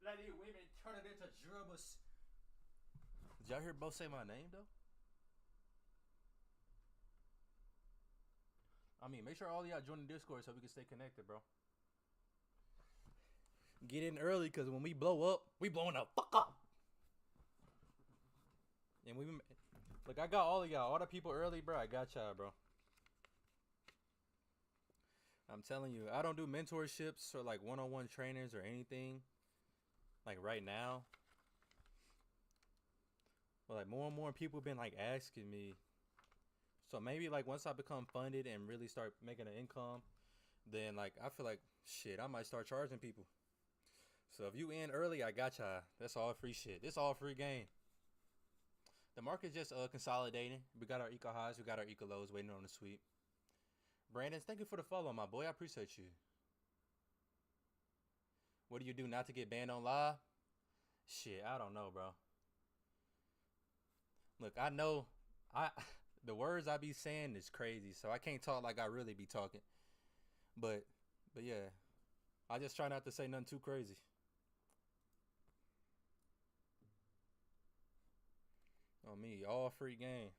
Let these women turn it into dribbles. Did y'all hear both say my name though? I mean, make sure all y'all join the Discord so we can stay connected, bro. Get in early, cause when we blow up, we blowing the fuck up. And we look, I got all of y'all, all the people early, bro. I got y'all, bro. I'm telling you, I don't do mentorships or like one-on-one trainers or anything. Like right now. But like more and more people been like asking me. So maybe like once I become funded and really start making an income, then like I feel like shit, I might start charging people. So if you in early, I got y'all. That's all free shit. This all free game. The market's just consolidating. We got our eco highs, we got our eco lows waiting on the sweep. Brandon, thank you for the follow, my boy. I appreciate you. What do you do not to get banned on live? Shit, I don't know, bro. Look, I know the words I be saying is crazy, so I can't talk like I really be talking. But yeah, I just try not to say nothing too crazy. On me, all free game.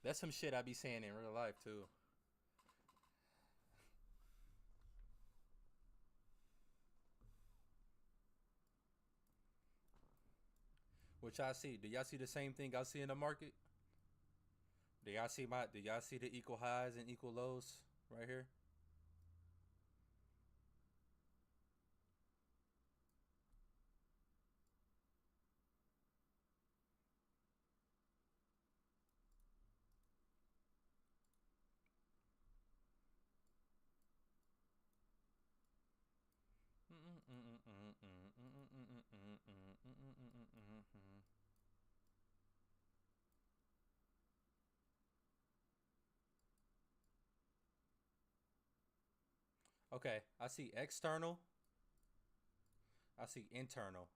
That's some shit I be saying in real life too. Which I see. Do y'all see the same thing I see in the market? Do y'all see the equal highs and equal lows right here? Okay, I see external. I see internal.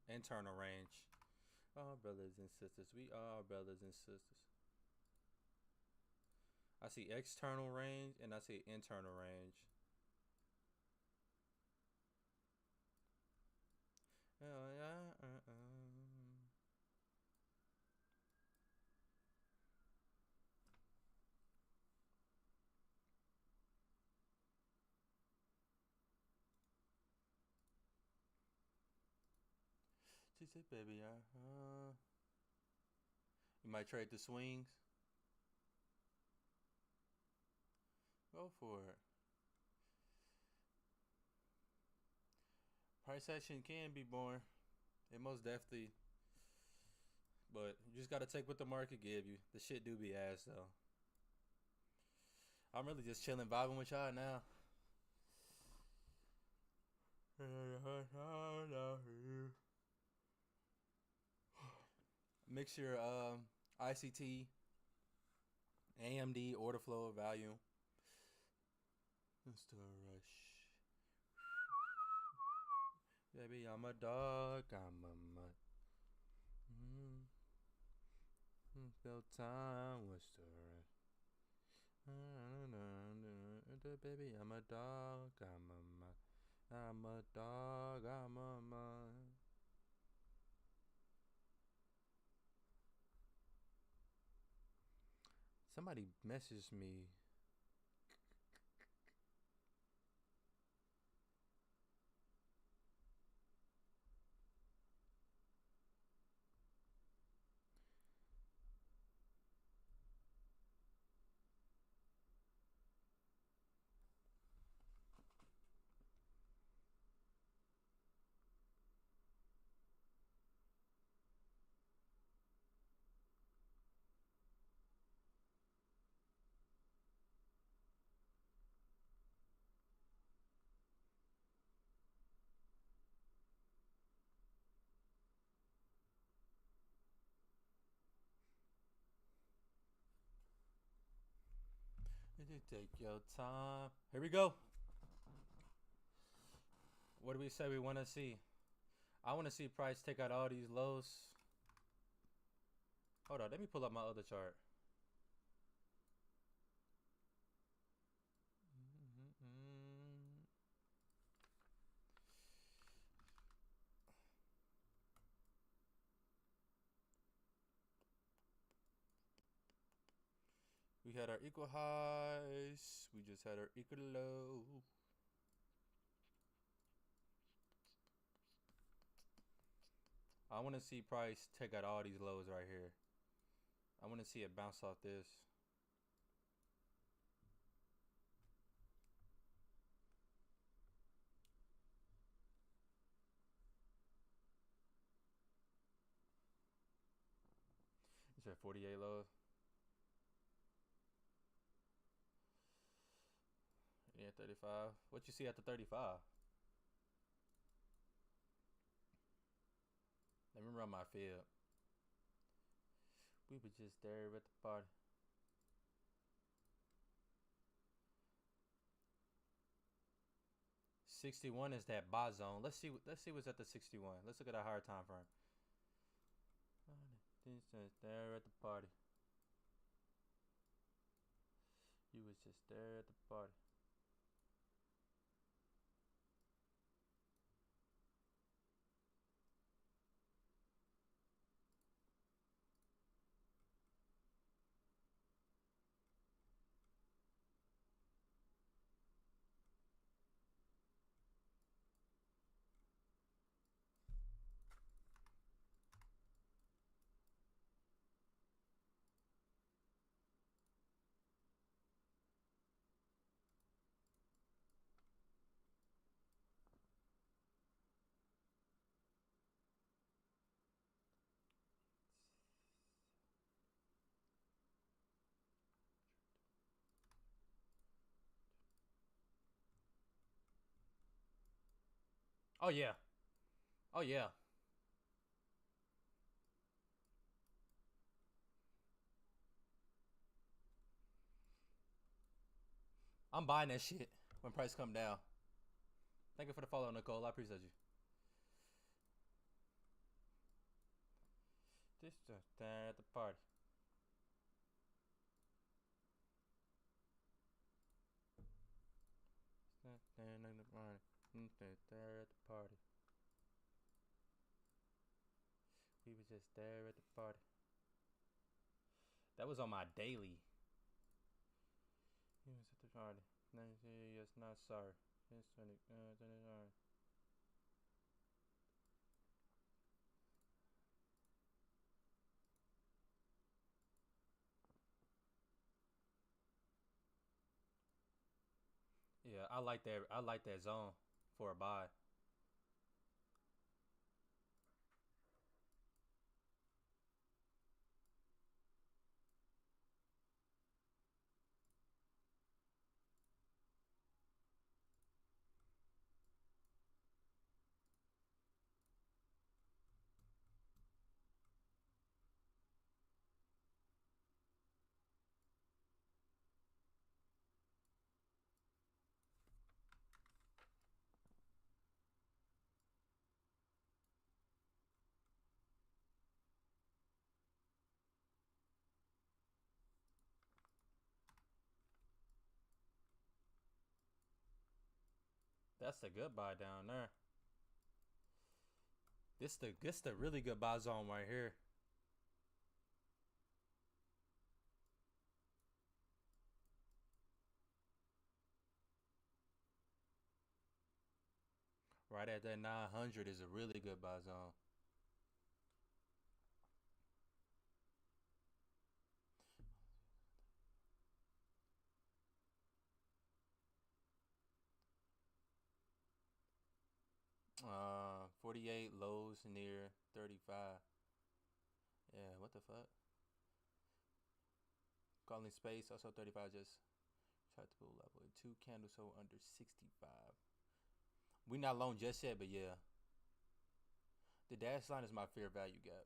Internal range. All brothers and sisters. We are brothers and sisters. I see external range and I see internal range. She said, "Baby, you might trade the swings. Go for it. Price action can be born. It most definitely, but you just gotta take what the market give you. The shit do be ass though. I'm really just chilling, vibing with y'all now. Mix your ICT, AMD, order flow, value. Mr. Rush. Baby, I'm a dog. I'm a mutt. Still time. What's the rush? Baby, I'm a dog. I'm a mutt. I'm a dog. I'm a mutt. Somebody messaged me. You take your time. Here we go. What do we say we want to see? I want to see price take out all these lows. Hold on, let me pull up my other chart. We had our equal highs. We just had our equal low. I want to see price take out all these lows right here. I want to see it bounce off this. It's at 48 lows. Yeah, 35. What you see at the 35? Let me run my field. We were just there at the party. $61 is that buy zone. Let's see what's at the 61. Let's look at a higher time frame. Just there at the party. was just there at the party. Oh yeah. Oh yeah. I'm buying that shit when price come down. Thank you for the follow, Nicole. I appreciate you. This just there at the party. There at the party. There at the party. We was just there at the party. That was on my daily. He was at the party. Yes, not sorry. It's 20. Sorry. Yeah, I like that. I like that zone for a buy. That's the good buy down there. This the really good buy zone right here. Right at that 900 is a really good buy zone. Uh, 48 lows near 35. Yeah, what the fuck? Calling space also 35 just tried to pull level. Two candles so under 65. We not long just yet, but yeah. The dash line is my fair value gap.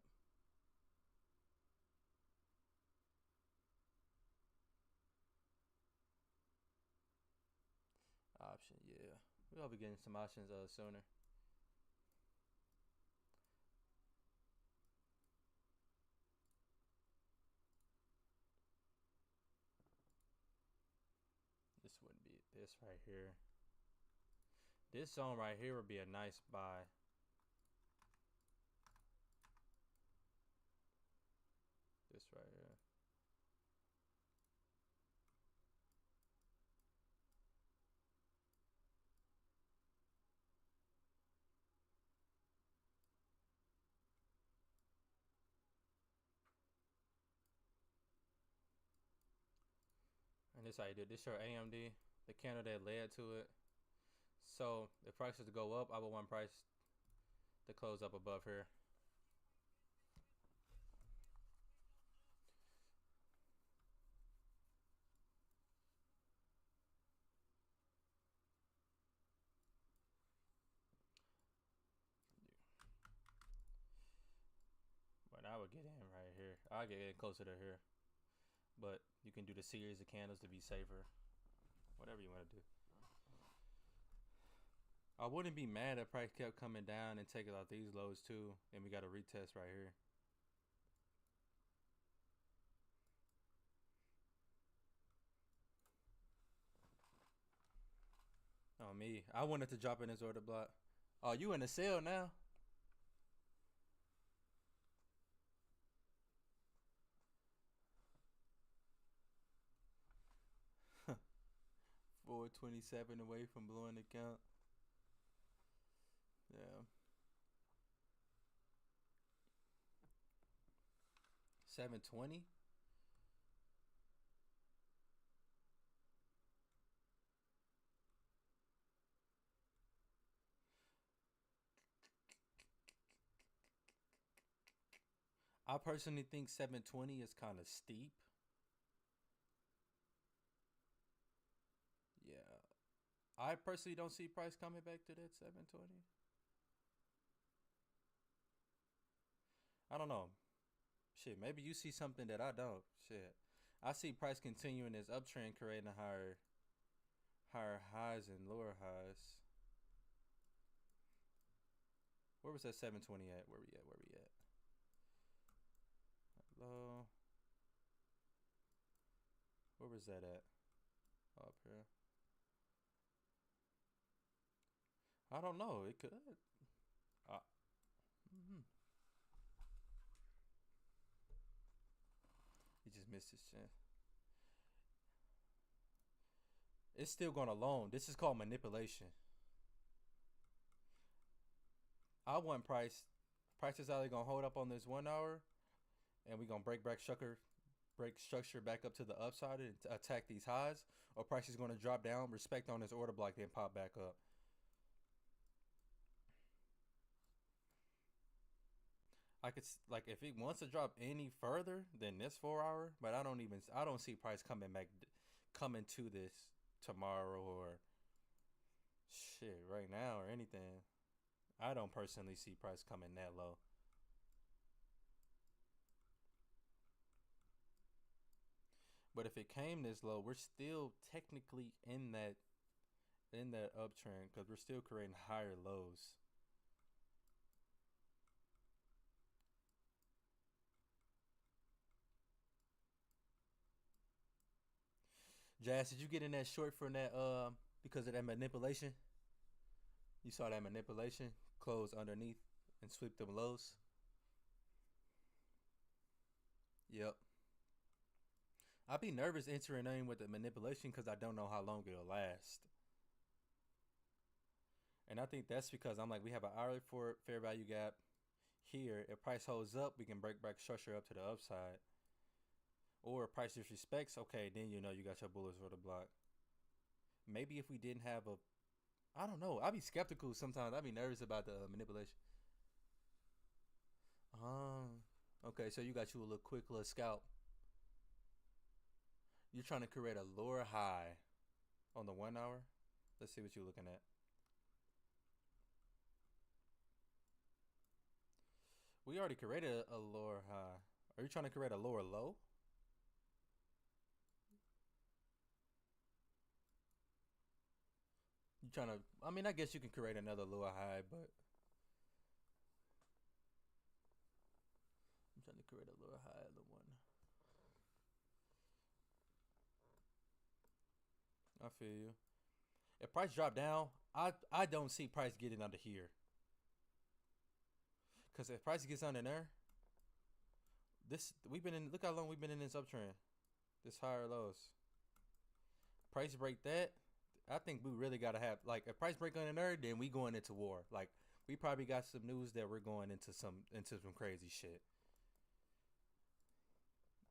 Option, yeah. We'll be getting some options sooner. This wouldn't be this right here. This zone right here would be a nice buy. This right here. And this how you do it. This your AMD, the candle that led to it. So if prices to go up, I would want price to close up above here. But I would get in right here. I'll get in closer to here. But you can do the series of candles to be safer. Whatever you want to do. I wouldn't be mad if price kept coming down and taking out these lows too. And we got a retest right here. me. I wanted to drop in his order block. Oh, you in the sale now? $427 away from blowing the count. Yeah. 720. I personally think 720 is kind of steep. Yeah. I personally don't see price coming back to that 720. I don't know. Shit, maybe you see something that I don't. Shit. I see price continuing this uptrend, creating higher highs and lower highs. Where was that 720 at? Where we at? Where we at? Hello. Where was that at? Up here. I don't know. It could. Mm-hmm. He just missed his chance. It's still going alone. This is called manipulation. I want price. Price is either gonna hold up on this 1 hour, and we gonna break structure back up to the upside and attack these highs, or price is gonna drop down, respect on this order block, then pop back up. I could like if it wants to drop any further than this 4 hour, but I don't see price coming to this tomorrow or shit right now or anything. I don't personally see price coming that low. But if it came this low, we're still technically in that uptrend because we're still creating higher lows. Jazz, did you get in that short from that because of that manipulation? You saw that manipulation close underneath and sweep them lows. Yep. I'd be nervous entering in with the manipulation because I don't know how long it'll last. And I think that's because I'm like, we have an hourly for fair value gap here. If price holds up, we can break back structure up to the upside. Or if price disrespects, okay, then you know you got your bullets or the block. Maybe if we didn't have I don't know. I'd be skeptical sometimes. I'd be nervous about the manipulation. Okay, so you got you a little quick little scalp. You're trying to create a lower high on the 1 hour. Let's see what you're looking at. We already created a lower high. Are you trying to create a lower low? You trying to? I mean, I guess you can create another lower high, but I'm trying to create a lower high at the one. I feel you. If price drop down, I don't see price getting under here. Cause if price gets under there, look how long we've been in this uptrend, this higher lows. Price break that, I think we really gotta have like if price break under there, then we going into war. Like we probably got some news that we're going into some crazy shit.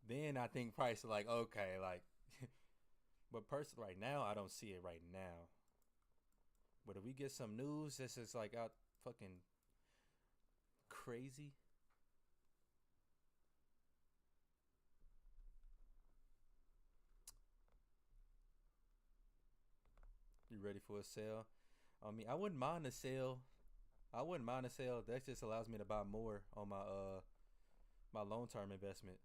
Then I think price like okay like, but right now I don't see it right now. But if we get some news, this is like out fucking crazy. You ready for a sale? I mean, I wouldn't mind a sale. I wouldn't mind a sale. That just allows me to buy more on my long term investment.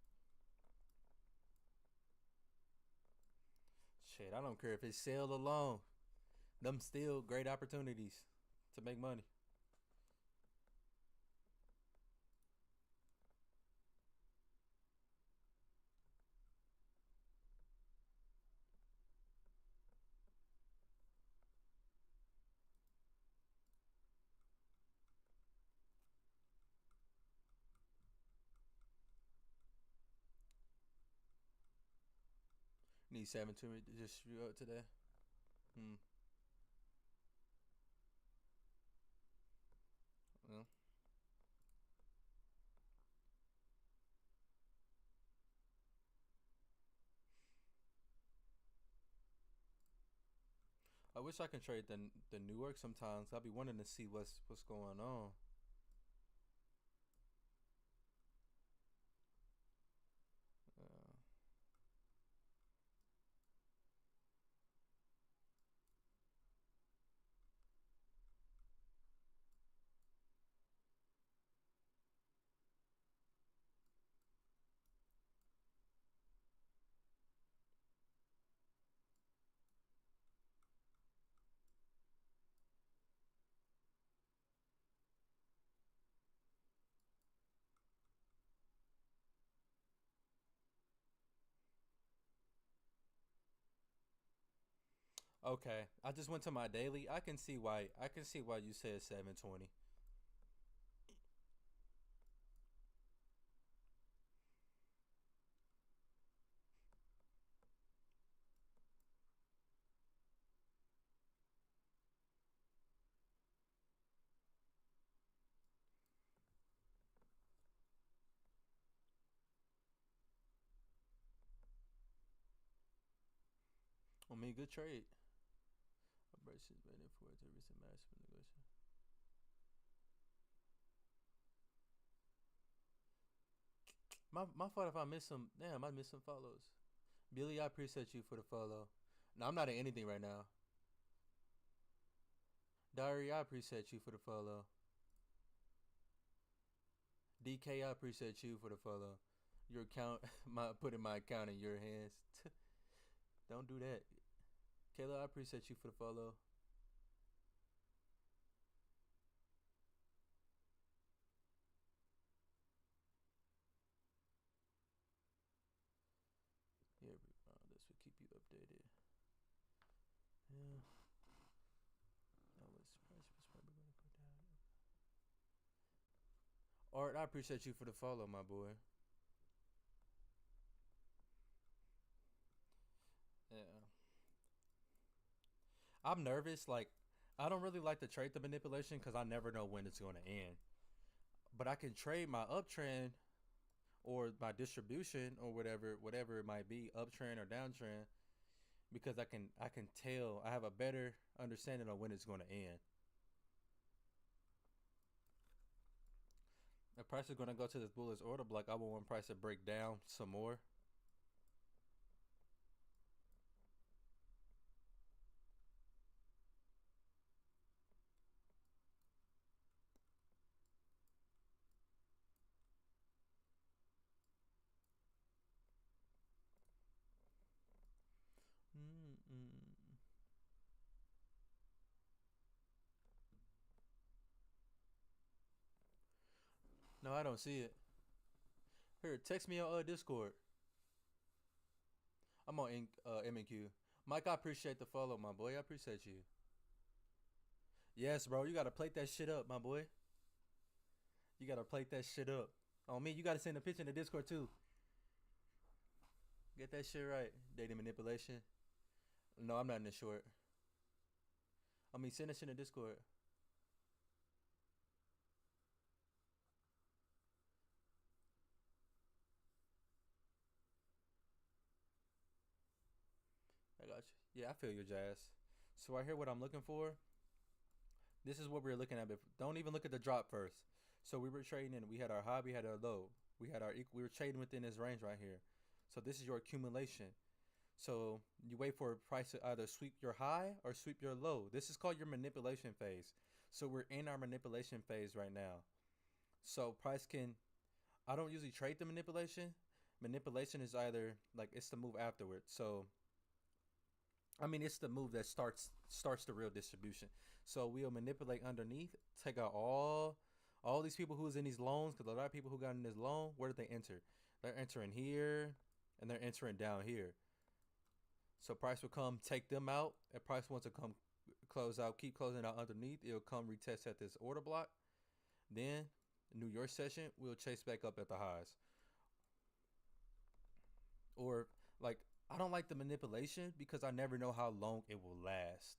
Shit, I don't care if it's sale alone. Them still great opportunities to make money. Need 7 to just shoot up today. Hmm. Well, I wish I could trade the Newark sometimes. I'll be wanting to see what's going on. Uh, okay, I just went to my daily. I can see why. I can see why you said 720. I mean, good trade. Braces waiting for it to recent match for negotiation. My fault if I miss some. Damn, I missed some follows. Billy, I appreciate you for the follow. No, I'm not in anything right now. Diary, I appreciate you for the follow. DK, I appreciate you for the follow. Your account, putting my account in your hands. Don't do that. Kayla, I appreciate you for the follow. Here, this will keep you updated. Yeah. That was price was probably gonna go down. Art, I appreciate you for the follow, my boy. Yeah. I'm nervous. Like, I don't really like to trade the manipulation because I never know when it's going to end. But I can trade my uptrend or my distribution or whatever it might be, uptrend or downtrend, because I can tell. I have a better understanding of when it's going to end. If price is going to go to this bullish order block, I want price to break down some more. Mm-mm. No, I don't see it. Here, text me on Discord. I'm on M&Q. Mike, I appreciate the follow, my boy. I appreciate you. Yes, bro. You gotta plate that shit up, my boy. You gotta plate that shit up. On me, you gotta send a picture in the Discord too. Get that shit right. Data manipulation. No, I'm not in the short. I mean, send us in the Discord. I got you. Yeah, I feel your jazz. So I hear what I'm looking for. This is what we were looking at. Don't even look at the drop first. So we were trading in. We had our high. We had our low. We had our. We were trading within this range right here. So this is your accumulation. So you wait for a price to either sweep your high or sweep your low. This is called your manipulation phase. So we're in our manipulation phase right now. So price can. I don't usually trade the manipulation. Manipulation is either like it's the move afterwards. So I mean it's the move that starts the real distribution. So we'll manipulate underneath, take out all these people who's in these loans, because a lot of people who got in this loan, where did they enter? They're entering here and they're entering down here. So price will come take them out. If price wants to come close out, keep closing out underneath, it'll come retest at this order block. Then New York session, we'll chase back up at the highs. Or like I don't like the manipulation because I never know how long it will last.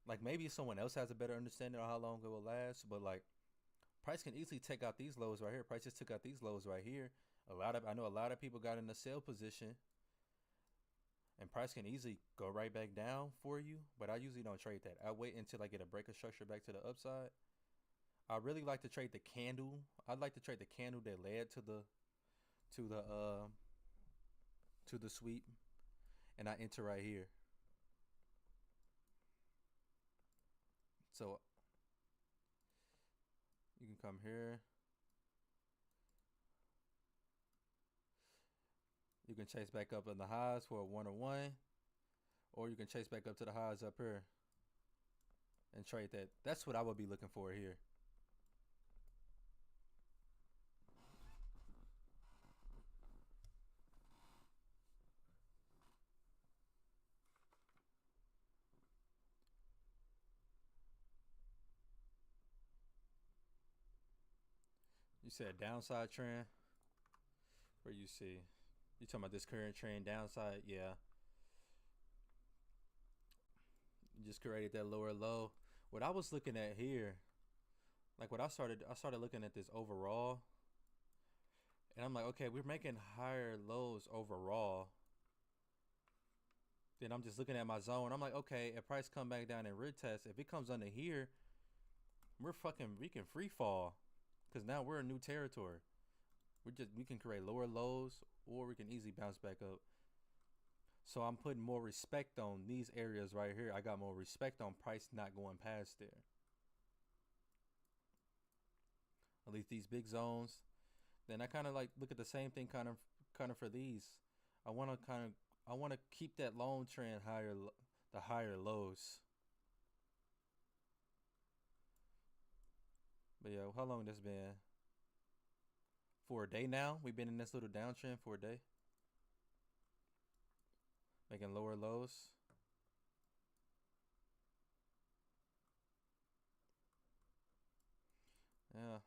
Like maybe someone else has a better understanding of how long it will last, but like Price can easily take out these lows right here. Price just took out these lows right here. I know a lot of people got in the sale position, and Price can easily go right back down for you. But I usually don't trade that. I wait until I get a break of structure back to the upside. I really like to trade the candle. I'd like to trade the candle that led to the uh to the sweep, and I enter right here. So you can come here. You can chase back up on the highs for a 101, or you can chase back up to the highs up here and trade that. That's what I would be looking for here. You said downside trend. Where you see? You talking about this current trend downside? Yeah. You just created that lower low. What I was looking at here, like what I started looking at this overall, and I'm like, okay, we're making higher lows overall. Then I'm just looking at my zone. I'm like, okay, if price come back down and retest, if it comes under here, we can free fall, because now we're in new territory. We can create lower lows, or we can easily bounce back up. So I'm putting more respect on these areas right here. I got more respect on price not going past there. At least these big zones. Then I kind of like look at the same thing kind of for these. I want to keep that long trend higher, the higher lows. But yeah, how long this been? For a day now. We've been in this little downtrend for a day. Making lower lows. Yeah.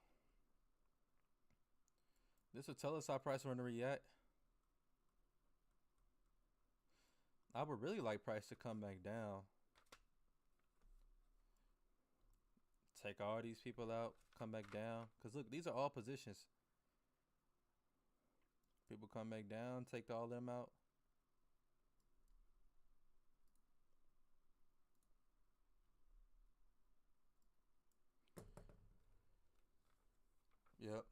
This will tell us how price want to react. I would really like price to come back down. Take all these people out, come back down. Because look, these are all positions. People come back down, take all them out. Yep.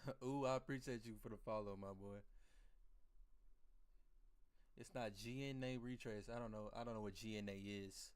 Just ooh, I appreciate you for the follow, my boy. It's not GNA retrace. I don't know. I don't know what GNA is.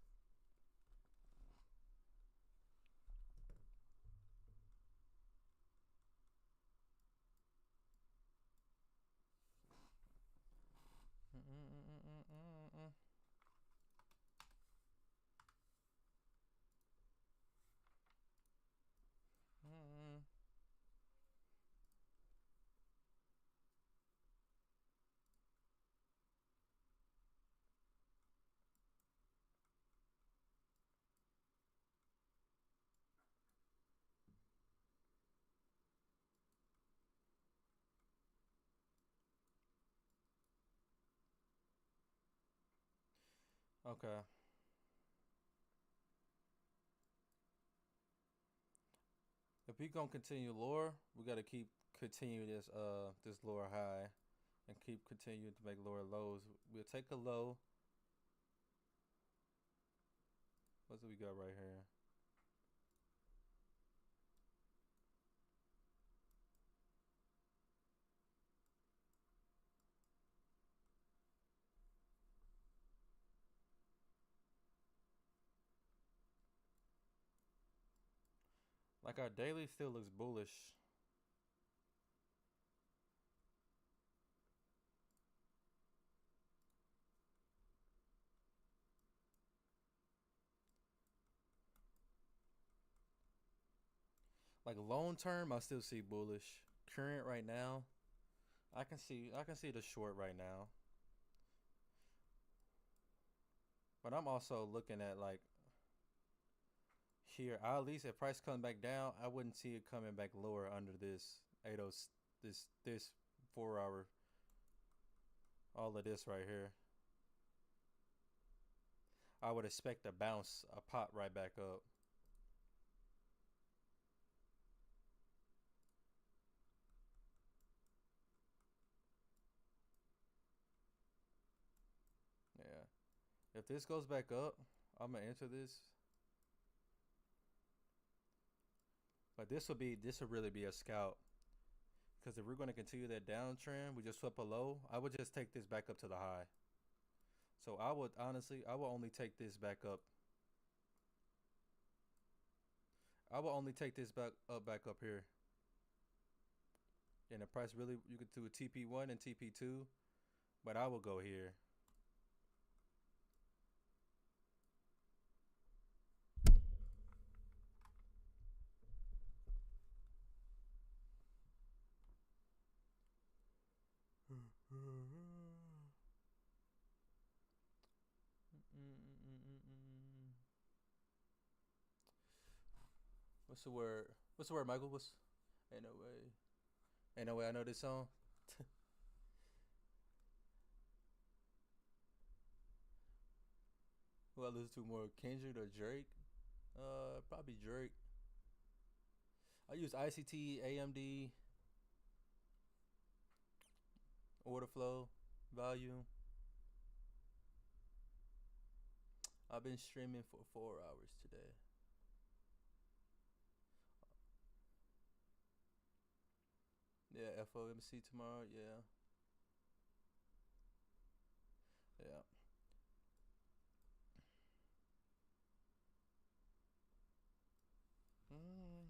Okay. If we gonna continue lower, we gotta keep continue this lower high, and keep continuing to make lower lows. We'll take a low. What do we got right here? Like our daily still looks bullish. Like long term, I still see bullish. Current right now, I can see the short right now. But I'm also looking at like here. I at least if price comes back down, I wouldn't see it coming back lower under this 80 this 4 hour. All of this right here. I would expect a bounce, a pop right back up. Yeah. If this goes back up, I'm gonna enter this. But this will really be a scout. Because if we're gonna continue that downtrend, we just swept a low. I would just take this back up to the high. So I would honestly, I will only take this back up. I will only take this back up here. And the price really, you could do a TP1 and TP2, but I will go here. What's the word? What's the word, Michael? What's ain't no way. Ain't no way I know this song. Who I listen to more, Kendrick or Drake? Probably Drake. I use ICT, AMD, order flow, volume. I've been streaming for 4 hours today. Yeah, FOMC tomorrow. Yeah. Yeah. Mm.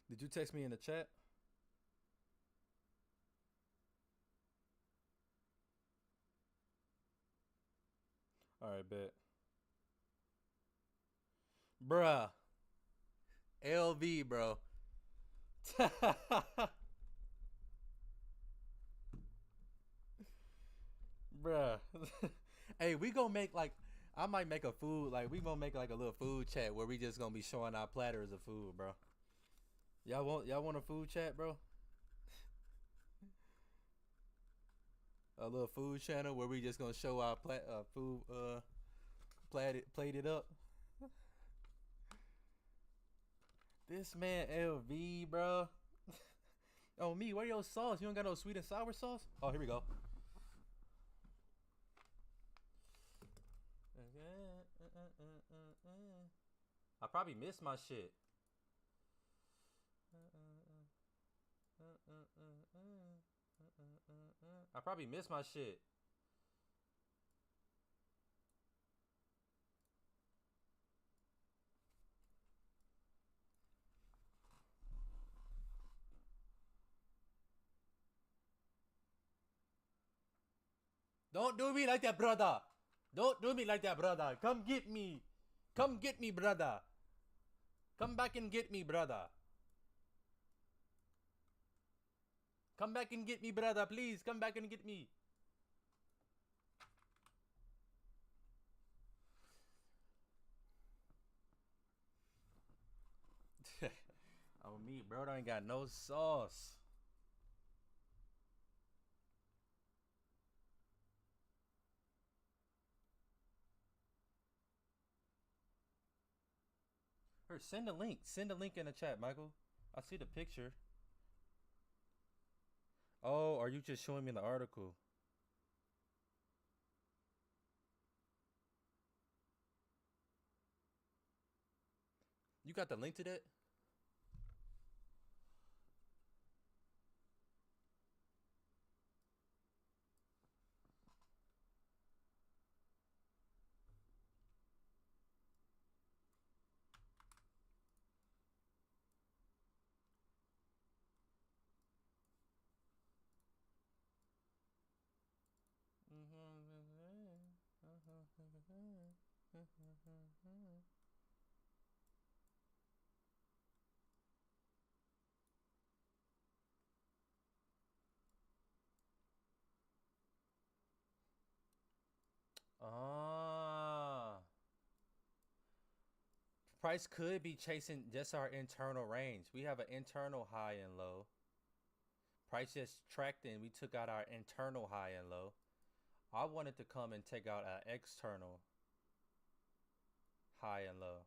Did you text me in the chat? All right, bet. Bruh. LV, bro. Bruh. Hey, we gonna make like I might make a food like we gonna make like a little food chat where we just gonna be showing our platters of food, bro. Y'all want a food chat, bro? A little food channel where we just gonna show our food plated up. This man LV, bro. Oh me, where your sauce? You don't got no sweet and sour sauce? Oh, here we go. I probably missed my shit. I probably missed my shit. Don't do me like that, brother. Don't do me like that, brother. Come get me. Come get me, brother. Come back and get me, brother. Come back and get me, brother. Please, come back and get me. Oh, me, bro. I ain't got no sauce. Or send a link. Send a link in the chat, Michael. I see the picture. Oh, are you just showing me the article? You got the link to that? Price could be chasing just our internal range. We have an internal high and low. Price just tracked and we took out our internal high and low. I wanted to come and take out an external high and low.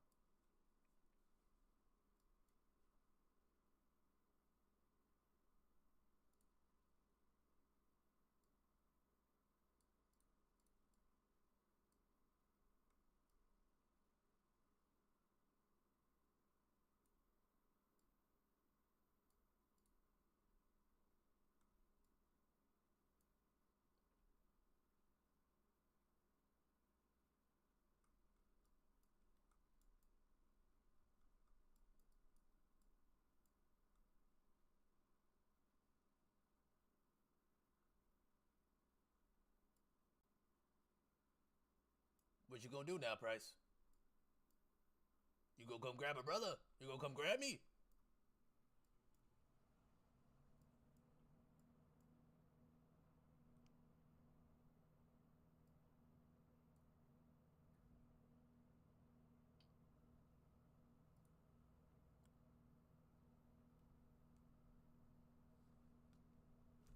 What you gonna do now, Price? You gonna come grab a brother? You gonna come grab me?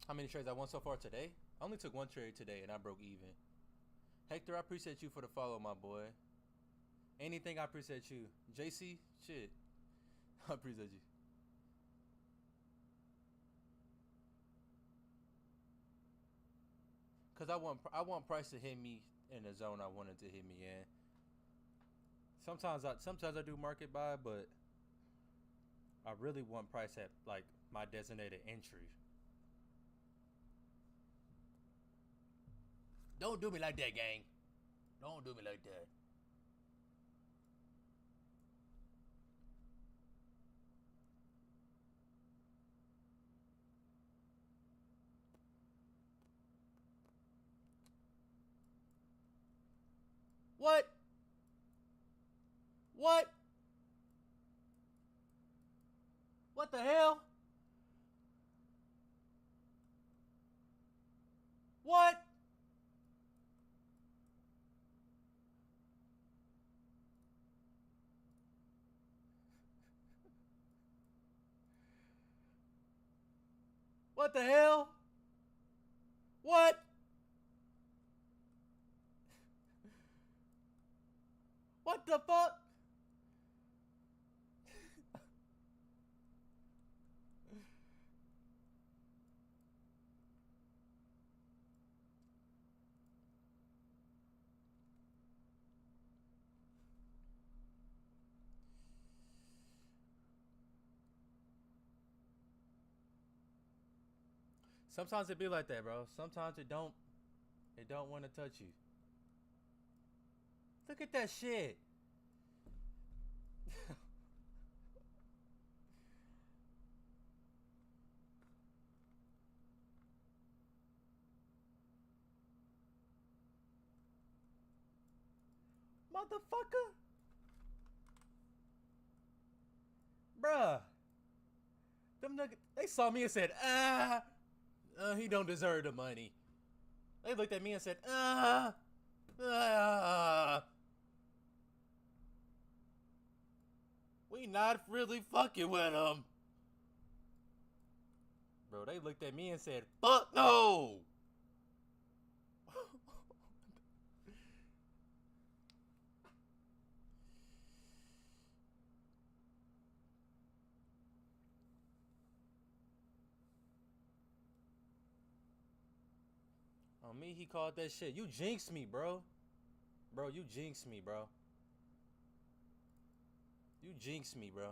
How many trades I won so far today? I only took one trade today and I broke even. Hector, I appreciate you for the follow, my boy. Anything, I appreciate you. JC, shit. I appreciate you. Cause I want Price to hit me in the zone I wanted to hit me in. Sometimes I do market buy, but I really want Price at like my designated entry. Don't do me like that, gang. Don't do me like that. What? What? What the hell? What? What the hell? What? What the fuck? Sometimes it be like that, bro. Sometimes it don't want to touch you. Look at that shit. Motherfucker. Bruh. Them niggas, they saw me and said, he don't deserve the money. They looked at me and said, we not really fucking with him. Bro, they looked at me and said, fuck no. On me, he called that shit. You jinxed me, bro. Bro, you jinxed me, bro. You jinxed me, bro.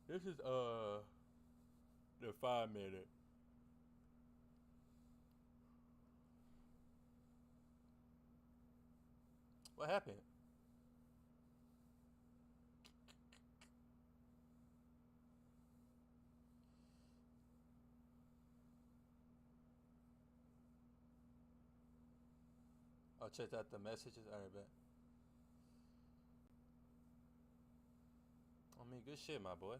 This is the 5 minute. What happened? I'll check out the messages. Alright, bet. I mean, good shit, my boy.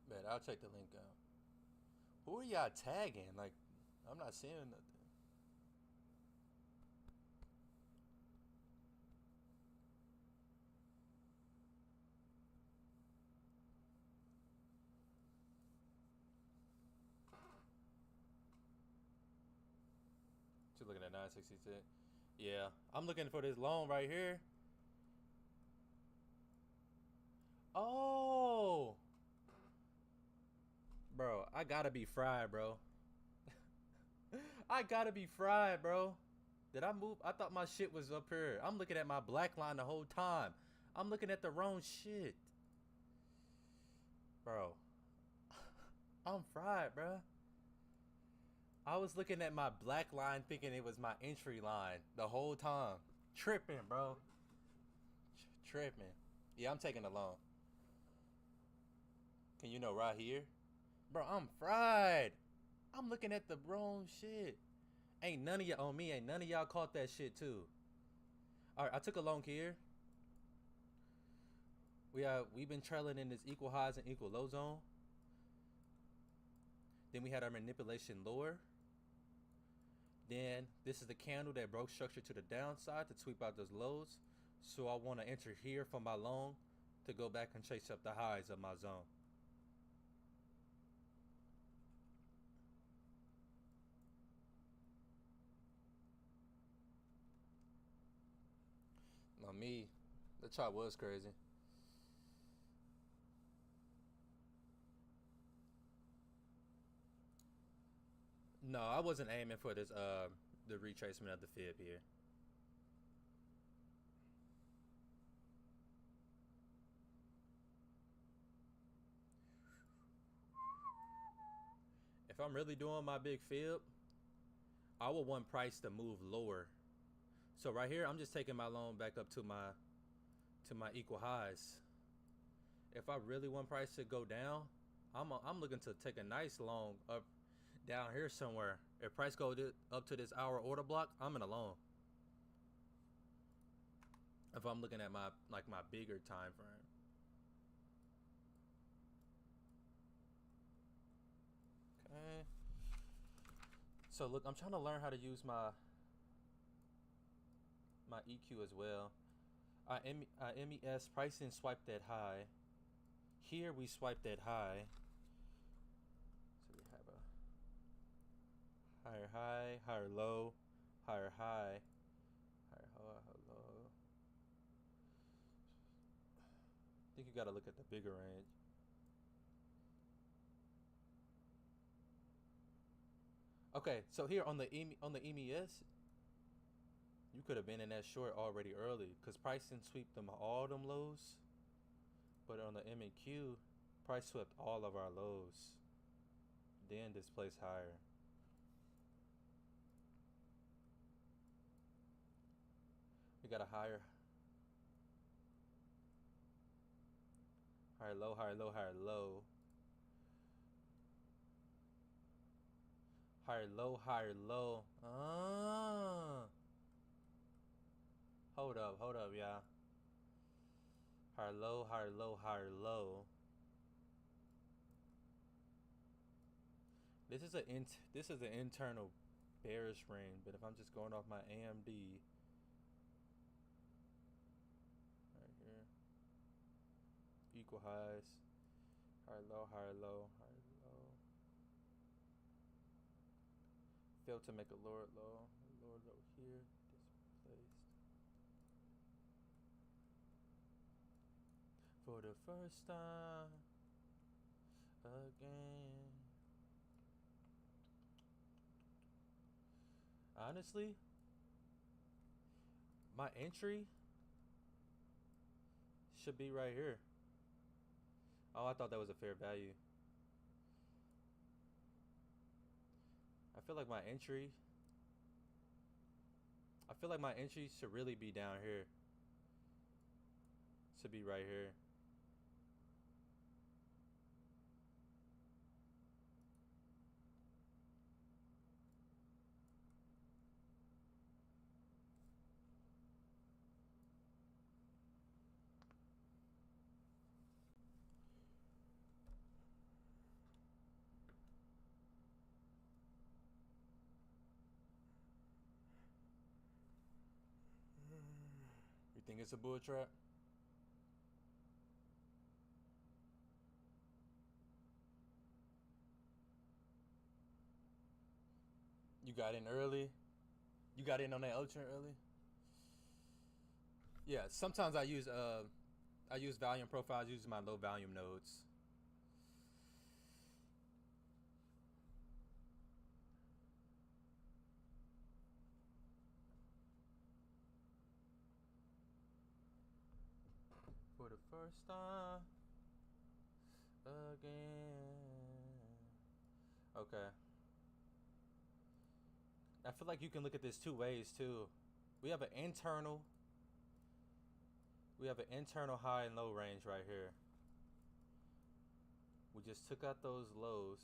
Bet, I'll check the link out. Who are y'all tagging? Like, I'm not seeing nothing. You looking at 962? Yeah, I'm looking for this loan right here. Oh, bro, I gotta be fried, bro. I gotta be fried, bro. Did I move? I thought my shit was up here. I'm looking at my black line the whole time. I'm looking at the wrong shit, bro. I'm fried, bro. I was looking at my black line thinking it was my entry line the whole time. Tripping, bro. Tripping. Yeah, I'm taking a loan. Can you know right here? Bro, I'm fried. I'm looking at the wrong shit. Ain't none of y'all on me. Ain't none of y'all caught that shit too. All right, I took a loan here. We've been trailing in this equal highs and equal low zone. Then we had our manipulation lower. Then this is the candle that broke structure to the downside to sweep out those lows. So I want to enter here for my long to go back and chase up the highs of my zone. On me, the chart was crazy. No, I wasn't aiming for this the retracement of the fib here. If I'm really doing my big fib, I would want price to move lower. So right here, I'm just taking my loan back up to my equal highs. If I really want price to go down, I'm looking to take a nice long up down here somewhere. If price goes up to this hour order block, I'm in a long. If I'm looking at my bigger time frame. Okay. So look, I'm trying to learn how to use my EQ as well. MES pricing swipe that high. Here we swipe that high. So we have a higher high, higher low, higher high, higher low. I think you gotta look at the bigger range. Okay, so here on the MES, you could have been in that short already early, cause price didn't sweep them all them lows, but on the MQ, price swept all of our lows, then displaced higher. We got a higher low, higher low, higher low. Higher low, higher low. Hold up, y'all. Higher low, higher low, higher low. This is an internal bearish range, but if I'm just going off my AMD right here, equal highs, higher low, higher low, higher low. Failed to make a lower low here, displaced. For the first time again. Honestly, my entry should be right here. Oh, I thought that was a fair value. I feel like my entry should really be down here. Should be right here. think it's a bull trap? You got in early. You got in on that ultra early. Yeah. Sometimes I use volume profiles using my low volume nodes. For the first time again. Okay. I feel like you can look at this two ways too. We have an internal we have an internal high and low range right here. We just took out those lows.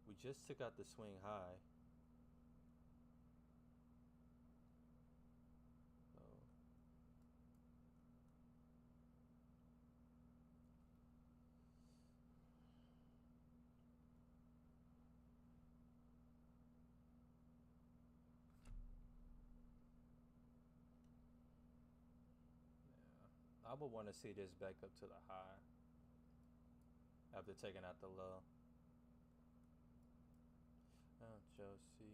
We just took out the swing high. Low. I would want to see this back up to the high after taking out the low. Oh, Josie.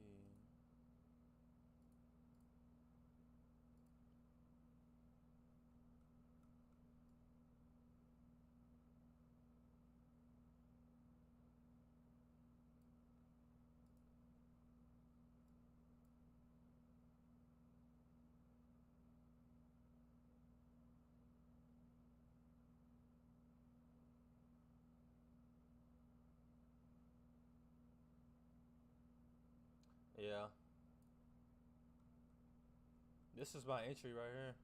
Yeah. This is my entry right here.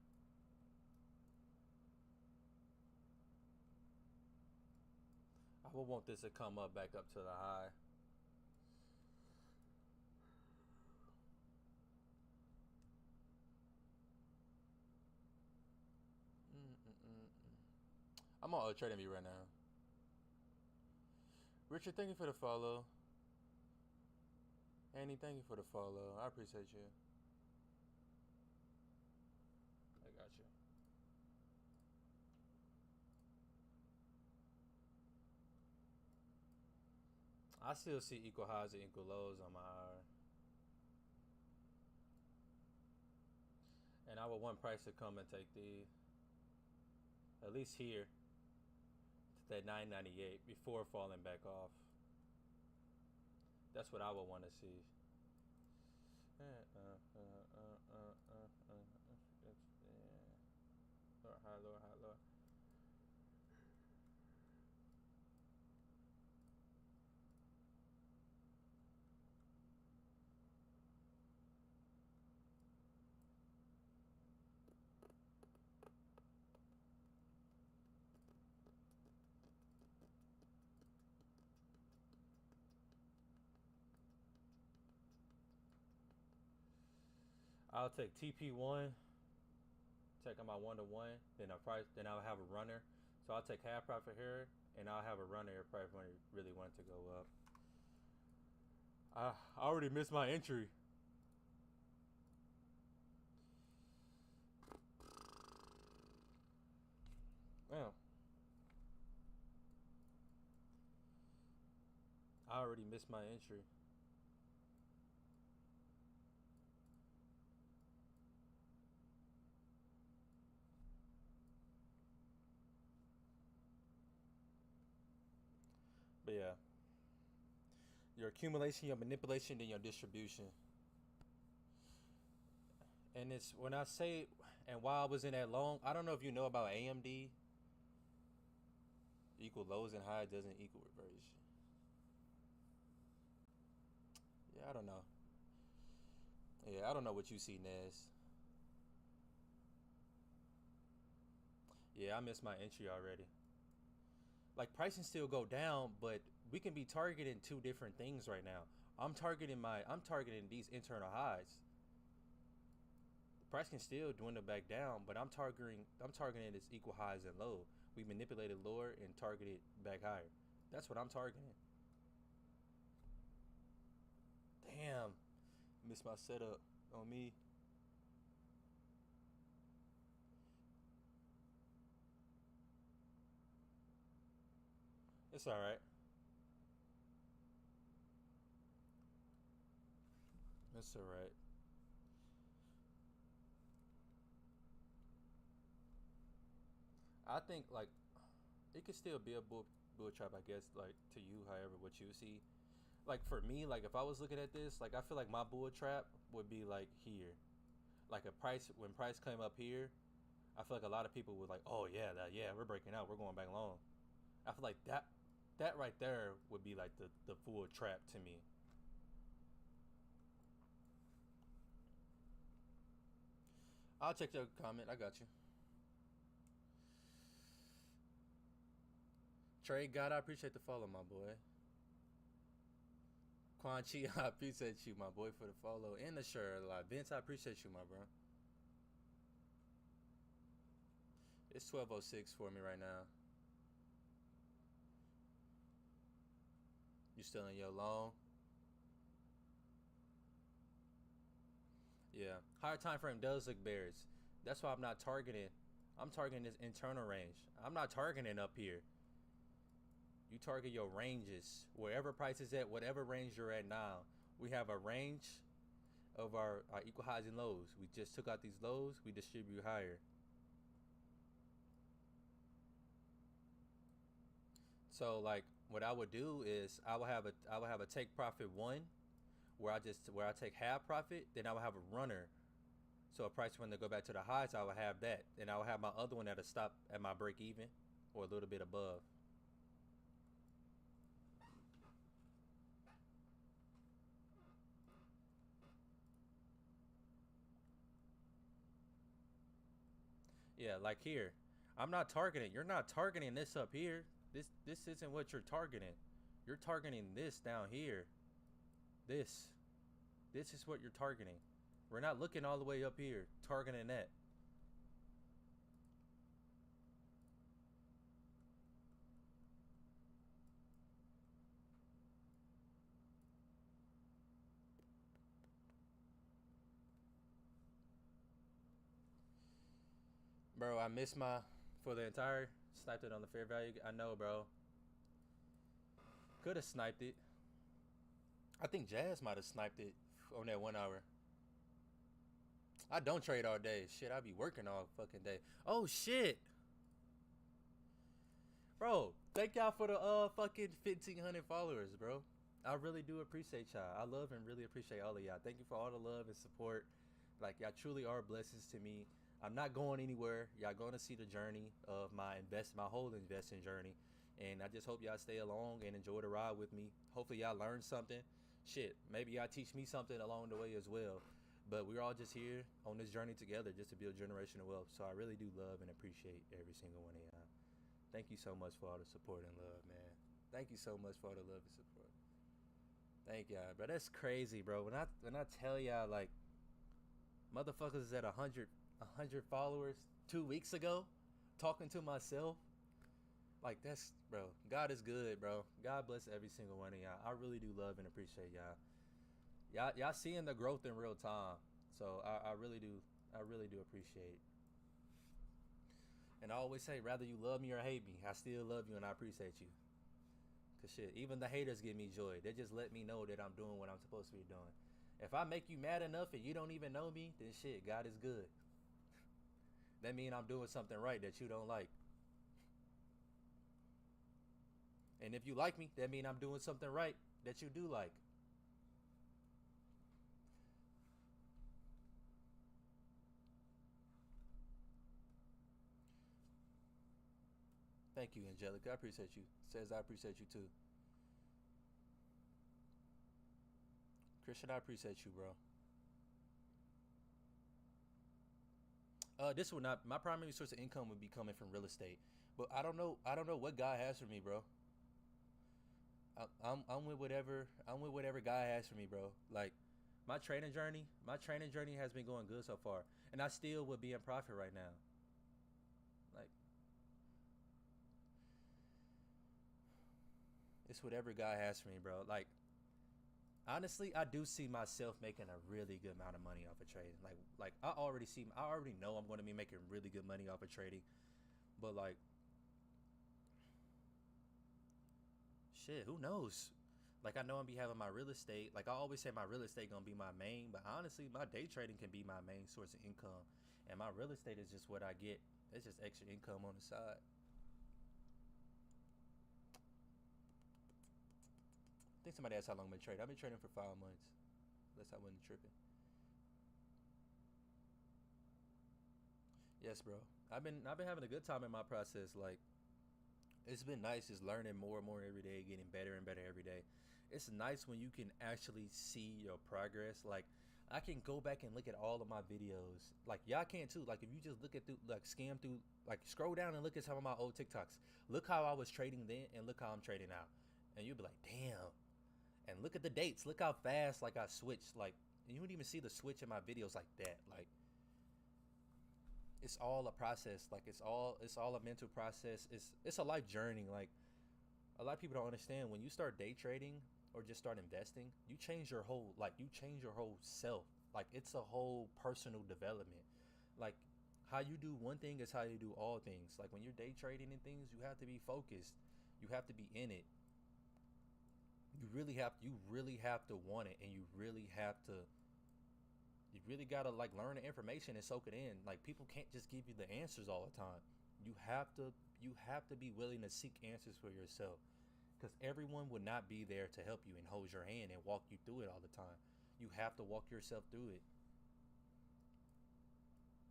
I would want this to come up back up to the high. I'm on Trading View right now. Richard, thank you for the follow. Annie, thank you for the follow. I appreciate you. I got you. I still see equal highs and equal lows on my hour. And I would want price to come and take the, at least here, to that 998 before falling back off. That's what I would want to see. Lower high, lower high, lower. I'll take TP1, taking my 1-to-1, then I'll have a runner. So I'll take half profit here, and I'll have a runner if price when it really wants to go up. I already missed my entry. Damn. I already missed my entry. But yeah. Your accumulation, your manipulation, and your distribution. And it's when I say, and while I was in that long, I don't know if you know about AMD. Equal lows and highs doesn't equal reversion. Yeah, I don't know. Yeah, I don't know what you see, Nez. Yeah, I missed my entry already. Like pricing still go down, but we can be targeting two different things right now. I'm targeting these internal highs. The price can still dwindle back down, but I'm targeting its equal highs and low. We manipulated lower and targeted back higher. That's what I'm targeting. Damn, missed my setup on me. It's all right. It's all right. I think like it could still be a bull trap, I guess, like to you, however, what you see. Like for me, like if I was looking at this, like I feel like my bull trap would be like here, like a price when price came up here. I feel like a lot of people would like, oh yeah, yeah, we're breaking out, we're going back long. I feel like that right there would be like the full trap to me. I'll check your comment. I got you. Trey God, I appreciate the follow, my boy. Quan Chi, I appreciate you, my boy, for the follow and the shirt a lot. Vince, I appreciate you, my bro. It's 12:06 for me right now. You still in your long? Yeah. Higher time frame does look bearish. That's why I'm not targeting. I'm targeting this internal range. I'm not targeting up here. You target your ranges. Wherever price is at, whatever range you're at now. We have a range of our equal highs and lows. We just took out these lows. We distribute higher. So like what I would do is I would have a take profit one where I take half profit, then I would have a runner. So a price when they go back to the highs, I would have that. Then I would have my other one that'll stop at my break even or a little bit above. Yeah, like here. I'm not targeting. You're not targeting this up here. This isn't what you're targeting. You're targeting this down here. This. This is what you're targeting. We're not looking all the way up here, targeting that. Bro, I missed my for the entire sniped it on the fair value. I know, bro. Could have sniped it. I think Jazz might have sniped it on that 1 hour. I don't trade all day. Shit, I be working all fucking day. Oh shit, bro. Thank y'all for the fucking 1,500 followers, bro. I really do appreciate y'all. I love and really appreciate all of y'all. Thank you for all the love and support. Like y'all truly are blessings to me. I'm not going anywhere. Y'all going to see the journey of my whole investing journey. And I just hope y'all stay along and enjoy the ride with me. Hopefully y'all learn something. Shit, maybe y'all teach me something along the way as well. But we're all just here on this journey together just to build generational wealth. So I really do love and appreciate every single one of y'all. Thank you so much for all the support and love, man. Thank you so much for all the love and support. Thank y'all, bro. That's crazy, bro. When I tell y'all like motherfuckers is at a hundred followers 2 weeks ago, talking to myself. Like that's bro. God is good, bro. God bless every single one of y'all. I really do love and appreciate y'all. Y'all seeing the growth in real time. So I really do. I really do appreciate. And I always say, rather you love me or hate me, I still love you and I appreciate you. Cause shit, even the haters give me joy. They just let me know that I'm doing what I'm supposed to be doing. If I make you mad enough and you don't even know me, then shit, God is good. That means I'm doing something right that you don't like. And if you like me, that means I'm doing something right that you do like. Thank you, Angelica. I appreciate you. Says I appreciate you too. Christian, I appreciate you, bro. This would not my primary source of income would be coming from real estate, but I don't know what God has for me, bro. I'm with whatever God has for me, bro. Like my training journey has been going good so far, and I still would be in profit right now. Like it's whatever God has for me, bro. Like honestly, I do see myself making a really good amount of money off of trading. Like I already know I'm going to be making really good money off of trading, but like shit, who knows? Like, I know I'm be having my real estate. Like, I always say my real estate gonna be my main, but honestly, my day trading can be my main source of income, and my real estate is just what I get. It's just extra income on the side. I think somebody asked how long I've been trading. I've been trading for 5 months. Unless I wasn't tripping. Yes, bro. I've been having a good time in my process. Like, it's been nice just learning more and more every day, getting better and better every day. It's nice when you can actually see your progress. Like, I can go back and look at all of my videos. Like, y'all can too. Like, if you just look at through, like, scan through, like, scroll down and look at some of my old TikToks. Look how I was trading then and look how I'm trading now. And you'll be like, damn. And look at the dates. Look how fast, like, I switched. Like, you don't even see the switch in my videos like that. Like, it's all a process. Like, it's all a mental process. It's a life journey. Like, a lot of people don't understand when you start day trading or just start investing, you change your whole, like, you change your whole self. Like, it's a whole personal development. Like, how you do one thing is how you do all things. Like, when you're day trading and things, you have to be focused. You have to be in it. You really have to want it, and you really gotta, like, learn the information and soak it in. Like, people can't just give you the answers all the time. You have to be willing to seek answers for yourself, because everyone would not be there to help you and hold your hand and walk you through it all the time. You have to walk yourself through it.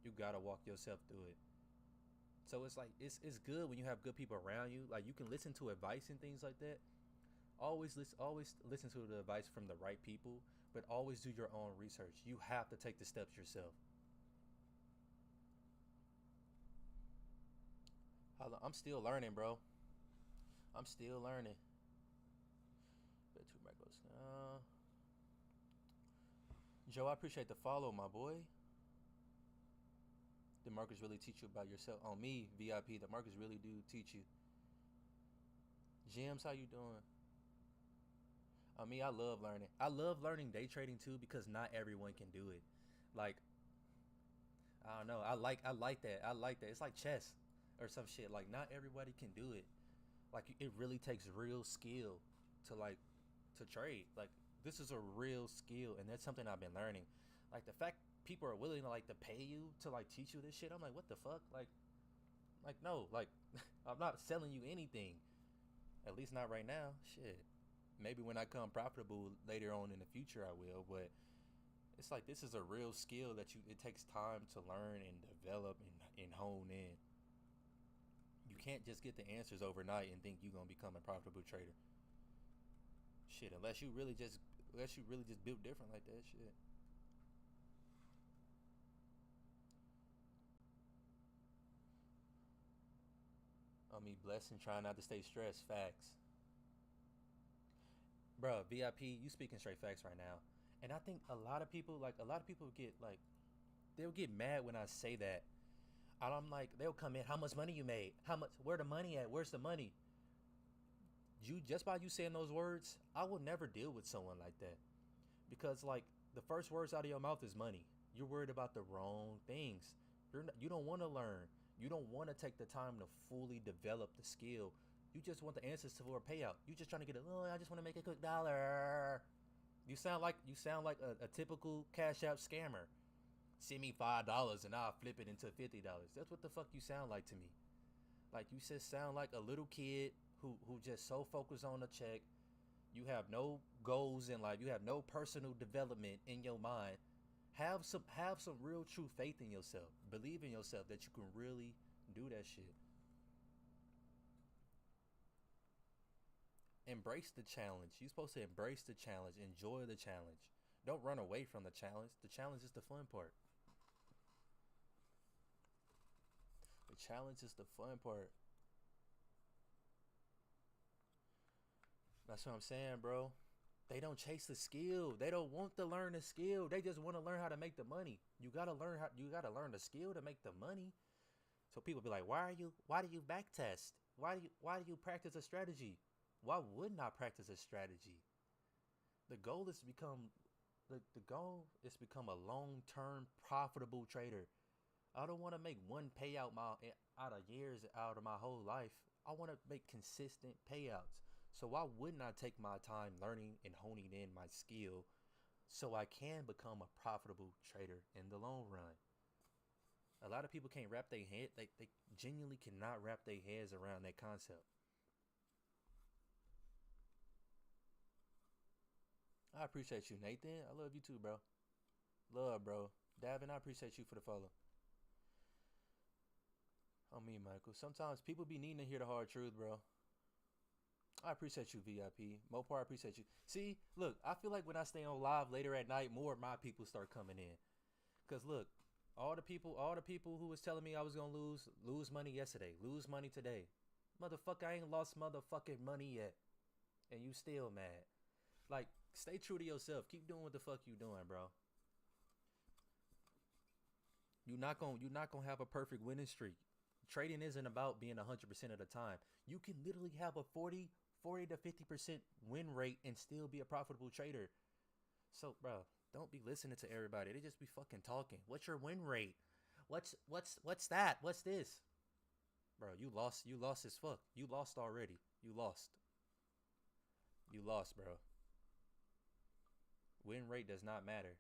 You gotta walk yourself through it. So it's like, it's good when you have good people around you. Like, you can listen to advice and things like that. Always listen to the advice from the right people, but always do your own research. You have to take the steps yourself. I'm still learning, bro. I'm still learning. Bet two macros. Joe, I appreciate the follow, my boy. The markers really teach you about yourself. On me, VIP, the markers really do teach you. James, how you doing? On me, I love learning. I love learning day trading too, because not everyone can do it. Like, I don't know. I like that. I like that. It's like chess or some shit. Like, not everybody can do it. Like, it really takes real skill to, like, to trade. Like, this is a real skill, and that's something I've been learning. Like, the fact people are willing to, like, to pay you to, like, teach you this shit. I'm like, what the fuck? Like, no. Like, I'm not selling you anything. At least not right now. Shit. Maybe when I come profitable later on in the future, I will. But it's like, this is a real skill that it takes time to learn and develop and hone in. You can't just get the answers overnight and think you're gonna become a profitable trader. Shit, unless you really just built different like that. Shit. I mean, blessed and trying not to stay stressed. Facts. Bro, VIP, you speaking straight facts right now. And I think a lot of people get, like, they'll get mad when I say that. And I'm like, they'll come in, how much money you made? How much, where the money at? Where's the money? You, just by you saying those words, I will never deal with someone like that. Because, like, the first words out of your mouth is money. You're worried about the wrong things. You don't want to learn. You don't want to take the time to fully develop the skill. You just want the answers for a payout. You just trying to get I just want to make a quick dollar. You sound like a typical Cash App scammer. Send me $5 and I'll flip it into $50. That's what the fuck you sound like to me. Like, you just sound like a little kid who just so focused on the check. You have no goals in life. You have no personal development in your mind. Have some real true faith in yourself. Believe in yourself that you can really do that shit. Embrace the challenge. You're supposed to embrace the challenge. Enjoy the challenge. Don't run away from the challenge. The challenge is the fun part. The challenge is the fun part. That's what I'm saying, bro. They don't chase the skill. They don't want to learn the skill. They just want to learn how to make the money. You gotta learn the skill to make the money. So people be like, why do you back test? Why do you practice a strategy? Why wouldn't I practice a strategy? The goal is to become the goal is to become a long-term profitable trader. I don't want to make one payout out of years, out of my whole life. I want to make consistent payouts. So why wouldn't I take my time learning and honing in my skill so I can become a profitable trader in the long run? A lot of people can't wrap their head, they genuinely cannot wrap their heads around that concept. I appreciate you, Nathan. I love you too, bro. Love, bro. Davin, I appreciate you for the follow. On me, Michael. Sometimes people be needing to hear the hard truth, bro. I appreciate you, VIP. Mopar, I appreciate you. See, look, I feel like when I stay on live later at night, more of my people start coming in. Cause look, all the people who was telling me I was gonna lose money yesterday, lose money today. Motherfucker, I ain't lost motherfucking money yet. And you still mad. Like, stay true to yourself. Keep doing what the fuck you doing, bro. You're not gonna have a perfect winning streak. Trading isn't about being 100% of the time. You can literally have a 40 to 50% win rate and still be a profitable trader. So, bro, don't be listening to everybody. They just be fucking talking. What's your win rate? What's that? What's this? Bro, you lost as fuck. You lost already. You lost, bro. Win rate does not matter.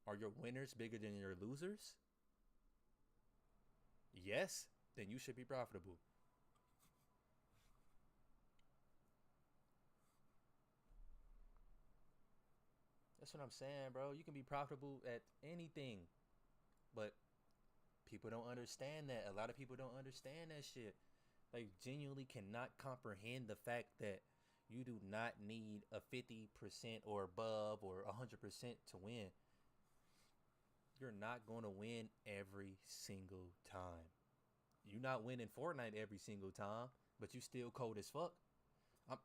Are your winners bigger than your losers? Yes, then you should be profitable. That's what I'm saying, bro. You can be profitable at anything, but people don't understand that. A lot of people don't understand that shit. Like, genuinely cannot comprehend the fact that you do not need a 50% or above or 100% to win. You're not going to win every single time. You're not winning Fortnite every single time, but you still cold as fuck.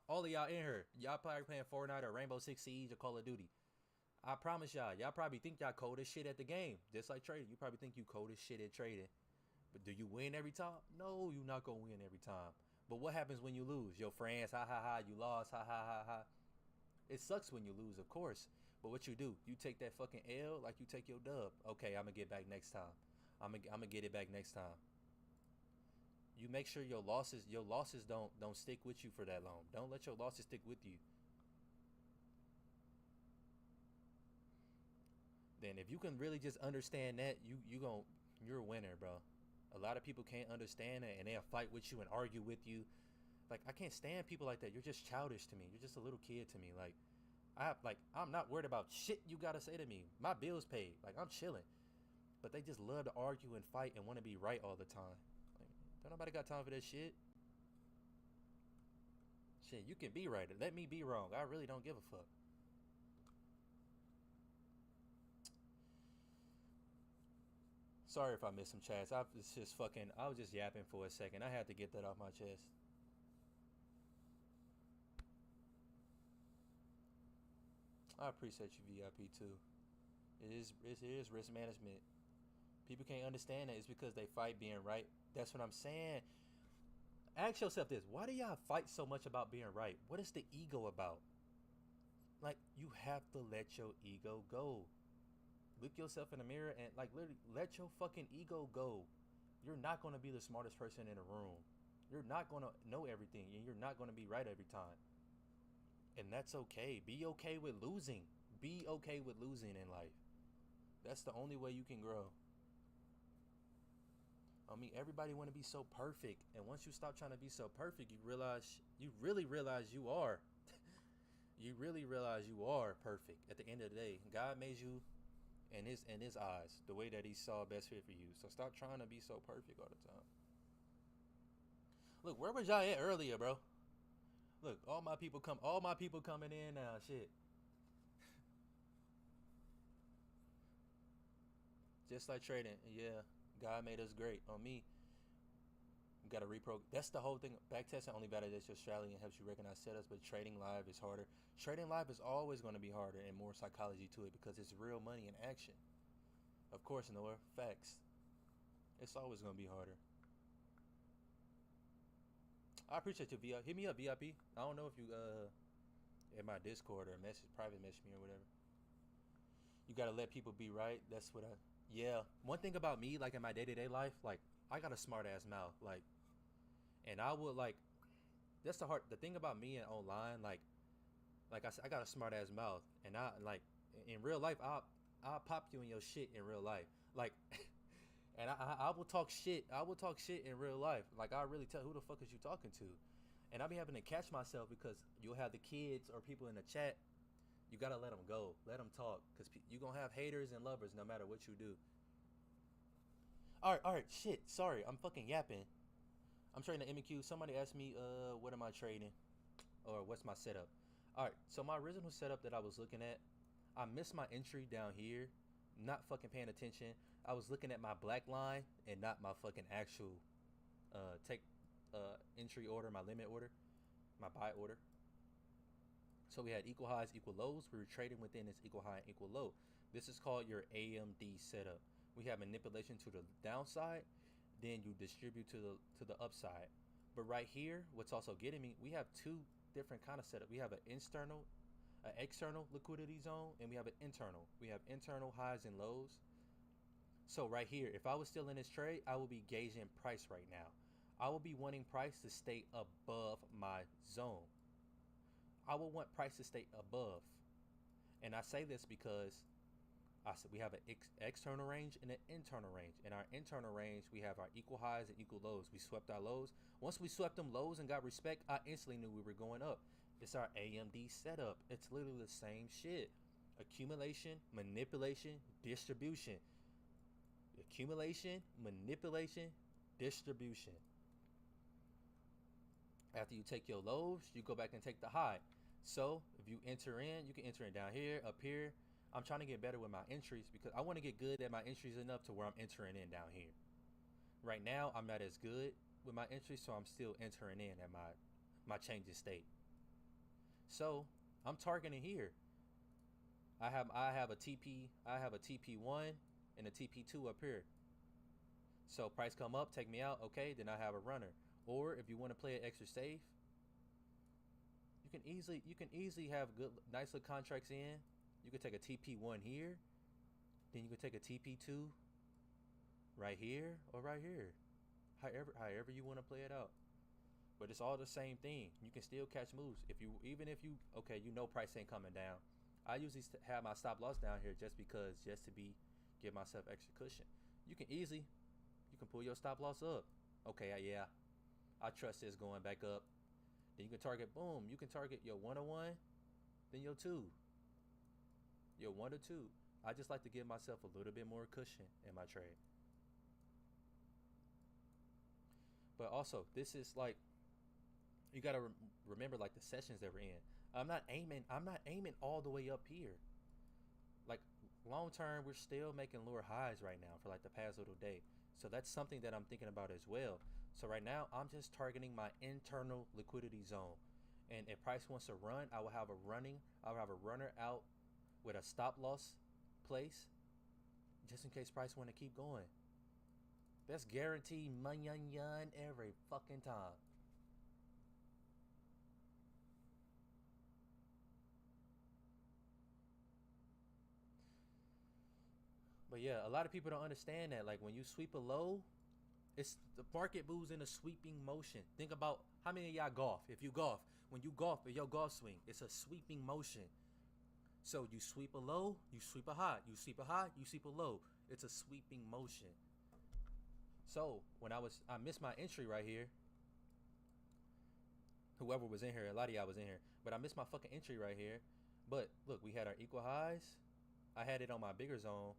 All of y'all in here, y'all probably playing Fortnite or Rainbow Six Siege or Call of Duty. I promise y'all probably think y'all cold as shit at the game. Just like trading. You probably think you cold as shit at trading. But do you win every time? No, you're not going to win every time. But what happens when you lose? Your friends, ha ha ha, you lost, ha ha ha ha. It sucks when you lose, of course. But what you do? You take that fucking L like you take your dub. Okay, I'm going to get back next time. I'm going to get it back next time. You make sure your losses don't stick with you for that long. Don't let your losses stick with you. Then if you can really just understand that, you're a winner, bro. A lot of people can't understand it, and they'll fight with you and argue with you. Like, I can't stand people like that. You're just childish to me. You're just a little kid to me. I'm not worried about shit you gotta say to me. My bills paid. Like, I'm chilling. But they just love to argue and fight and want to be right all the time. Like, don't nobody got time for that shit. Shit, you can be right. Let me be wrong. I really don't give a fuck. Sorry if I missed some chats. I was just yapping for a second. I had to get that off my chest. I appreciate you, VIP, too. It is risk management. People can't understand that. It's because they fight being right. That's what I'm saying. Ask yourself this. Why do y'all fight so much about being right? What is the ego about? Like, you have to let your ego go. Look yourself in the mirror and, like, literally let your fucking ego go. You're not going to be the smartest person in a room. You're not going to know everything, and you're not going to be right every time. And that's okay. Be okay with losing. Be okay with losing in life. That's the only way you can grow. I mean, everybody want to be so perfect, and once you stop trying to be so perfect, you really realize you are. You really realize you are perfect. At the end of the day, God made you in his eyes the way that he saw best fit for you. So stop trying to be so perfect all the time. Look, where was y'all at earlier, bro? Look, all my people coming in now. Shit. Just like trading, yeah. God made us great. On me, you gotta reprogram. That's the whole thing. Backtesting only validates your strategy and helps you recognize setups, but trading live is harder. Trading live is always going to be harder and more psychology to it because it's real money in action. Of course, Noah. Facts. It's always going to be harder. I appreciate you, VIP. Hit me up, VIP. I don't know if you in my Discord or private message me or whatever. You gotta let people be right. That's what yeah. One thing about me, like in my day-to-day life, like I got a smart ass mouth, like, and I would like, That's the thing about me and online. I got a smart ass mouth, and I like in real life. I'll pop you in your shit in real life. Like, and I will talk shit. I will talk shit in real life. Like, I really tell who the fuck is you talking to, and I be having to catch myself because you'll have the kids or people in the chat. You gotta let them go, let them talk, cause you gonna have haters and lovers no matter what you do. All right, shit. Sorry, I'm fucking yapping. I'm trading the MEQ. Somebody asked me, what am I trading, or what's my setup? All right, so my original setup that I was looking at, I missed my entry down here, not fucking paying attention. I was looking at my black line and not my fucking actual take entry order, my limit order, my buy order. So we had equal highs, equal lows. We were trading within this equal high and equal low. This is called your AMD setup. We have manipulation to the downside, then you distribute to the upside. But right here, what's also getting me, we have two different kind of setup. We have an external liquidity zone, and we have an internal. We have internal highs and lows. So right here, if I was still in this trade, I will be gauging price right now. I will be wanting price to stay above my zone. I will want price to stay above. And I say this because I said we have an external range and an internal range. In our internal range, we have our equal highs and equal lows. We swept our lows. Once we swept them lows and got respect, I instantly knew we were going up. It's our AMD setup. It's literally the same shit. Accumulation, manipulation, distribution. Accumulation, manipulation, distribution. After you take your lows, you go back and take the high. So if you enter in, you can enter in down here, up here. I'm trying to get better with my entries because I want to get good at my entries enough to where I'm entering in down here. Right now, I'm not as good with my entries, so I'm still entering in at my change of state. So I'm targeting here. I have a TP1 and a TP2 up here. So price come up, take me out, okay, then I have a runner. Or if you want to play it extra safe, you can easily have good nice little contracts in. You could take a TP1 here, then you could take a TP2 right here or right here. However you want to play it out. But it's all the same thing. You can still catch moves. Even if you price ain't coming down. I usually have my stop loss down here just to give myself extra cushion. You can pull your stop loss up. Okay, yeah. I trust this going back up. Then you can target, boom, you can target your 101, then your 2. Your 1 or 2. I just like to give myself a little bit more cushion in my trade. But also, this is like, you got to remember like the sessions that we're in. I'm not aiming all the way up here. Like long term, we're still making lower highs right now for like the past little day. So that's something that I'm thinking about as well. So right now, I'm just targeting my internal liquidity zone. And if price wants to run, I will have a runner out with a stop loss place, just in case price want to keep going. That's guaranteed money every fucking time. But yeah, a lot of people don't understand that. Like when you sweep a low, it's the market moves in a sweeping motion. Think about how many of y'all golf. If you golf, when you golf in your golf swing, it's a sweeping motion. So you sweep a low, you sweep a high, you sweep a high, you sweep a low. It's a sweeping motion. So when I missed my entry right here. Whoever was in here, a lot of y'all was in here, but I missed my fucking entry right here. But look, we had our equal highs. I had it on my bigger zone.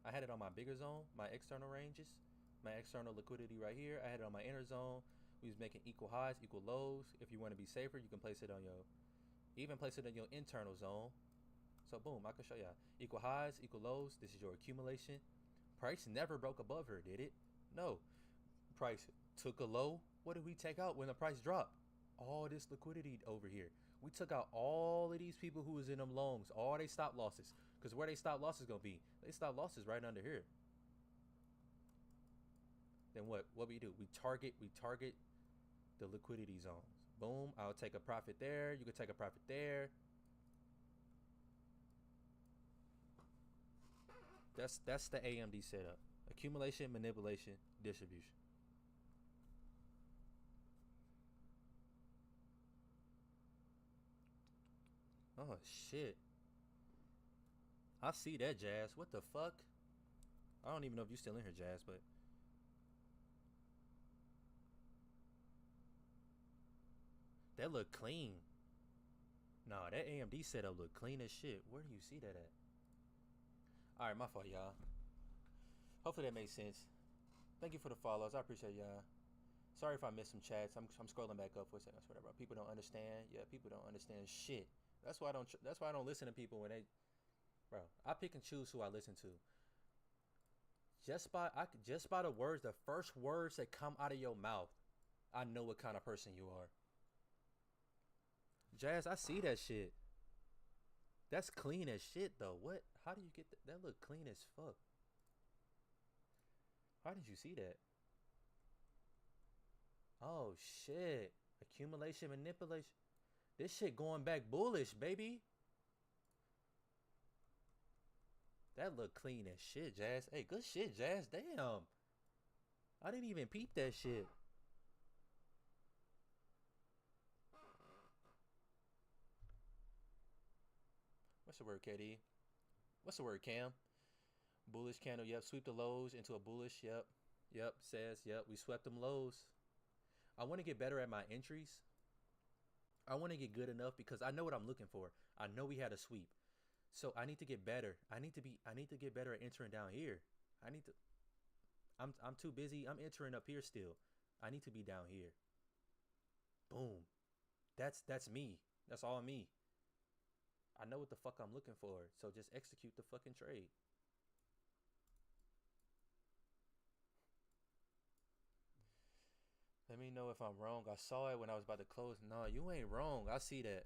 My external ranges, my external liquidity right here. I had it on my inner zone. We was making equal highs, equal lows. If you want to be safer, you can place it on your internal zone. So boom, I can show y'all. Equal highs, equal lows. This is your accumulation. Price never broke above her, did it? No. Price took a low. What did we take out when the price dropped? All this liquidity over here. We took out all of these people who was in them longs, all they stop losses. Because where they stop losses gonna be? They stop losses right under here. Then what we do? We target the liquidity zones. Boom, I'll take a profit there. You can take a profit there. That's the AMD setup. Accumulation, manipulation, distribution. Oh shit. I see that, Jazz. What the fuck? I don't even know if you still in here, Jazz, but that look clean. Nah, that AMD setup look clean as shit. Where do you see that at? Alright, my fault, y'all. Hopefully that makes sense. Thank you for the follows. I appreciate y'all. Sorry if I missed some chats. I'm scrolling back up for a second. I swear, bro. People don't understand. Yeah, people don't understand shit. That's why I don't listen to people when they, bro. I pick and choose who I listen to. Just by the words, the first words that come out of your mouth, I know what kind of person you are. Jazz, I see that shit. That's clean as shit though. What? How do you get that? That look clean as fuck. How did you see that? Oh shit. Accumulation, manipulation. This shit going back bullish, baby. That look clean as shit, Jazz. Hey, good shit, Jazz. Damn. I didn't even peep that shit. What's the word, KD? What's the word, Cam? Bullish candle, yep. Sweep the lows into a bullish, yep. Yep, says, yep. We swept them lows. I want to get better at my entries. I want to get good enough because I know what I'm looking for. I know we had a sweep. So I need to get better. I need to get better at entering down here. I'm too busy. I'm entering up here still. I need to be down here. Boom. That's me. That's all me. I know what the fuck I'm looking for. So just execute the fucking trade. Let me know if I'm wrong. I saw it when I was about to close. No, you ain't wrong. I see that.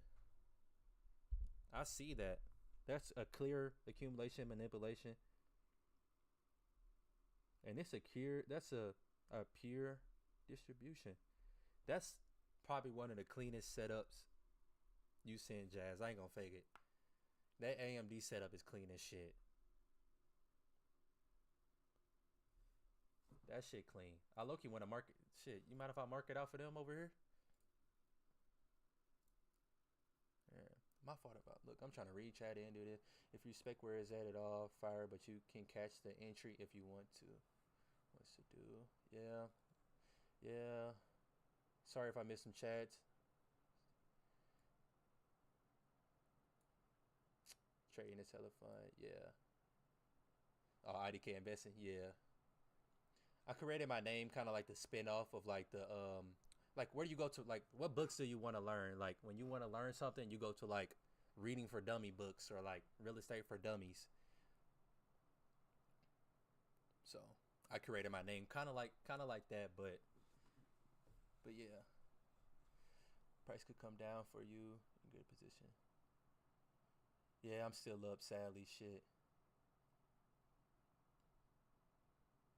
I see that. That's a clear accumulation manipulation. And it's a pure, that's a pure distribution. That's probably one of the cleanest setups you seen, Jazz. I ain't gonna fake it. That AMD setup is clean as shit. That shit clean. I low-key want to market shit. You mind if I mark it out for them over here? Yeah. My fault about. Look, I'm trying to read chat and do this. If you spec where is at all, fire, but you can catch the entry if you want to. What's to do? Yeah. Yeah. Sorry if I missed some chats. Trading is hella fun. Yeah. Oh, IDK investing. Yeah. I created my name kind of like the spin-off of like the like where do you go to, like what books do you want to learn? Like when you want to learn something, you go to like reading for dummy books or like real estate for dummies. So I created my name kind of like that, but yeah, price could come down for you in good position. Yeah, I'm still up, sadly. Shit.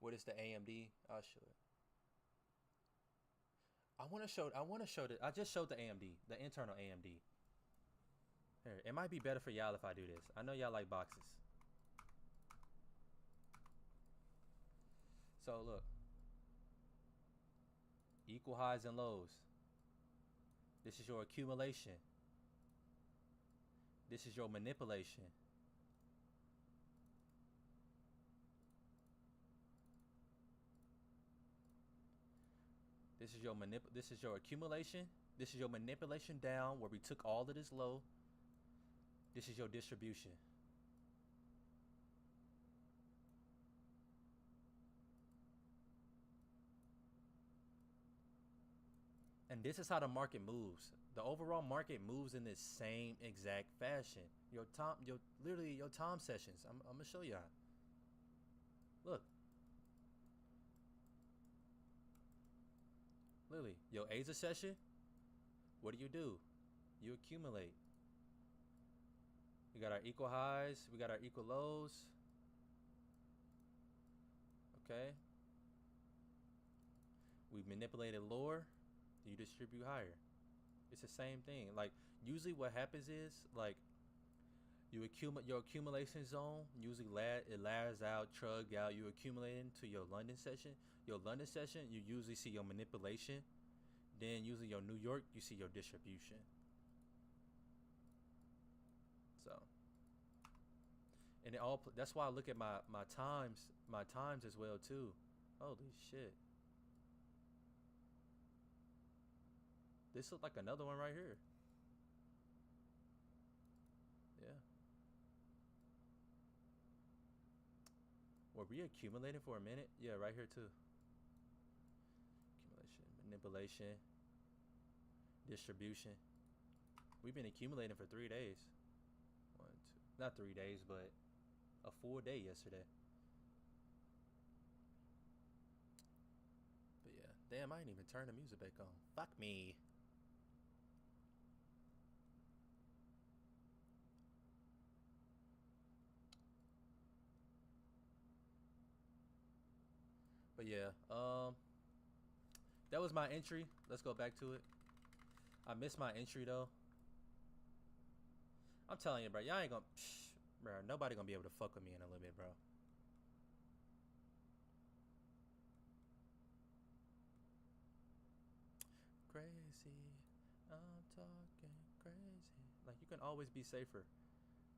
What is the AMD? I'll show it. I want to show that. I just showed the AMD, the internal AMD. Here, it might be better for y'all if I do this. I know y'all like boxes. So look. Equal highs and lows. This is your accumulation. This is your manipulation. This is your accumulation. This is your manipulation down where we took all of this low. This is your distribution. And this is how the market moves. The overall market moves in this same exact fashion. Literally your time sessions. I'm gonna show y'all. Look. Literally, your Asia session. What do? You accumulate. We got our equal highs. We got our equal lows. Okay. We manipulated lower. You distribute higher. It's the same thing. Like usually what happens is like you accumulate your accumulation zone. Usually it ladders out, trug out. You accumulate into your London session. Your London session, you usually see your manipulation. Then usually your New York, you see your distribution. And it all that's why I look at my times as well too. Holy shit. This looks like another one right here. Yeah. Were we accumulating for a minute? Yeah, right here too. Accumulation, manipulation, distribution. We've been accumulating for 3 days. One, two, not 3 days, but a full day yesterday. But yeah, damn, I didn't even turn the music back on. Fuck me. But yeah, that was my entry. Let's go back to it. I missed my entry though. I'm telling you, bro, y'all ain't gonna, bro. Nobody gonna be able to fuck with me in a little bit, bro. Crazy, I'm talking crazy. Like you can always be safer.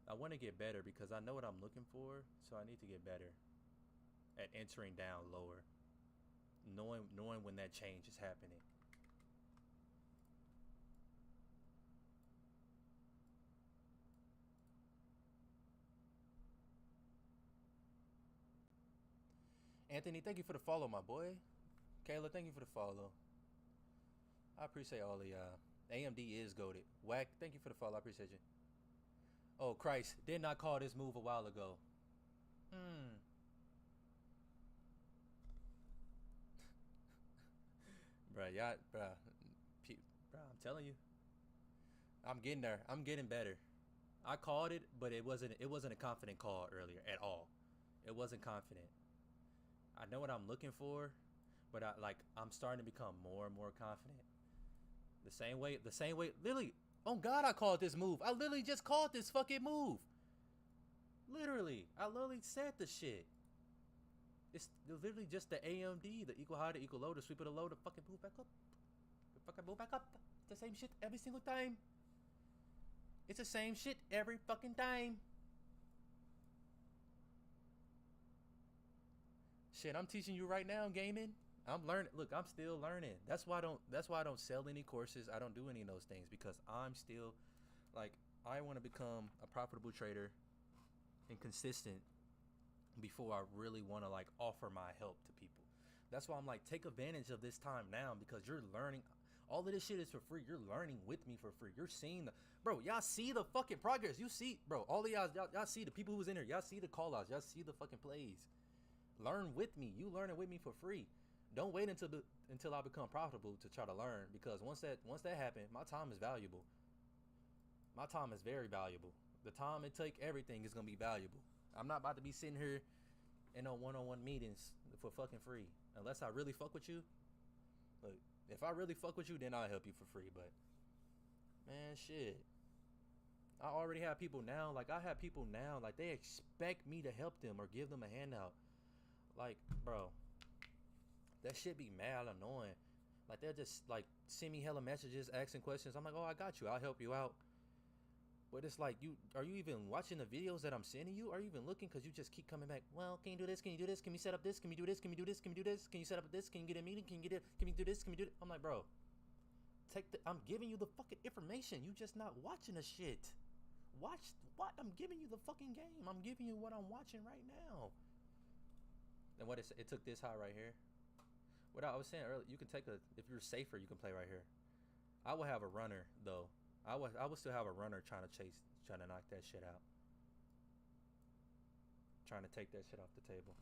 I want to get better because I know what I'm looking for, so I need to get better at entering down lower, knowing when that change is happening. Anthony, thank you for the follow, my boy. Kayla, thank you for the follow. I appreciate all of y'all. AMD is goated. Whack, thank you for the follow. I appreciate you. Oh Christ, did not call this move a while ago. Bruh, y'all, bruh, I'm telling you, I'm getting there. I'm getting better. I called it, but it wasn't a confident call earlier at all. It wasn't confident. I know what I'm looking for, but I'm starting to become more and more confident. The same way. Literally, oh God, I called this move. I literally just called this fucking move. Literally, I literally said the shit. It's literally just the AMD, the equal high, the equal low, the sweep of the low, the fucking move back up. The fucking move back up. It's the same shit every single time. It's the same shit every fucking time. Shit, I'm teaching you right now, gaming. I'm learning. Look, I'm still learning. That's why I don't sell any courses. I don't do any of those things because I'm still like I want to become a profitable trader and consistent before I really want to like offer my help to people. That's why I'm like take advantage of this time now because you're learning. All of this shit is for free. You're learning with me for free. You're seeing the bro. Y'all see the fucking progress. You see, bro. All of y'all see the people who's in here. Y'all see the call outs. Y'all see the fucking plays. Learn with me. You learning with me for free. Don't wait until I become profitable to try to learn because once that happens, my time is valuable. My time is very valuable. The time it take everything is gonna be valuable. I'm not about to be sitting here in no one-on-one meetings for fucking free unless I really fuck with you. Look, if I really fuck with you, then I'll help you for free. But man, shit. I already have people now. Like I have people now. Like they expect me to help them or give them a handout. Like, bro, that shit be mad annoying. Like they'll just like send me hella messages asking questions. I'm like, oh, I got you. I'll help you out. But it's like, are you even watching the videos that I'm sending you? Are you even looking? Because you just keep coming back. Well, can you do this? Can you do this? Can we set up this? Can we do this? Can we do this? Can we do this? Can you set up this? Can you get a meeting? Can you get it? Can we do this? Can we do it? I'm like, bro, I'm giving you the fucking information. You just not watching the shit. Watch what? I'm giving you the fucking game. I'm giving you what I'm watching right now. And what it took this high right here. What I was saying earlier, you can take if you're safer, you can play right here. I will have a runner though. I will still have a runner trying to knock that shit out. Trying to take that shit off the table.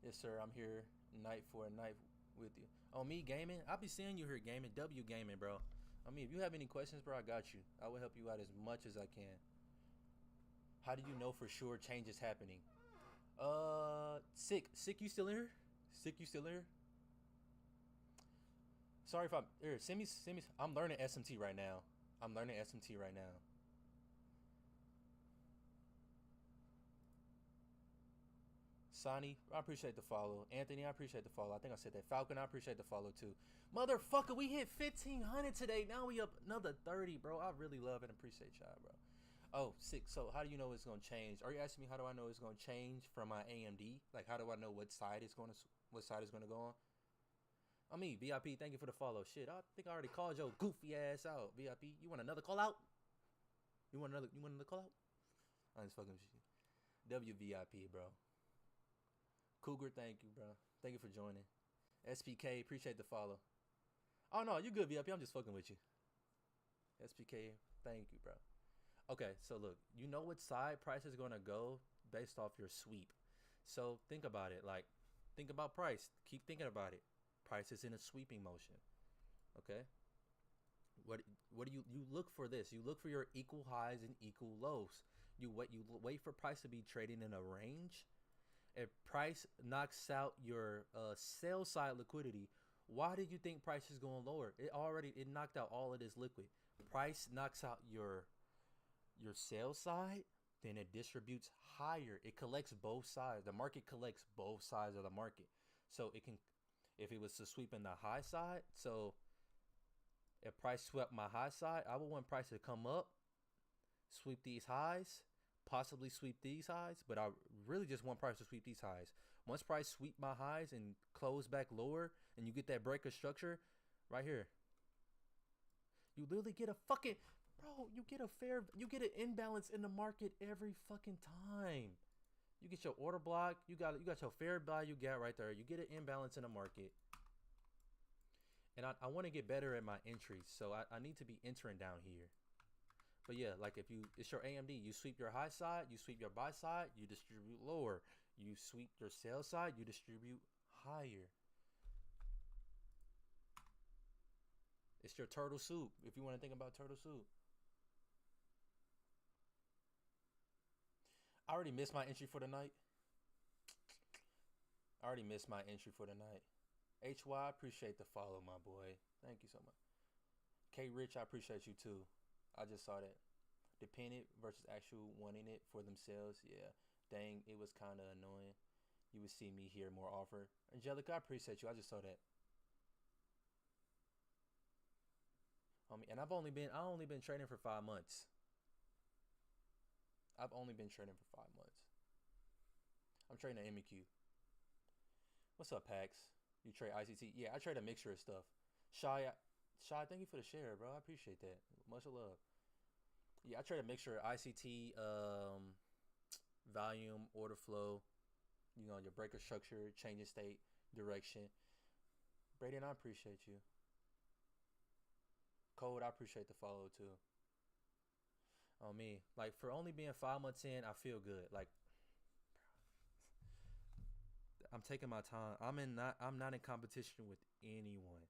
Yes, sir. I'm here night for a night with you. Oh, me gaming? I'll be seeing you here gaming. W gaming, bro. I mean, if you have any questions, bro, I got you. I will help you out as much as I can. How do you know for sure change is happening? Sick, you still in here? Sick, you still in here? Sorry if I'm here. Send me. I'm learning SMT right now. Sonny, I appreciate the follow. Anthony, I appreciate the follow. I think I said that. Falcon, I appreciate the follow too. Motherfucker, we hit 1,500 today. Now we up another 30, bro. I really love and appreciate y'all, bro. Oh, sick. So how do you know it's gonna change? Are you asking me how do I know it's gonna change from my AMD? Like how do I know what side it's gonna go on? I mean, VIP, thank you for the follow. Shit, I think I already called your goofy ass out. VIP, you want another call out? You want another call out? I'm just fucking with you. WVIP, bro. Cougar, thank you, bro. Thank you for joining. SPK, appreciate the follow. Oh no, you good, VIP. I'm just fucking with you. SPK, thank you, bro. Okay, so look, you know what side price is gonna go based off your sweep. So think about it. Like, think about price. Keep thinking about it. Price is in a sweeping motion. Okay. What do you look for this? You look for your equal highs and equal lows. You wait for price to be trading in a range. If price knocks out your sell side liquidity, why did you think price is going lower? It knocked out all of this liquid. Price knocks out your sell side, then it distributes higher. It collects both sides. The market collects both sides of the market. So it can, if it was to sweep in the high side, so if price swept my high side, I would want price to come up, sweep these highs, possibly sweep these highs, but I really just want price to sweep these highs. Once price sweep my highs and close back lower, and you get that breaker structure right here, you literally get a fucking, bro, you get an imbalance in the market every fucking time. You get your order block, you got your fair value gap right there. You get an imbalance in the market. And I want to get better at my entries, so I need to be entering down here. But yeah, like it's your AMD, you sweep your high side, you sweep your buy side, you distribute lower. You sweep your sell side, you distribute higher. It's your turtle soup, if you want to think about turtle soup. I already missed my entry for the night. HY, appreciate the follow, my boy. Thank you so much. K Rich, I appreciate you too. I just saw that. Dependent versus actual wanting it for themselves. Yeah. Dang, it was kind of annoying. You would see me here more often. Angelica, I appreciate you. I just saw that. And I only been trading for 5 months. I'm trading an MEQ. What's up, Pax? You trade ICT? Yeah, I trade a mixture of stuff. Shy, thank you for the share, bro. I appreciate that. Much love. Yeah, I trade a mixture of ICT, volume, order flow, your breaker structure, change in state, direction. Brayden, I appreciate you. Code, I appreciate the follow too. On me, like for only being 5 months in, I feel good. Like I'm taking my time. I'm not in competition with anyone.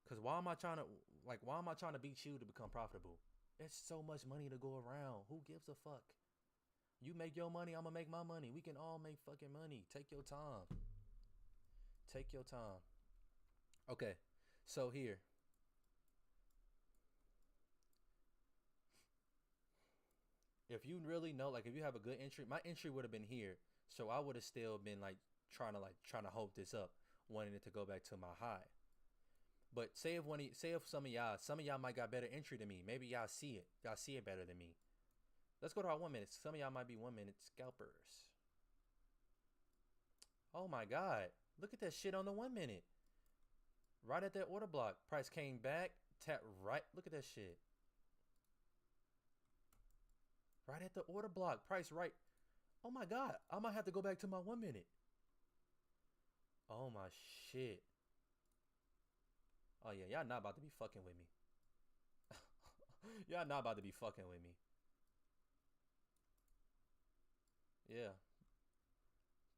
Cause why am I trying to beat you to become profitable? There's so much money to go around. Who gives a fuck? You make your money, I'm gonna make my money. We can all make fucking money. Take your time. Okay, so here. If you really know, like if you have a good entry, my entry would have been here. So I would have still been trying to hope this up, wanting it to go back to my high. But say if some of y'all might got better entry than me. Maybe y'all see it better than me. Let's go to our 1 minute. Some of y'all might be 1 minute scalpers. Oh my God. Look at that shit on the 1 minute. Right at that order block. Price came back. Tap right. Look at that shit. Right at the order block. Price right. Oh my God. I might have to go back to my 1 minute. Oh my shit. Oh yeah, y'all not about to be fucking with me. Y'all not about to be fucking with me. Yeah.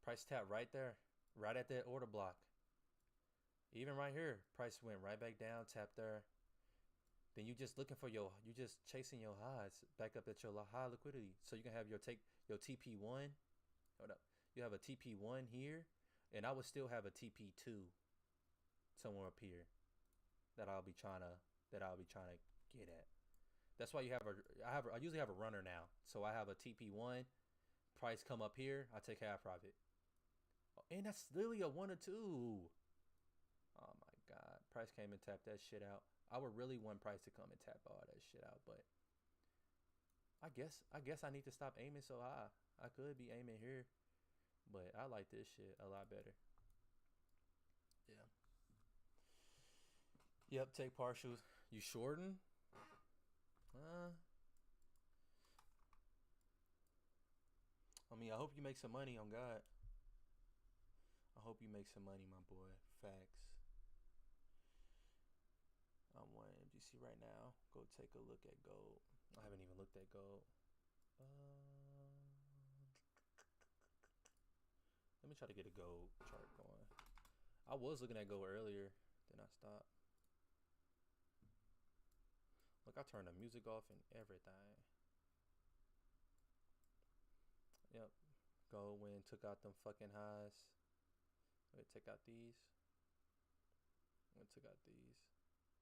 Price tap right there. Right at that order block. Even right here. Price went right back down. Tap there. Then you just chasing your highs back up at your high liquidity. So you can have your TP1. Hold up. You have a TP1 here. And I would still have a TP2 somewhere up here that I'll be trying to get at. That's why I usually have a runner now. So I have a TP1, price come up here, I take half profit. And that's literally a 1 or 2. Oh my god. Price came and tapped that shit out. I would really want Price to come and tap all that shit out, but I guess I need to stop aiming so high. I could be aiming here, but I like this shit a lot better. Yeah. Yep, take partials. You shorten? I mean, I hope you make some money on God. I hope you make some money, my boy. Facts. I'm on MGC right now. Go take a look at gold. I haven't even looked at gold. Let me try to get a gold chart going. I was looking at gold earlier, then I stopped. Look, I turned the music off and everything. Yep. Gold win, took out them fucking highs. It took out these. It took out these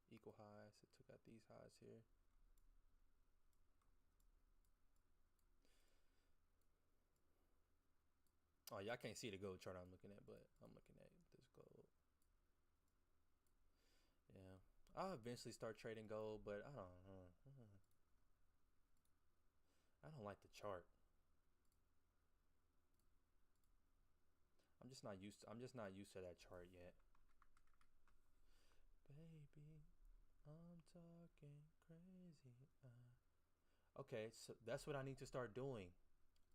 equal highs. It took out these highs here. Oh, y'all can't see the gold chart I'm looking at, but I'm looking at this gold. Yeah. I'll eventually start trading gold, but I don't know. I don't like the chart. I'm just not used to that chart yet. Baby, I'm talking crazy. Okay, so that's what I need to start doing.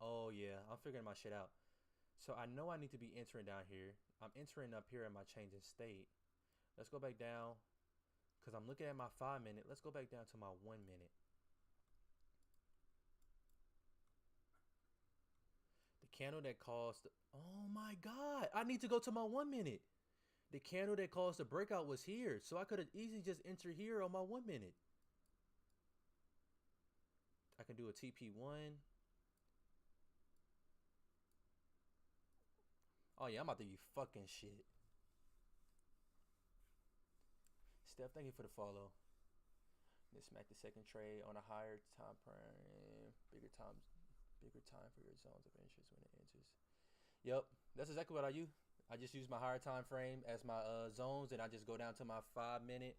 Oh yeah, I'm figuring my shit out. So I know I need to be entering down here. I'm entering up here in my change in state. Let's go back down, because I'm looking at my 5 minute. Let's go back down to my 1 minute. The candle that caused, oh my god, I need to go to my 1 minute. The candle that caused the breakout was here, so I could have easily just entered here on my 1 minute. I can do a TP1. Oh yeah, I'm about to be fucking shit. Steph, thank you for the follow. Let's smack the second trade on a higher time frame, bigger time for your zones of interest when it enters. Yep, that's exactly what I use. I just use my higher time frame as my zones, and I just go down to my 5 minute.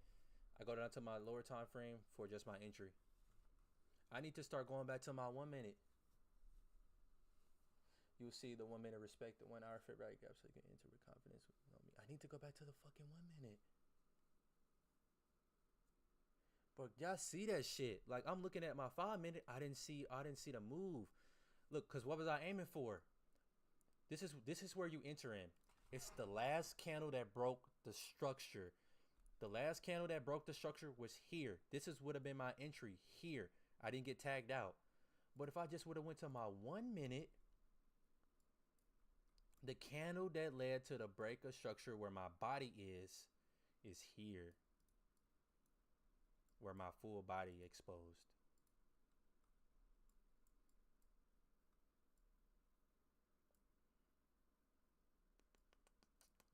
I go down to my lower time frame for just my entry. I need to start going back to my 1 minute. You'll see the 1 minute respect the 1 hour fit right gap so you can enter with confidence. I need to go back to the fucking 1 minute. But y'all see that shit? Like, I'm looking at my 5 minute. I didn't see the move. Look, cause what was I aiming for? This is where you enter in. It's the last candle that broke the structure. The last candle that broke the structure was here. This would have been my entry here. I didn't get tagged out. But if I just would have went to my 1 minute, the candle that led to the break of structure where my body is here. Where my full body exposed.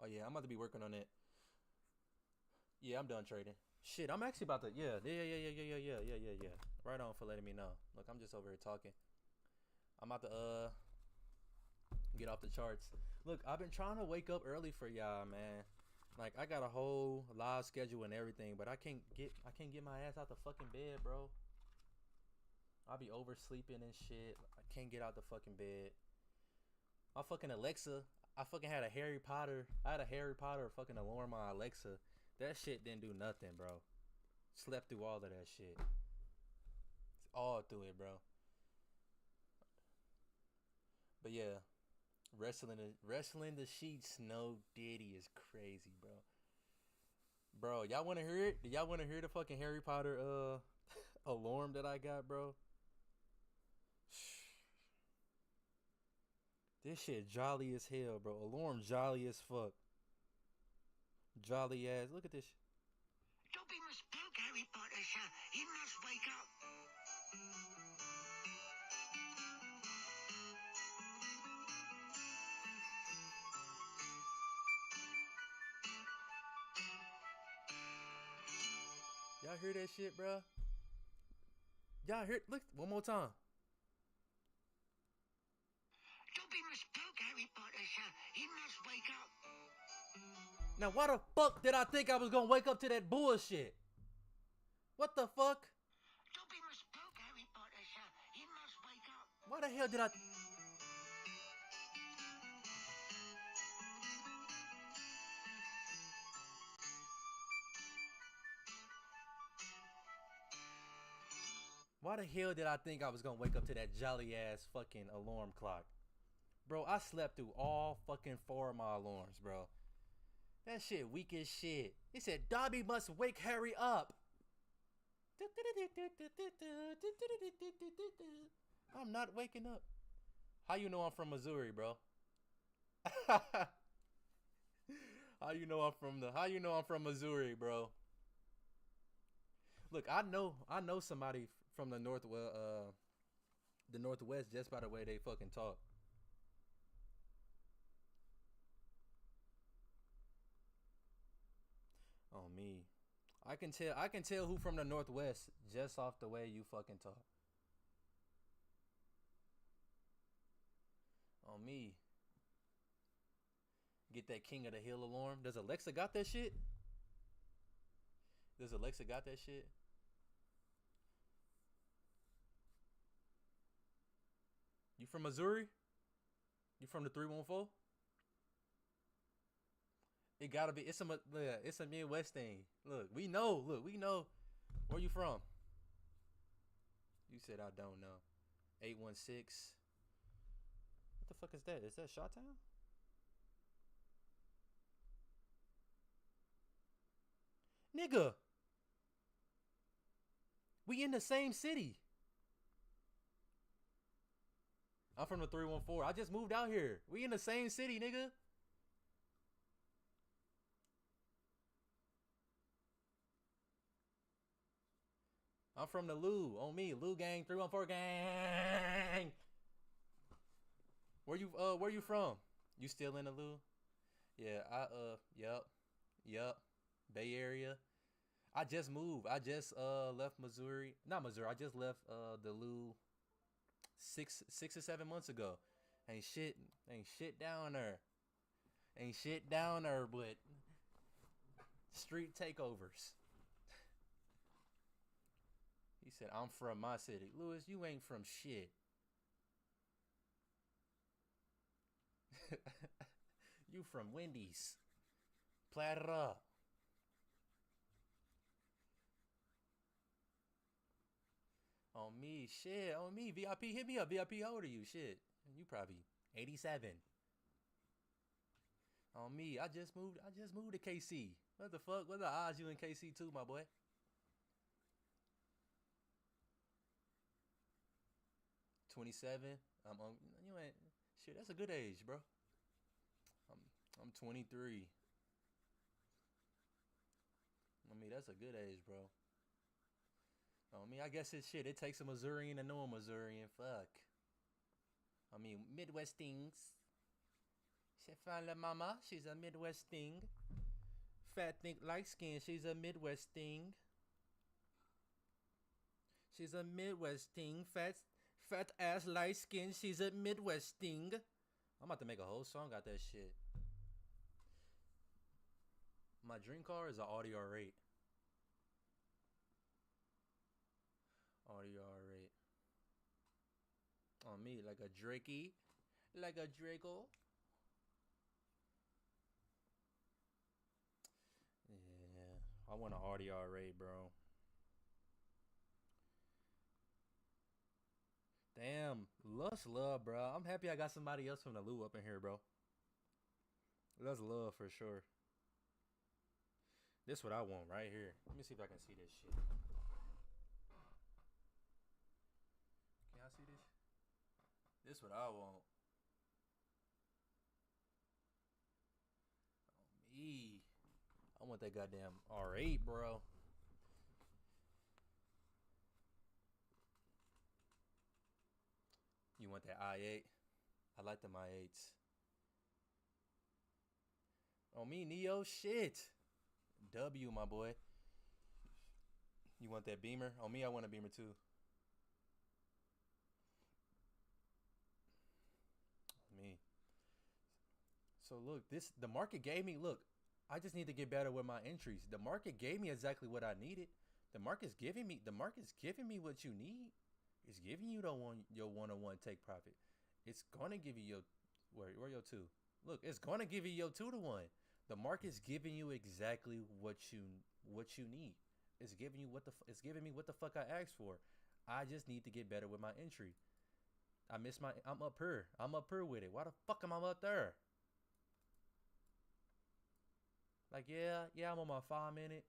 Oh yeah, I'm about to be working on it. Yeah, I'm done trading. Shit, I'm actually about to. Yeah. Right on for letting me know. Look, I'm just over here talking. I'm about to get off the charts. Look, I've been trying to wake up early for y'all, man. Like, I got a whole live schedule and everything, but I can't get my ass out the fucking bed, bro. I'll be oversleeping and shit. I can't get out the fucking bed. My fucking Alexa, I fucking had a Harry Potter fucking alarm on Alexa. That shit didn't do nothing, bro. Slept through all of that shit. All through it, bro. But yeah, wrestling the sheets, no Diddy is crazy, bro. Bro, y'all want to hear it? Do y'all want to hear the fucking Harry Potter alarm that I got, bro? This shit jolly as hell, bro. Alarm jolly as fuck. Jolly ass. Look at this. Don't be misspoke, Harry Potter, sir. He must wake up. Y'all hear that shit, bro? Y'all hear? Look, one more time. Don't be misspoke, Harry Potter, He must wake up. Now, why the fuck did I think I was gonna wake up to that bullshit? What the fuck? Dobby must poke Harry Potter, sir. He must wake up. Why the hell did I... Why the hell did I think I was gonna wake up to that jolly ass fucking alarm clock? Bro, I slept through all fucking 4 of my alarms, bro. That shit weak as shit. He said, Dobby must wake Harry up. I'm not waking up. How you know I'm from Missouri, bro? How you know I'm from Missouri, bro? Look, I know somebody from the Northwest just by the way they fucking talk. Oh me. I can tell who from the Northwest just off the way you fucking talk. On me. Get that King of the Hill alarm. Does Alexa got that shit? You from Missouri? You from the 314? It gotta be. It's a Midwest thing. Look, we know. Where you from? You said I don't know. 816. What the fuck is that? Is that Shawtown? Nigga. We in the same city. I'm from the 314. I just moved out here. We in the same city, nigga. I'm from the Lou. On me. Lou gang. 314 gang. Where you from? You still in the Lou? Yeah, Yup. Bay Area. I just moved. I just left Missouri. Not Missouri. I just left the Lou 6 or 7 months ago. Ain't shit down there. But street takeovers. He said, I'm from my city. Lewis, you ain't from shit. You from Wendy's. Plat it up. On me, shit. On me, VIP. Hit me up, VIP. How old are you? Shit. You probably 87. On me, I just moved to KC. What the fuck? What the odds you in KC too, my boy? $27. You ain't shit. That's a good age, bro. I'm 23. I mean, that's a good age, bro. I mean, I guess it's shit. It takes a Missourian to know a Missourian. Fuck. I mean, Midwest things. She found la mama. She's a Midwest thing. Fat, think, light skin. She's a Midwest thing. She's a Midwest thing. Fat ass, light skin. She's a Midwest thing. I'm about to make a whole song out that shit. My dream car is an Audi R8. Audi R8. On me, like a Drakey. Like a Draco. Yeah, I want an Audi R8, bro. Damn, Lust Love, bro. I'm happy I got somebody else from the Lou up in here, bro. That's love for sure. This what I want right here. Let me see if I can see this shit. Can I see this? This what I want. Oh, me. I want that goddamn R8, bro. You want that i8? I like them i8s. On me, Neo, shit. W, my boy. You want that Beamer? On me, I want a Beamer too. Me. So look, the market gave me. Look, I just need to get better with my entries. The market gave me exactly what I needed. The market's giving me. The market's giving me what you need. It's giving you your 1-on-1 take profit. It's gonna give you your where your 2. Look, it's gonna give you your 2-to-1. The market's giving you exactly what you need. It's giving you it's giving me what the fuck I asked for. I just need to get better with my entry. I'm up here. I'm up here with it. Why the fuck am I up there? Like, yeah, I'm on my 5 minute.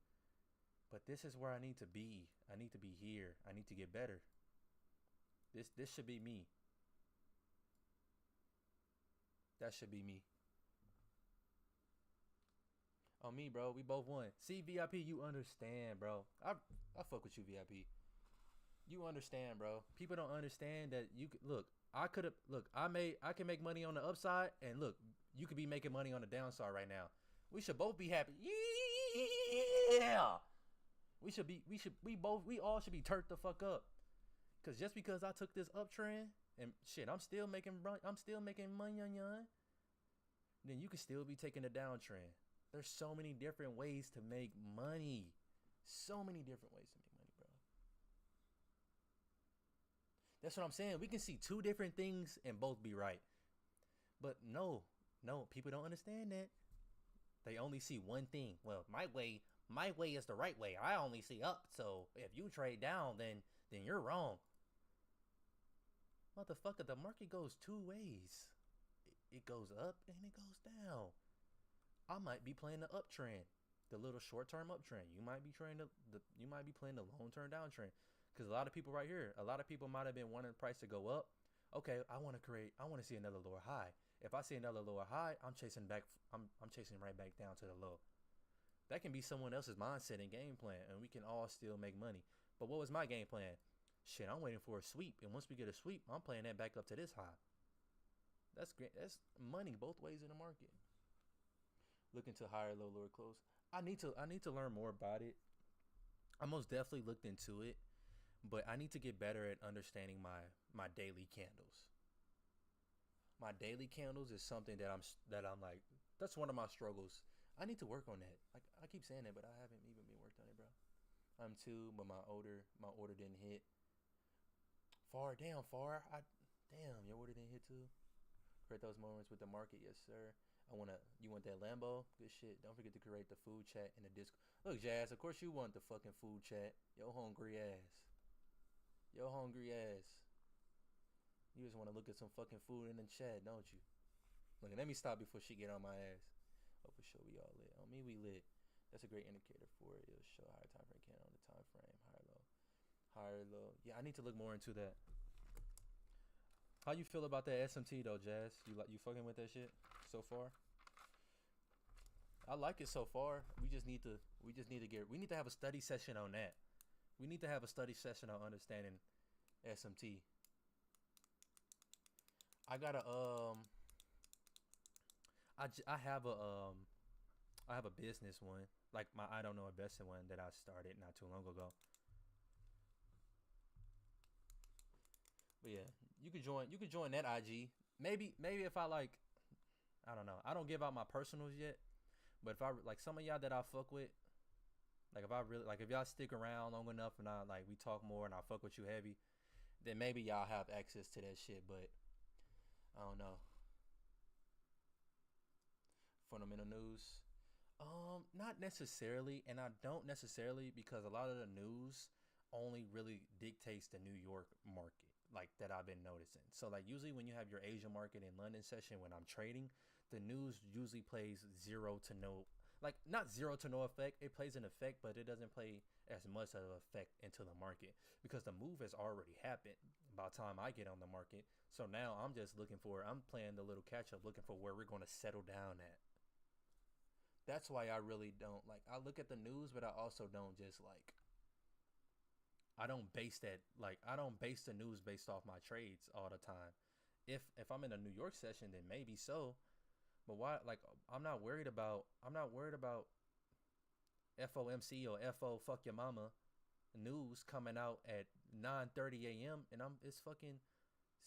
But this is where I need to be. I need to be here. I need to get better. This should be me. That should be me. On me, bro. We both won. See, VIP, you understand, bro. I fuck with you, VIP. You understand, bro. People don't understand that you could look. I can make money on the upside, and look, you could be making money on the downside right now. We should both be happy. Yeah. We all should be turned the fuck up. Cause just because I took this uptrend and shit, I'm still making money on yon. Then you can still be taking the downtrend. There's so many different ways to make money. So many different ways to make money, bro. That's what I'm saying. We can see two different things and both be right. But no, people don't understand that. They only see one thing. Well, my way is the right way. I only see up. So if you trade down, then you're wrong. Motherfucker, the market goes two ways. It goes up and it goes down. I might be playing the uptrend, the little short-term uptrend. You might be playing the long-term downtrend. Because a lot of people right here, a lot of people might have been wanting the price to go up. Okay, I want to see another lower high. If I see another lower high, I'm chasing right back down to the low. That can be someone else's mindset and game plan, and we can all still make money. But what was my game plan? Shit, I'm waiting for a sweep, and once we get a sweep, I'm playing that back up to this high. That's great. That's money both ways in the market. Looking to higher, low, lower, close. I need to learn more about it. I most definitely looked into it, but I need to get better at understanding my daily candles. My daily candles is something that I'm like, that's one of my struggles. I need to work on that. Like I keep saying that, but I haven't even been worked on it, bro. I'm 2, but my order didn't hit. Far. Damn, your order didn't hit too. Create those moments with the market, yes sir. You want that Lambo? Good shit. Don't forget to create the food chat in the Discord. Look, Jazz, of course you want the fucking food chat. Yo hungry ass. You just want to look at some fucking food in the chat, don't you? Look, let me stop before she get on my ass. Oh, for sure we all lit. On me, we lit. That's a great indicator for it. It'll show higher time frame candle on the time frame. Higher low. Yeah, I need to look more into that. How you feel about that SMT though, Jazz? You fucking with that shit so far? I like it so far. We need to have a study session on that. We need to have a study session on understanding SMT. I got I have a business one, like my I don't know investing one that I started not too long ago. But yeah, you could join that IG. Maybe if I I don't know. I don't give out my personals yet, but if I like some of y'all that I fuck with, like if y'all stick around long enough and we talk more and I fuck with you heavy, then maybe y'all have access to that shit. But I don't know. Fundamental news, not necessarily, and I don't necessarily because a lot of the news only really dictates the New York market, like that I've been noticing. So like usually when you have your Asia market in London session when I'm trading, the news usually plays zero to no, like not zero to no effect. It plays an effect, but it doesn't play as much of an effect into the market because the move has already happened by the time I get on the market. So now I'm playing the little catch up, looking for where we're going to settle down at. That's why I really don't I look at the news, but I also don't just I don't base the news based off my trades all the time. If I'm in a New York session, then maybe so. But why? I'm not worried about FOMC or FO fuck your mama news coming out at 9:30 a.m. and it's fucking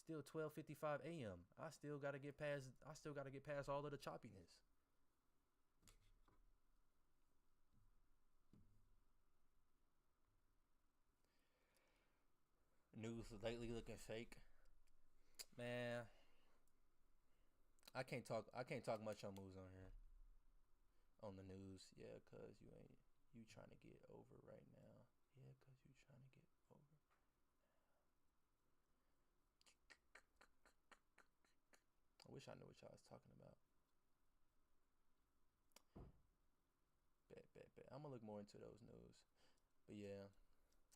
Still 12:55 a.m. I still gotta get past. I still gotta get past all of the choppiness. News lately looking fake. Man, I can't talk. I can't talk much on moves on here. On the news, yeah, cause you trying to get over right now. Yeah, cause you trying to get over. I wish I knew what y'all was talking about. Bet. I'm gonna look more into those news. But yeah,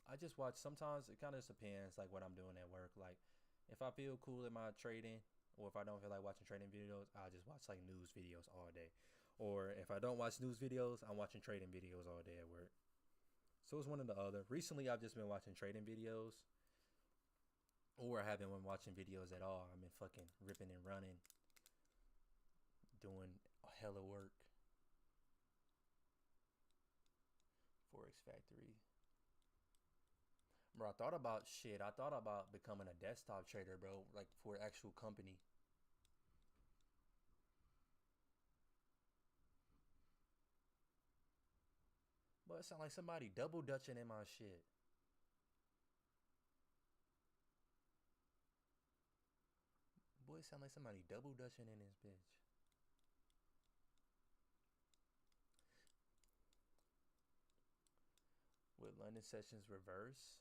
I just watch. Sometimes it kind of depends, like what I'm doing at work. Like if I feel cool in my trading, or if I don't feel like watching trading videos, I'll just watch like news videos all day. Or if I don't watch news videos, I'm watching trading videos all day at work. So it's one or the other. Recently, I've just been watching trading videos, or I haven't been watching videos at all. I've been fucking ripping and running, doing hella work. Forex Factory. Bro, I thought about shit. I thought about becoming a desktop trader, bro, like for an actual company. But it sounds like somebody double dutching in my shit. Boy, it sound like somebody double dutching in this bitch. With London sessions reverse.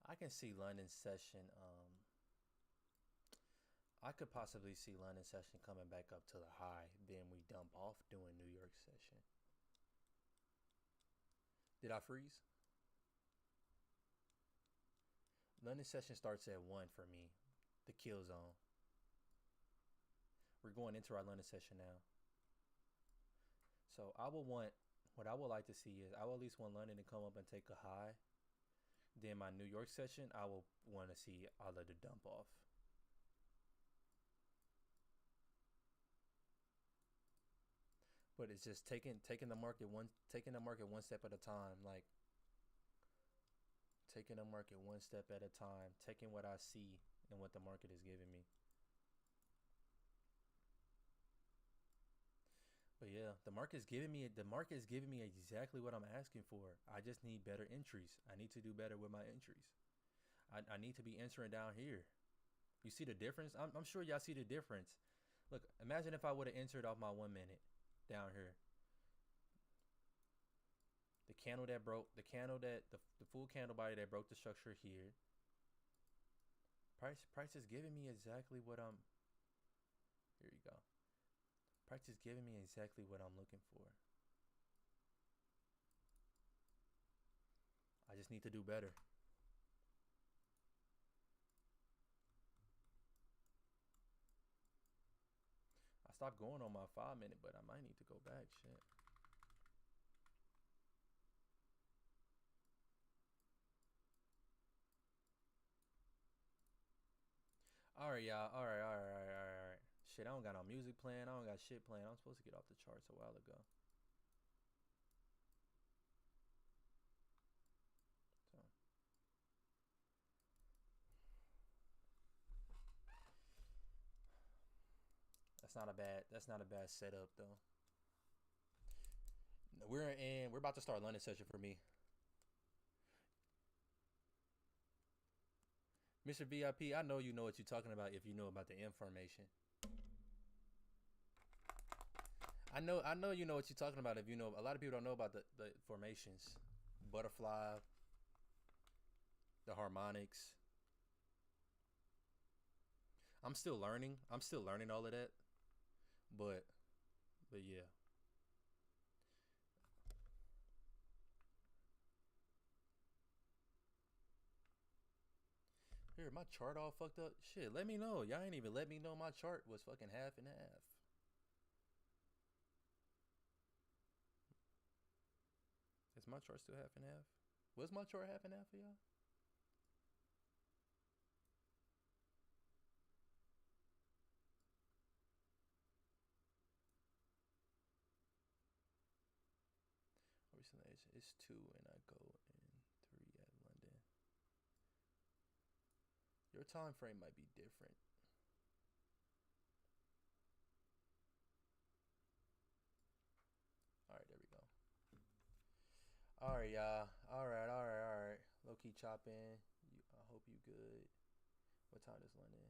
I can see London session. I could possibly see London session coming back up to the high. Then we dump off doing New York session. Did I freeze? London session starts at 1 for me. The kill zone. We're going into our London session now. So I will want, what I would like to see is, I will at least want London to come up and take a high. Then my New York session, I will want to see all of the dump off. But it's just taking the market one step at a time. Like taking the market one step at a time, taking what I see and what the market is giving me. But yeah, the market is giving me exactly what I'm asking for. I just need better entries. I need to do better with my entries. I need to be entering down here. You see the difference? I'm sure y'all see the difference. Look, imagine if I would have entered off my 1 minute down here. The candle that broke, the full candle body that broke the structure here. Price is giving me exactly what I'm. Here you go. Price is giving me exactly what I'm looking for. I just need to do better. I stopped going on my 5 minute, but I might need to go back. Shit. All right, y'all. All right. Shit, I don't got no music playing. I don't got shit playing. I'm supposed to get off the charts a while ago. So. That's not a bad setup though. We're about to start London session for me. Mr. VIP, I know you know what you're talking about if you know about the information. I know you know what you're talking about if you know. A lot of people don't know about the formations. Butterfly, the harmonics. I'm still learning all of that. But yeah. Here, my chart all fucked up. Shit, let me know. Y'all ain't even let me know my chart was fucking half and half. Is my chart still half and half? Was my chart half and half for y'all? it's 2 and I go in 3 at London. Your time frame might be different. All right, there we go. All right, y'all. All right. Low key chopping. I hope you good. What time is London?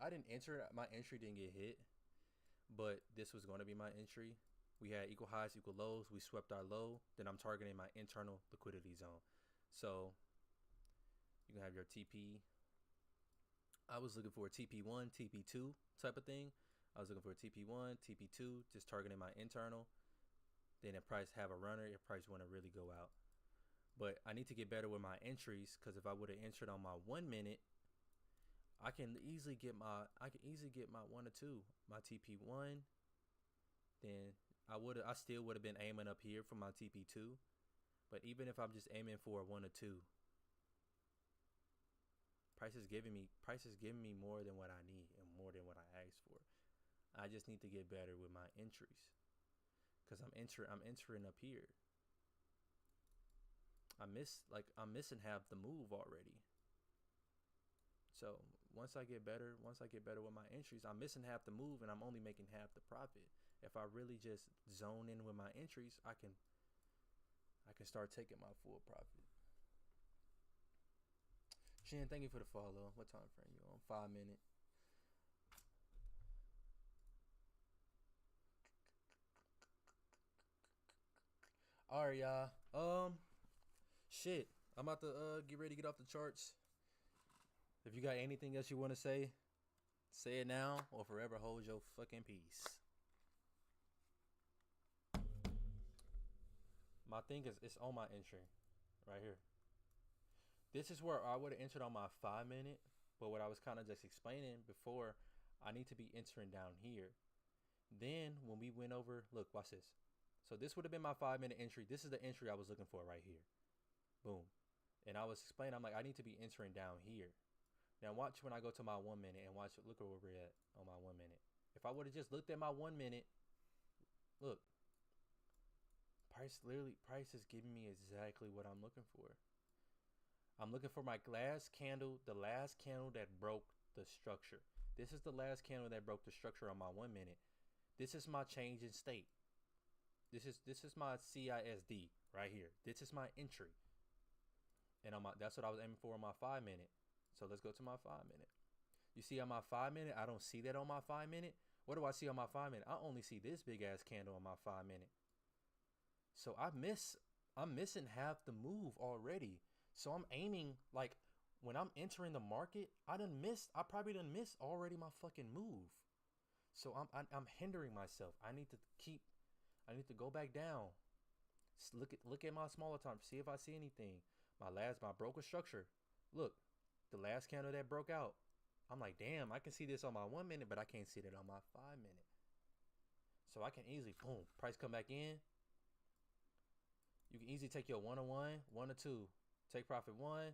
I didn't enter. My entry didn't get hit, but this was going to be my entry. We had equal highs, equal lows. We swept our low. Then I'm targeting my internal liquidity zone. So you can have your TP. I was looking for a TP1, TP2 type of thing. I was looking for a TP1, TP2, just targeting my internal. Then if price have a runner, if price want to really go out. But I need to get better with my entries, because if I would have entered on my 1 minute, I can easily get my 1 or 2, my TP1. Then I still would have been aiming up here for my TP2. But even if I'm just aiming for a 1 or 2, price is giving me more than what I need and more than what I asked for. I just need to get better with my entries, because I'm entering up here. I'm missing half the move already. So once I get better with my entries, I'm missing half the move and I'm only making half the profit. If I really just zone in with my entries, I can start taking my full profit. Shin, thank you for the follow. What time frame you on? 5 minutes. All right, y'all. Shit. I'm about to get ready to get off the charts. If you got anything else you want to say it now or forever hold your fucking peace. My thing is, it's on my entry right here. This is where I would have entered on my 5 minute, but what I was kind of just explaining before, I need to be entering down here. Then when we went over, look, watch this. So this would have been my 5 minute entry. This is the entry I was looking for right here. Boom. And I was explaining, I'm like, I need to be entering down here. Now watch when I go to my 1 minute and look where we're at on my 1 minute. If I would have just looked at my 1 minute, look, price is giving me exactly what I'm looking for. I'm looking for my last candle, the last candle that broke the structure. This is the last candle that broke the structure on my 1 minute. This is my change in state. This is my CISD right here. This is my entry. And that's what I was aiming for on my 5 minute. So let's go to my 5 minute. You see on my 5 minute, I don't see that on my 5 minute. What do I see on my 5 minute? I only see this big ass candle on my 5 minute. So I'm missing half the move already. So I'm aiming, like, when I'm entering the market, I probably done missed already my fucking move. So I'm hindering myself. I need to go back down. Look at my smaller time. See if I see anything. My broker structure. Look, the last candle that broke out. I'm like, damn, I can see this on my 1 minute, but I can't see it on my 5 minute. So I can easily, boom, price come back in. You can easily take your 101, 1 or 2. Take profit 1,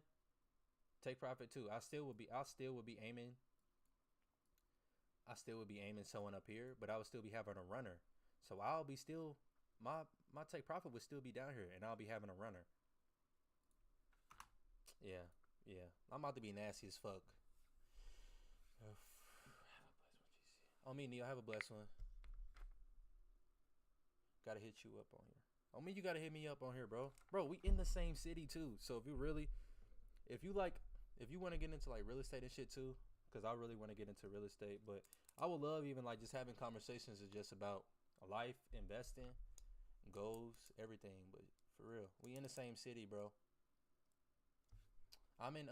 take profit 2. I still would be aiming. I still would be aiming someone up here, but I would still be having a runner. So I'll be still, my take profit would still be down here, and I'll be having a runner. Yeah. I'm about to be nasty as fuck. Oh, me, Neil, have a blessed one. Gotta hit you up on here. I mean, you gotta hit me up on here, bro. Bro, we in the same city too. So if you want to get into like real estate and shit too, because I really want to get into real estate, but I would love even like just having conversations just about life, investing, goals, everything. But for real, we in the same city, bro. I'm in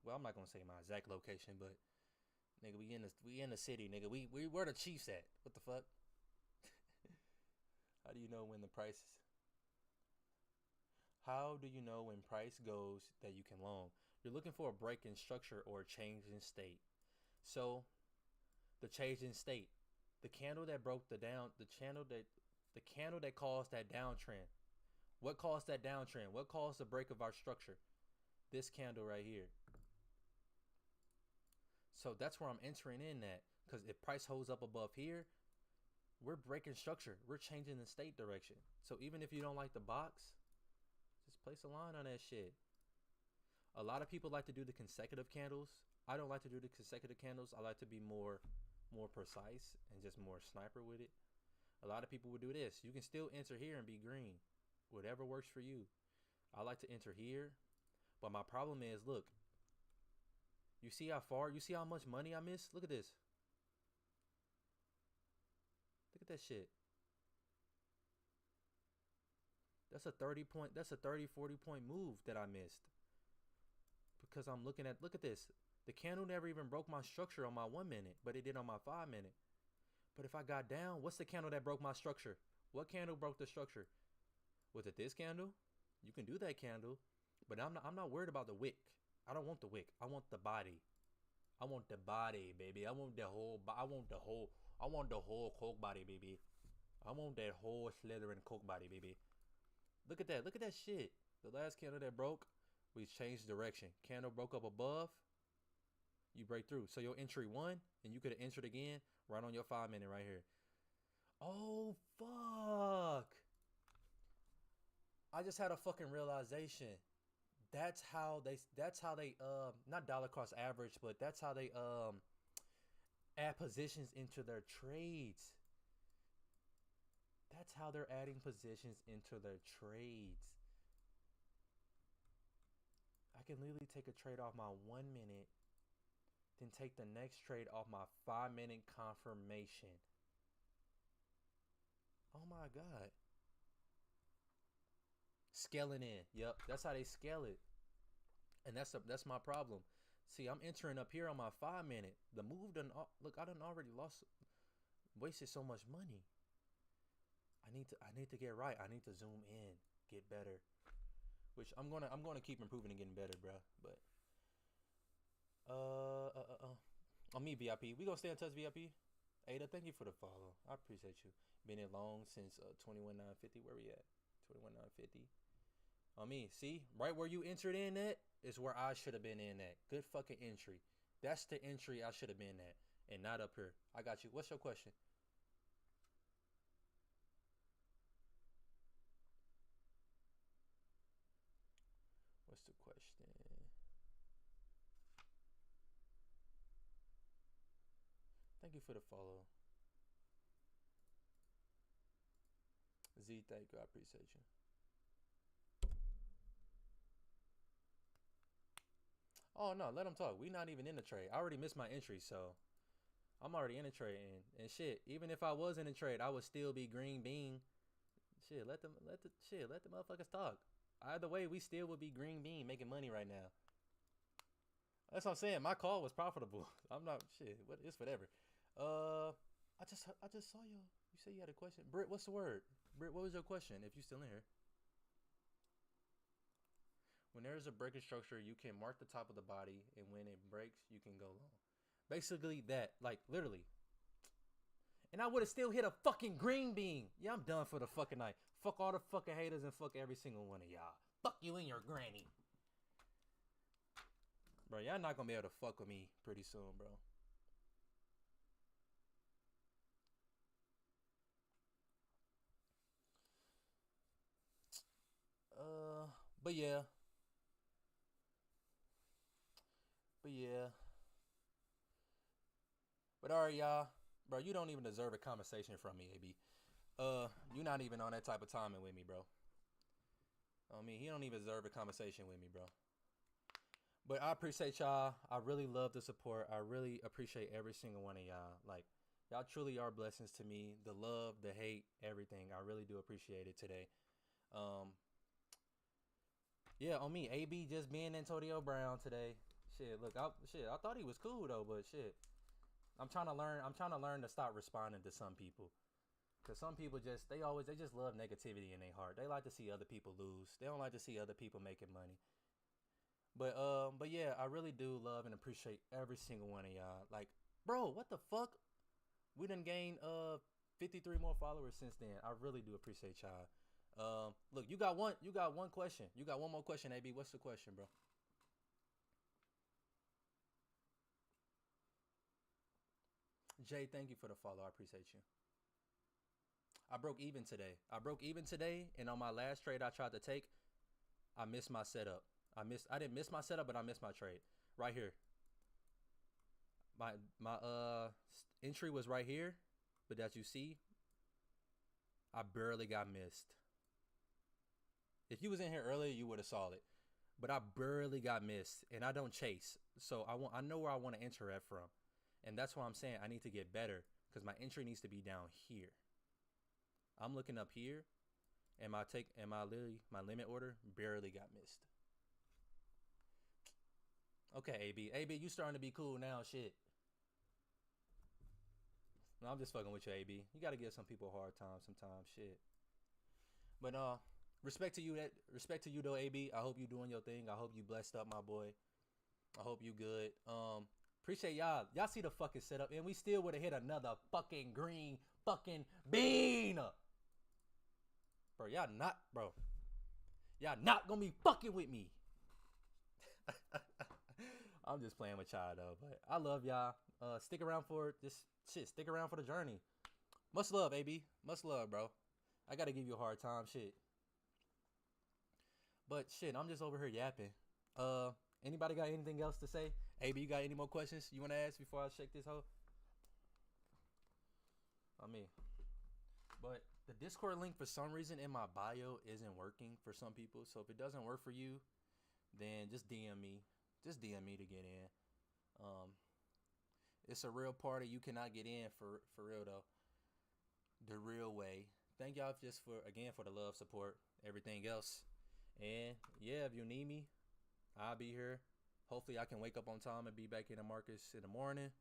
well, I'm not gonna say my exact location, but nigga, we in the city, nigga. We where the Chiefs at? What the fuck? How do you know when price goes that you can long? You're looking for a break in structure or a change in state. So the change in state, the candle that broke the candle that caused that downtrend. What caused that downtrend? What caused the break of our structure? This candle right here. So that's where I'm entering in at. Because if price holds up above here, we're breaking structure. We're changing the state direction. So even if you don't like the box, just place a line on that shit. A lot of people like to do the consecutive candles. I don't like to do the consecutive candles. I like to be more precise and just more sniper with it. A lot of people would do this. You can still enter here and be green. Whatever works for you. I like to enter here. But my problem is, look. You see how far? You see how much money I missed? Look at this. Look at that shit. That's a 30 point, that's a 30, 40 point move that I missed. Because I'm looking at, look at this. The candle never even broke my structure on my 1 minute, but it did on my 5 minute. But if I got down, what's the candle that broke my structure? What candle broke the structure? Was it this candle? You can do that candle, but I'm not worried about the wick. I don't want the wick. I want the body. I want the body, baby. I want the whole Coke body, baby. I want that whole Slytherin Coke body, baby. Look at that. Look at that shit. The last candle that broke, we changed direction. Candle broke up above. You break through. So your entry 1, and you could have entered again right on your 5 minute right here. Oh, fuck. I just had a fucking realization. That's how they not dollar cost average, but that's how they add positions into their trades. That's how they're adding positions into their trades. I can literally take a trade off my 1 minute, then take the next trade off my 5 minute confirmation. Oh my God. Scaling in. Yep, that's how they scale it. And that's my problem. See, I'm entering up here on my 5 minute. The move done, look, I done already wasted so much money. I need to get right. I need to zoom in, get better. Which I'm gonna keep improving and getting better, bro. But on me, VIP. We gonna stay in touch, VIP. Ada, thank you for the follow. I appreciate you. Been in long since 21,950. Where we at? 21,950. On me, see, right where you entered in at is where I should have been in at. Good fucking entry. That's the entry I should have been at, and not up here. I got you. What's your question? What's the question? Thank you for the follow. Z, thank you. I appreciate you. Oh, no, let them talk. We not even in the trade. I already missed my entry, so I'm already in the trade. And shit, even if I was in the trade, I would still be green bean. Shit, let the motherfuckers talk. Either way, we still would be green bean making money right now. That's what I'm saying. My call was profitable. I'm not shit. What? It's whatever. I just saw you. You said you had a question. Britt, what's the word? Britt, what was your question? If you still in here. When there is a breaking structure, you can mark the top of the body, and when it breaks, you can go long. Basically that, like literally. And I would have still hit a fucking green bean. Yeah, I'm done for the fucking night. Fuck all the fucking haters and fuck every single one of y'all. Fuck you and your granny. Bro, y'all not gonna be able to fuck with me pretty soon, bro. But yeah. But alright, y'all. Bro, you don't even deserve a conversation from me, AB. You're not even on that type of timing with me, bro. I mean, he don't even deserve a conversation with me, bro. But I appreciate y'all. I really love the support. I really appreciate every single one of y'all. Like, y'all truly are blessings to me. The love, the hate, everything. I really do appreciate it today. Yeah, on me, AB just being Antonio Brown today. Shit, look, I thought he was cool though, but shit. I'm trying to learn to stop responding to some people. Cause some people they just love negativity in their heart. They like to see other people lose. They don't like to see other people making money. But yeah, I really do love and appreciate every single one of y'all. Like, bro, what the fuck? We done gained 53 more followers since then. I really do appreciate y'all. Look, you got one question. You got one more question, AB. What's the question, bro? Jay, thank you for the follow. I appreciate you. I broke even today. And on my last trade I tried to take, I missed my setup. I didn't miss my setup, but I missed my trade. Right here. My entry was right here, but as you see, I barely got missed. If you was in here earlier, you would have saw it. But I barely got missed, and I don't chase. So I know where I want to enter at from. And that's why I'm saying I need to get better, because my entry needs to be down here. I'm looking up here, and my limit order barely got missed. Okay, AB, you starting to be cool now, shit. No, I'm just fucking with you, AB. You gotta give some people a hard time sometimes, shit. But respect to you though, AB. I hope you doing your thing. I hope you blessed up, my boy. I hope you good. Appreciate y'all. Y'all see the fucking setup, and we still would have hit another fucking green fucking bean. Bro, y'all not gonna be fucking with me. I'm just playing with y'all though, but I love y'all. Stick around for this shit. Stick around for the journey. Much love, AB. Much love, bro. I gotta give you a hard time, shit. But shit, I'm just over here yapping. Anybody got anything else to say? AB, you got any more questions you wanna ask before I shake this hoe? But the Discord link for some reason in my bio isn't working for some people. So if it doesn't work for you, then just DM me. Just DM me to get in. It's a real party. You cannot get in for real though. The real way. Thank y'all just for the love, support, everything else. And yeah, if you need me, I'll be here. Hopefully I can wake up on time and be back in the Marcus in the morning.